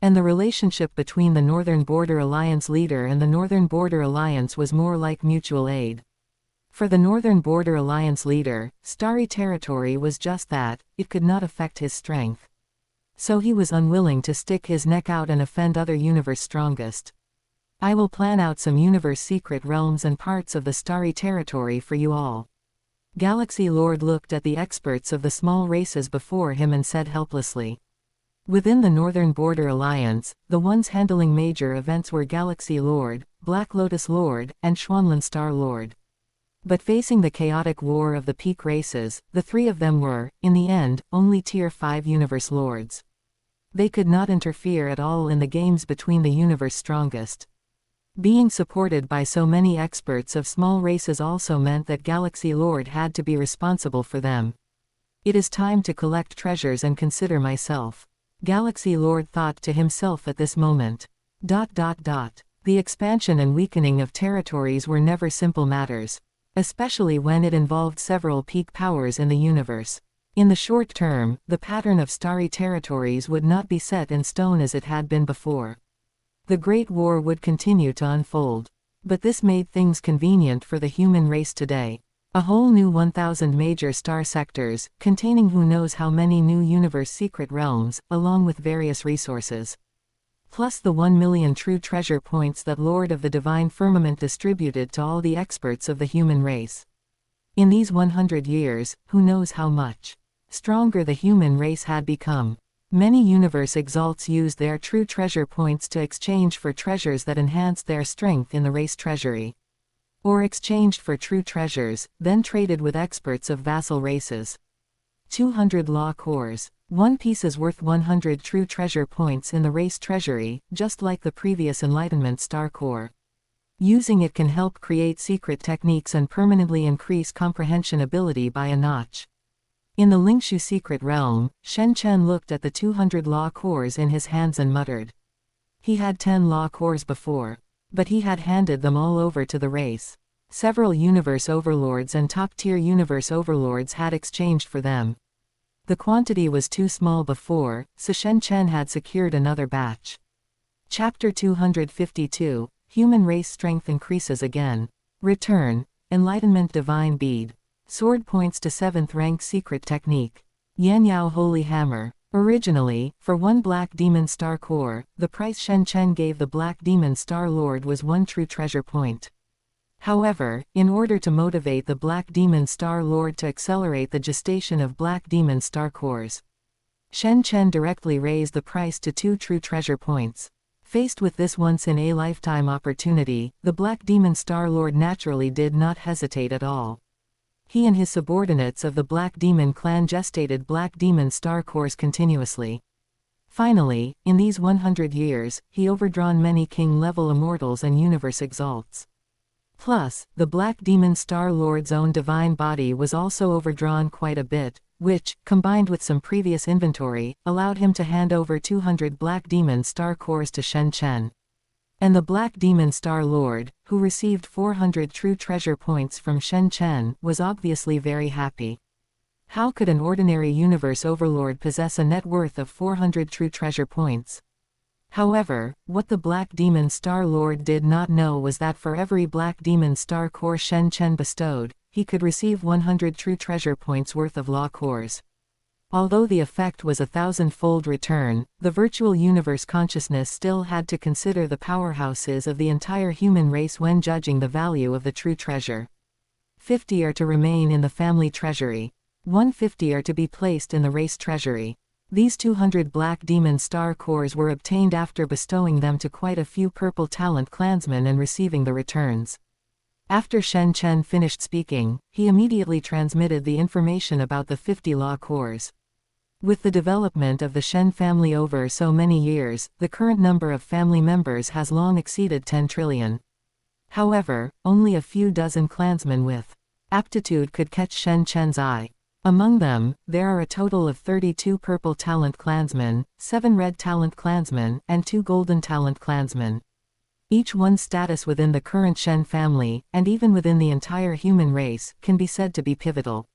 And the relationship between the Northern Border Alliance leader and the Northern Border Alliance was more like mutual aid. For the Northern Border Alliance leader, starry territory was just that, it could not affect his strength. So he was unwilling to stick his neck out and offend other universe strongest. I will plan out some universe secret realms and parts of the starry territory for you all. Galaxy Lord looked at the experts of the small races before him and said helplessly. Within the Northern Border Alliance, the ones handling major events were Galaxy Lord, Black Lotus Lord, and Schwanlin Star Lord. But facing the chaotic war of the peak races, the 3 of them were, in the end, only Tier 5 universe lords. They could not interfere at all in the games between the universe strongest. Being supported by so many experts of small races also meant that Galaxy Lord had to be responsible for them. It is time to collect treasures and consider myself. Galaxy Lord thought to himself at this moment. The expansion and weakening of territories were never simple matters. Especially when it involved several peak powers in the universe. In the short term, the pattern of starry territories would not be set in stone as it had been before. The Great War would continue to unfold. But this made things convenient for the human race today. A whole new 1,000 major star sectors, containing who knows how many new universe secret realms, along with various resources. Plus the 1 million true treasure points that Lord of the Divine Firmament distributed to all the experts of the human race. In these 100 years, who knows how much stronger the human race had become. Many universe exalts used their true treasure points to exchange for treasures that enhanced their strength in the race treasury. Or exchanged for true treasures, then traded with experts of vassal races. 200 law cores. One piece is worth 100 true treasure points in the race treasury, just like the previous Enlightenment Star Core. Using it can help create secret techniques and permanently increase comprehension ability by a notch. In the Lingshu secret realm, Shen Chen looked at the 200 law cores in his hands and muttered. He had 10 law cores before. But he had handed them all over to the race. Several universe overlords and top-tier universe overlords had exchanged for them. The quantity was too small before, so Shen Chen had secured another batch. Chapter 252, Human Race Strength Increases Again. Return, Enlightenment Divine Bead. Sword points to 7th rank secret technique. Yanyao Holy Hammer. Originally, for 1 Black Demon Star Core, the price Shen Chen gave the Black Demon Star Lord was 1 true treasure point. However, in order to motivate the Black Demon Star Lord to accelerate the gestation of Black Demon Star Cores, Shen Chen directly raised the price to 2 true treasure points. Faced with this once-in-a-lifetime opportunity, the Black Demon Star Lord naturally did not hesitate at all. He and his subordinates of the Black Demon clan gestated Black Demon Star Cores continuously. Finally, in these 100 years, he overdrawn many king-level immortals and universe exalts. Plus, the Black Demon Star Lord's own divine body was also overdrawn quite a bit, which, combined with some previous inventory, allowed him to hand over 200 Black Demon Star Cores to Shen Chen. And the Black Demon Star Lord, who received 400 true treasure points from Shen Chen, was obviously very happy. How could an ordinary universe overlord possess a net worth of 400 true treasure points? However, what the Black Demon Star Lord did not know was that for every Black Demon Star Core Shen Chen bestowed, he could receive 100 true treasure points worth of law cores. Although the effect was a 1,000-fold return, the virtual universe consciousness still had to consider the powerhouses of the entire human race when judging the value of the true treasure. 50 are to remain in the family treasury. 150 are to be placed in the race treasury. These 200 Black Demon Star Cores were obtained after bestowing them to quite a few Purple Talent clansmen and receiving the returns. After Shen Chen finished speaking, he immediately transmitted the information about the 50 law cores. With the development of the Shen family over so many years, the current number of family members has long exceeded 10 trillion. However, only a few dozen clansmen with aptitude could catch Shen Chen's eye. Among them, there are a total of 32 Purple Talent clansmen, 7 Red Talent clansmen, and 2 Golden Talent clansmen. Each one's status within the current Shen family, and even within the entire human race, can be said to be pivotal.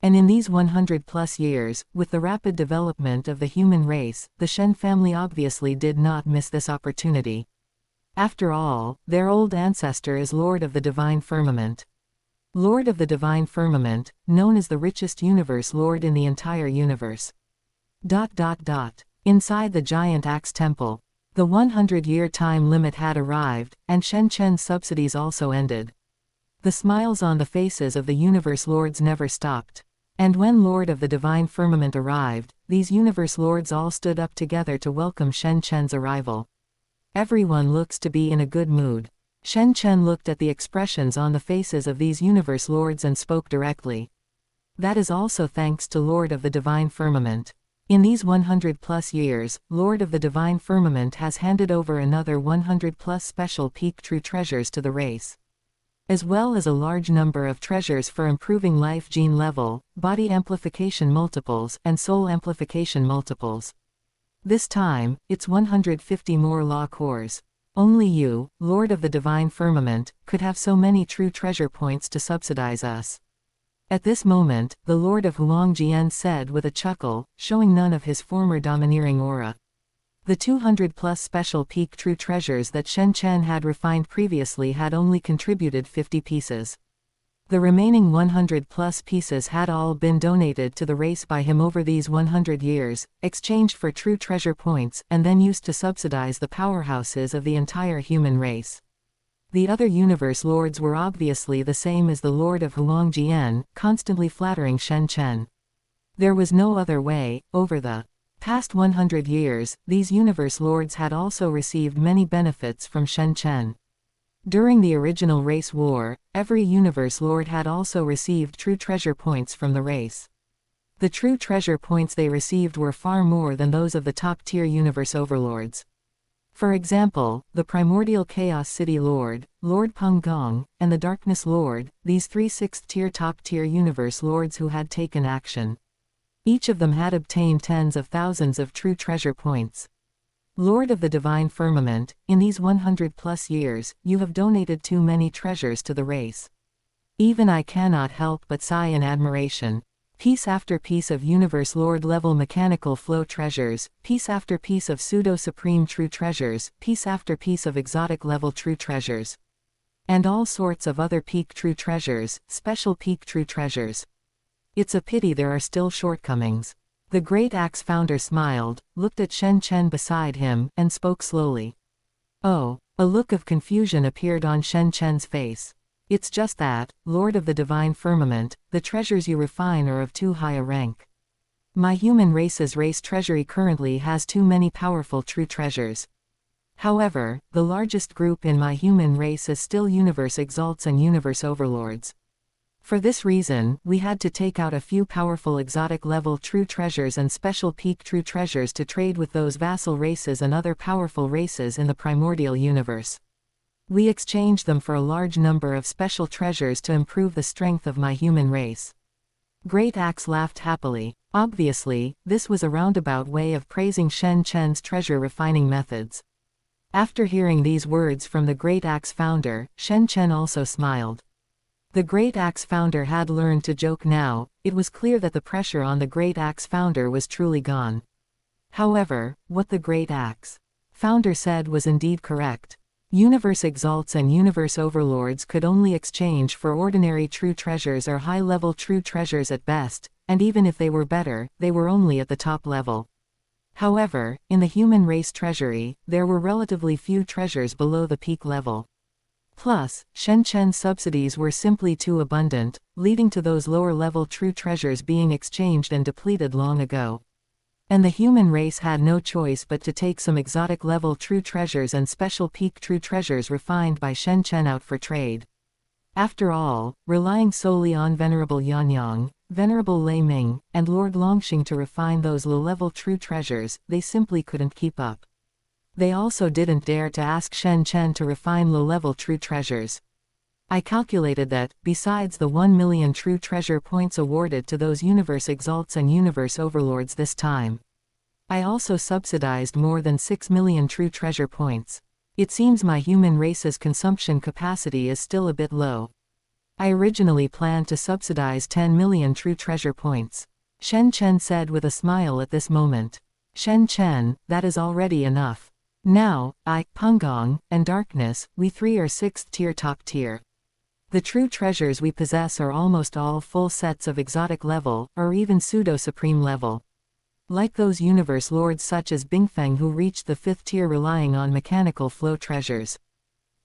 And in these 100-plus years, with the rapid development of the human race, the Shen family obviously did not miss this opportunity. After all, their old ancestor is Lord of the Divine Firmament. Lord of the Divine Firmament, known as the richest universe lord in the entire universe. Inside the giant axe temple, the 100-year time limit had arrived, and Shen Chen's subsidies also ended. The smiles on the faces of the universe lords never stopped. And when Lord of the Divine Firmament arrived, these universe lords all stood up together to welcome Shen Chen's arrival. Everyone looks to be in a good mood. Shen Chen looked at the expressions on the faces of these universe lords and spoke directly. That is also thanks to Lord of the Divine Firmament. In these 100-plus years, Lord of the Divine Firmament has handed over another 100-plus special peak true treasures to the race, as well as a large number of treasures for improving life gene level, body amplification multiples, and soul amplification multiples. This time, it's 150 more law cores. Only you, Lord of the Divine Firmament, could have so many true treasure points to subsidize us. At this moment, the Lord of Huangjian said with a chuckle, showing none of his former domineering aura. The 200-plus special peak true treasures that Shen Chen had refined previously had only contributed 50 pieces. The remaining 100-plus pieces had all been donated to the race by him over these 100 years, exchanged for true treasure points, and then used to subsidize the powerhouses of the entire human race. The other universe lords were obviously the same as the Lord of Huangjian, constantly flattering Shen Chen. There was no other way. Over the past 100 years, these universe lords had also received many benefits from Shen Chen. During the original race war, every universe lord had also received true treasure points from the race. The true treasure points they received were far more than those of the top-tier universe overlords. For example, the Primordial Chaos City Lord, Lord Peng Gong, and the Darkness Lord, these 3 6th-tier top-tier universe lords who had taken action. Each of them had obtained tens of thousands of true treasure points. Lord of the Divine Firmament, in these 100-plus years, you have donated too many treasures to the race. Even I cannot help but sigh in admiration. Piece after piece of Universe Lord level mechanical flow treasures, piece after piece of pseudo-supreme true treasures, piece after piece of exotic level true treasures. And all sorts of other peak true treasures, special peak true treasures. It's a pity there are still shortcomings. The Great Axe founder smiled, looked at Shen Chen beside him, and spoke slowly. Oh, a look of confusion appeared on Shen Chen's face. It's just that, Lord of the Divine Firmament, the treasures you refine are of too high a rank. My human race's race treasury currently has too many powerful true treasures. However, the largest group in my human race is still Universe Exalts and Universe Overlords. For this reason, we had to take out a few powerful exotic level true treasures and special peak true treasures to trade with those vassal races and other powerful races in the primordial universe. We exchanged them for a large number of special treasures to improve the strength of my human race. Great Axe laughed happily. Obviously, this was a roundabout way of praising Shen Chen's treasure refining methods. After hearing these words from the Great Axe founder, Shen Chen also smiled. The Great Axe founder had learned to joke now. It was clear that the pressure on the Great Axe founder was truly gone. However, what the Great Axe founder said was indeed correct. Universe Exalts and Universe Overlords could only exchange for ordinary true treasures or high-level true treasures at best, and even if they were better, they were only at the top level. However, in the human race treasury, there were relatively few treasures below the peak level. Plus, Shen Chen's subsidies were simply too abundant, leading to those lower-level true treasures being exchanged and depleted long ago. And the human race had no choice but to take some exotic-level true treasures and special peak true treasures refined by Shen Chen out for trade. After all, relying solely on Venerable Yanyang, Venerable Lei Ming, and Lord Longxing to refine those low-level true treasures, they simply couldn't keep up. They also didn't dare to ask Shen Chen to refine low-level true treasures. I calculated that, besides the 1 million true treasure points awarded to those Universe Exalts and Universe Overlords this time, I also subsidized more than 6 million true treasure points. It seems my human race's consumption capacity is still a bit low. I originally planned to subsidize 10 million true treasure points. Shen Chen said with a smile at this moment. Shen Chen, that is already enough. Now, I, Peng Gong, and Darkness, we 3 are 6th tier top tier. The true treasures we possess are almost all full sets of exotic level, or even pseudo-supreme level. Like those universe lords such as Bingfeng who reached the 5th tier relying on mechanical flow treasures.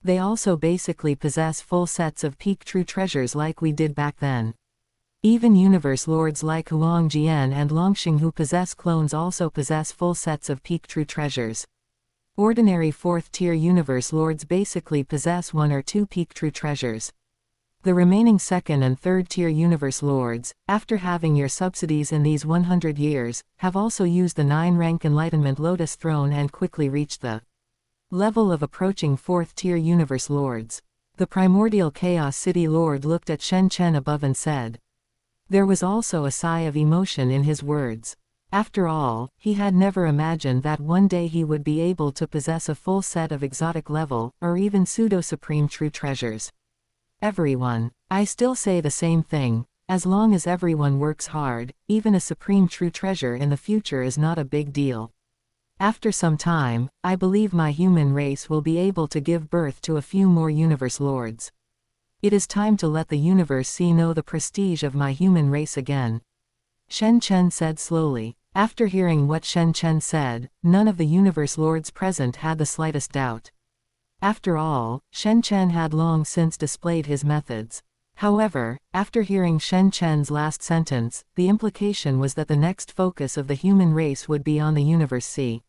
They also basically possess full sets of peak true treasures like we did back then. Even universe lords like Huangjian and Longxing who possess clones also possess full sets of peak true treasures. Ordinary 4th-tier universe lords basically possess 1 or 2 peak true treasures. The remaining 2nd and 3rd-tier universe lords, after having your subsidies in these 100 years, have also used the 9-rank Enlightenment Lotus Throne and quickly reached the level of approaching 4th-tier universe lords. The Primordial Chaos City Lord looked at Shen Chen above and said. There was also a sigh of emotion in his words. After all, he had never imagined that one day he would be able to possess a full set of exotic level, or even pseudo-supreme true treasures. Everyone. I still say the same thing. As long as everyone works hard, even a supreme true treasure in the future is not a big deal. After some time, I believe my human race will be able to give birth to a few more universe lords. It is time to let the universe know the prestige of my human race again. Shen Chen said slowly. After hearing what Shen Chen said, none of the universe lords present had the slightest doubt. After all, Shen Chen had long since displayed his methods. However, after hearing Shen Chen's last sentence, the implication was that the next focus of the human race would be on the universe sea.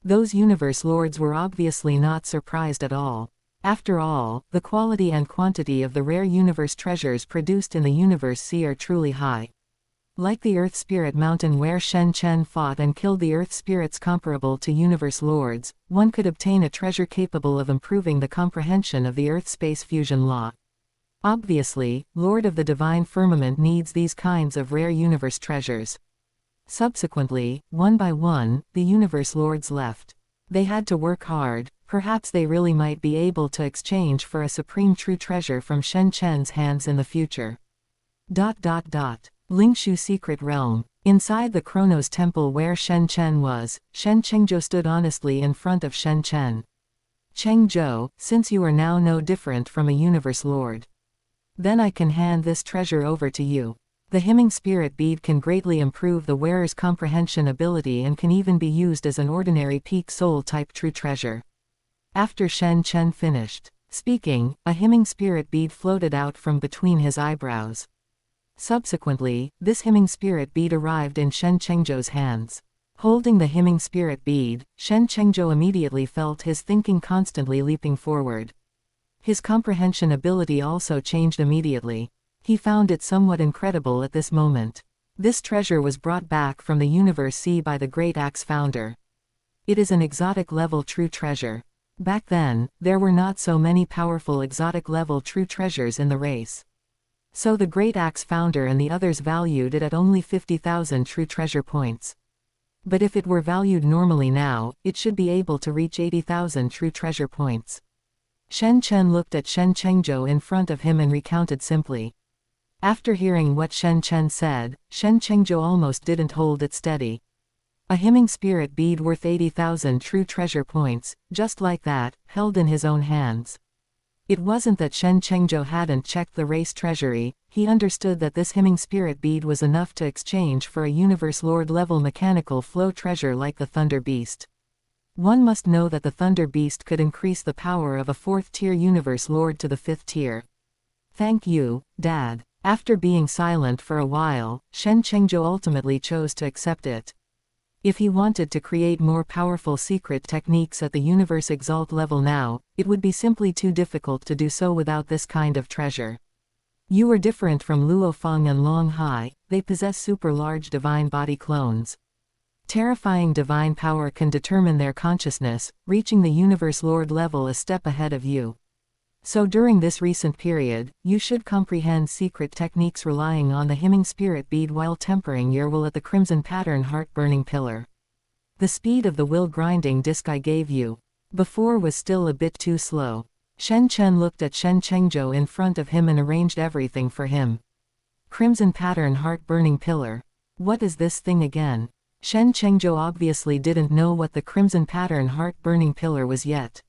Those universe lords were obviously not surprised at all. After all, the quality and quantity of the rare universe treasures produced in the universe sea are truly high. Like the Earth Spirit Mountain where Shen Chen fought and killed the Earth Spirits comparable to universe lords, one could obtain a treasure capable of improving the comprehension of the Earth-Space fusion law. Obviously, Lord of the Divine Firmament needs these kinds of rare universe treasures. Subsequently, one by one, the universe lords left. They had to work hard. Perhaps they really might be able to exchange for a supreme true treasure from Shen Chen's hands in the future. Lingshu Secret Realm. Inside the Chronos Temple where Shen Chen was, Shen Chengzhou stood honestly in front of Shen Chen. Chengzhou, since you are now no different from a universe lord, then I can hand this treasure over to you. The hymning spirit bead can greatly improve the wearer's comprehension ability and can even be used as an ordinary peak soul type true treasure. After Shen Chen finished speaking, a hymning spirit bead floated out from between his eyebrows. Subsequently, this hymning spirit bead arrived in Shen Chengzhou's hands. Holding the hymning spirit bead, Shen Chengzhou immediately felt his thinking constantly leaping forward. His comprehension ability also changed immediately. He found it somewhat incredible at this moment. This treasure was brought back from the universe sea by the Great Axe founder. It is an exotic level true treasure. Back then, there were not so many powerful exotic level true treasures in the race. So the Great Axe founder and the others valued it at only 50,000 true treasure points. But if it were valued normally now, it should be able to reach 80,000 true treasure points. Shen Chen looked at Shen Chengzhou in front of him and recounted simply. After hearing what Shen Chen said, Shen Chengzhou almost didn't hold it steady. A hymning spirit bead worth 80,000 true treasure points, just like that, held in his own hands. It wasn't that Shen Chengzhou hadn't checked the race treasury, he understood that this hymning spirit bead was enough to exchange for a universe lord level mechanical flow treasure like the Thunder Beast. One must know that the Thunder Beast could increase the power of a 4th tier universe lord to the 5th tier. Thank you, Dad. After being silent for a while, Shen Chengzhou ultimately chose to accept it. If he wanted to create more powerful secret techniques at the Universe Exalt level now, it would be simply too difficult to do so without this kind of treasure. You are different from Luo Feng and Long Hai, they possess super large divine body clones. Terrifying divine power can determine their consciousness, reaching the Universe Lord level a step ahead of you. So during this recent period, you should comprehend secret techniques relying on the hymning spirit bead while tempering your will at the crimson pattern heart-burning pillar. The speed of the will grinding disc I gave you before was still a bit too slow. Shen Chen looked at Shen Chengzhou in front of him and arranged everything for him. Crimson pattern heart-burning pillar. What is this thing again? Shen Chengzhou obviously didn't know what the crimson pattern heart-burning pillar was yet.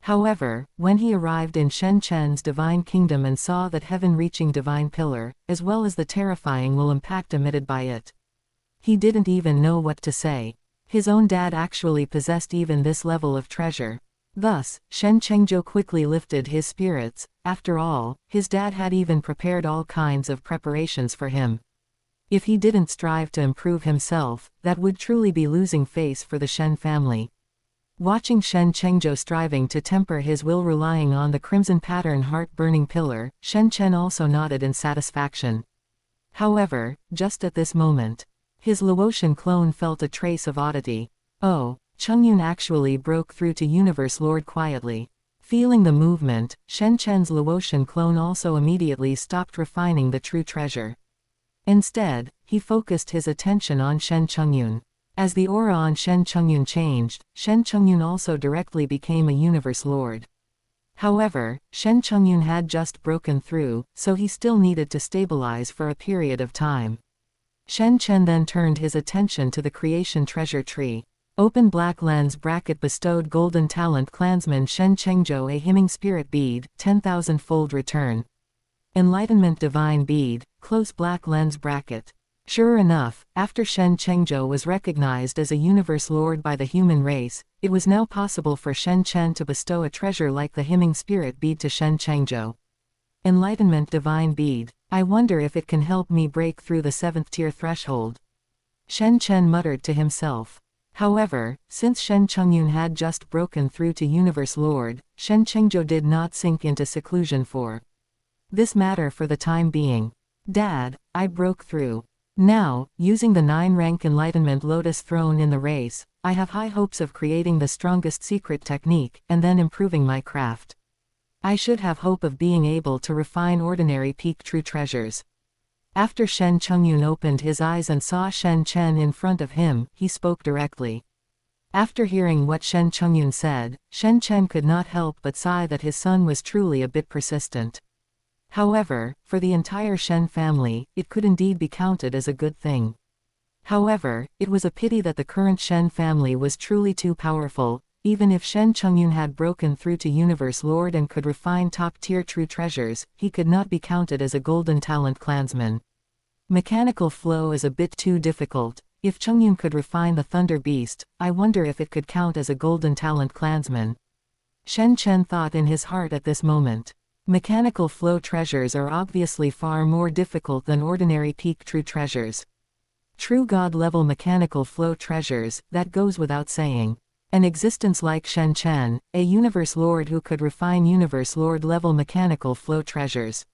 However, when he arrived in Shen Chen's divine kingdom and saw that heaven-reaching divine pillar, as well as the terrifying will impact emitted by it, he didn't even know what to say. His own dad actually possessed even this level of treasure. Thus, Shen Chengzhou quickly lifted his spirits. After all, his dad had even prepared all kinds of preparations for him. If he didn't strive to improve himself, that would truly be losing face for the Shen family. Watching Shen Chengzhou striving to temper his will relying on the crimson pattern heart-burning pillar, Shen Chen also nodded in satisfaction. However, just at this moment, his Laotian clone felt a trace of oddity. Oh, Chongyun actually broke through to Universe Lord quietly. Feeling the movement, Shen Chen's Laotian clone also immediately stopped refining the true treasure. Instead, he focused his attention on Shen Chongyun. As the aura on Shen Chongyun changed, Shen Chongyun also directly became a Universe Lord. However, Shen Chengyun had just broken through, so he still needed to stabilize for a period of time. Shen Chen then turned his attention to the creation treasure tree. Open black lens bracket bestowed golden talent clansman Shen Chengzhou a hymning spirit bead, 10,000-fold return. Enlightenment divine bead, close black lens bracket. Sure enough, after Shen Chengzhou was recognized as a universe lord by the human race, it was now possible for Shen Chen to bestow a treasure like the hymning spirit bead to Shen Chengzhou. Enlightenment divine bead. I wonder if it can help me break through the 7th tier threshold. Shen Chen muttered to himself. However, since Shen Chengyun had just broken through to Universe Lord, Shen Chengzhou did not sink into seclusion for this matter for the time being. Dad, I broke through. Now, using the 9-rank Enlightenment Lotus Throne in the race, I have high hopes of creating the strongest secret technique, and then improving my craft. I should have hope of being able to refine ordinary peak true treasures. After Shen Chengyun opened his eyes and saw Shen Chen in front of him, he spoke directly. After hearing what Shen Chengyun said, Shen Chen could not help but sigh that his son was truly a bit persistent. However, for the entire Shen family, it could indeed be counted as a good thing. However, it was a pity that the current Shen family was truly too powerful. Even if Shen Chengyun had broken through to Universe Lord and could refine top-tier true treasures, he could not be counted as a golden talent clansman. Mechanical flow is a bit too difficult. If Chengyun could refine the Thunder Beast, I wonder if it could count as a golden talent clansman. Shen Chen thought in his heart at this moment. Mechanical flow treasures are obviously far more difficult than ordinary peak true treasures. True God-level mechanical flow treasures, that goes without saying. An existence like Shen Chen, a Universe Lord who could refine Universe Lord-level mechanical flow treasures.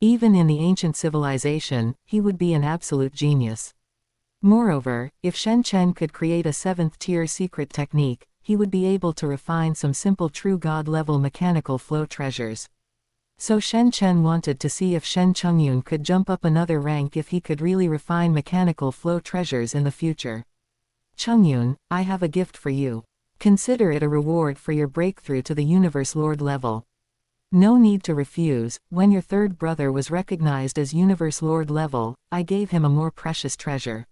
Even in the ancient civilization, he would be an absolute genius. Moreover, if Shen Chen could create a 7th-tier secret technique, he would be able to refine some simple true God-level mechanical flow treasures. So Shen Chen wanted to see if Shen Chengyun could jump up another rank if he could really refine mechanical flow treasures in the future. Chengyun, I have a gift for you. Consider it a reward for your breakthrough to the Universe Lord level. No need to refuse. When your third brother was recognized as Universe Lord level, I gave him a more precious treasure.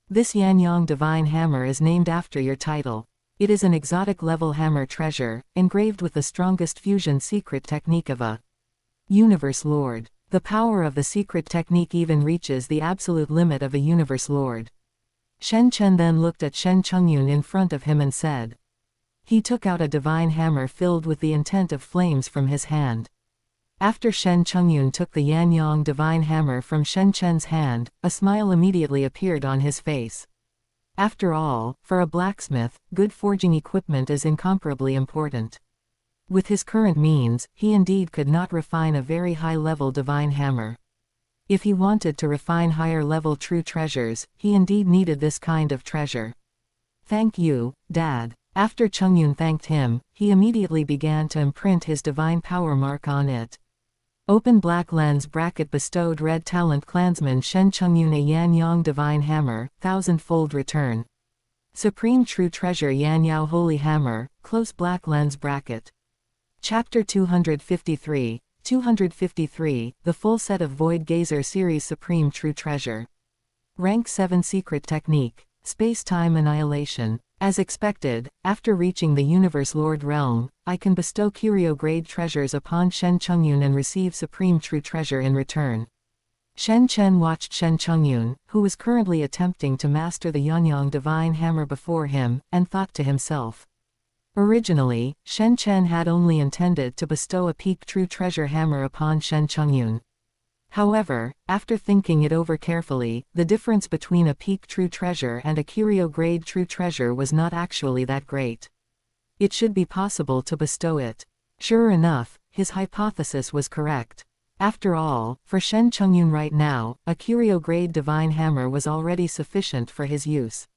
This Yanyang Divine Hammer is named after your title. It is an exotic level hammer treasure, engraved with the strongest fusion secret technique of a Universe Lord. The power of the secret technique even reaches the absolute limit of a Universe Lord. Shen Chen then looked at Shen Chengyun in front of him and said. He took out a divine hammer filled with the intent of flames from his hand. After Shen Chengyun took the Yanyang divine hammer from Shen Chen's hand, a smile immediately appeared on his face. After all, for a blacksmith, good forging equipment is incomparably important. With his current means, he indeed could not refine a very high-level divine hammer. If he wanted to refine higher-level true treasures, he indeed needed this kind of treasure. Thank you, Dad. After Chengyun thanked him, he immediately began to imprint his divine power mark on it. Open black lens bracket bestowed red talent clansman Shen Chengyun a Yanyang divine hammer, 1000-fold return. Supreme true treasure Yanyao holy hammer, close black lens bracket. Chapter 253, 253, the full set of Void Gazer series Supreme True Treasure. Rank 7 Secret Technique, Space-Time Annihilation. As expected, after reaching the Universe Lord realm, I can bestow Curio-grade treasures upon Shen Chengyun and receive Supreme True Treasure in return. Shen Chen watched Shen Chengyun, who was currently attempting to master the Yanyang Divine Hammer before him, and thought to himself. Originally, Shen Chen had only intended to bestow a peak true treasure hammer upon Shen Chengyun. However, after thinking it over carefully, the difference between a peak true treasure and a curio-grade true treasure was not actually that great. It should be possible to bestow it. Sure enough, his hypothesis was correct. After all, for Shen Chengyun right now, a curio-grade divine hammer was already sufficient for his use.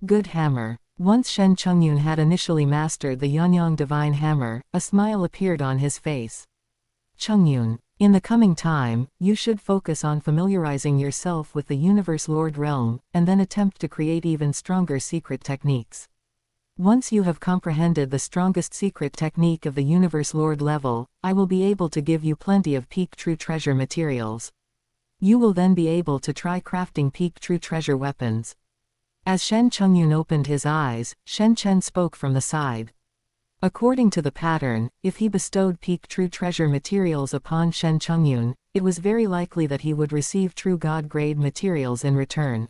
Good hammer. Once Shen Chengyun had initially mastered the Yanyang divine hammer, a smile appeared on his face. Chengyun, in the coming time, you should focus on familiarizing yourself with the Universe Lord realm, and then attempt to create even stronger secret techniques. Once you have comprehended the strongest secret technique of the Universe Lord level, I will be able to give you plenty of peak true treasure materials. You will then be able to try crafting peak true treasure weapons. As Shen Chen opened his eyes, Shen Chen spoke from the side. According to the pattern, if he bestowed peak true treasure materials upon Shen Chen, it was very likely that he would receive true God-grade materials in return.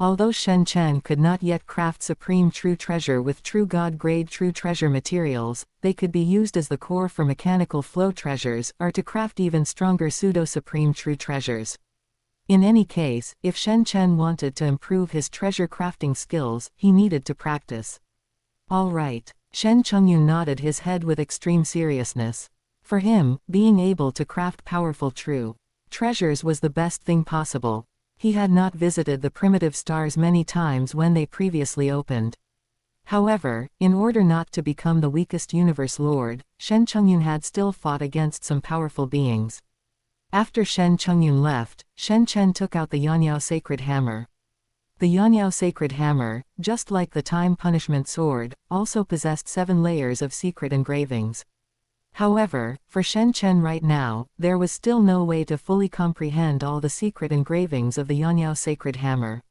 Although Shen Chen could not yet craft supreme true treasure with true God-grade true treasure materials, they could be used as the core for mechanical flow treasures or to craft even stronger pseudo-supreme true treasures. In any case, if Shen Chen wanted to improve his treasure crafting skills, he needed to practice. All right. Shen Chen nodded his head with extreme seriousness. For him, being able to craft powerful true treasures was the best thing possible. He had not visited the primitive stars many times when they previously opened. However, in order not to become the weakest universe lord, Shen Chen had still fought against some powerful beings. After Shen Chen left, Shen Chen took out the Yanyao sacred hammer. The Yanyao sacred hammer, just like the time punishment sword, also possessed 7 layers of secret engravings. However, for Shen Chen right now, there was still no way to fully comprehend all the secret engravings of the Yanyao sacred hammer.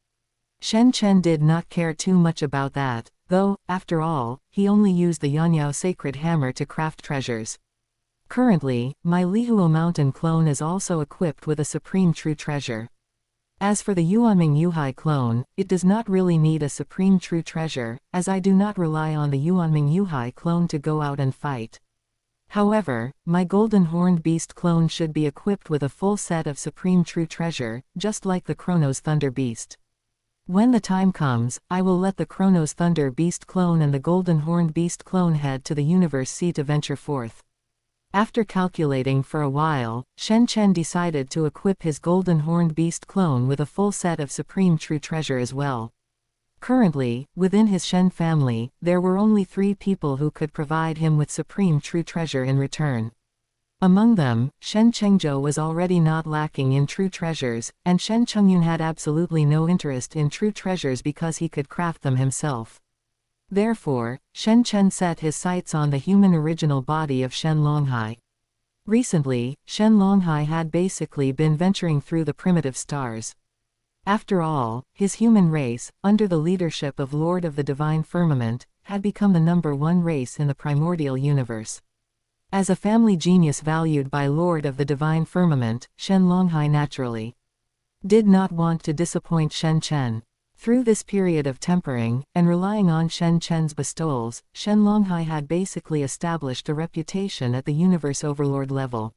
Shen Chen did not care too much about that, though, after all, he only used the Yanyao sacred hammer to craft treasures. Currently, my Lihuo mountain clone is also equipped with a supreme true treasure. As for the Yuanming Yuhai clone, it does not really need a supreme true treasure, as I do not rely on the Yuanming Yuhai clone to go out and fight. However, my golden horned beast clone should be equipped with a full set of supreme true treasure, just like the Chronos Thunder Beast. When the time comes, I will let the Chronos Thunder Beast clone and the golden horned beast clone head to the Universe Sea to venture forth. After calculating for a while, Shen Chen decided to equip his golden horned beast clone with a full set of supreme true treasure as well. Currently, within his Shen family, there were only 3 people who could provide him with supreme true treasure in return. Among them, Shen Chengzhou was already not lacking in true treasures, and Shen Chengyun had absolutely no interest in true treasures because he could craft them himself. Therefore, Shen Chen set his sights on the human original body of Shen Longhai. Recently, Shen Longhai had basically been venturing through the primitive stars. After all, his human race, under the leadership of Lord of the Divine Firmament, had become the #1 race in the primordial universe. As a family genius valued by Lord of the Divine Firmament, Shen Longhai naturally did not want to disappoint Shen Chen. Through this period of tempering, and relying on Shen Chen's bestowals, Shen Longhai had basically established a reputation at the Universe Overlord level.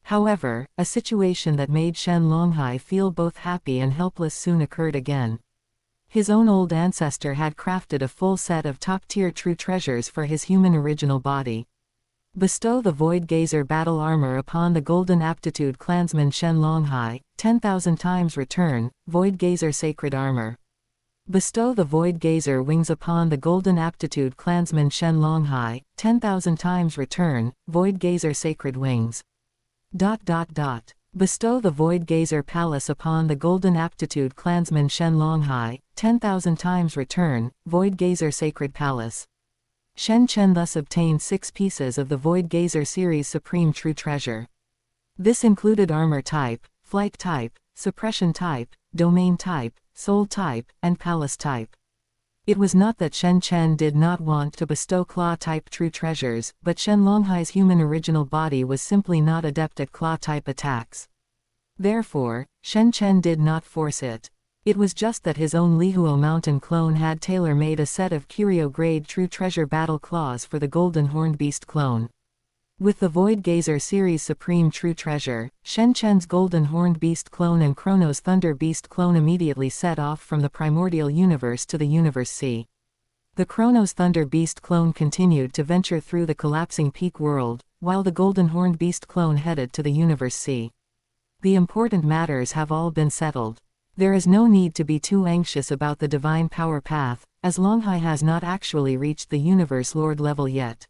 However, a situation that made Shen Longhai feel both happy and helpless soon occurred again. His own old ancestor had crafted a full set of top-tier true treasures for his human original body. Bestow the Void Gazer battle armor upon the Golden Aptitude clansman Shen Longhai, 10,000 times return, Void Gazer sacred armor. Bestow the Void Gazer wings upon the Golden Aptitude clansman Shen Longhai, 10,000 times return, Void Gazer sacred wings. Bestow the Void Gazer palace upon the Golden Aptitude clansman Shen Longhai, 10,000 times return, Void Gazer sacred palace. Shen Chen thus obtained 6 pieces of the Void Gazer series supreme true treasure. This included armor type, flight type, suppression type, domain type, soul type, and palace type. It was not that Shen Chen did not want to bestow claw-type true treasures, but Shen Longhai's human original body was simply not adept at claw-type attacks. Therefore, Shen Chen did not force it. It was just that his own Lihuo mountain clone had tailor-made a set of Curio-grade true treasure battle claws for the golden horned beast clone. With the Void Gazer series supreme true treasure, Shen Chen's golden horned beast clone and Chronos Thunder Beast clone immediately set off from the primordial universe to the Universe Sea. The Chronos Thunder Beast clone continued to venture through the collapsing peak world, while the golden horned beast clone headed to the Universe Sea. The important matters have all been settled. There is no need to be too anxious about the divine power path, as Longhai has not actually reached the Universe Lord level yet.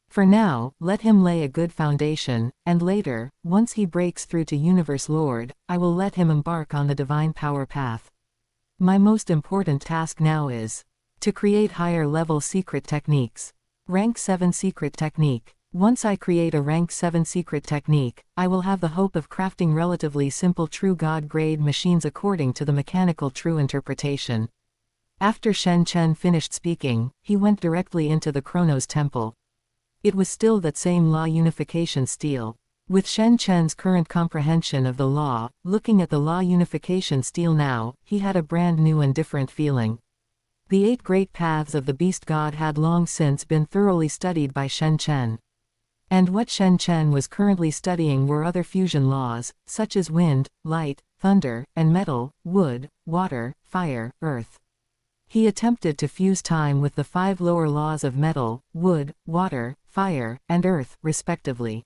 For now, let him lay a good foundation, and later, once he breaks through to Universe Lord, I will let him embark on the divine power path. My most important task now is To create higher-level secret techniques. Rank 7 secret technique. Once I create a rank 7 secret technique, I will have the hope of crafting relatively simple true God-grade machines according to the mechanical true interpretation. After Shen Chen finished speaking, he went directly into the Chronos Temple. It was still that same law unification stele. With Shen Chen's current comprehension of the law, looking at the law unification stele now, he had a brand new and different feeling. The 8 great paths of the beast god had long since been thoroughly studied by Shen Chen. And what Shen Chen was currently studying were other fusion laws, such as wind, light, thunder, and metal, wood, water, fire, earth. He attempted to fuse time with the 5 lower laws of metal, wood, water, fire, and earth, respectively.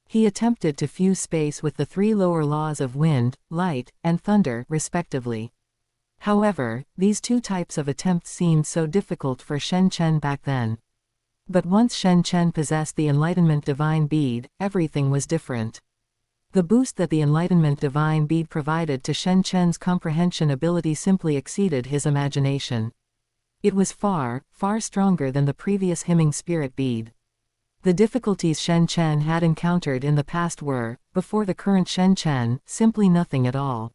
He attempted to fuse space with the 3 lower laws of wind, light, and thunder, respectively. However, these 2 types of attempts seemed so difficult for Shen Chen back then. But once Shen Chen possessed the Enlightenment Divine Bead, everything was different. The boost that the Enlightenment Divine Bead provided to Shen Chen's comprehension ability simply exceeded his imagination. It was far, far stronger than the previous Hymning Spirit Bead. The difficulties Shen Chen had encountered in the past were, before the current Shen Chen, simply nothing at all.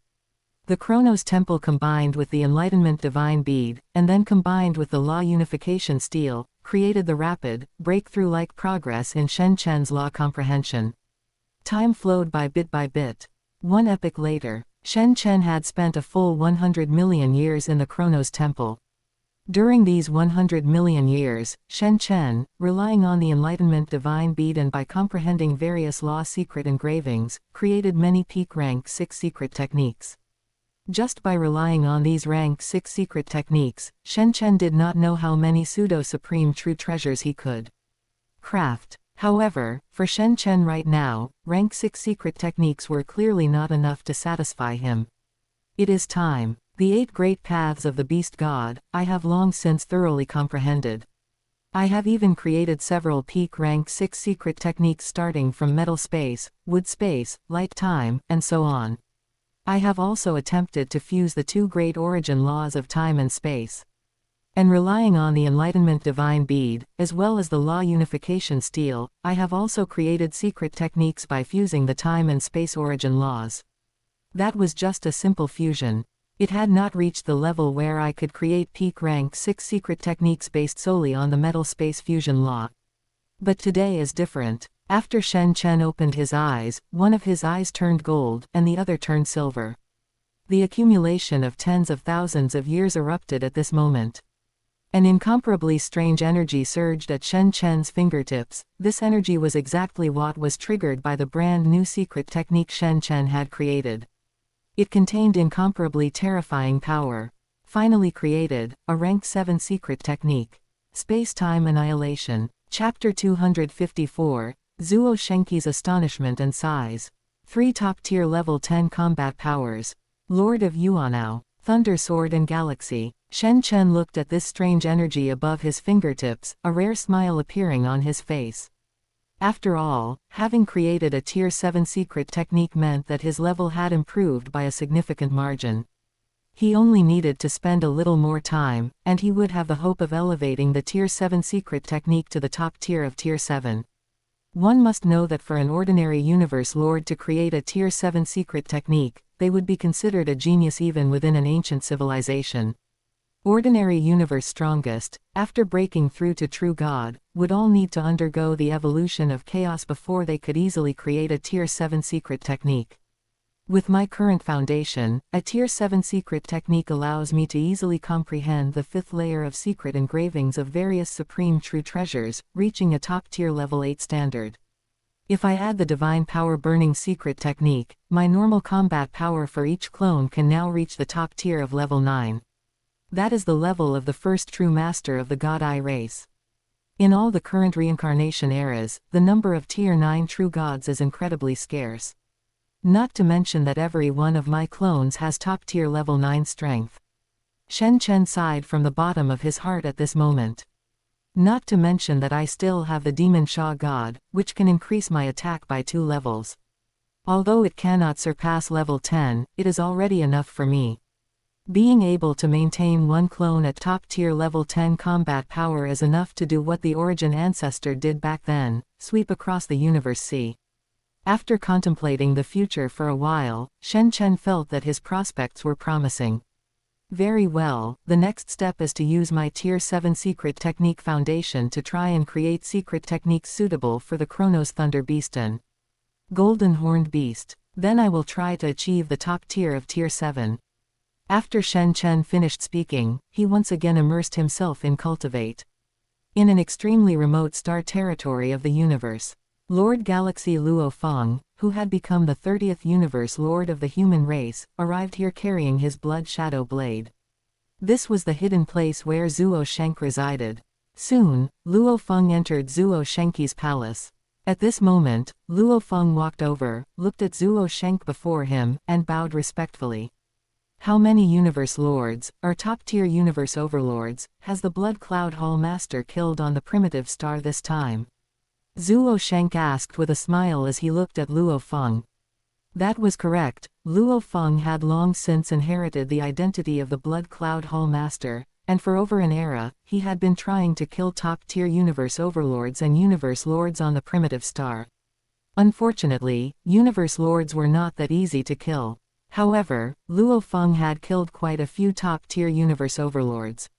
The Chronos Temple combined with the Enlightenment Divine Bead, and then combined with the Law Unification Stele, created the rapid, breakthrough-like progress in Shen Chen's law comprehension. Time flowed by bit. 1 epoch later, Shen Chen had spent a full 100 million years in the Chronos Temple. During these 100 million years, Shen Chen, relying on the Enlightenment Divine Bead and by comprehending various law secret engravings, created many peak rank 6 secret techniques. Just by relying on these rank 6 secret techniques, Shen Chen did not know how many pseudo-supreme true treasures he could craft. However, for Shen Chen right now, rank 6 secret techniques were clearly not enough to satisfy him. It is time. The 8 great paths of the beast god, I have long since thoroughly comprehended. I have even created several peak rank 6 secret techniques starting from metal space, wood space, light time, and so on. I have also attempted to fuse the 2 great origin laws of time and space. And relying on the Enlightenment Divine Bead, as well as the Law Unification Stele, I have also created secret techniques by fusing the time and space origin laws. That was just a simple fusion. It had not reached the level where I could create peak rank 6 secret techniques based solely on the metal space fusion law. But today is different. After Shen Chen opened his eyes, one of his eyes turned gold, and the other turned silver. The accumulation of tens of thousands of years erupted at this moment. An incomparably strange energy surged at Shen Chen's fingertips. This energy was exactly what was triggered by the brand new secret technique Shen Chen had created. It contained incomparably terrifying power. Finally created, a rank 7 secret technique. Space-Time Annihilation. Chapter 254, Zuo Shenqi's Astonishment and Size. 3 top-tier level 10 combat powers. Lord of Yuanao, Thunder Sword and Galaxy. Shen Chen looked at this strange energy above his fingertips, a rare smile appearing on his face. After all, having created a Tier 7 secret technique meant that his level had improved by a significant margin. He only needed to spend a little more time, and he would have the hope of elevating the Tier 7 secret technique to the top tier of Tier 7. One must know that for an ordinary universe lord to create a Tier 7 secret technique, they would be considered a genius even within an ancient civilization. Ordinary universe strongest, after breaking through to true God, would all need to undergo the evolution of chaos before they could easily create a Tier 7 secret technique. With my current foundation, a Tier 7 secret technique allows me to easily comprehend the 5th layer of secret engravings of various supreme true treasures, reaching a top-tier level 8 standard. If I add the Divine Power Burning secret technique, my normal combat power for each clone can now reach the top tier of level 9. That is the level of the first true master of the God Eye race. In all the current reincarnation eras, the number of Tier 9 true gods is incredibly scarce. Not to mention that every one of my clones has top-tier level 9 strength. Shen Chen sighed from the bottom of his heart at this moment. Not to mention that I still have the Demon Sha God, which can increase my attack by 2 levels. Although it cannot surpass level 10, it is already enough for me. Being able to maintain one clone at top-tier level 10 combat power is enough to do what the origin ancestor did back then, sweep across the universe. See. After contemplating the future for a while, Shen Chen felt that his prospects were promising. Very well, the next step is to use my Tier 7 secret technique foundation to try and create secret techniques suitable for the Chronos Thunder Beastin. Golden Horned Beast. Then I will try to achieve the top tier of Tier 7. After Shen Chen finished speaking, he once again immersed himself in cultivate. In an extremely remote star territory of the universe, Lord Galaxy Luo Feng, who had become the 30th universe lord of the human race, arrived here carrying his blood shadow blade. This was the hidden place where Zuo Shenk resided. Soon, Luo Feng entered Zuo Shenki's palace. At this moment, Luo Feng walked over, looked at Zuo Shenk before him, and bowed respectfully. How many universe lords, or top-tier universe overlords, has the Blood Cloud Hall Master killed on the primitive star this time? Zuo Shenk asked with a smile as he looked at Luo Feng. That was correct. Luo Feng had long since inherited the identity of the Blood Cloud Hall Master, and for over an era, he had been trying to kill top-tier universe overlords and universe lords on the primitive star. Unfortunately, universe lords were not that easy to kill. However, Luo Feng had killed quite a few top-tier universe overlords.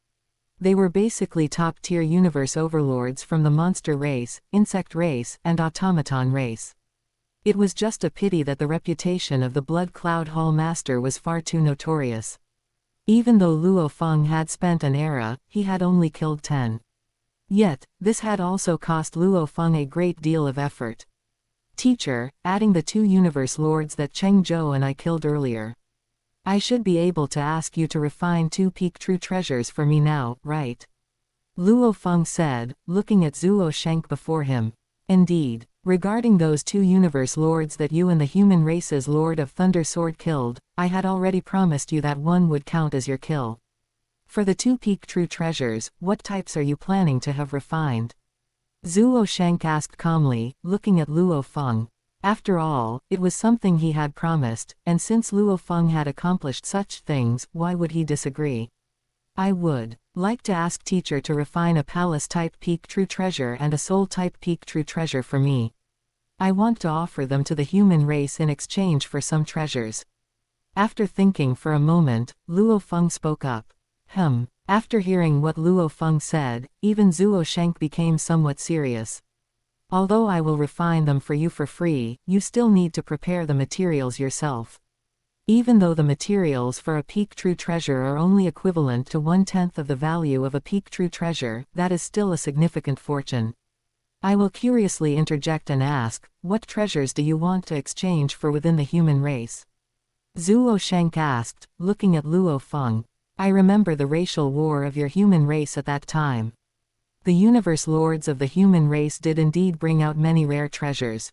They were basically top-tier universe overlords from the monster race, insect race, and automaton race. It was just a pity that the reputation of the Blood Cloud Hall Master was far too notorious. Even though Luo Feng had spent an era, he had only killed 10. Yet, this had also cost Luo Feng a great deal of effort. Teacher, adding the 2 universe lords that Cheng Zhou and I killed earlier. I should be able to ask you to refine 2 peak true treasures for me now, right? Luo Feng said, looking at Zuo Shenk before him. Indeed. Regarding those 2 universe lords that you and the human race's Lord of Thunder Sword killed, I had already promised you that one would count as your kill. For the 2 peak true treasures, what types are you planning to have refined? Zuo Shenk asked calmly, looking at Luo Feng. After all, it was something he had promised, and since Luo Feng had accomplished such things, why would he disagree? I would like to ask teacher to refine a palace-type peak true treasure and a soul-type peak true treasure for me. I want to offer them to the human race in exchange for some treasures. After thinking for a moment, Luo Feng spoke up. After hearing what Luo Feng said, even Zuo Shenk became somewhat serious. Although I will refine them for you for free, you still need to prepare the materials yourself. Even though the materials for a peak true treasure are only equivalent to 1/10 of the value of a peak true treasure, that is still a significant fortune. I will curiously interject and ask, what treasures do you want to exchange for within the human race? Zuo Shenk asked, looking at Luo Feng. I remember the racial war of your human race at that time. The universe lords of the human race did indeed bring out many rare treasures.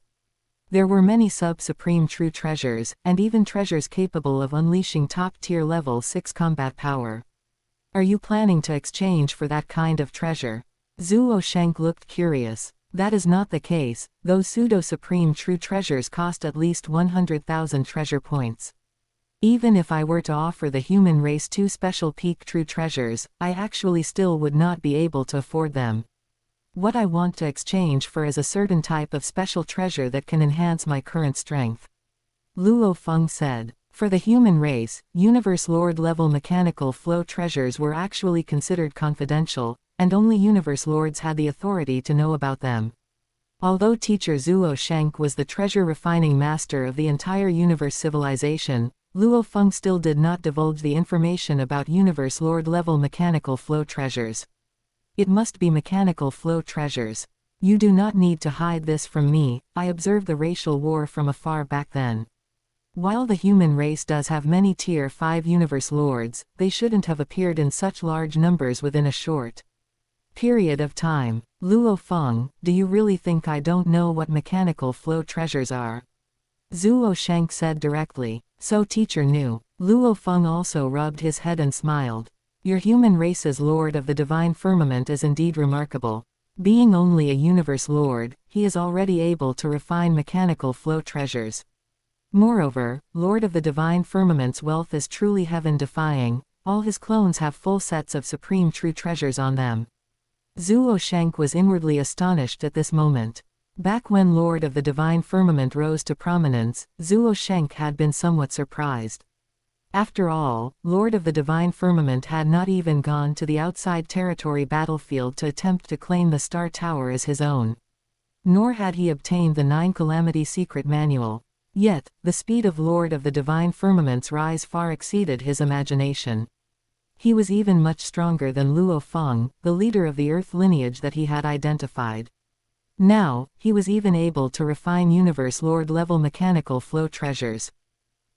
There were many sub-supreme true treasures, and even treasures capable of unleashing top-tier level 6 combat power. Are you planning to exchange for that kind of treasure? Zuo Shenk looked curious. That is not the case. Those pseudo-supreme true treasures cost at least 100,000 treasure points. Even if I were to offer the human race 2 special peak true treasures, I actually still would not be able to afford them. What I want to exchange for is a certain type of special treasure that can enhance my current strength. Luo Feng said. For the human race, Universe Lord level mechanical flow treasures were actually considered confidential, and only Universe Lords had the authority to know about them. Although teacher Zuo Shenk was the treasure refining master of the entire universe civilization, Luo Feng still did not divulge the information about Universe Lord level mechanical flow treasures. It must be mechanical flow treasures. You do not need to hide this from me. I observed the racial war from afar back then. While the human race does have many Tier 5 Universe Lords, they shouldn't have appeared in such large numbers within a short period of time. Luo Feng, do you really think I don't know what mechanical flow treasures are? Zuo Shenk said directly. So teacher knew. Luo Feng also rubbed his head and smiled. Your human race's Lord of the Divine Firmament is indeed remarkable. Being only a Universe Lord, he is already able to refine mechanical flow treasures. Moreover, Lord of the Divine Firmament's wealth is truly heaven-defying, all his clones have full sets of supreme true treasures on them. Zuo Sheng was inwardly astonished at this moment. Back when Lord of the Divine Firmament rose to prominence, Zuo Sheng had been somewhat surprised. After all, Lord of the Divine Firmament had not even gone to the outside territory battlefield to attempt to claim the Star Tower as his own. Nor had he obtained the 9 Calamity Secret Manual. Yet, the speed of Lord of the Divine Firmament's rise far exceeded his imagination. He was even much stronger than Luo Feng, the leader of the Earth lineage that he had identified. Now, he was even able to refine Universe Lord-level mechanical flow treasures.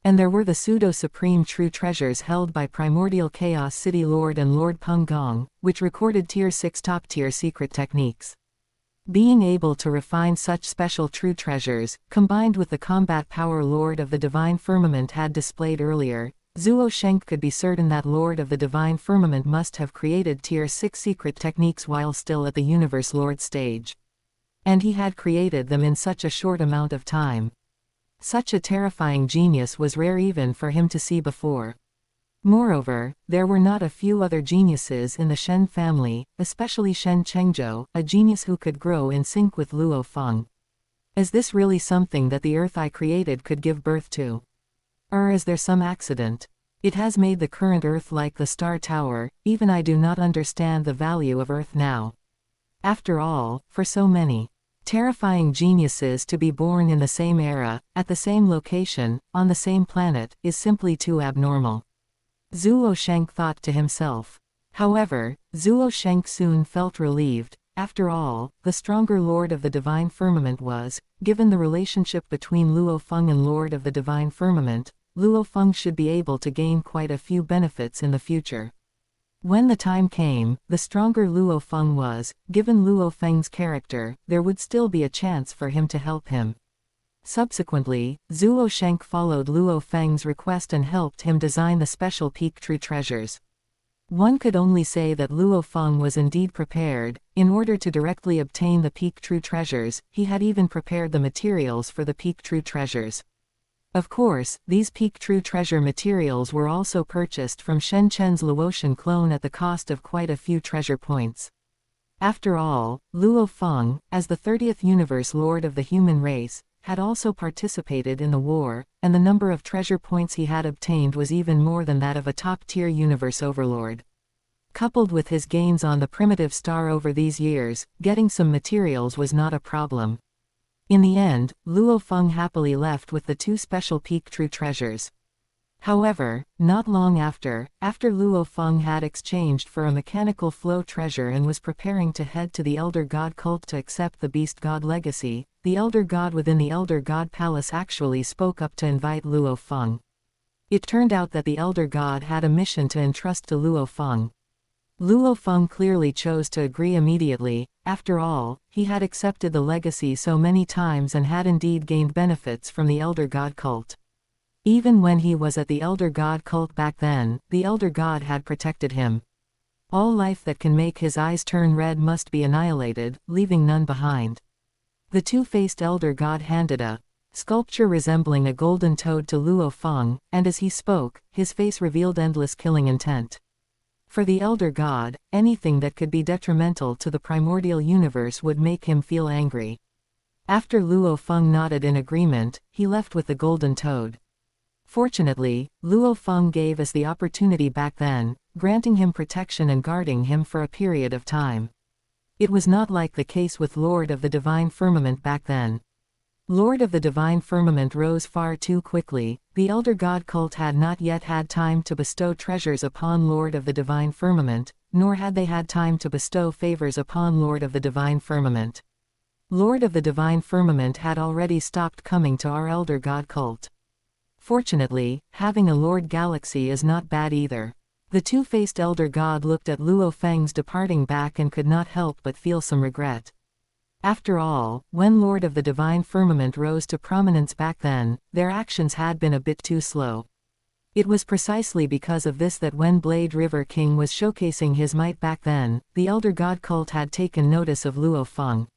And there were the pseudo-supreme true treasures held by Primordial Chaos City Lord and Lord Peng Gong, which recorded Tier 6 top-tier secret techniques. Being able to refine such special true treasures, combined with the combat power Lord of the Divine Firmament had displayed earlier, Zuo Sheng could be certain that Lord of the Divine Firmament must have created Tier 6 secret techniques while still at the Universe Lord stage. And he had created them in such a short amount of time. Such a terrifying genius was rare even for him to see before. Moreover, there were not a few other geniuses in the Shen family, especially Shen Chengzhou, a genius who could grow in sync with Luo Feng. Is this really something that the Earth I created could give birth to? Or is there some accident? It has made the current Earth like the Star Tower, even I do not understand the value of Earth now. After all, for so many terrifying geniuses to be born in the same era, at the same location, on the same planet, is simply too abnormal. Zuo Sheng thought to himself. However, Zuo Sheng soon felt relieved. After all, the stronger Lord of the Divine Firmament was, given the relationship between Luo Feng and Lord of the Divine Firmament, Luo Feng should be able to gain quite a few benefits in the future. When the time came, the stronger Luo Feng was, given Luo Feng's character, there would still be a chance for him to help him. Subsequently, Zuo Sheng followed Luo Feng's request and helped him design the special peak true treasures. One could only say that Luo Feng was indeed prepared. In order to directly obtain the peak true treasures, he had even prepared the materials for the peak true treasures. Of course, these peak true treasure materials were also purchased from Shen Chen's Luotian clone at the cost of quite a few treasure points. After all, Luo Feng, as the 30th Universe Lord of the human race, had also participated in the war, and the number of treasure points he had obtained was even more than that of a top-tier universe overlord. Coupled with his gains on the primitive star over these years, getting some materials was not a problem. In the end, Luo Feng happily left with the 2 special peak true treasures. However, not long after Luo Feng had exchanged for a mechanical flow treasure and was preparing to head to the Elder God cult to accept the Beast God legacy, the Elder God within the Elder God Palace actually spoke up to invite Luo Feng. It turned out that the Elder God had a mission to entrust to Luo Feng. Luo Feng clearly chose to agree immediately. After all, he had accepted the legacy so many times and had indeed gained benefits from the Elder God cult. Even when he was at the Elder God cult back then, the Elder God had protected him. All life that can make his eyes turn red must be annihilated, leaving none behind. The 2-faced Elder God handed a sculpture resembling a golden toad to Luo Feng, and as he spoke, his face revealed endless killing intent. For the Elder God, anything that could be detrimental to the primordial universe would make him feel angry. After Luo Feng nodded in agreement, he left with the golden toad. Fortunately, Luo Feng gave us the opportunity back then, granting him protection and guarding him for a period of time. It was not like the case with Lord of the Divine Firmament back then. Lord of the Divine Firmament rose far too quickly. The Elder God cult had not yet had time to bestow treasures upon Lord of the Divine Firmament, nor had they had time to bestow favors upon Lord of the Divine Firmament. Lord of the Divine Firmament had already stopped coming to our Elder God cult. Fortunately, having a Lord Galaxy is not bad either. The 2-faced Elder God looked at Luo Feng's departing back and could not help but feel some regret. After all, when Lord of the Divine Firmament rose to prominence back then, their actions had been a bit too slow. It was precisely because of this that when Blade River King was showcasing his might back then, the Elder God cult had taken notice of Luo Feng.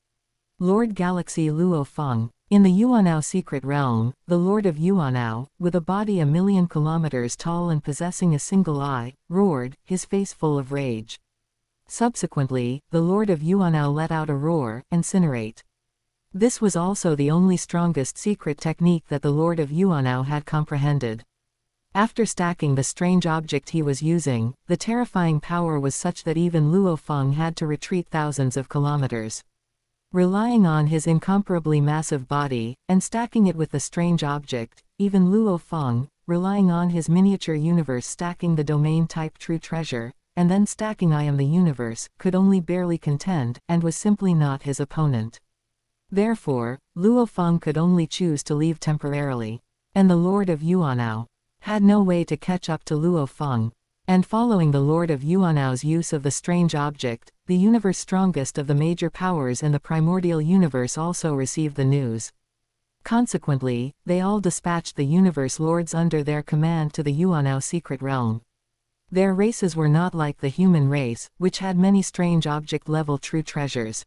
Lord Galaxy Luo Feng. In the Yuanao secret realm, the Lord of Yuanao, with a body 1,000,000 kilometers tall and possessing a single eye, roared, his face full of rage. Subsequently, the Lord of Yuanao let out a roar, incinerate. This was also the only strongest secret technique that the Lord of Yuanao had comprehended. After stacking the strange object he was using, the terrifying power was such that even Luo Feng had to retreat thousands of kilometers. Relying on his incomparably massive body, and stacking it with the strange object, even Luo Feng, relying on his miniature universe stacking the domain-type true treasure, and then stacking I am the universe, could only barely contend, and was simply not his opponent. Therefore, Luo Feng could only choose to leave temporarily. And the Lord of Yuanao had no way to catch up to Luo Feng. And following the Lord of Yuanao's use of the strange object, the universe strongest of the major powers in the primordial universe also received the news. Consequently, they all dispatched the universe lords under their command to the Yuanao secret realm. Their races were not like the human race, which had many strange object-level true treasures.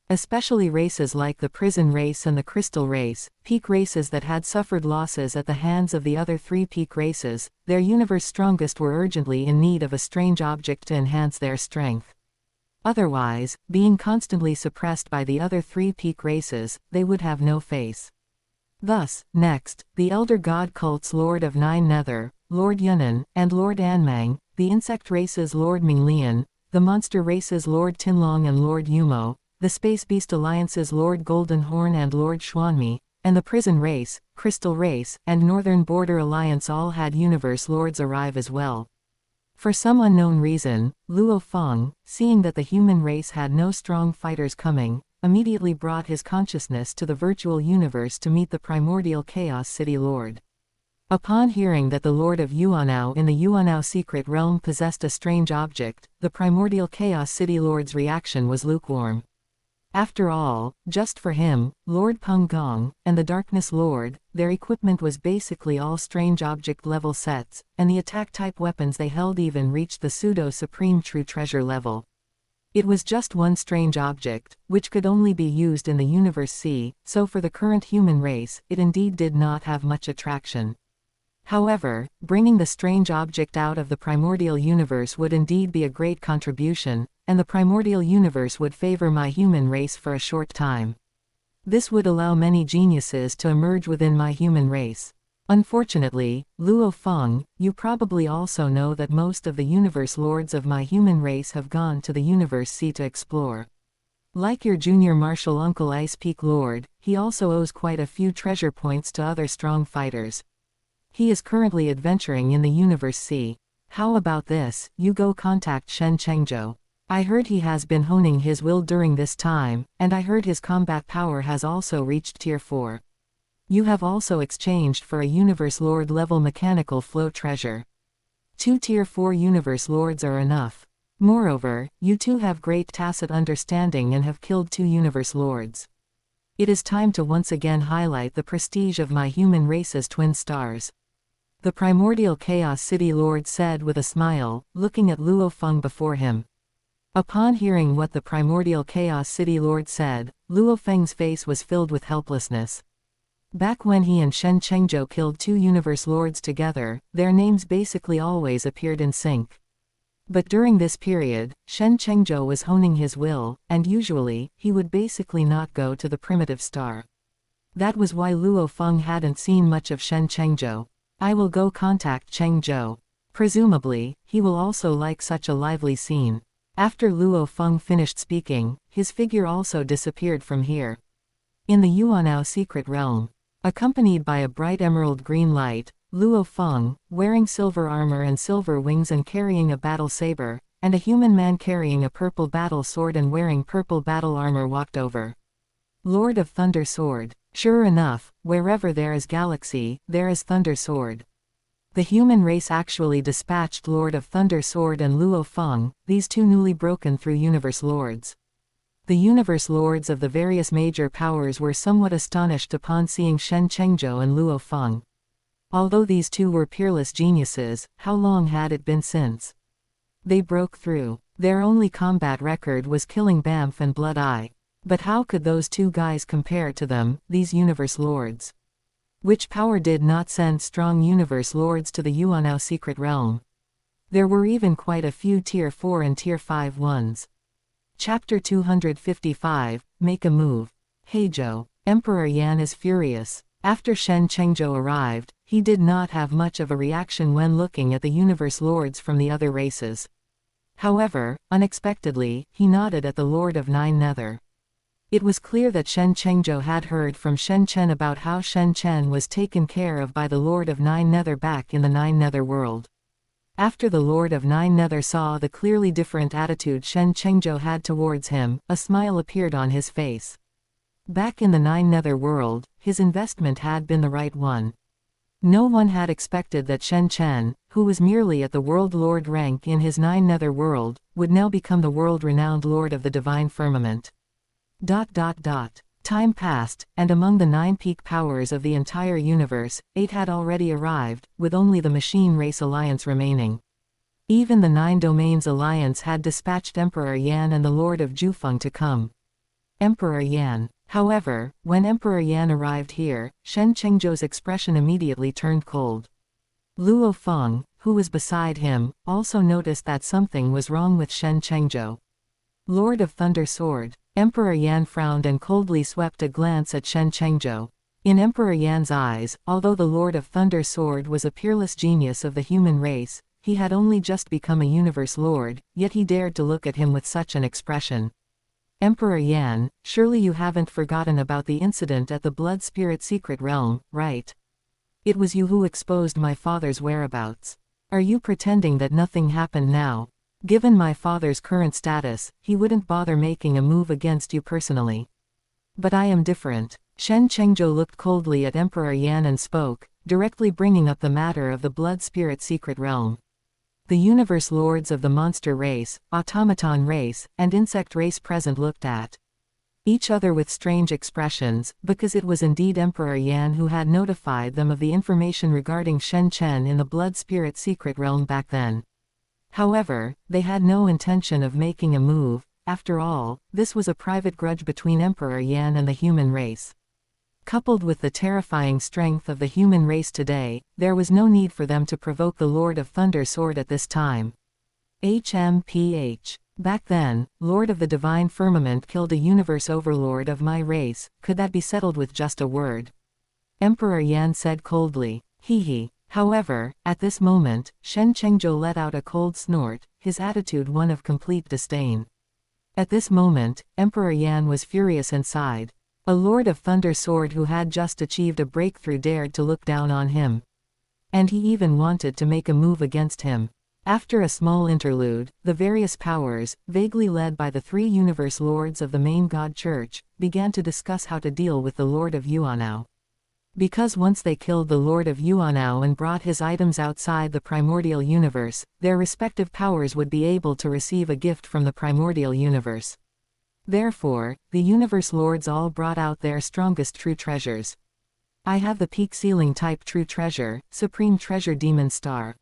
Especially races like the prison race and the crystal race, peak races that had suffered losses at the hands of the other three peak races, their universe strongest were urgently in need of a strange object to enhance their strength. Otherwise, being constantly suppressed by the other three peak races, they would have no face. Thus, next, the elder god cults Lord of Nine Nether, Lord Yunnan, and Lord Anmang, the insect races Lord Minglian, the monster races Lord Tinlong and Lord Yumo, the Space Beast Alliance's Lord Goldenhorn and Lord Xuanmi, and the Prison Race, Crystal Race, and Northern Border Alliance all had universe lords arrive as well. For some unknown reason, Luo Feng, seeing that the human race had no strong fighters coming, immediately brought his consciousness to the virtual universe to meet the primordial Chaos City Lord. Upon hearing that the Lord of Yuanao in the Yuanao secret realm possessed a strange object, the primordial Chaos City Lord's reaction was lukewarm. After all, just for him, Lord Peng Gong, and the Darkness Lord, their equipment was basically all strange object-level sets, and the attack-type weapons they held even reached the pseudo-supreme true treasure level. It was just one strange object, which could only be used in the Universe C, so for the current human race, it indeed did not have much attraction. However, bringing the strange object out of the primordial universe would indeed be a great contribution, and the primordial universe would favor my human race for a short time. This would allow many geniuses to emerge within my human race. Unfortunately, Luo Feng, you probably also know that most of the universe lords of my human race have gone to the Universe C to explore. Like your junior martial uncle Ice Peak Lord, he also owes quite a few treasure points to other strong fighters. He is currently adventuring in the Universe C. How about this, you go contact Shen Chen. I heard he has been honing his will during this time, and I heard his combat power has also reached Tier 4. You have also exchanged for a Universe Lord level mechanical flow treasure. 2 Tier 4 Universe Lords are enough. Moreover, you two have great tacit understanding and have killed 2 Universe Lords. It is time to once again highlight the prestige of my human race's twin stars. The primordial Chaos City Lord said with a smile, looking at Luo Feng before him. Upon hearing what the primordial Chaos City Lord said, Luo Feng's face was filled with helplessness. Back when he and Shen Chen killed 2 Universe Lords together, their names basically always appeared in sync. But during this period, Shen Chen was honing his will, and usually, he would basically not go to the primitive star. That was why Luo Feng hadn't seen much of Shen Chen. I will go contact Cheng Zhou. Presumably, he will also like such a lively scene. After Luo Feng finished speaking, his figure also disappeared from here. In the Yuanao secret realm, accompanied by a bright emerald green light, Luo Feng, wearing silver armor and silver wings and carrying a battle saber, and a human man carrying a purple battle sword and wearing purple battle armor walked over. Lord of Thunder Sword. Sure enough, wherever there is galaxy, there is Thunder Sword. The human race actually dispatched Lord of Thunder Sword and Luo Feng, these 2 newly broken through Universe Lords. The Universe Lords of the various major powers were somewhat astonished upon seeing Shen Chen and Luo Feng. Although these 2 were peerless geniuses, how long had it been since they broke through? Their only combat record was killing Bamf and Blood Eye. But how could those two guys compare to them, these universe lords? Which power did not send strong universe lords to the Yuanao secret realm? There were even quite a few Tier 4 and Tier 5 ones. Chapter 255, Make a Move. Heizhou. Emperor Yan is furious. After Shen Chen arrived, he did not have much of a reaction when looking at the universe lords from the other races. However, unexpectedly, he nodded at the Lord of Nine Nether. It was clear that Shen Chengzhou had heard from Shen Chen about how Shen Chen was taken care of by the Lord of Nine Nether back in the Nine Nether world. After the Lord of Nine Nether saw the clearly different attitude Shen Chengzhou had towards him, a smile appeared on his face. Back in the Nine Nether world, his investment had been the right one. No one had expected that Shen Chen, who was merely at the World Lord rank in his Nine Nether world, would now become the world-renowned Lord of the Divine Firmament. Time passed, and among the 9 peak powers of the entire universe, 8 had already arrived, with only the Machine Race Alliance remaining. Even the 9 Domains Alliance had dispatched Emperor Yan and the Lord of Jufeng to come. Emperor Yan. However, when Emperor Yan arrived here, Shen Chengzhou's expression immediately turned cold. Luo Feng, who was beside him, also noticed that something was wrong with Shen Chengzhou. Lord of Thunder Sword. Emperor Yan frowned and coldly swept a glance at Shen Chengzhou. In Emperor Yan's eyes, although the Lord of Thunder Sword was a peerless genius of the human race, he had only just become a universe lord, yet he dared to look at him with such an expression. Emperor Yan, surely you haven't forgotten about the incident at the Blood Spirit Secret Realm, right? It was you who exposed my father's whereabouts. Are you pretending that nothing happened now? Given my father's current status, he wouldn't bother making a move against you personally. But I am different. Shen Chengzhou looked coldly at Emperor Yan and spoke, directly bringing up the matter of the Blood Spirit Secret Realm. The universe lords of the monster race, automaton race, and insect race present looked at each other with strange expressions, because it was indeed Emperor Yan who had notified them of the information regarding Shen Chen in the Blood Spirit Secret Realm back then. However, they had no intention of making a move. After all, this was a private grudge between Emperor Yan and the human race. Coupled with the terrifying strength of the human race today, there was no need for them to provoke the Lord of Thunder Sword at this time. HMPH. Back then, Lord of the Divine Firmament killed a universe overlord of my race. Could that be settled with just a word? Emperor Yan said coldly. Hee. However, at this moment, Shen Chengzhou let out a cold snort, his attitude one of complete disdain. At this moment, Emperor Yan was furious inside. A Lord of Thunder Sword who had just achieved a breakthrough dared to look down on him. And he even wanted to make a move against him. After a small interlude, the various powers, vaguely led by the 3 universe lords of the main God Church, began to discuss how to deal with the Lord of Yuanao. Because once they killed the Lord of Yuanao and brought his items outside the primordial universe, their respective powers would be able to receive a gift from the primordial universe. Therefore, the universe lords all brought out their strongest true treasures. I have the peak ceiling type true treasure, Supreme Treasure Demon Star.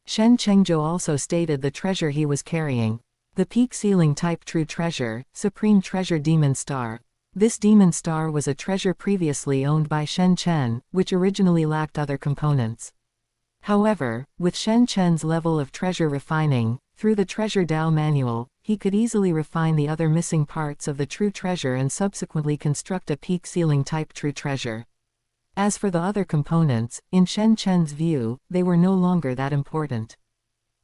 Shen Chengzhou also stated the treasure he was carrying. The peak ceiling type true treasure, Supreme Treasure Demon Star. This demon star was a treasure previously owned by Shen Chen, which originally lacked other components. However, with Shen Chen's level of treasure refining, through the Treasure Dao manual, he could easily refine the other missing parts of the true treasure and subsequently construct a peak ceiling type true treasure. As for the other components, in Shen Chen's view, they were no longer that important.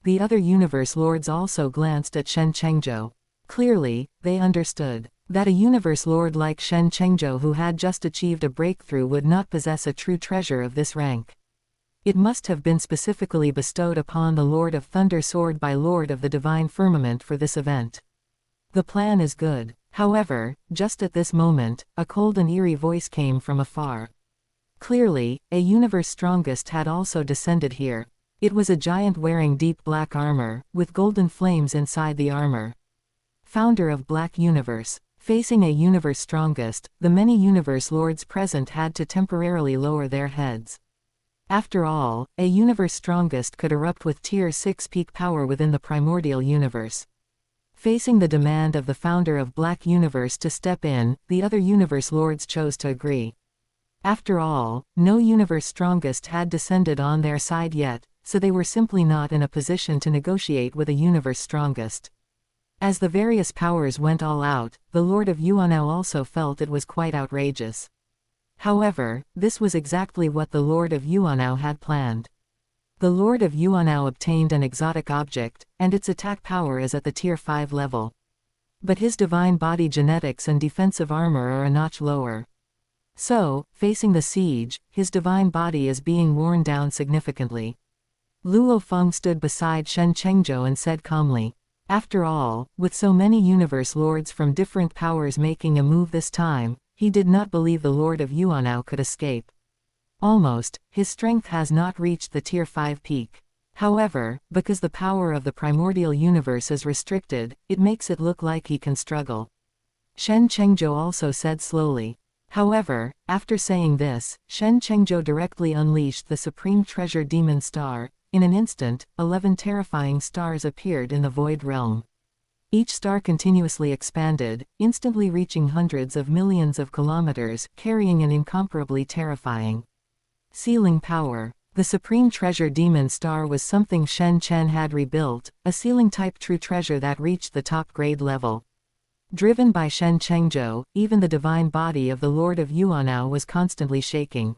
The other universe lords also glanced at Shen Chengzhou. Clearly, they understood that a universe lord like Shen Chengzhou who had just achieved a breakthrough would not possess a true treasure of this rank. It must have been specifically bestowed upon the Lord of Thunder Sword by Lord of the Divine Firmament for this event. The plan is good. However, just at this moment, a cold and eerie voice came from afar. Clearly, a universe strongest had also descended here. It was a giant wearing deep black armor, with golden flames inside the armor. Founder of Black Universe. Facing a universe strongest, the many universe lords present had to temporarily lower their heads. After all, a universe strongest could erupt with Tier 6 peak power within the primordial universe. Facing the demand of the founder of Black Universe to step in, the other universe lords chose to agree. After all, no universe strongest had descended on their side yet, so they were simply not in a position to negotiate with a universe strongest. As the various powers went all out, the Lord of Yuanao also felt it was quite outrageous. However, this was exactly what the Lord of Yuanao had planned. The Lord of Yuanao obtained an exotic object, and its attack power is at the Tier 5 level. But his divine body genetics and defensive armor are a notch lower. So, facing the siege, his divine body is being worn down significantly. Luo Feng stood beside Shen Chen and said calmly, "After all, with so many universe lords from different powers making a move this time, he did not believe the Lord of Yuanao could escape. Almost, his strength has not reached the Tier 5 peak. However, because the power of the primordial universe is restricted, it makes it look like he can struggle." Shen Chengzhou also said slowly. However, after saying this, Shen Chengzhou directly unleashed the supreme treasure demon star. In an instant, 11 terrifying stars appeared in the void realm. Each star continuously expanded, instantly reaching hundreds of millions of kilometers, carrying an incomparably terrifying sealing power. The supreme treasure demon star was something Shen Chen had rebuilt, a sealing-type true treasure that reached the top-grade level. Driven by Shen Chengzhou, even the divine body of the Lord of Yuanao was constantly shaking.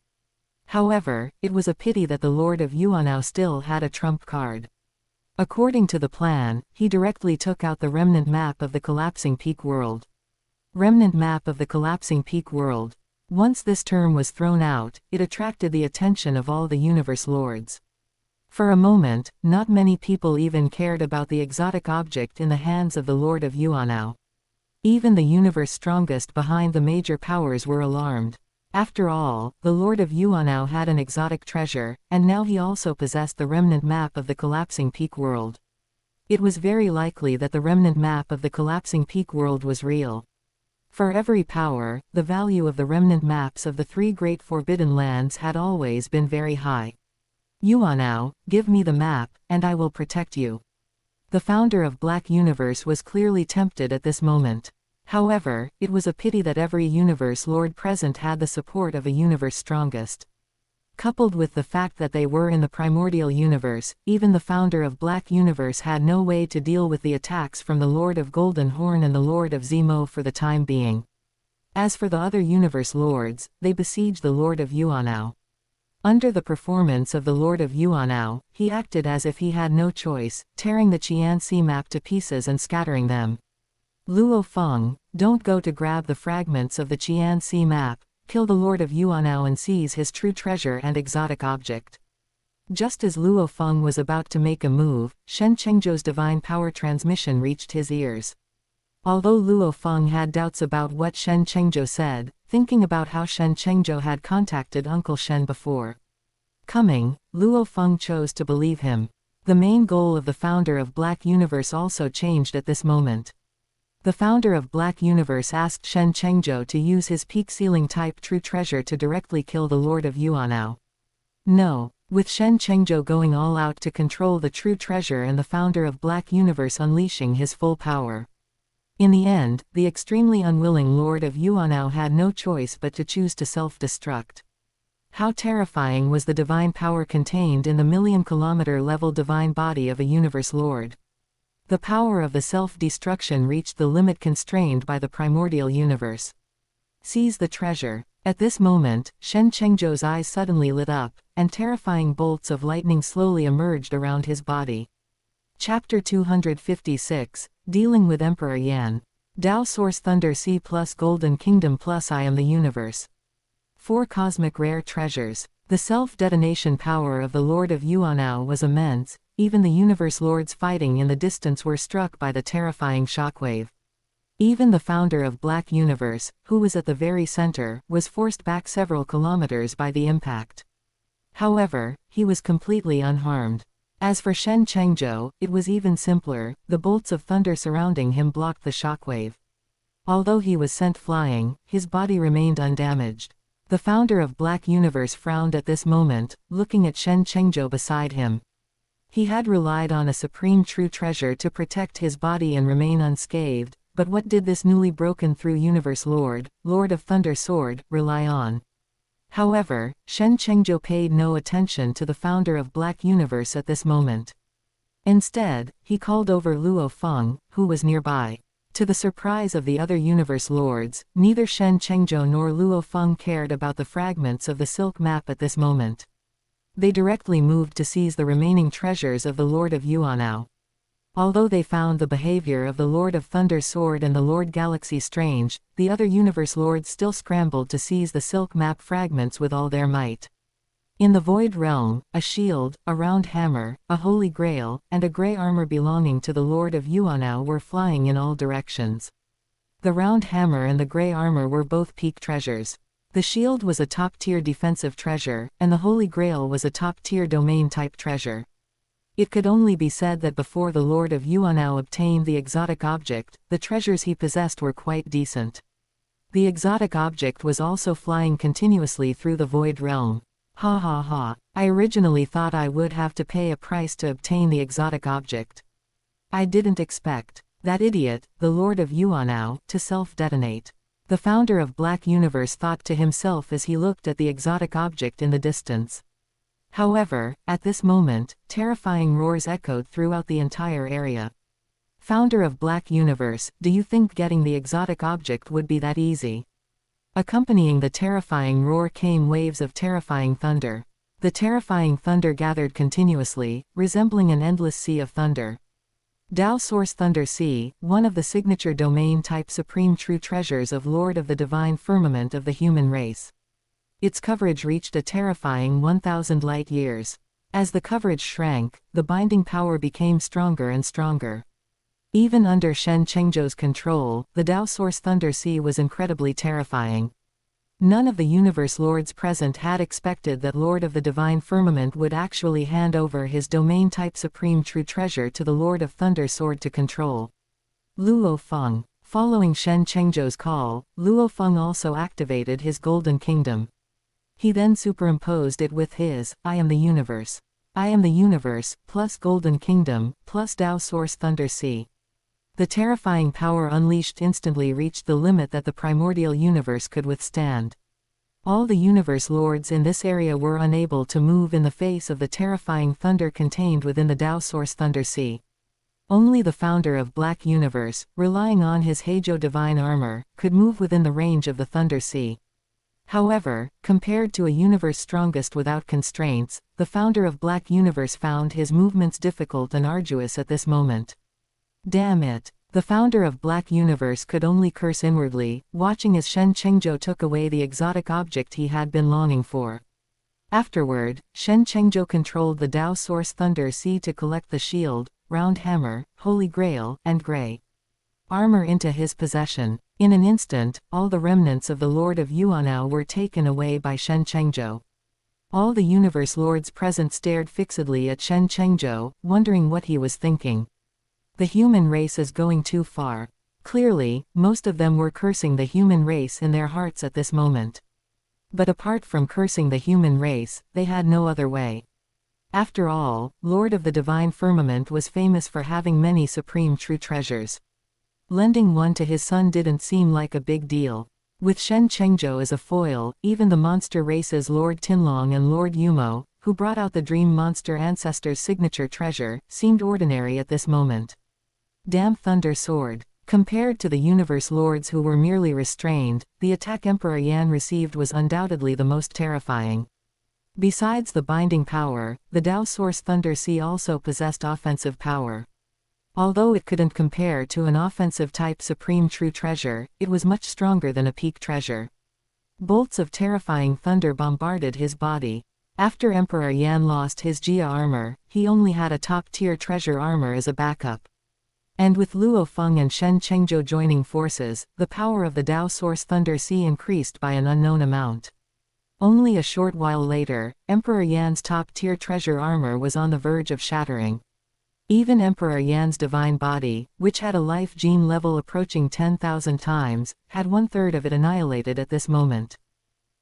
However, it was a pity that the Lord of Yuanao still had a trump card. According to the plan, he directly took out the remnant map of the collapsing peak world. Remnant map of the collapsing peak world. Once this term was thrown out, it attracted the attention of all the universe lords. For a moment, not many people even cared about the exotic object in the hands of the Lord of Yuanao. Even the universe strongest behind the major powers were alarmed. After all, the Lord of Yuanao had an exotic treasure, and now he also possessed the remnant map of the collapsing peak world. It was very likely that the remnant map of the collapsing peak world was real. For every power, the value of the remnant maps of the 3 great forbidden lands had always been very high. "Yuanao, give me the map, and I will protect you." The founder of Black Universe was clearly tempted at this moment. However, it was a pity that every universe lord present had the support of a universe strongest. Coupled with the fact that they were in the primordial universe, even the founder of Black Universe had no way to deal with the attacks from the Lord of Golden Horn and the Lord of Zemo for the time being. As for the other universe lords, they besieged the Lord of Yuanao. Under the performance of the Lord of Yuanao, he acted as if he had no choice, tearing the Qianxi map to pieces and scattering them. "Luo Feng, don't go to grab the fragments of the Qianxi map. Kill the Lord of Yuanao and seize his true treasure and exotic object." Just as Luo Feng was about to make a move, Shen Chengzhou's divine power transmission reached his ears. Although Luo Feng had doubts about what Shen Chengzhou said, thinking about how Shen Chengzhou had contacted Uncle Shen before coming, Luo Feng chose to believe him. The main goal of the founder of Black Universe also changed at this moment. The founder of Black Universe asked Shen Chengzhou to use his peak sealing type true treasure to directly kill the Lord of Yuanao. No, with Shen Chengzhou going all out to control the true treasure and the founder of Black Universe unleashing his full power. In the end, the extremely unwilling Lord of Yuanao had no choice but to choose to self-destruct. How terrifying was the divine power contained in the million-kilometer level divine body of a universe lord. The power of the self-destruction reached the limit constrained by the primordial universe. "Seize the treasure." At this moment, Shen Chengzhou's eyes suddenly lit up, and terrifying bolts of lightning slowly emerged around his body. Chapter 256, Dealing with Emperor Yan. Tao Source Thunder C plus Golden Kingdom plus I am the Universe. 4 Cosmic Rare Treasures. The self-detonation power of the Lord of Yuanao was immense. Even the universe lords fighting in the distance were struck by the terrifying shockwave. Even the founder of Black Universe, who was at the very center, was forced back several kilometers by the impact. However, he was completely unharmed. As for Shen Chengzhou, it was even simpler. The bolts of thunder surrounding him blocked the shockwave. Although he was sent flying, his body remained undamaged. The founder of Black Universe frowned at this moment, looking at Shen Chengzhou beside him. He had relied on a supreme true treasure to protect his body and remain unscathed, but what did this newly broken through universe Lord of Thunder Sword, rely on? However, Shen Chen paid no attention to the founder of Black Universe at this moment. Instead, he called over Luo Feng, who was nearby. To the surprise of the other universe lords, neither Shen Chengzhou nor Luo Feng cared about the fragments of the silk map at this moment. They directly moved to seize the remaining treasures of the Lord of Yuanao. Although they found the behavior of the Lord of Thunder Sword and the Lord Galaxy strange, the other universe lords still scrambled to seize the silk map fragments with all their might. In the Void Realm, a shield, a round hammer, a holy grail, and a grey armor belonging to the Lord of Yuanao were flying in all directions. The round hammer and the grey armor were both peak treasures. The shield was a top-tier defensive treasure, and the holy grail was a top-tier domain-type treasure. It could only be said that before the Lord of Yuanao obtained the exotic object, the treasures he possessed were quite decent. The exotic object was also flying continuously through the Void Realm. Ha ha ha, I originally thought I would have to pay a price to obtain the exotic object. I didn't expect that idiot, the Lord of Yuanao, to self-detonate. The founder of Black Universe thought to himself as he looked at the exotic object in the distance. However, at this moment, terrifying roars echoed throughout the entire area. Founder of Black Universe, do you think getting the exotic object would be that easy? Accompanying the terrifying roar came waves of terrifying thunder. The terrifying thunder gathered continuously, resembling an endless sea of thunder. Tao Source Thunder Sea, one of the signature domain-type supreme true treasures of Lord of the Divine Firmament of the human race. Its coverage reached a terrifying 1,000 light-years. As the coverage shrank, the binding power became stronger and stronger. Even under Shen Chengzhou's control, the Tao Source Thunder Sea was incredibly terrifying. None of the universe lords present had expected that Lord of the Divine Firmament would actually hand over his domain-type supreme true treasure to the Lord of Thunder Sword to control. Luo Feng. Following Shen Chengzhou's call, Luo Feng also activated his Golden Kingdom. He then superimposed it with his, I am the universe. I am the universe, plus Golden Kingdom, plus Tao Source Thunder Sea. The terrifying power unleashed instantly reached the limit that the primordial universe could withstand. All the universe lords in this area were unable to move in the face of the terrifying thunder contained within the Tao Source Thunder Sea. Only the founder of Black Universe, relying on his Heijo divine armor, could move within the range of the Thunder Sea. However, compared to a universe strongest without constraints, the founder of Black Universe found his movements difficult and arduous at this moment. Damn it. The founder of Black Universe could only curse inwardly, watching as Shen Chengzhou took away the exotic object he had been longing for. Afterward, Shen Chengzhou controlled the Tao Source Thunder Sea to collect the shield, round hammer, holy grail, and grey armor into his possession. In an instant, all the remnants of the Lord of Yuanao were taken away by Shen Chengzhou. All the universe lords present stared fixedly at Shen Chengzhou, wondering what he was thinking. The human race is going too far. Clearly, most of them were cursing the human race in their hearts at this moment. But apart from cursing the human race, they had no other way. After all, Lord of the Divine Firmament was famous for having many supreme true treasures. Lending one to his son didn't seem like a big deal. With Shen Chengzhou as a foil, even the monster races Lord Tinlong and Lord Yumo, who brought out the Dream Monster Ancestor's signature treasure, seemed ordinary at this moment. Damn Thunder Sword. Compared to the universe lords who were merely restrained, the attack Emperor Yan received was undoubtedly the most terrifying. Besides the binding power, the Tao Source Thunder Sea also possessed offensive power. Although it couldn't compare to an offensive-type supreme true treasure, it was much stronger than a peak treasure. Bolts of terrifying thunder bombarded his body. After Emperor Yan lost his Jia armor, he only had a top-tier treasure armor as a backup. And with Luo Feng and Shen Chengzhou joining forces, the power of the Tao Source Thunder Sea increased by an unknown amount. Only a short while later, Emperor Yan's top-tier treasure armor was on the verge of shattering. Even Emperor Yan's divine body, which had a life gene level approaching 10,000 times, had 1/3 of it annihilated at this moment.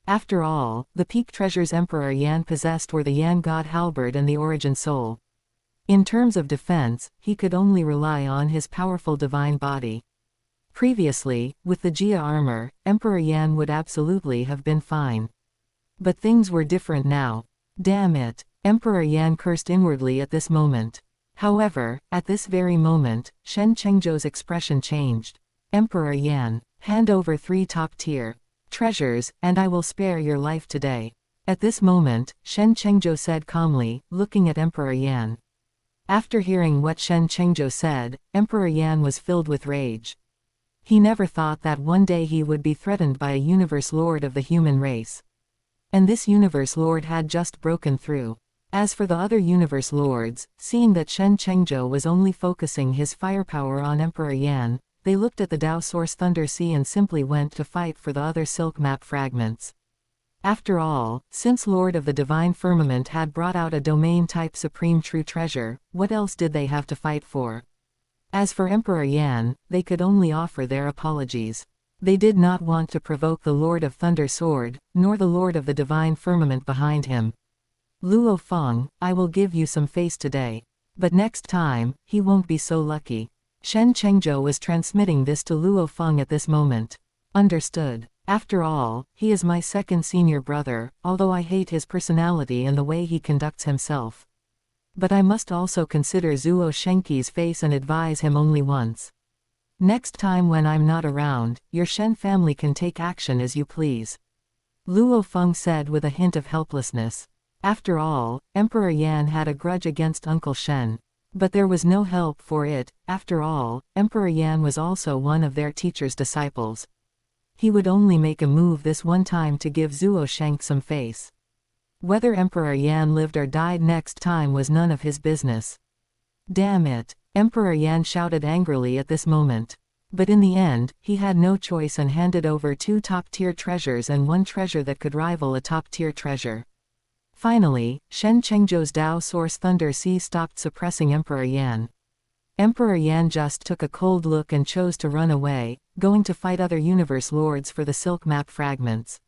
After all, the peak treasures Emperor Yan possessed were the Yan God Halberd and the Origin Soul. In terms of defense, he could only rely on his powerful divine body. Previously, with the Jia armor, Emperor Yan would absolutely have been fine. But things were different now. Damn it! Emperor Yan cursed inwardly at this moment. However, at this very moment, Shen Chengzhou's expression changed. Emperor Yan, hand over 3 top-tier treasures, and I will spare your life today. At this moment, Shen Chengzhou said calmly, looking at Emperor Yan. After hearing what Shen Chengzhou said, Emperor Yan was filled with rage. He never thought that one day he would be threatened by a universe lord of the human race. And this universe lord had just broken through. As for the other universe lords, seeing that Shen Chengzhou was only focusing his firepower on Emperor Yan, they looked at the Dao Source Thunder Sea and simply went to fight for the other silk map fragments. After all, since Lord of the Divine Firmament had brought out a domain-type Supreme True Treasure, what else did they have to fight for? As for Emperor Yan, they could only offer their apologies. They did not want to provoke the Lord of Thunder Sword, nor the Lord of the Divine Firmament behind him. Luo Feng, I will give you some face today. But next time, he won't be so lucky. Shen Chengzhou was transmitting this to Luo Feng at this moment. Understood. After all, he is my second senior brother, although I hate his personality and the way he conducts himself. But I must also consider Zuo Shenqi's face and advise him only once. Next time when I'm not around, your Shen family can take action as you please. Luo Feng said with a hint of helplessness. After all, Emperor Yan had a grudge against Uncle Shen. But there was no help for it. After all, Emperor Yan was also one of their teacher's disciples. He would only make a move this one time to give Zuo Shenq some face. Whether Emperor Yan lived or died next time was none of his business. Damn it! Emperor Yan shouted angrily at this moment. But in the end, he had no choice and handed over 2 top-tier treasures and 1 treasure that could rival a top-tier treasure. Finally, Shen Chengzhou's Dao Source Thunder Sea stopped suppressing Emperor Yan. Emperor Yan just took a cold look and chose to run away, going to fight other universe lords for the silk map fragments.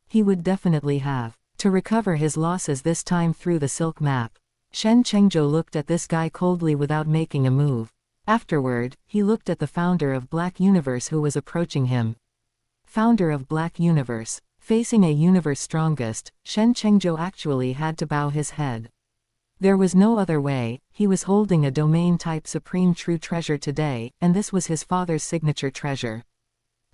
He would definitely have to recover his losses this time through the silk map. Shen Chengzhou looked at this guy coldly without making a move. Afterward, he looked at the founder of Black Universe who was approaching him. Founder of Black Universe. Facing a universe strongest, Shen Chengzhou actually had to bow his head. There was no other way. He was holding a domain-type Supreme True Treasure today, and this was his father's signature treasure.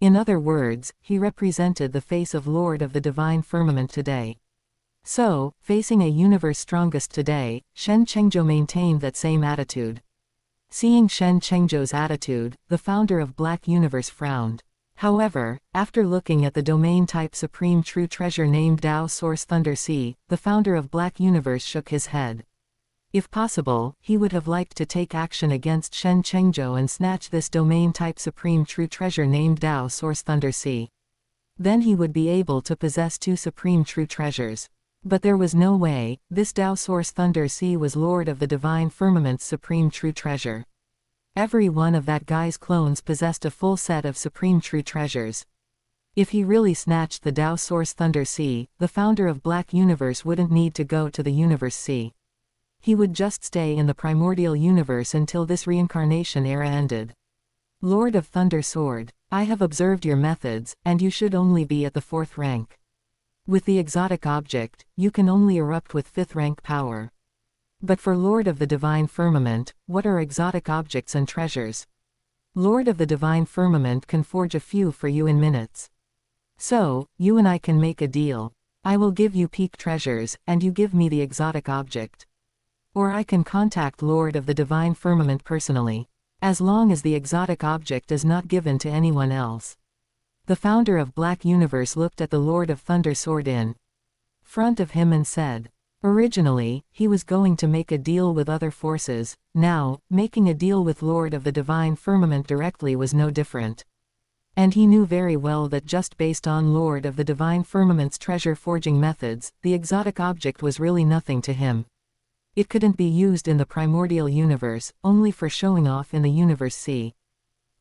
In other words, he represented the face of Lord of the Divine Firmament today. So, facing a universe strongest today, Shen Chengzhou maintained that same attitude. Seeing Shen Chengzhou's attitude, the founder of Black Universe frowned. However, after looking at the domain-type Supreme True Treasure named Dao Source Thunder Sea, the founder of Black Universe shook his head. If possible, he would have liked to take action against Shen Chengzhou and snatch this domain-type Supreme True Treasure named Dao Source Thunder Sea. Then he would be able to possess 2 Supreme True Treasures. But there was no way. This Dao Source Thunder Sea was Lord of the Divine Firmament's Supreme True Treasure. Every one of that guy's clones possessed a full set of Supreme True Treasures. If he really snatched the Dao Source Thunder Sea, the founder of Black Universe wouldn't need to go to the Universe Sea. He would just stay in the primordial universe until this reincarnation era ended. Lord of Thunder Sword, I have observed your methods, and you should only be at the 4th rank. With the exotic object, you can only erupt with 5th rank power. But for Lord of the Divine Firmament, what are exotic objects and treasures? Lord of the Divine Firmament can forge a few for you in minutes. So, you and I can make a deal. I will give you peak treasures, and you give me the exotic object. Or I can contact Lord of the Divine Firmament personally. As long as the exotic object is not given to anyone else. The founder of Black Universe looked at the Lord of Thunder Sword in front of him and said, originally, he was going to make a deal with other forces. Now, making a deal with Lord of the Divine Firmament directly was no different. And he knew very well that just based on Lord of the Divine Firmament's treasure forging methods, the exotic object was really nothing to him. It couldn't be used in the primordial universe, only for showing off in the Universe Sea.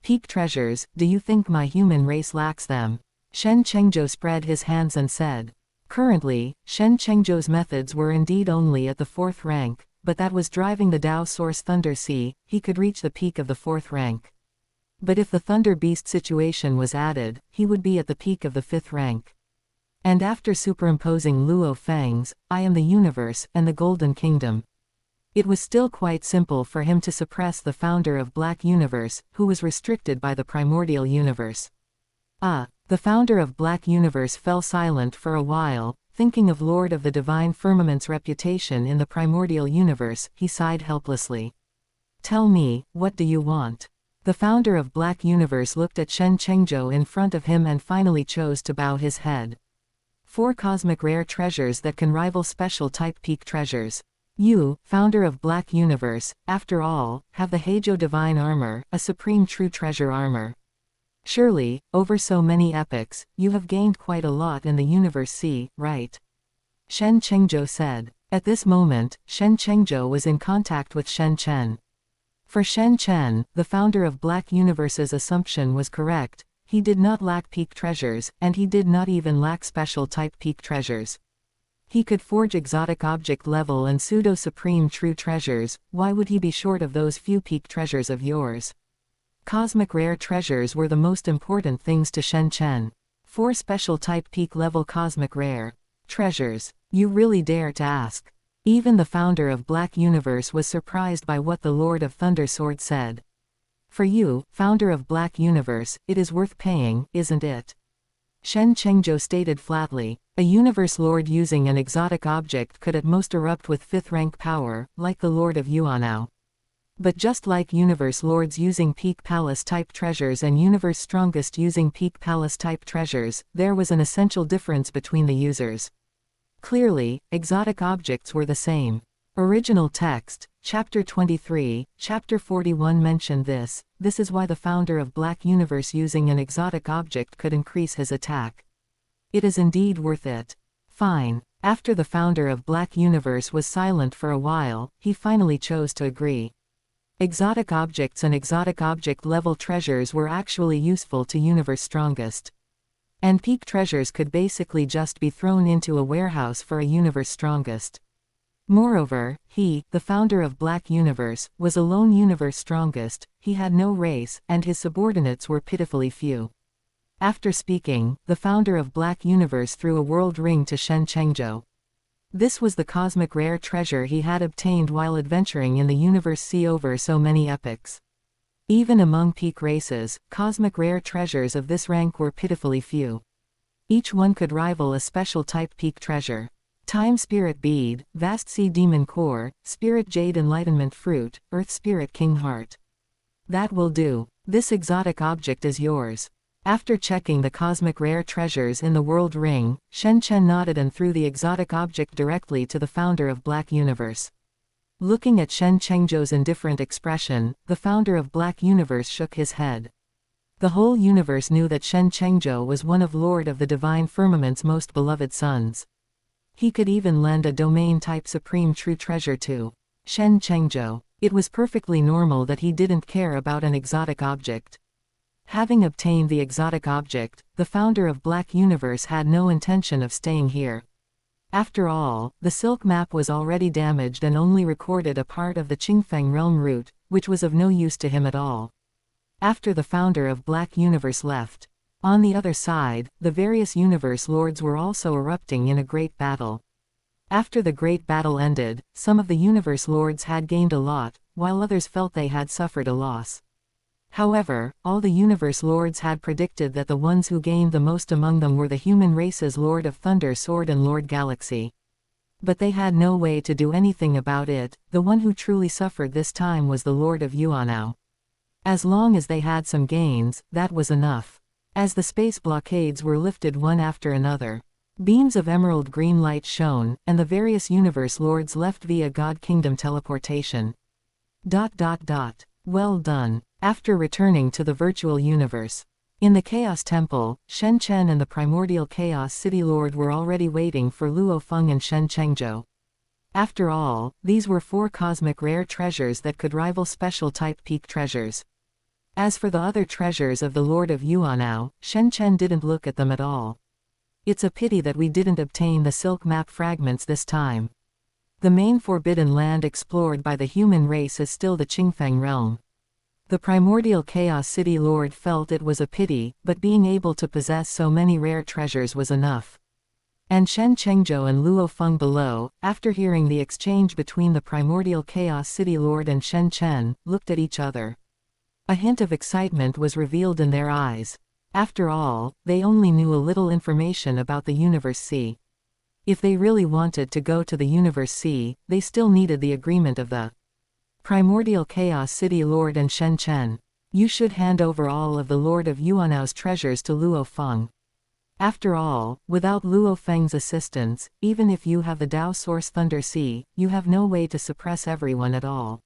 Peak treasures, do you think my human race lacks them? Shen Chengzhou spread his hands and said. Currently, Shen Chengzhou's methods were indeed only at the 4th rank, but that was driving the Tao Source Thunder Sea. He could reach the peak of the 4th rank. But if the Thunder Beast situation was added, he would be at the peak of the 5th rank. And after superimposing Luo Feng's, I am the universe, and the Golden Kingdom, it was still quite simple for him to suppress the founder of Black Universe, who was restricted by the primordial universe. The founder of Black Universe fell silent for a while, thinking of Lord of the Divine Firmament's reputation in the primordial universe. He sighed helplessly. Tell me, what do you want? The founder of Black Universe looked at Shen Chen in front of him and finally chose to bow his head. 4 cosmic rare treasures that can rival special type peak treasures. You, founder of Black Universe, after all, have the Heijo Divine Armor, a supreme true treasure armor. Surely, over so many epochs, you have gained quite a lot in the Universe Sea, right? Shen Chengzhou said. At this moment, Shen Chengzhou was in contact with Shen Chen. For Shen Chen, the founder of Black Universe's assumption was correct. He did not lack peak treasures, and he did not even lack special type peak treasures. He could forge exotic object level and pseudo-supreme true treasures. Why would he be short of those few peak treasures of yours? Cosmic rare treasures were the most important things to Shen Chen. 4 special type peak level cosmic rare treasures. You really dare to ask? Even the founder of Black Universe was surprised by what the Lord of Thunder Sword said. For you, founder of Black Universe, it is worth paying, isn't it? Shen Chengzhou stated flatly. A universe lord using an exotic object could at most erupt with 5th rank power, like the Lord of Yuanao. But just like universe lords using peak palace type treasures and universe strongest using peak palace type treasures, there was an essential difference between the users. Clearly, exotic objects were the same. Original text, Chapter 23, Chapter 41 mentioned this. This is why the founder of Black Universe using an exotic object could increase his attack. It is indeed worth it. Fine. After the founder of Black Universe was silent for a while, he finally chose to agree. Exotic objects and exotic object level treasures were actually useful to Universe Strongest. And peak treasures could basically just be thrown into a warehouse for a Universe Strongest. Moreover, he, the founder of Black Universe, was alone Universe Strongest. He had no race, and his subordinates were pitifully few. After speaking, the founder of Black Universe threw a world ring to Shen Chengzhou. This was the cosmic rare treasure he had obtained while adventuring in the Universe Sea over so many epochs. Even among peak races, cosmic rare treasures of this rank were pitifully few. Each one could rival a special type peak treasure. Time Spirit Bead, Vast Sea Demon Core, Spirit Jade Enlightenment Fruit, Earth Spirit King Heart. That will do. This exotic object is yours. After checking the cosmic rare treasures in the world ring, Shen Chen nodded and threw the exotic object directly to the founder of Black Universe. Looking at Shen Chengzhou's indifferent expression, the founder of Black Universe shook his head. The whole universe knew that Shen Chengzhou was one of Lord of the Divine Firmament's most beloved sons. He could even lend a domain-type supreme true treasure to Shen Chengzhou. It was perfectly normal that he didn't care about an exotic object. Having obtained the exotic object, the founder of Black Universe had no intention of staying here. After all, the Silk Map was already damaged and only recorded a part of the Qingfeng realm route, which was of no use to him at all. After the founder of Black Universe left. On the other side, the various universe lords were also erupting in a great battle. After the great battle ended, some of the universe lords had gained a lot, while others felt they had suffered a loss. However, all the universe lords had predicted that the ones who gained the most among them were the human race's Lord of Thunder Sword and Lord Galaxy. But they had no way to do anything about it. The one who truly suffered this time was the Lord of Yuanao. As long as they had some gains, that was enough. As the space blockades were lifted one after another, beams of emerald green light shone, and the various universe lords left via God Kingdom teleportation. Well done. After returning to the virtual universe. In the Chaos Temple, Shen Chen and the primordial Chaos City Lord were already waiting for Luo Feng and Shen Chengzhou. After all, these were 4 cosmic rare treasures that could rival special type peak treasures. As for the other treasures of the Lord of Yuanao, Shen Chen didn't look at them at all. It's a pity that we didn't obtain the Silk Map fragments this time. The main forbidden land explored by the human race is still the Qingfeng realm. The primordial Chaos City Lord felt it was a pity, but being able to possess so many rare treasures was enough. And Shen Chengzhou and Luo Feng below, after hearing the exchange between the primordial Chaos City Lord and Shen Chen, looked at each other. A hint of excitement was revealed in their eyes. After all, they only knew a little information about the Universe Sea. If they really wanted to go to the Universe Sea, they still needed the agreement of the primordial Chaos City Lord and Shen Chen. You should hand over all of the Lord of Yuanao's treasures to Luo Feng. After all, without Luo Feng's assistance, even if you have the Dao Source Thunder Sea, you have no way to suppress everyone at all.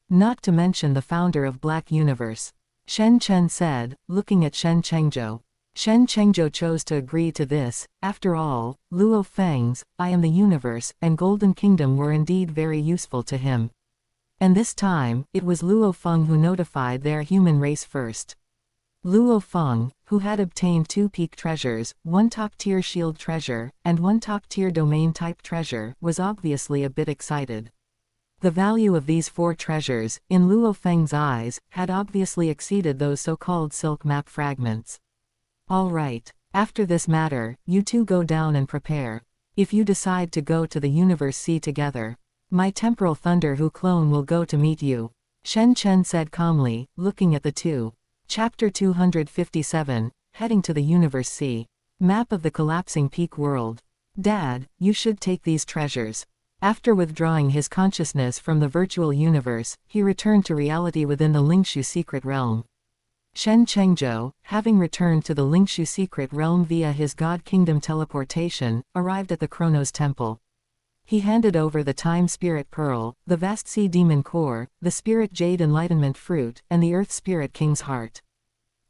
Not to mention the founder of Black Universe. Shen Chen said, looking at Shen Chengzhou. Shen Chengzhou chose to agree to this. After all, Luo Feng's I Am the Universe and Golden Kingdom were indeed very useful to him. And this time, it was Luo Feng who notified their human race first. Luo Feng, who had obtained 2 peak treasures, 1 top-tier shield treasure, and 1 top-tier domain-type treasure, was obviously a bit excited. The value of these 4 treasures, in Luo Feng's eyes, had obviously exceeded those so-called silk map fragments. All right. After this matter, you two go down and prepare. If you decide to go to the Universe Sea together, my Temporal Thunder Hu clone will go to meet you. Shen Chen said calmly, looking at the two. Chapter 257, Heading to the Universe Sea. Map of the Collapsing Peak World. Dad, you should take these treasures. After withdrawing his consciousness from the virtual universe, he returned to reality within the Lingshu secret realm. Shen Chengzhou, having returned to the Lingshu secret realm via his God Kingdom teleportation, arrived at the Chronos Temple. He handed over the Time Spirit Pearl, the Vast Sea Demon Core, the Spirit Jade Enlightenment Fruit, and the Earth Spirit King's Heart.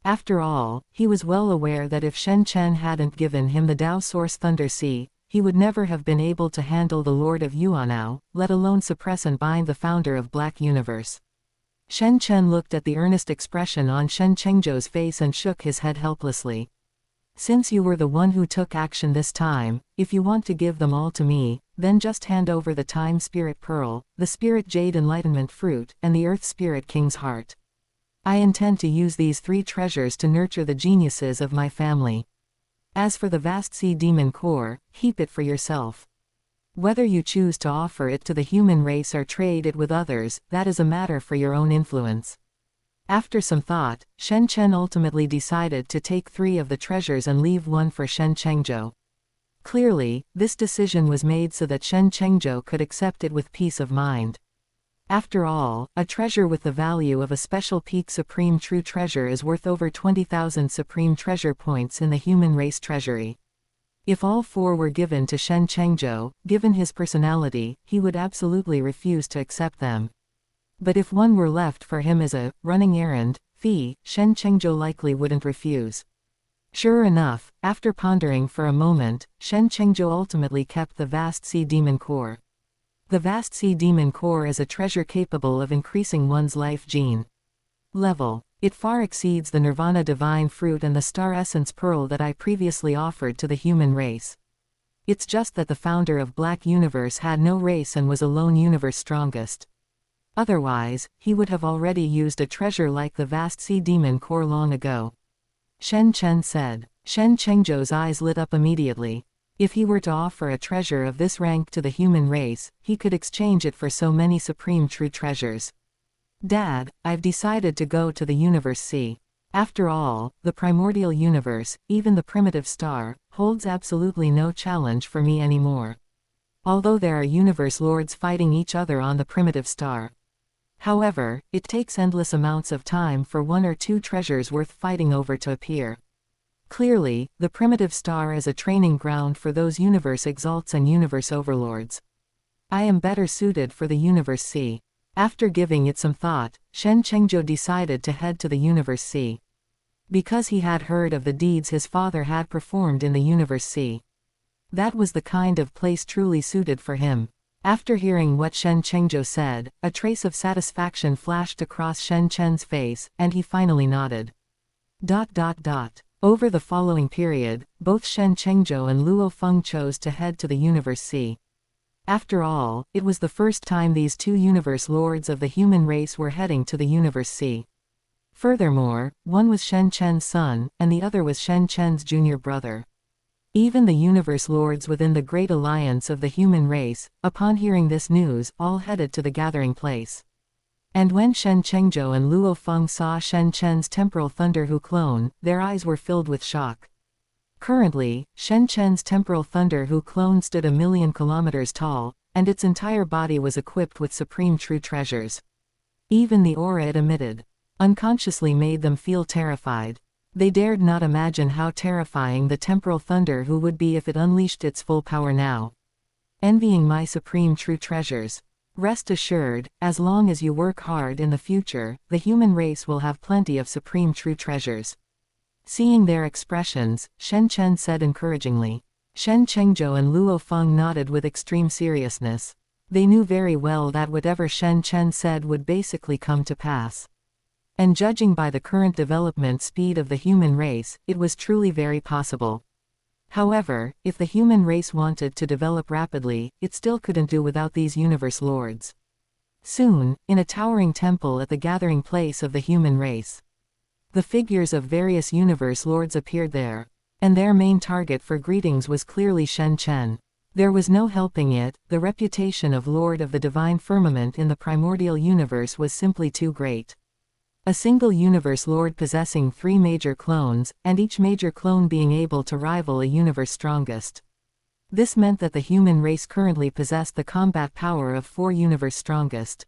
After all, he was well aware that if Shen Chen hadn't given him the Dao Source Thunder Sea, he would never have been able to handle the Lord of Yuanao, let alone suppress and bind the founder of Black Universe. Shen Chen looked at the earnest expression on Shen Chengzhou's face and shook his head helplessly. Since you were the one who took action this time, if you want to give them all to me, then just hand over the Time Spirit Pearl, the Spirit Jade Enlightenment Fruit, and the Earth Spirit King's Heart. I intend to use these 3 treasures to nurture the geniuses of my family. As for the Vast Sea Demon Core, keep it for yourself. Whether you choose to offer it to the human race or trade it with others, that is a matter for your own influence. After some thought, Shen Chen ultimately decided to take 3 of the treasures and leave 1 for Shen Chengzhou. Clearly, this decision was made so that Shen Chengzhou could accept it with peace of mind. After all, a treasure with the value of a special peak Supreme True Treasure is worth over 20,000 Supreme Treasure points in the human race treasury. If all 4 were given to Shen Chengzhou, given his personality, he would absolutely refuse to accept them. But if 1 were left for him as a running errand fee, Shen Chengzhou likely wouldn't refuse. Sure enough, after pondering for a moment, Shen Chengzhou ultimately kept the Vast Sea Demon Core. The Vast Sea Demon Core is a treasure capable of increasing one's life gene level. It far exceeds the Nirvana Divine Fruit and the Star Essence Pearl that I previously offered to the human race. It's just that the founder of Black Universe had no race and was alone universe strongest. Otherwise, he would have already used a treasure like the Vast Sea Demon Core long ago. Shen Chen said. Shen Chengzhou's eyes lit up immediately. If he were to offer a treasure of this rank to the human race, he could exchange it for so many supreme true treasures. Dad, I've decided to go to the Universe Sea. After all, the primordial universe, even the primitive star, holds absolutely no challenge for me anymore. Although there are universe lords fighting each other on the primitive star. However, it takes endless amounts of time for 1 or 2 treasures worth fighting over to appear. Clearly, the primitive star is a training ground for those universe exalts and universe overlords. I am better suited for the Universe Sea. After giving it some thought, Shen Chengzhou decided to head to the Universe Sea. Because he had heard of the deeds his father had performed in the Universe Sea. That was the kind of place truly suited for him. After hearing what Shen Chengzhou said, a trace of satisfaction flashed across Shen Chen's face, and he finally nodded. Over the following period, both Shen Chengzhou and Luo Feng chose to head to the Universe Sea. After all, it was the first time these two universe lords of the human race were heading to the universe sea. Furthermore, one was Shen Chen's son, and the other was Shen Chen's junior brother. Even the universe lords within the great alliance of the human race, upon hearing this news, all headed to the gathering place. And when Shen Chengzhou and Luo Feng saw Shen Chen's temporal thunder Hu clone, their eyes were filled with shock. Currently, Shen Chen's temporal thunder Hu clone stood 1,000,000 kilometers tall, and its entire body was equipped with supreme true treasures. Even the aura it emitted unconsciously made them feel terrified. They dared not imagine how terrifying the temporal thunder Hu would be if it unleashed its full power now. Envying my supreme true treasures? Rest assured, as long as you work hard in the future, the human race will have plenty of supreme true treasures. Seeing their expressions, Shen Chen said encouragingly. Shen Chengzhou and Luo Feng nodded with extreme seriousness. They knew very well that whatever Shen Chen said would basically come to pass. And judging by the current development speed of the human race, it was truly very possible. However, if the human race wanted to develop rapidly, it still couldn't do without these universe lords. Soon, in a towering temple at the gathering place of the human race, the figures of various universe lords appeared there. And their main target for greetings was clearly Shen Chen. There was no helping it, the reputation of Lord of the Divine Firmament in the primordial universe was simply too great. A single universe lord possessing 3 major clones, and each major clone being able to rival a universe strongest. This meant that the human race currently possessed the combat power of 4 universe strongest.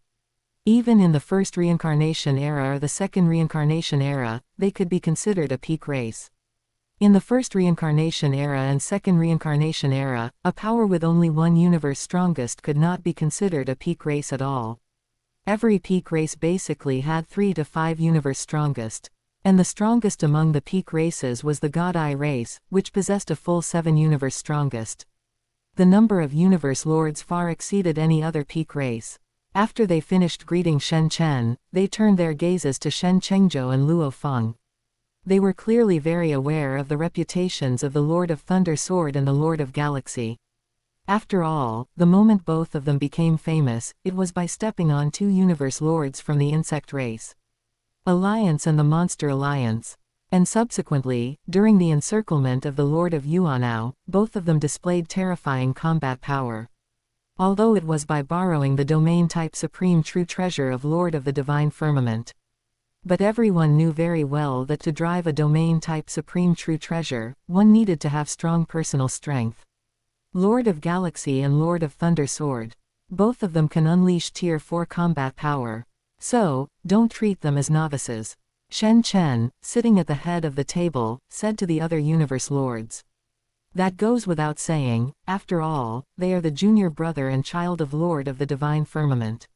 Even in the first reincarnation era or the second reincarnation era, they could be considered a peak race. In the first reincarnation era and second reincarnation era, a power with only 1 universe strongest could not be considered a peak race at all. Every peak race basically had 3 to 5 universe strongest. And the strongest among the peak races was the God Eye race, which possessed a full 7 universe strongest. The number of universe lords far exceeded any other peak race. After they finished greeting Shen Chen, they turned their gazes to Shen Chengzhou and Luo Feng. They were clearly very aware of the reputations of the Lord of Thunder Sword and the Lord of Galaxy. After all, the moment both of them became famous, it was by stepping on 2 universe lords from the insect race alliance and the monster alliance. And subsequently, during the encirclement of the Lord of Yuanao, both of them displayed terrifying combat power. Although it was by borrowing the domain-type supreme true treasure of Lord of the Divine Firmament. But everyone knew very well that to drive a domain-type supreme true treasure, one needed to have strong personal strength. Lord of Galaxy and Lord of Thunder Sword. Both of them can unleash Tier 4 combat power. So, don't treat them as novices. Shen Chen, sitting at the head of the table, said to the other universe lords. That goes without saying, after all, they are the junior brother and child of Lord of the Divine Firmament.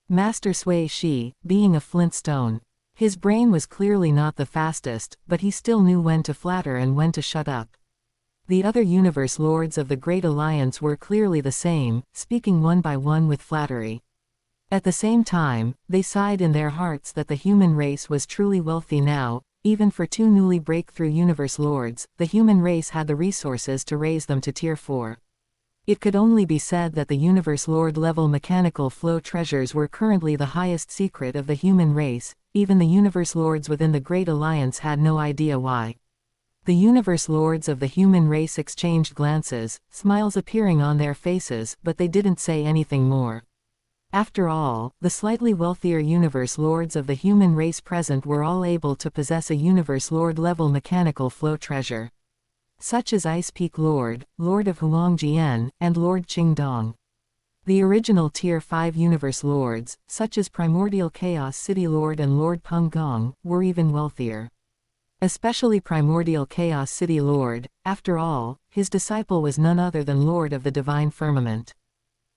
Master Sui Shi, being a flint stone. His brain was clearly not the fastest, but he still knew when to flatter and when to shut up. The other universe lords of the Great Alliance were clearly the same, speaking one by one with flattery. At the same time, they sighed in their hearts that the human race was truly wealthy now. Even for 2 newly breakthrough universe lords, the human race had the resources to raise them to Tier 4. It could only be said that the universe lord level mechanical flow treasures were currently the highest secret of the human race. Even the universe lords within the Great Alliance had no idea why. The universe lords of the human race exchanged glances, smiles appearing on their faces, but they didn't say anything more. After all, the slightly wealthier universe lords of the human race present were all able to possess a universe lord level mechanical flow treasure. Such as Ice Peak Lord, Lord of Huangjian, and Lord Qingdong. The original Tier 5 universe lords, such as Primordial Chaos City Lord and Lord Peng Gong, were even wealthier. Especially Primordial Chaos City Lord. After all, his disciple was none other than Lord of the Divine Firmament.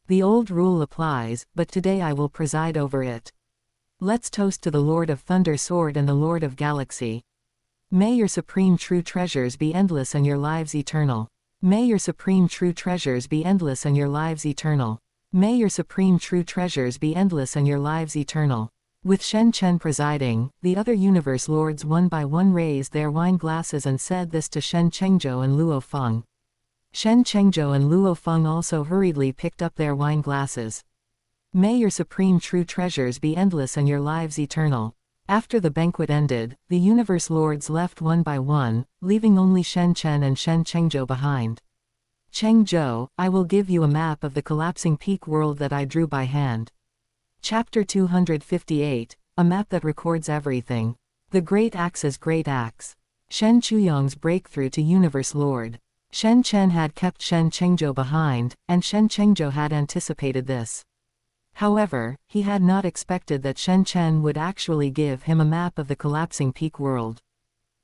The old rule applies, but today I will preside over it. Let's toast to the Lord of Thunder Sword and the Lord of Galaxy. May your supreme true treasures be endless and your lives eternal. May your supreme true treasures be endless and your lives eternal. May your supreme true treasures be endless and your lives eternal. With Shen Chen presiding, the other universe lords one by one raised their wine glasses and said this to Shen Chengzhou and Luo Feng. Shen Chengzhou and Luo Feng also hurriedly picked up their wine glasses. May your supreme true treasures be endless and your lives eternal. After the banquet ended, the universe lords left one by one, leaving only Shen Chen and Shen Chengzhou behind. Chengzhou, I will give you a map of the collapsing peak world that I drew by hand. Chapter 258, a map that records everything. The Great Axe's Great Axe. Shen Chuyong's breakthrough to Universe Lord. Shen Chen had kept Shen Chengzhou behind, and Shen Chengzhou had anticipated this. However, he had not expected that Shen Chen would actually give him a map of the collapsing peak world.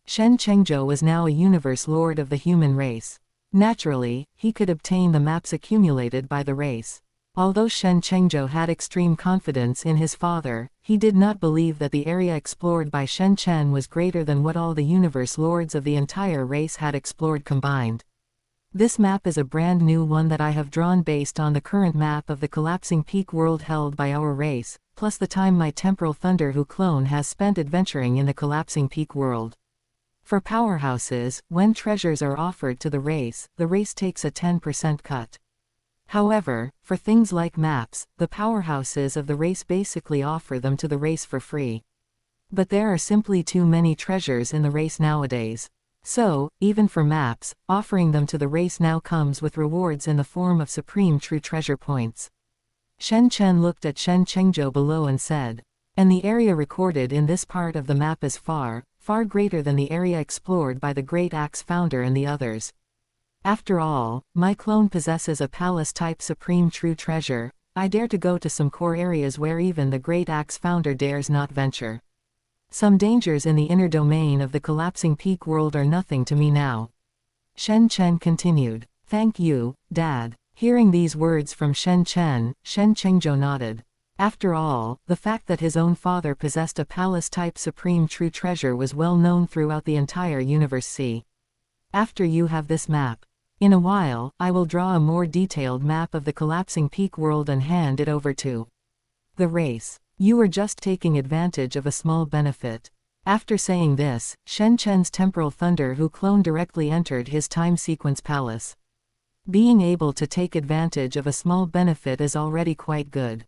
Shen Chengzhou was now a universe lord of the human race. Naturally, he could obtain the maps accumulated by the race. Although Shen Chengzhou had extreme confidence in his father, he did not believe that the area explored by Shen Chen was greater than what all the universe lords of the entire race had explored combined. This map is a brand new one that I have drawn based on the current map of the collapsing peak world held by our race, plus the time my temporal Thunder Hu clone has spent adventuring in the collapsing peak world. For powerhouses, when treasures are offered to the race takes a 10% cut. However, for things like maps, the powerhouses of the race basically offer them to the race for free. But there are simply too many treasures in the race nowadays. So, even for maps, offering them to the race now comes with rewards in the form of supreme true treasure points. Shen Chen looked at Shen Chengzhou below and said, and the area recorded in this part of the map is far, far greater than the area explored by the Great Axe founder and the others. After all, my clone possesses a palace-type supreme true treasure. I dare to go to some core areas where even the Great Axe founder dares not venture. Some dangers in the inner domain of the collapsing peak world are nothing to me now. Shen Chen continued. Thank you, Dad. Hearing these words from Shen Chen, Shen Chengzhou nodded. After all, the fact that his own father possessed a palace-type supreme true treasure was well known throughout the entire universe. See. After you have this map. In a while, I will draw a more detailed map of the collapsing peak world and hand it over to the race. You are just taking advantage of a small benefit. After saying this, Shen Chen's temporal Thunder Hu clone directly entered his time sequence palace. Being able to take advantage of a small benefit is already quite good.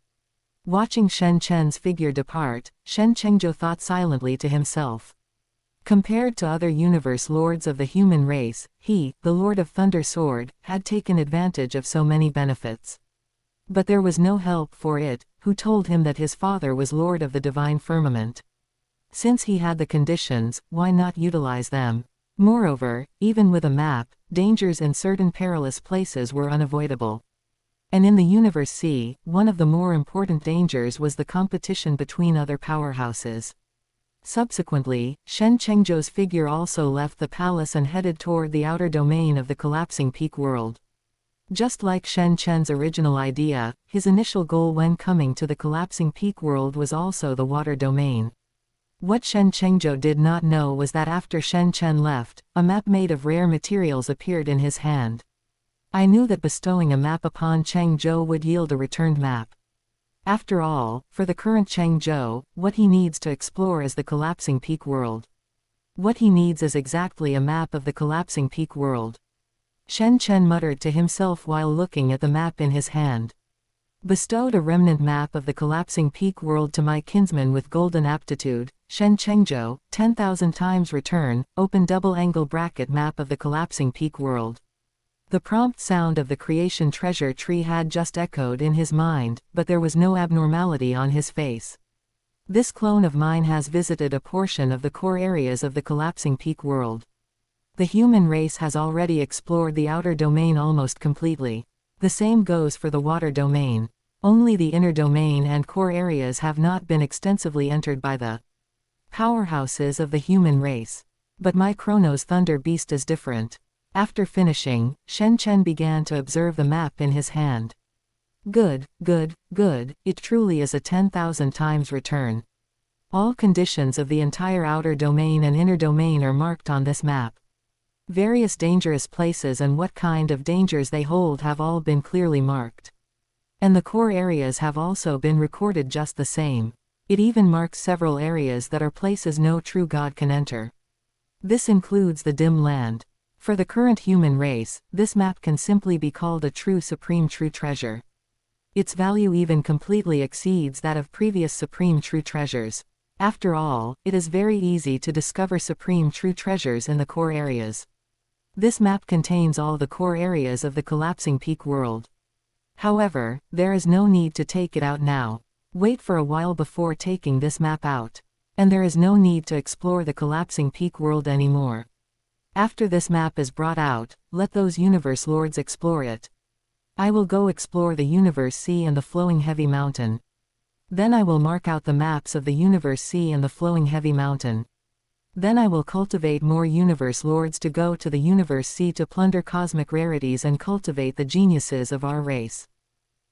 Watching Shen Chen's figure depart, Shen Chengzhou thought silently to himself. Compared to other universe lords of the human race, he, the Lord of Thunder Sword, had taken advantage of so many benefits. But there was no help for it. Who told him that his father was Lord of the Divine Firmament? Since he had the conditions, why not utilize them? Moreover, even with a map, dangers in certain perilous places were unavoidable. And in the Universe C, one of the more important dangers was the competition between other powerhouses. Subsequently, Shen Chengzhou's figure also left the palace and headed toward the outer domain of the collapsing peak world. Just like Shen Chen's original idea, his initial goal when coming to the collapsing peak world was also the water domain. What Shen Chengzhou did not know was that after Shen Chen left, a map made of rare materials appeared in his hand. I knew that bestowing a map upon Chengzhou would yield a returned map. After all, for the current Chengzhou, what he needs to explore is the collapsing peak world. What he needs is exactly a map of the collapsing peak world. Shen Chen muttered to himself while looking at the map in his hand. Bestowed a remnant map of the collapsing peak world to my kinsman with golden aptitude, Shen Chengzhou, 10,000 times return, open double-angle bracket map of the collapsing peak world. The prompt sound of the creation treasure tree had just echoed in his mind, but there was no abnormality on his face. This clone of mine has visited a portion of the core areas of the collapsing peak world. The human race has already explored the outer domain almost completely. The same goes for the water domain. Only the inner domain and core areas have not been extensively entered by the powerhouses of the human race. But my Chronos Thunder Beast is different. After finishing, Shen Chen began to observe the map in his hand. Good, good, good, it truly is a 10,000 times return. All conditions of the entire outer domain and inner domain are marked on this map. Various dangerous places and what kind of dangers they hold have all been clearly marked. And the core areas have also been recorded just the same. It even marks several areas that are places no true god can enter. This includes the dim land. For the current human race, this map can simply be called a true supreme true treasure. Its value even completely exceeds that of previous supreme true treasures. After all, it is very easy to discover supreme true treasures in the core areas. This map contains all the core areas of the collapsing peak world. However, there is no need to take it out now. Wait for a while before taking this map out. And there is no need to explore the collapsing peak world anymore. After this map is brought out, let those universe lords explore it. I will go explore the universe sea and the flowing heavy mountain. Then I will mark out the maps of the universe sea and the flowing heavy mountain. Then I will cultivate more universe lords to go to the universe sea to plunder cosmic rarities and cultivate the geniuses of our race.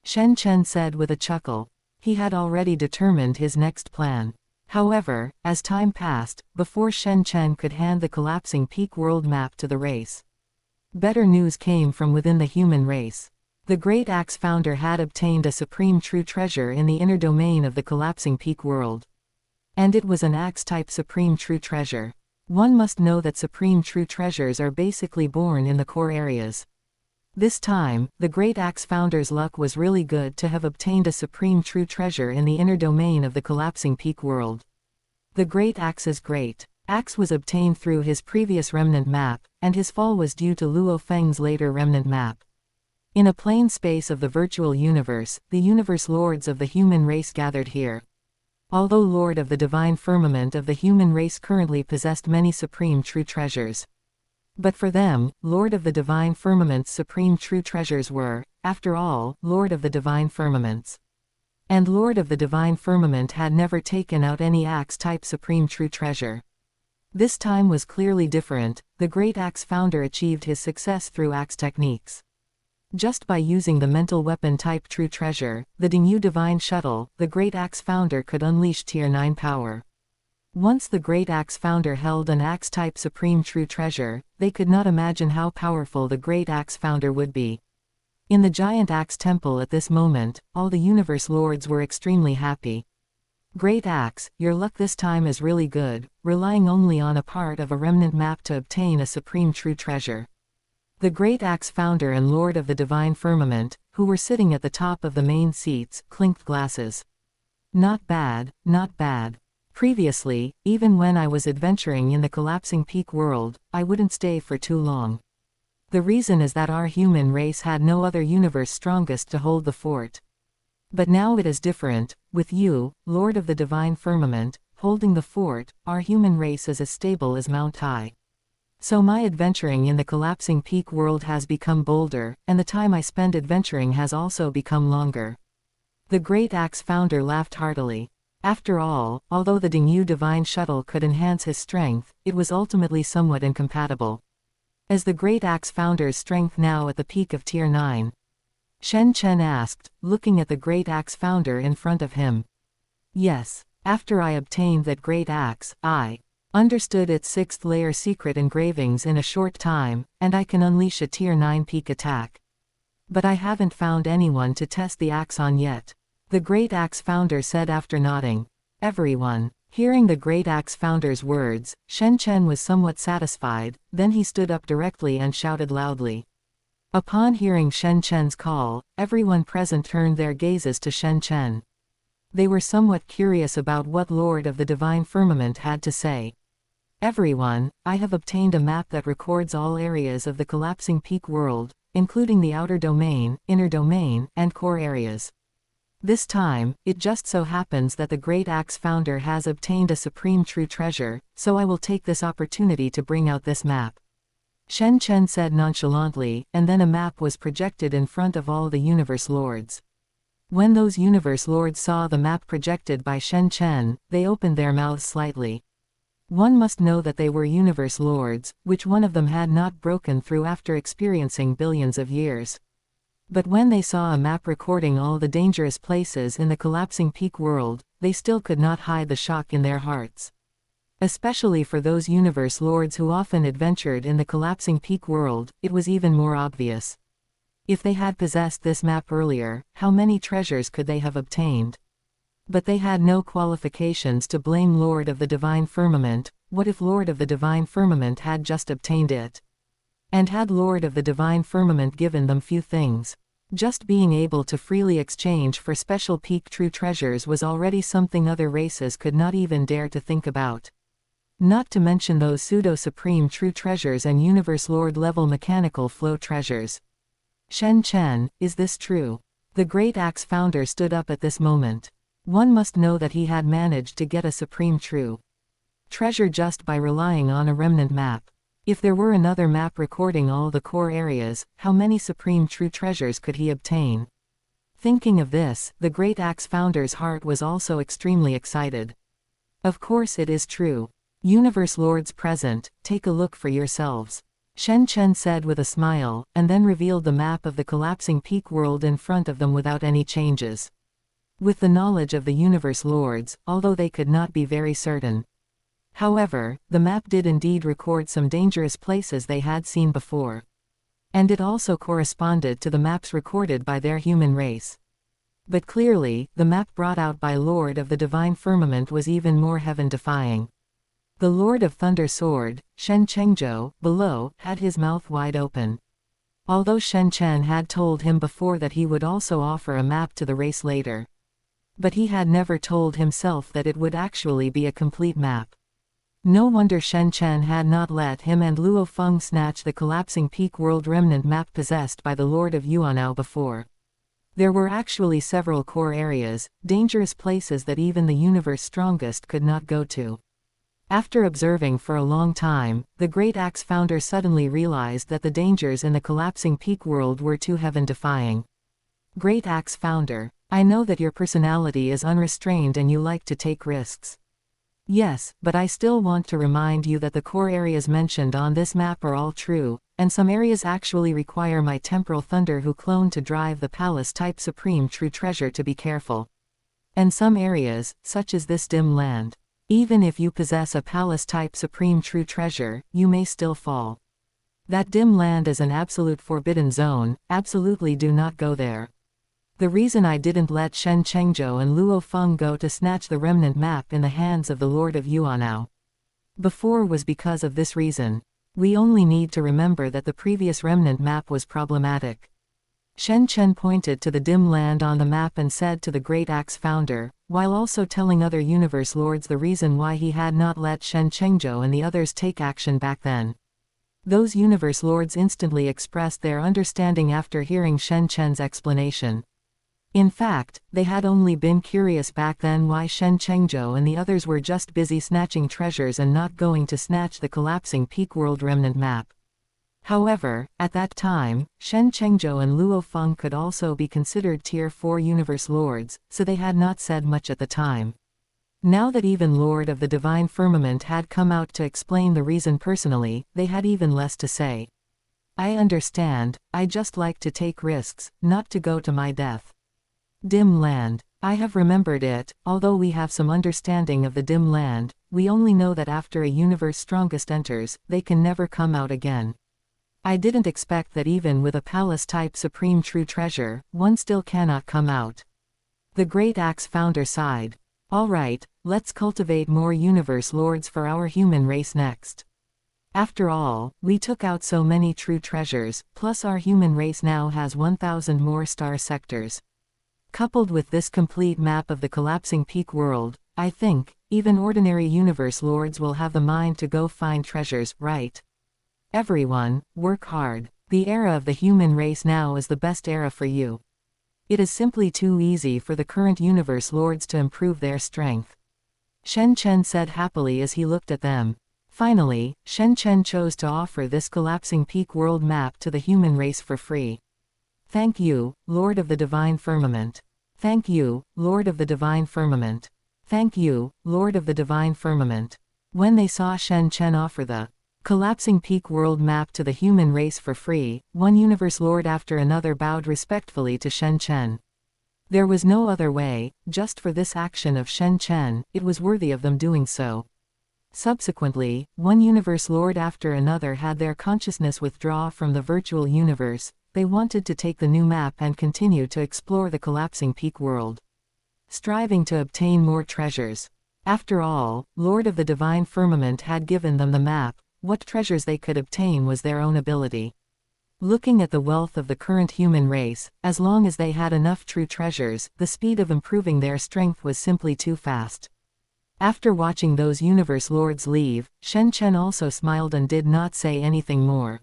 Shen Chen said with a chuckle. He had already determined his next plan. However, as time passed, before Shen Chen could hand the collapsing peak world map to the race, better news came from within the human race. The Great Axe founder had obtained a supreme true treasure in the inner domain of the collapsing peak world. And it was an axe-type supreme true treasure. One must know that supreme true treasures are basically born in the core areas. This time, the Great Axe founder's luck was really good to have obtained a supreme true treasure in the inner domain of the collapsing peak world. The Great Axe's Great Axe was obtained through his previous remnant map, and his fall was due to Luo Feng's later remnant map. In a plane space of the virtual universe, the universe lords of the human race gathered here. Although Lord of the Divine Firmament of the human race currently possessed many supreme true treasures. But for them, Lord of the Divine Firmament's supreme true treasures were, after all, Lord of the Divine Firmaments. And Lord of the Divine Firmament had never taken out any axe-type supreme true treasure. This time was clearly different. The Great Axe founder achieved his success through axe techniques. Just by using the mental weapon-type true treasure, the Dingyu Divine Shuttle, the Great Axe founder could unleash Tier 9 power. Once the Great Axe founder held an axe-type supreme true treasure, they could not imagine how powerful the Great Axe founder would be. In the Giant Axe Temple at this moment, all the universe lords were extremely happy. Great Axe, your luck this time is really good, relying only on a part of a remnant map to obtain a supreme true treasure. The Great Axe founder and Lord of the Divine Firmament, who were sitting at the top of the main seats, clinked glasses. Not bad, not bad. Previously, even when I was adventuring in the collapsing peak world, I wouldn't stay for too long. The reason is that our human race had no other universe strongest to hold the fort. But now it is different. With you, Lord of the Divine Firmament, holding the fort, our human race is as stable as Mount Tai. So my adventuring in the collapsing peak world has become bolder, and the time I spend adventuring has also become longer. The Great Axe founder laughed heartily. After all, although the Dingyu Divine Shuttle could enhance his strength, it was ultimately somewhat incompatible. As the Great Axe founder's strength now at the peak of Tier 9? Shen Chen asked, looking at the Great Axe founder in front of him. Yes. After I obtained that Great Axe, I understood its 6th layer secret engravings in a short time, and I can unleash a Tier 9 peak attack. But I haven't found anyone to test the axe on yet. The Great Axe founder said after nodding. Everyone. Hearing the Great Axe founder's words, Shen Chen was somewhat satisfied, then he stood up directly and shouted loudly. Upon hearing Shen Chen's call, everyone present turned their gazes to Shen Chen. They were somewhat curious about what Lord of the Divine Firmament had to say. Everyone, I have obtained a map that records all areas of the collapsing peak world, including the outer domain, inner domain, and core areas. This time, it just so happens that the Great Axe founder has obtained a supreme true treasure, so I will take this opportunity to bring out this map. Shen Chen said nonchalantly, and then a map was projected in front of all the universe lords. When those universe lords saw the map projected by Shen Chen, they opened their mouths slightly. One must know that they were universe lords, which one of them had not broken through after experiencing billions of years. But when they saw a map recording all the dangerous places in the collapsing peak world, they still could not hide the shock in their hearts. Especially for those universe lords who often adventured in the collapsing peak world, it was even more obvious. If they had possessed this map earlier, how many treasures could they have obtained? But they had no qualifications to blame Lord of the Divine Firmament. What if Lord of the Divine Firmament had just obtained it? And had Lord of the Divine Firmament given them few things, just being able to freely exchange for special peak true treasures was already something other races could not even dare to think about. Not to mention those pseudo-supreme true treasures and Universe Lord level mechanical flow treasures. Shen Chen, is this true? The Great Axe founder stood up at this moment. One must know that he had managed to get a supreme true treasure just by relying on a remnant map. If there were another map recording all the core areas, how many supreme true treasures could he obtain? Thinking of this, the Great Axe founder's heart was also extremely excited. Of course it is true. Universe Lords present, take a look for yourselves. Shen Chen said with a smile, and then revealed the map of the collapsing peak world in front of them without any changes. With the knowledge of the Universe Lords, although they could not be very certain. However, the map did indeed record some dangerous places they had seen before. And it also corresponded to the maps recorded by their human race. But clearly, the map brought out by Lord of the Divine Firmament was even more heaven-defying. The Lord of Thunder Sword, Shen Chengzhou, below, had his mouth wide open. Although Shen Chen had told him before that he would also offer a map to the race later. But he had never told himself that it would actually be a complete map. No wonder Shen Chen had not let him and Luo Feng snatch the collapsing peak world remnant map possessed by the Lord of Yuanao before. There were actually several core areas, dangerous places that even the universe strongest could not go to. After observing for a long time, the Great Axe founder suddenly realized that the dangers in the collapsing peak world were too heaven-defying. Great Axe founder, I know that your personality is unrestrained and you like to take risks. Yes, but I still want to remind you that the core areas mentioned on this map are all true, and some areas actually require my temporal thunder who clone to drive the palace-type supreme true treasure to be careful. And some areas, such as this dim land, even if you possess a palace-type supreme true treasure, you may still fall. That dim land is an absolute forbidden zone, absolutely do not go there. The reason I didn't let Shen Chengzhou and Luo Feng go to snatch the remnant map in the hands of the Lord of Yuanao before was because of this reason. We only need to remember that the previous remnant map was problematic. Shen Chen pointed to the dim land on the map and said to the Great Axe founder, while also telling other Universe Lords the reason why he had not let Shen Chengzhou and the others take action back then. Those Universe Lords instantly expressed their understanding after hearing Shen Chen's explanation. In fact, they had only been curious back then why Shen Chengzhou and the others were just busy snatching treasures and not going to snatch the collapsing peak world remnant map. However, at that time, Shen Chengzhou and Luo Feng could also be considered Tier 4 Universe Lords, so they had not said much at the time. Now that even Lord of the Divine Firmament had come out to explain the reason personally, they had even less to say. I understand, I just like to take risks, not to go to my death. Dim land. I have remembered it, although we have some understanding of the dim land, we only know that after a universe strongest enters, they can never come out again. I didn't expect that even with a palace-type supreme true treasure, one still cannot come out. The Great Axe founder sighed. Alright, let's cultivate more Universe Lords for our human race next. After all, we took out so many true treasures, plus our human race now has 1,000 more star sectors. Coupled with this complete map of the collapsing peak world, I think, even ordinary Universe Lords will have the mind to go find treasures, right? Everyone, work hard. The era of the human race now is the best era for you. It is simply too easy for the current Universe Lords to improve their strength. Shen Chen said happily as he looked at them. Finally, Shen Chen chose to offer this collapsing peak world map to the human race for free. Thank you, Lord of the Divine Firmament. Thank you, Lord of the Divine Firmament. Thank you, Lord of the Divine Firmament. When they saw Shen Chen offer the collapsing peak world map to the human race for free, one Universe Lord after another bowed respectfully to Shen Chen. There was no other way, just for this action of Shen Chen, it was worthy of them doing so. Subsequently, one Universe Lord after another had their consciousness withdraw from the virtual universe. They wanted to take the new map and continue to explore the collapsing peak world, striving to obtain more treasures. After all, Lord of the Divine Firmament had given them the map, what treasures they could obtain was their own ability. Looking at the wealth of the current human race, as long as they had enough true treasures, the speed of improving their strength was simply too fast. After watching those universe lords leave, Shen Chen also smiled and did not say anything more.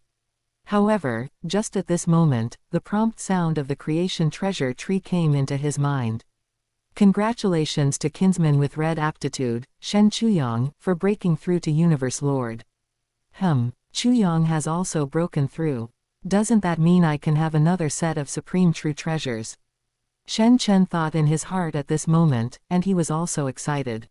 However, just at this moment, the prompt sound of the creation treasure tree came into his mind. Congratulations to kinsman with red aptitude, Shen Chuyang, for breaking through to Universe Lord. Chuyang has also broken through. Doesn't that mean I can have another set of supreme true treasures? Shen Chen thought in his heart at this moment, and he was also excited.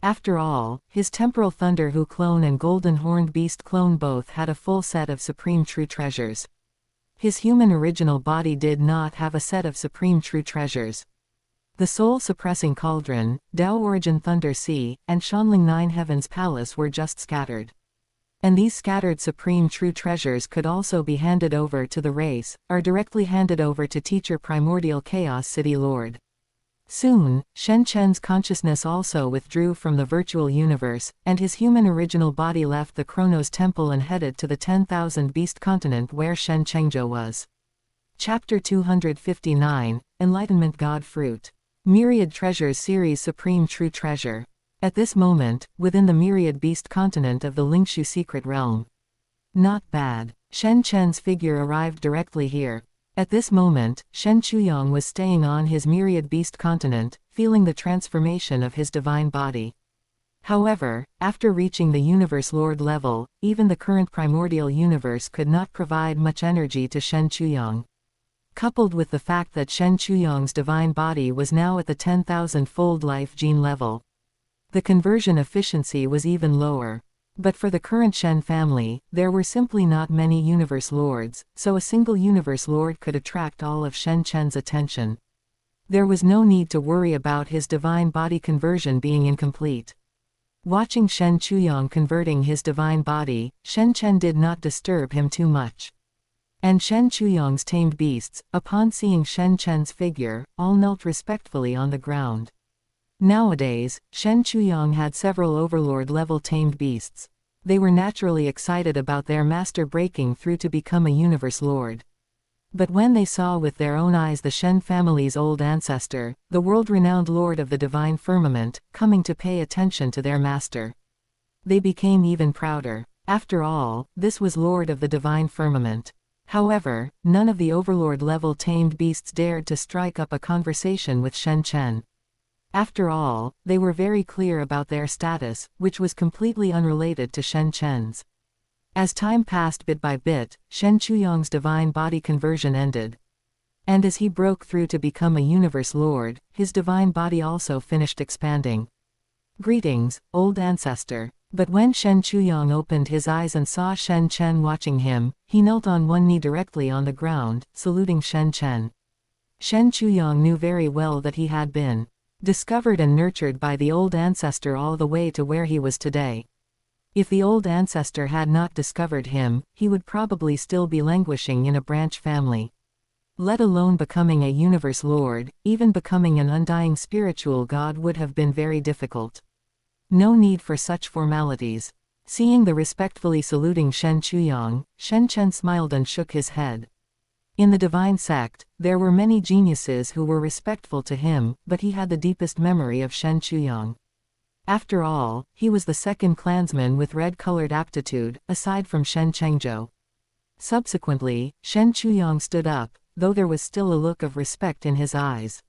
After all, his temporal thunder Hu clone and golden horned beast clone both had a full set of supreme true treasures. His human original body did not have a set of supreme true treasures. The soul-suppressing cauldron, Tao origin thunder sea, and Shanling Nine Heavens Palace were just scattered. And these scattered supreme true treasures could also be handed over to the race, or directly handed over to teacher primordial chaos city lord. Soon, Shen Chen's consciousness also withdrew from the virtual universe, and his human original body left the Chronos Temple and headed to the 10,000 Beast continent where Shen Chengzhou was. Chapter 259, Enlightenment God Fruit. Myriad Treasures Series Supreme True Treasure. At this moment, within the myriad beast continent of the Lingshu secret realm. Not bad. Shen Chen's figure arrived directly here. At this moment, Shen Chuyang was staying on his myriad beast continent, feeling the transformation of his divine body. However, after reaching the Universe Lord level, even the current primordial universe could not provide much energy to Shen Chuyang. Coupled with the fact that Shen Chuyang's divine body was now at the 10,000-fold life gene level, the conversion efficiency was even lower. But for the current Shen family, there were simply not many Universe Lords, so a single Universe Lord could attract all of Shen Chen's attention. There was no need to worry about his divine body conversion being incomplete. Watching Shen Chuyang converting his divine body, Shen Chen did not disturb him too much. And Shen Chuyang's tamed beasts, upon seeing Shen Chen's figure, all knelt respectfully on the ground. Nowadays, Shen Chuyang had several overlord-level tamed beasts. They were naturally excited about their master breaking through to become a Universe Lord. But when they saw with their own eyes the Shen family's old ancestor, the world-renowned Lord of the Divine Firmament, coming to pay attention to their master, they became even prouder. After all, this was Lord of the Divine Firmament. However, none of the overlord-level tamed beasts dared to strike up a conversation with Shen Chen. After all, they were very clear about their status, which was completely unrelated to Shen Chen's. As time passed bit by bit, Shen Chuyang's divine body conversion ended. And as he broke through to become a Universe Lord, his divine body also finished expanding. Greetings, old ancestor. But when Shen Chuyang opened his eyes and saw Shen Chen watching him, he knelt on one knee directly on the ground, saluting Shen Chen. Shen Chuyang knew very well that he had been discovered and nurtured by the old ancestor all the way to where he was today. If the old ancestor had not discovered him, he would probably still be languishing in a branch family. Let alone becoming a Universe Lord, even becoming an undying spiritual god would have been very difficult. No need for such formalities. Seeing the respectfully saluting Shen Chuyang, Shen Chen smiled and shook his head. In the divine sect, there were many geniuses who were respectful to him, but he had the deepest memory of Shen Chuyang. After all, he was the second clansman with red-colored aptitude, aside from Shen Chengzhou. Subsequently, Shen Chuyang stood up, though there was still a look of respect in his eyes.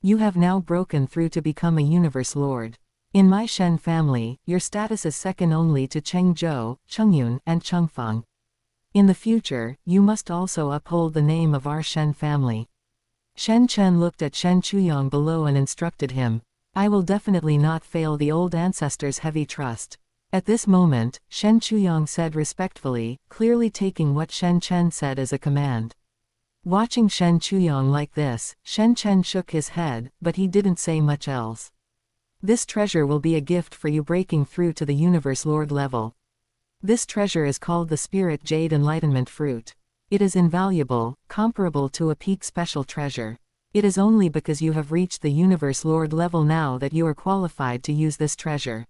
You have now broken through to become a Universe Lord. In my Shen family, your status is second only to Chengzhou, Chengyun, and Chengfeng. In the future, you must also uphold the name of our Shen family. Shen Chen looked at Shen Chuyang below and instructed him. I will definitely not fail the old ancestor's heavy trust. At this moment, Shen Chuyang said respectfully, clearly taking what Shen Chen said as a command. Watching Shen Chuyang like this, Shen Chen shook his head, but he didn't say much else. This treasure will be a gift for you breaking through to the Universe Lord level. This treasure is called the Spirit Jade Enlightenment Fruit. It is invaluable, comparable to a peak special treasure. It is only because you have reached the Universe Lord level now that you are qualified to use this treasure.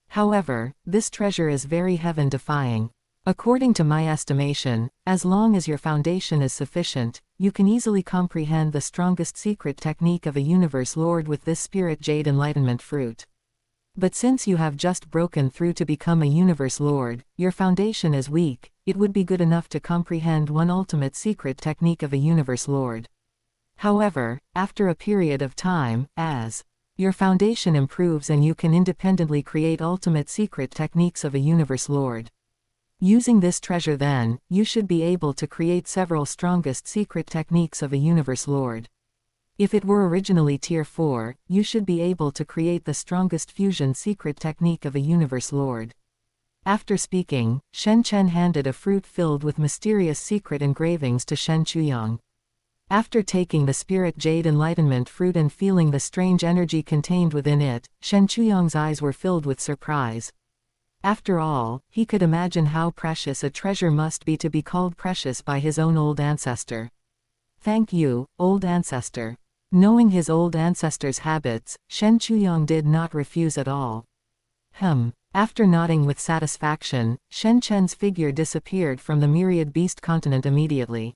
However, this treasure is very heaven-defying. According to my estimation, as long as your foundation is sufficient, you can easily comprehend the strongest secret technique of a universe lord with this spirit jade enlightenment fruit. But since you have just broken through to become a universe lord, your foundation is weak. It would be good enough to comprehend one ultimate secret technique of a universe lord. However, after a period of time, as your foundation improves and you can independently create ultimate secret techniques of a universe lord. Using this treasure then, you should be able to create several strongest secret techniques of a universe lord. If it were originally tier 4, you should be able to create the strongest fusion secret technique of a universe lord. After speaking, Shen Chen handed a fruit filled with mysterious secret engravings to Shen Chuyang. After taking the spirit jade enlightenment fruit and feeling the strange energy contained within it, Shen Chuyang's eyes were filled with surprise. After all, he could imagine how precious a treasure must be to be called precious by his own old ancestor. Thank you, old ancestor. Knowing his old ancestor's habits, Shen Chuyang did not refuse at all. After nodding with satisfaction, Shen Chen's figure disappeared from the myriad beast continent immediately.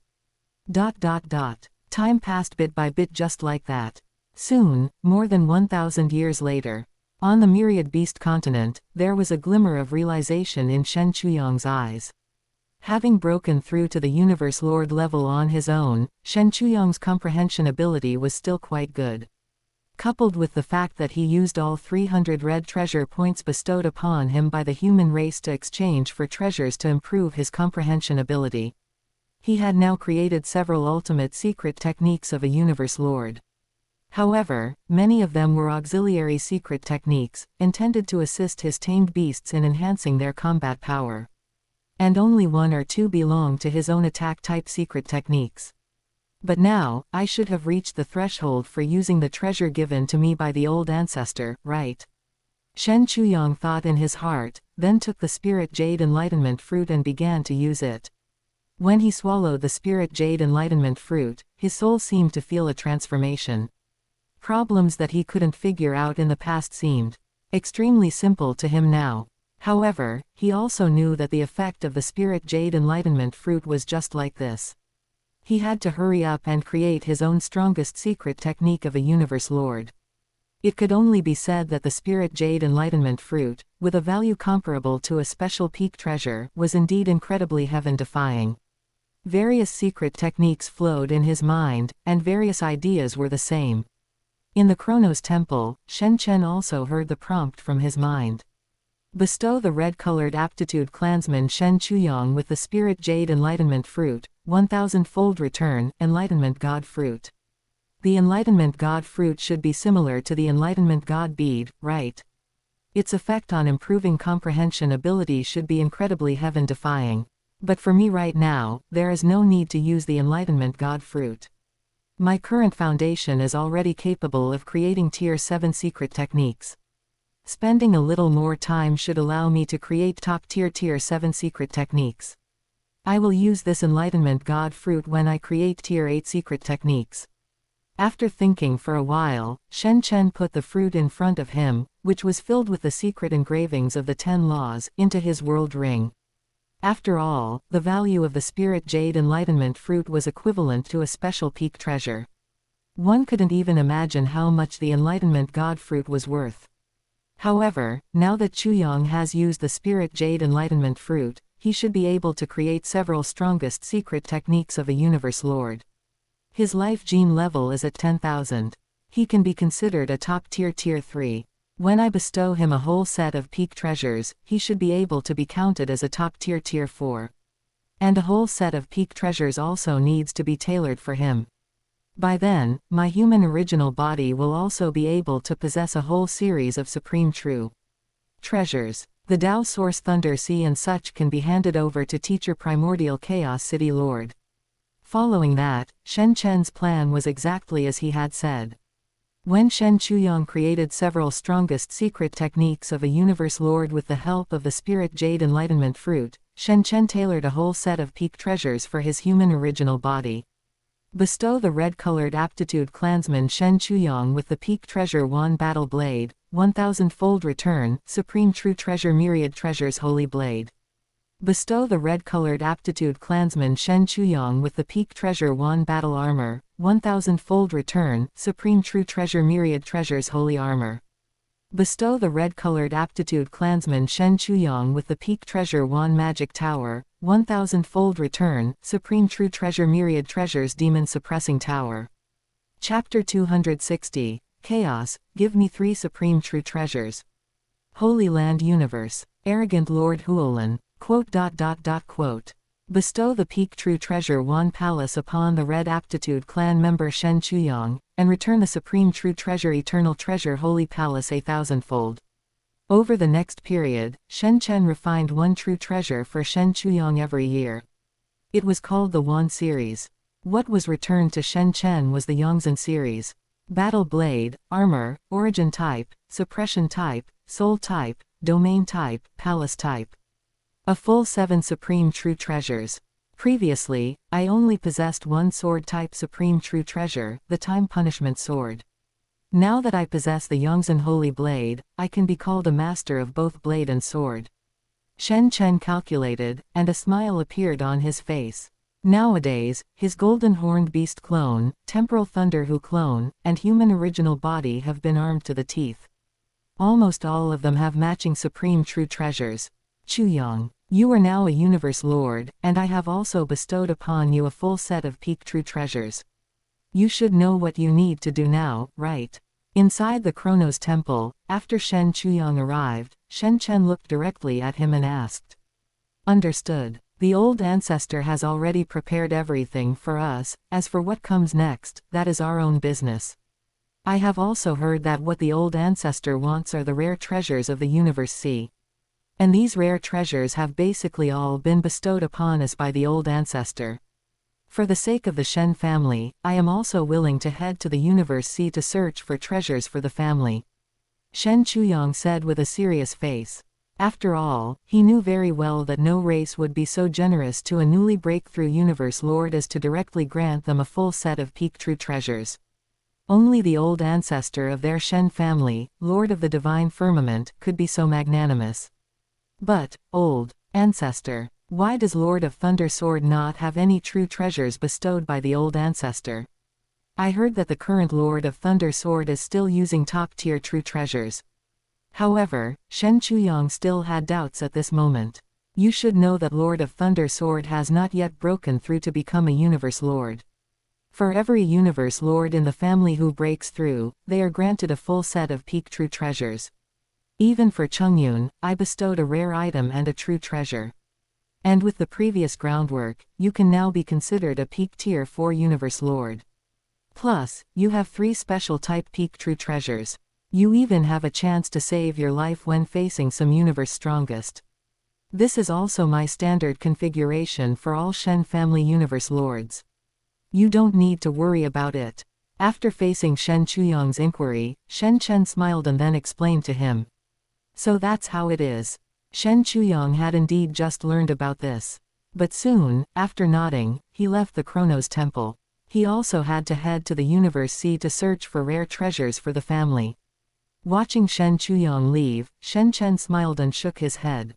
Time passed bit by bit just like that. Soon, more than 1,000 years later, on the myriad beast continent, there was a glimmer of realization in Shen Chuyang's eyes. Having broken through to the universe lord level on his own, Shen Chuyang's comprehension ability was still quite good. Coupled with the fact that he used all 300 red treasure points bestowed upon him by the human race to exchange for treasures to improve his comprehension ability. He had now created several ultimate secret techniques of a universe lord. However, many of them were auxiliary secret techniques, intended to assist his tamed beasts in enhancing their combat power. And only one or two belonged to his own attack-type secret techniques. But now, I should have reached the threshold for using the treasure given to me by the old ancestor, right? Shen Chuyang thought in his heart, then took the spirit jade enlightenment fruit and began to use it. When he swallowed the spirit jade enlightenment fruit, his soul seemed to feel a transformation. Problems that he couldn't figure out in the past seemed extremely simple to him now. However, he also knew that the effect of the spirit jade enlightenment fruit was just like this. He had to hurry up and create his own strongest secret technique of a universe lord. It could only be said that the spirit jade enlightenment fruit, with a value comparable to a special peak treasure, was indeed incredibly heaven-defying. Various secret techniques flowed in his mind, and various ideas were the same. In the Chronos Temple, Shen Chen also heard the prompt from his mind. Bestow the red-colored aptitude clansman Shen Chuyang with the spirit jade enlightenment fruit, 1,000-fold return, enlightenment god fruit. The enlightenment god fruit should be similar to the enlightenment god bead, right? Its effect on improving comprehension ability should be incredibly heaven-defying. But for me right now, there is no need to use the enlightenment god fruit. My current foundation is already capable of creating tier 7 secret techniques. Spending a little more time should allow me to create top-tier tier 7 secret techniques. I will use this enlightenment god fruit when I create tier 8 secret techniques. After thinking for a while, Shen Chen put the fruit in front of him, which was filled with the secret engravings of the 10 laws, into his world ring. After all, the value of the spirit jade enlightenment fruit was equivalent to a special peak treasure. One couldn't even imagine how much the enlightenment god fruit was worth. However, now that Chuyang has used the spirit jade enlightenment fruit, he should be able to create several strongest secret techniques of a universe lord. His life gene level is at 10,000. He can be considered a top-tier tier 3. When I bestow him a whole set of peak treasures, he should be able to be counted as a top-tier tier 4. And a whole set of peak treasures also needs to be tailored for him. By then, my human original body will also be able to possess a whole series of supreme true treasures. The Tao Source Thunder Sea and such can be handed over to teacher Primordial Chaos City Lord. Following that, Shen Chen's plan was exactly as he had said. When Shen Chuyang created several strongest secret techniques of a universe lord with the help of the spirit jade enlightenment fruit, Shen Chen tailored a whole set of peak treasures for his human original body. Bestow the red-colored aptitude clansman Shen Chuyang with the peak treasure Wan Battle Blade, 1000-fold return, supreme true treasure myriad treasures holy blade. Bestow the red-colored aptitude clansman Shen Chen with the peak treasure wand battle armor, 1000-fold return, supreme true treasure myriad treasures holy armor. Bestow the red-colored aptitude clansman Shen Chen with the peak treasure wand magic tower, 1000-fold return, supreme true treasure myriad treasures demon suppressing tower. Chapter 260, Chaos, give me 3 supreme true treasures. Holy Land Universe. Arrogant Lord Huolin. Quote. Bestow the peak true treasure wand palace upon the red aptitude clan member Shen Chen, and return the supreme true treasure eternal treasure holy palace 1000-fold. Over the next period, Shen Chen refined one true treasure for Shen Chen every year. It was called the Wand series. What was returned to Shen Chen was the Yongzhen series. Battle blade, armor, origin type, suppression type, soul type, domain type, palace type. A full 7 supreme true treasures. Previously, I only possessed one sword type supreme true treasure, the time punishment sword. Now that I possess the Yongzhen holy blade, I can be called a master of both blade and sword. Shen Chen calculated, and a smile appeared on his face. Nowadays, his golden horned beast clone, temporal thunder Hu clone, and human original body have been armed to the teeth. Almost all of them have matching supreme true treasures. Chuyang, you are now a universe lord, and I have also bestowed upon you a full set of peak true treasures. You should know what you need to do now, right? Inside the Chronos temple, after Shen Chen arrived, Shen Chen looked directly at him and asked. Understood. The old ancestor has already prepared everything for us. As for what comes next, that is our own business. I have also heard that what the old ancestor wants are the rare treasures of the universe sea. And these rare treasures have basically all been bestowed upon us by the old ancestor. For the sake of the Shen family, I am also willing to head to the universe sea to search for treasures for the family. Shen Chen said with a serious face. After all, he knew very well that no race would be so generous to a newly breakthrough universe lord as to directly grant them a full set of peak true treasures. Only the old ancestor of their Shen family, lord of the divine firmament, could be so magnanimous. But, old ancestor, why does Lord of Thunder Sword not have any true treasures bestowed by the old ancestor? I heard that the current Lord of Thunder Sword is still using top-tier true treasures. However, Shen Chen still had doubts at this moment. You should know that Lord of Thunder Sword has not yet broken through to become a universe lord. For every universe lord in the family who breaks through, they are granted a full set of peak true treasures. Even for Chongyun, I bestowed a rare item and a true treasure. And with the previous groundwork, you can now be considered a peak tier 4 universe lord. Plus, you have 3 special type peak true treasures. You even have a chance to save your life when facing some universe strongest. This is also my standard configuration for all Shen family universe lords. You don't need to worry about it. After facing Shen Chuyang's inquiry, Shen Chen smiled and then explained to him. So that's how it is. Shen Chuyang had indeed just learned about this. But soon, after nodding, he left the Chronos temple. He also had to head to the universe sea to search for rare treasures for the family. Watching Shen Chuyang leave, Shen Chen smiled and shook his head.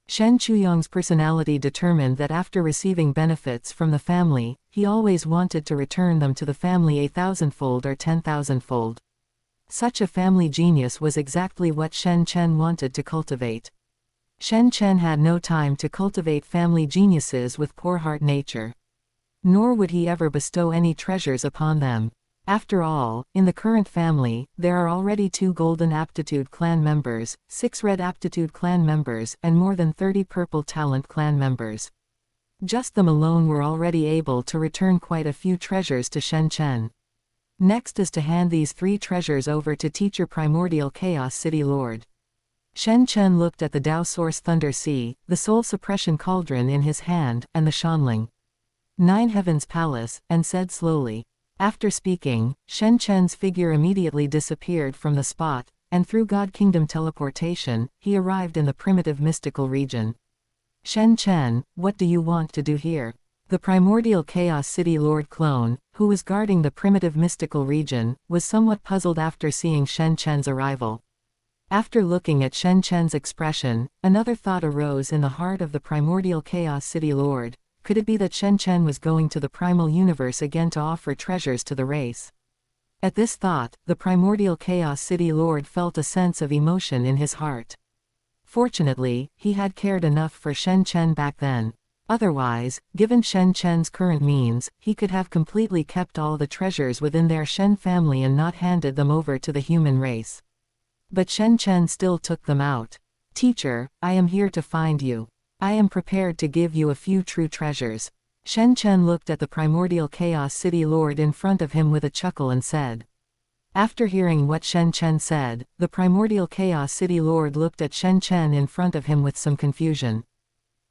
Shen Chuyang's personality determined that after receiving benefits from the family, he always wanted to return them to the family 1000-fold or 10,000-fold. Such a family genius was exactly what Shen Chen wanted to cultivate. Shen Chen had no time to cultivate family geniuses with poor heart nature. Nor would he ever bestow any treasures upon them. After all, in the current family, there are already 2 golden aptitude clan members, 6 red aptitude clan members, and more than 30 purple talent clan members. Just them alone were already able to return quite a few treasures to Shen Chen. Next is to hand these 3 treasures over to Teacher Primordial Chaos City Lord. Shen Chen looked at the Dao Source Thunder Sea, the Soul Suppression Cauldron in his hand, and the Shanling 9 Heavens Palace, and said slowly. After speaking, Shen Chen's figure immediately disappeared from the spot, and through God Kingdom teleportation, he arrived in the primitive mystical region. Shen Chen, what do you want to do here? The primordial Chaos City Lord clone, who was guarding the primitive mystical region, was somewhat puzzled after seeing Shen Chen's arrival. After looking at Shen Chen's expression, another thought arose in the heart of the primordial Chaos City Lord. Could it be that Shen Chen was going to the primal universe again to offer treasures to the race? At this thought, the primordial Chaos City Lord felt a sense of emotion in his heart. Fortunately, he had cared enough for Shen Chen back then. Otherwise, given Shen Chen's current means, he could have completely kept all the treasures within their Shen family and not handed them over to the human race. But Shen Chen still took them out. Teacher, I am here to find you. I am prepared to give you a few true treasures. Shen Chen looked at the primordial Chaos City Lord in front of him with a chuckle and said. After hearing what Shen Chen said, the primordial Chaos City Lord looked at Shen Chen in front of him with some confusion.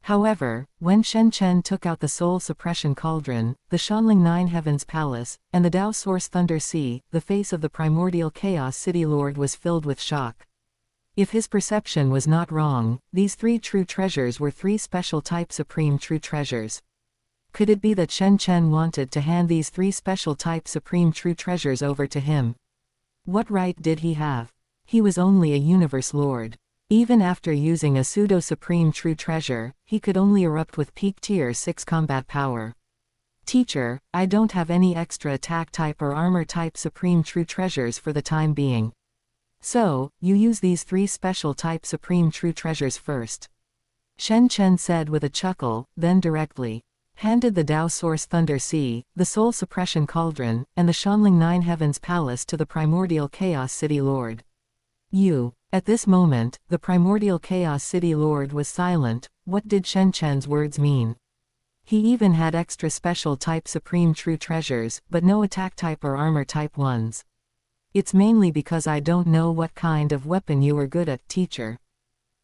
However, when Shen Chen took out the Soul Suppression Cauldron, the Shanling Nine Heavens Palace, and the Tao Source Thunder Sea, the face of the primordial Chaos City Lord was filled with shock. If his perception was not wrong, these three true treasures were three special type supreme true treasures. Could it be that Shen Chen wanted to hand these three special type supreme true treasures over to him? What right did he have? He was only a universe lord. Even after using a pseudo-supreme true treasure, he could only erupt with peak tier 6 combat power. Teacher, I don't have any extra attack type or armor type supreme true treasures for the time being. So, you use these three special type supreme true treasures first. Shen Chen said with a chuckle, then directly handed the Tao Source Thunder Sea, the Soul Suppression Cauldron, and the Shanling Nine Heavens Palace to the primordial Chaos City Lord. At this moment, the primordial Chaos City Lord was silent. What did Shen Chen's words mean? He even had extra special type supreme true treasures, but no attack type or armor type ones. It's mainly because I don't know what kind of weapon you are good at, teacher.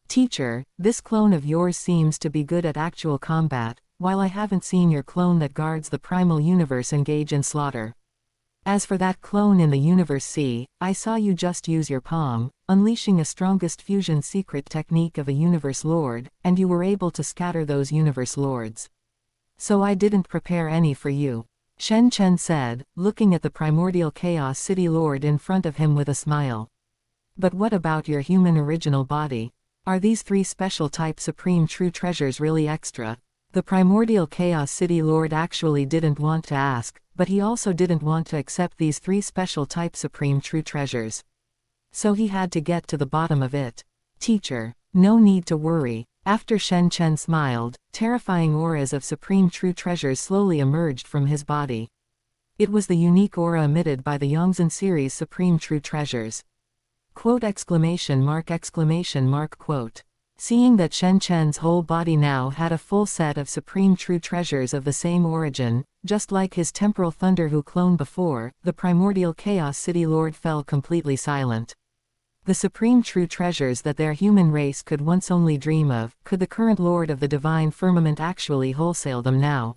Teacher, this clone of yours seems to be good at actual combat, while I haven't seen your clone that guards the primal universe engage in slaughter. As for that clone in the Universe Sea, I saw you just use your palm, unleashing a strongest fusion secret technique of a Universe Lord, and you were able to scatter those Universe Lords. So I didn't prepare any for you. Shen Chen said, looking at the primordial Chaos City Lord in front of him with a smile. But what about your human original body? Are these three special type supreme true treasures really extra? The primordial Chaos City Lord actually didn't want to ask, but he also didn't want to accept these three special type supreme true treasures. So he had to get to the bottom of it. Teacher, no need to worry. After Shen Chen smiled, terrifying auras of supreme true treasures slowly emerged from his body. It was the unique aura emitted by the Yongzhen series supreme true treasures. Quote exclamation mark. Quote. Seeing that Shen Chen's whole body now had a full set of supreme true treasures of the same origin, just like his temporal thunder who cloned before, the primordial Chaos City Lord fell completely silent. The supreme true treasures that their human race could once only dream of, could the current Lord of the Divine Firmament actually wholesale them now?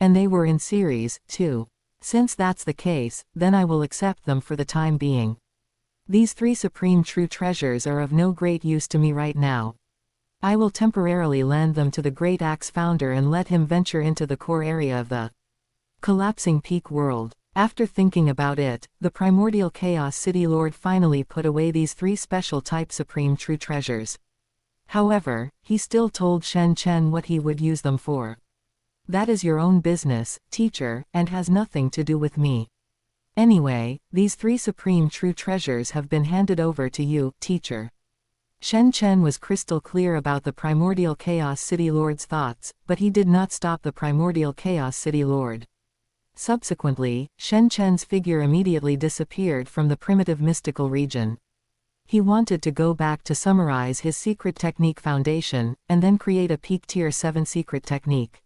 And they were in series, too. Since that's the case, then I will accept them for the time being. These three supreme true treasures are of no great use to me right now. I will temporarily lend them to the Great Axe Founder and let him venture into the core area of the collapsing peak world. After thinking about it, the primordial Chaos City Lord finally put away these three special type supreme true treasures. However, he still told Shen Chen what he would use them for. That is your own business, teacher, and has nothing to do with me. Anyway, these three supreme true treasures have been handed over to you, teacher. Shen Chen was crystal clear about the primordial Chaos City Lord's thoughts, but he did not stop the primordial Chaos City Lord. Subsequently, Shen Chen's figure immediately disappeared from the primitive mystical region. He wanted to go back to summarize his secret technique foundation, and then create a peak tier 7 secret technique.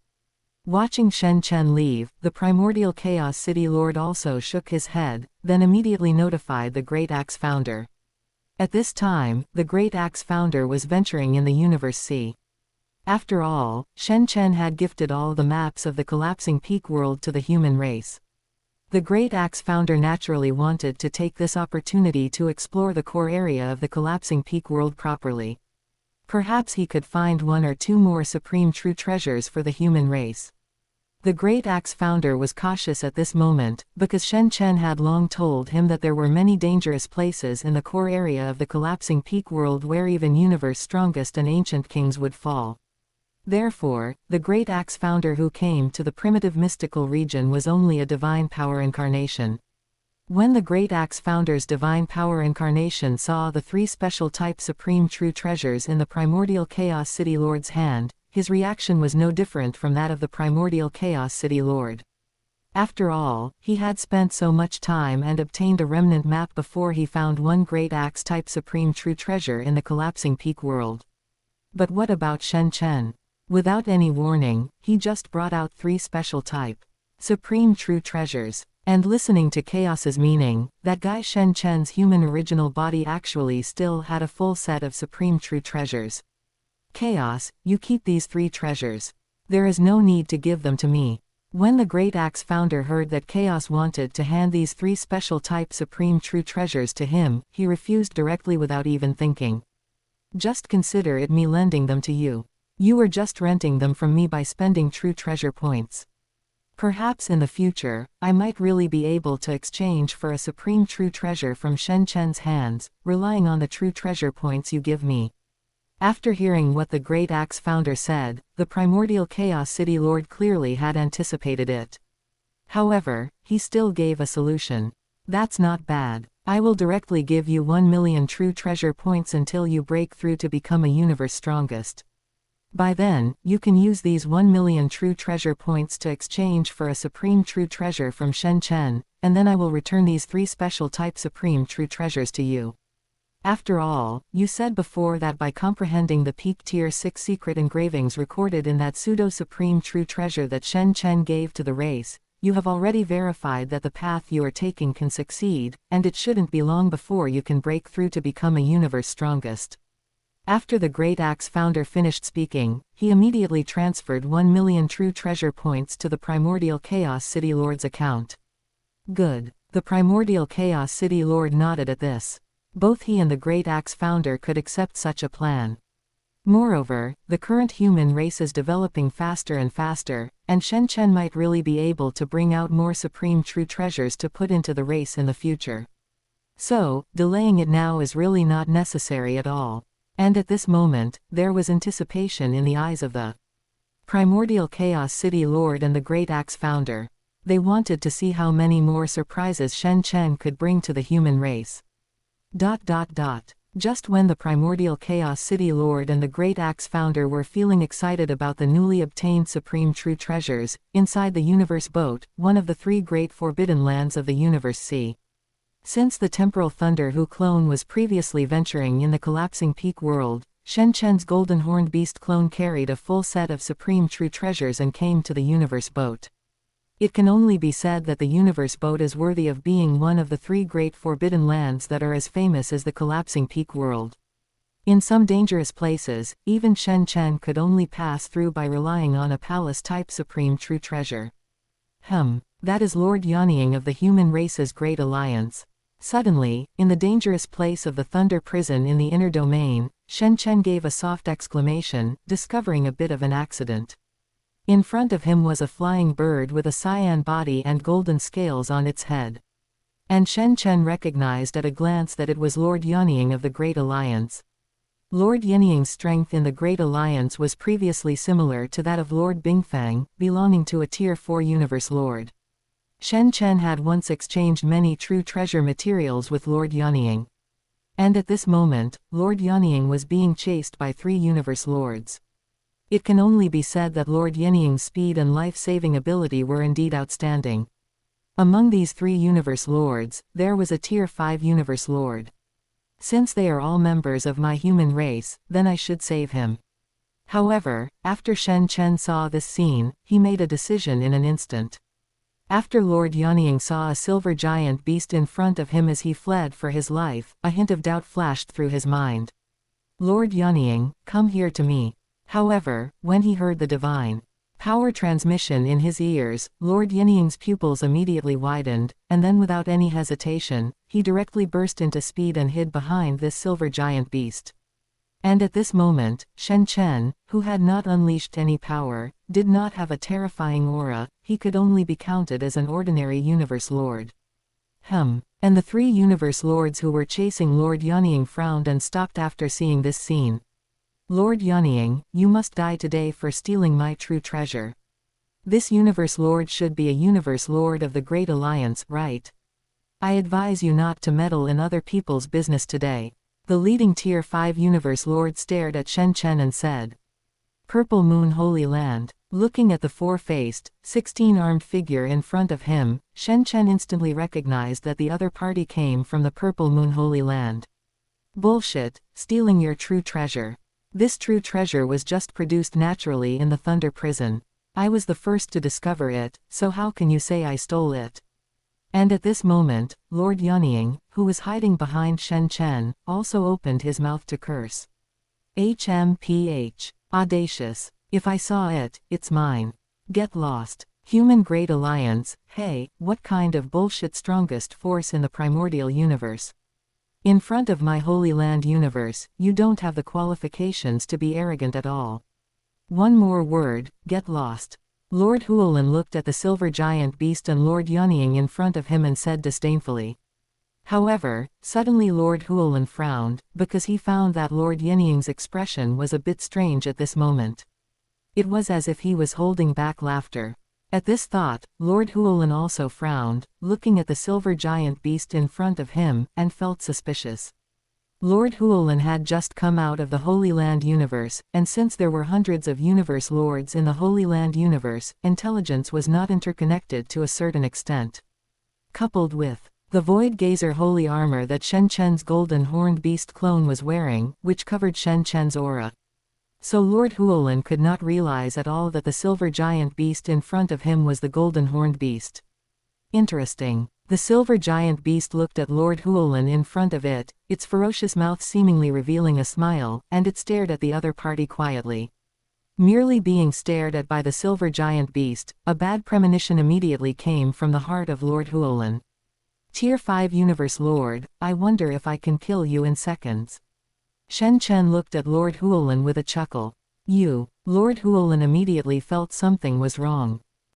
Watching Shen Chen leave, the primordial Chaos City Lord also shook his head, then immediately notified the Great Axe Founder. At this time, the Great Axe Founder was venturing in the Universe Sea. After all, Shen Chen had gifted all the maps of the collapsing peak world to the human race. The Great Axe Founder naturally wanted to take this opportunity to explore the core area of the collapsing peak world properly. Perhaps he could find one or two more supreme true treasures for the human race. The Great Axe founder was cautious at this moment, because Shen Chen had long told him that there were many dangerous places in the core area of the collapsing peak world where even universe strongest and ancient kings would fall. Therefore, the Great Axe founder who came to the primitive mystical region was only a divine power incarnation. When the Great Axe founder's divine power incarnation saw the 3 special type supreme true treasures in the primordial Chaos City Lord's hand, his reaction was no different from that of the primordial Chaos City Lord. After all, he had spent so much time and obtained a remnant map before he found one Great Axe type supreme true treasure in the collapsing peak world. But what about Shen Chen? Without any warning, he just brought out 3 special type supreme true treasures. And listening to Chaos's meaning, that guy Shen Chen's human original body actually still had a full set of supreme true treasures. Chaos, you keep these 3 treasures. There is no need to give them to me. When the Great Axe founder heard that Chaos wanted to hand these 3 special type supreme true treasures to him, he refused directly without even thinking. Just consider it me lending them to you. You were just renting them from me by spending true treasure points. Perhaps in the future, I might really be able to exchange for a supreme true treasure from Shen Chen's hands, relying on the true treasure points you give me. After hearing what the Great Axe founder said, the primordial Chaos City Lord clearly had anticipated it. However, he still gave a solution. That's not bad. I will directly give you 1 million true treasure points until you break through to become a universe strongest. By then, you can use these 1 million true treasure points to exchange for a supreme true treasure from Shen Chen, and then I will return these 3 special type supreme true treasures to you. After all, you said before that by comprehending the peak tier 6 secret engravings recorded in that pseudo-supreme true treasure that Shen Chen gave to the race, you have already verified that the path you are taking can succeed, and it shouldn't be long before you can break through to become a universe strongest. After the Great Axe founder finished speaking, he immediately transferred 1 million true treasure points to the primordial Chaos City Lord's account. Good. The primordial Chaos City Lord nodded at this. Both he and the Great Axe founder could accept such a plan. Moreover, the current human race is developing faster and faster, and Shen Chen might really be able to bring out more supreme true treasures to put into the race in the future. So, delaying it now is really not necessary at all. And at this moment, there was anticipation in the eyes of the primordial Chaos City Lord and the Great Axe founder. They wanted to see how many more surprises Shen Chen could bring to the human race. Just when the primordial Chaos City Lord and the Great Axe founder were feeling excited about the newly obtained supreme true treasures, inside the universe boat, one of the 3 great forbidden lands of the universe sea. Since the temporal thunder who clone was previously venturing in the collapsing peak world, Shen Chen's golden horned beast clone carried a full set of supreme true treasures and came to the universe boat. It can only be said that the universe boat is worthy of being one of the 3 great forbidden lands that are as famous as the collapsing peak world. In some dangerous places, even Shen Chen could only pass through by relying on a palace-type supreme true treasure. That is Lord Yanying of the human race's great alliance. Suddenly, in the dangerous place of the Thunder Prison in the inner domain, Shen Chen gave a soft exclamation, discovering a bit of an accident. In front of him was a flying bird with a cyan body and golden scales on its head. And Shen Chen recognized at a glance that it was Lord Yanying of the Great Alliance. Lord Yanying's strength in the Great Alliance was previously similar to that of Lord Bingfang, belonging to a Tier 4 Universe Lord. Shen Chen had once exchanged many true treasure materials with Lord Yanying. And at this moment, Lord Yanying was being chased by 3 Universe Lords. It can only be said that Lord Yanying's speed and life-saving ability were indeed outstanding. Among these 3 Universe Lords, there was a Tier 5 Universe Lord. Since they are all members of my human race, then I should save him. However, after Shen Chen saw this scene, he made a decision in an instant. After Lord Yanying saw a silver giant beast in front of him as he fled for his life, a hint of doubt flashed through his mind. Lord Yanying, come here to me. However, when he heard the divine power transmission in his ears, Lord Yanying's pupils immediately widened, and then without any hesitation, he directly burst into speed and hid behind this silver giant beast. And at this moment, Shen Chen, who had not unleashed any power, did not have a terrifying aura, he could only be counted as an ordinary universe lord. And the three universe lords who were chasing Lord Yanying frowned and stopped after seeing this scene. Lord Yanying, you must die today for stealing my true treasure. This universe lord should be a universe lord of the Great Alliance, right? I advise you not to meddle in other people's business today. The leading Tier 5 universe lord stared at Shen Chen and said. Purple Moon Holy Land. Looking at the four-faced, 16-armed figure in front of him, Shen Chen instantly recognized that the other party came from the Purple Moon Holy Land. Bullshit, stealing your true treasure. This true treasure was just produced naturally in the Thunder Prison. I was the first to discover it, so how can you say I stole it? And at this moment, Lord Yanying, who was hiding behind Shen Chen, also opened his mouth to curse. HMPH. Audacious. If I saw it, it's mine. Get lost. Human Great Alliance, hey, what kind of bullshit strongest force in the primordial universe? In front of my Holy Land universe, you don't have the qualifications to be arrogant at all. One more word, get lost. Lord Huolin looked at the silver giant beast and Lord Yanying in front of him and said disdainfully. However, suddenly Lord Huolin frowned, because he found that Lord Yanying's expression was a bit strange at this moment. It was as if he was holding back laughter. At this thought, Lord Huolin also frowned, looking at the silver giant beast in front of him, and felt suspicious. Lord Huolin had just come out of the Holy Land universe, and since there were hundreds of universe lords in the Holy Land universe, intelligence was not interconnected to a certain extent. Coupled with the Void Gazer holy armor that Shen Chen's golden horned beast clone was wearing, which covered Shen Chen's aura. So Lord Huolin could not realize at all that the silver giant beast in front of him was the golden horned beast. Interesting. The silver giant beast looked at Lord Huolin in front of it, its ferocious mouth seemingly revealing a smile, and it stared at the other party quietly. Merely being stared at by the silver giant beast, a bad premonition immediately came from the heart of Lord Huolin. Tier 5 Universe Lord, I wonder if I can kill you in seconds. Shen Chen looked at Lord Huolin with a chuckle. Lord Huolin immediately felt something was wrong.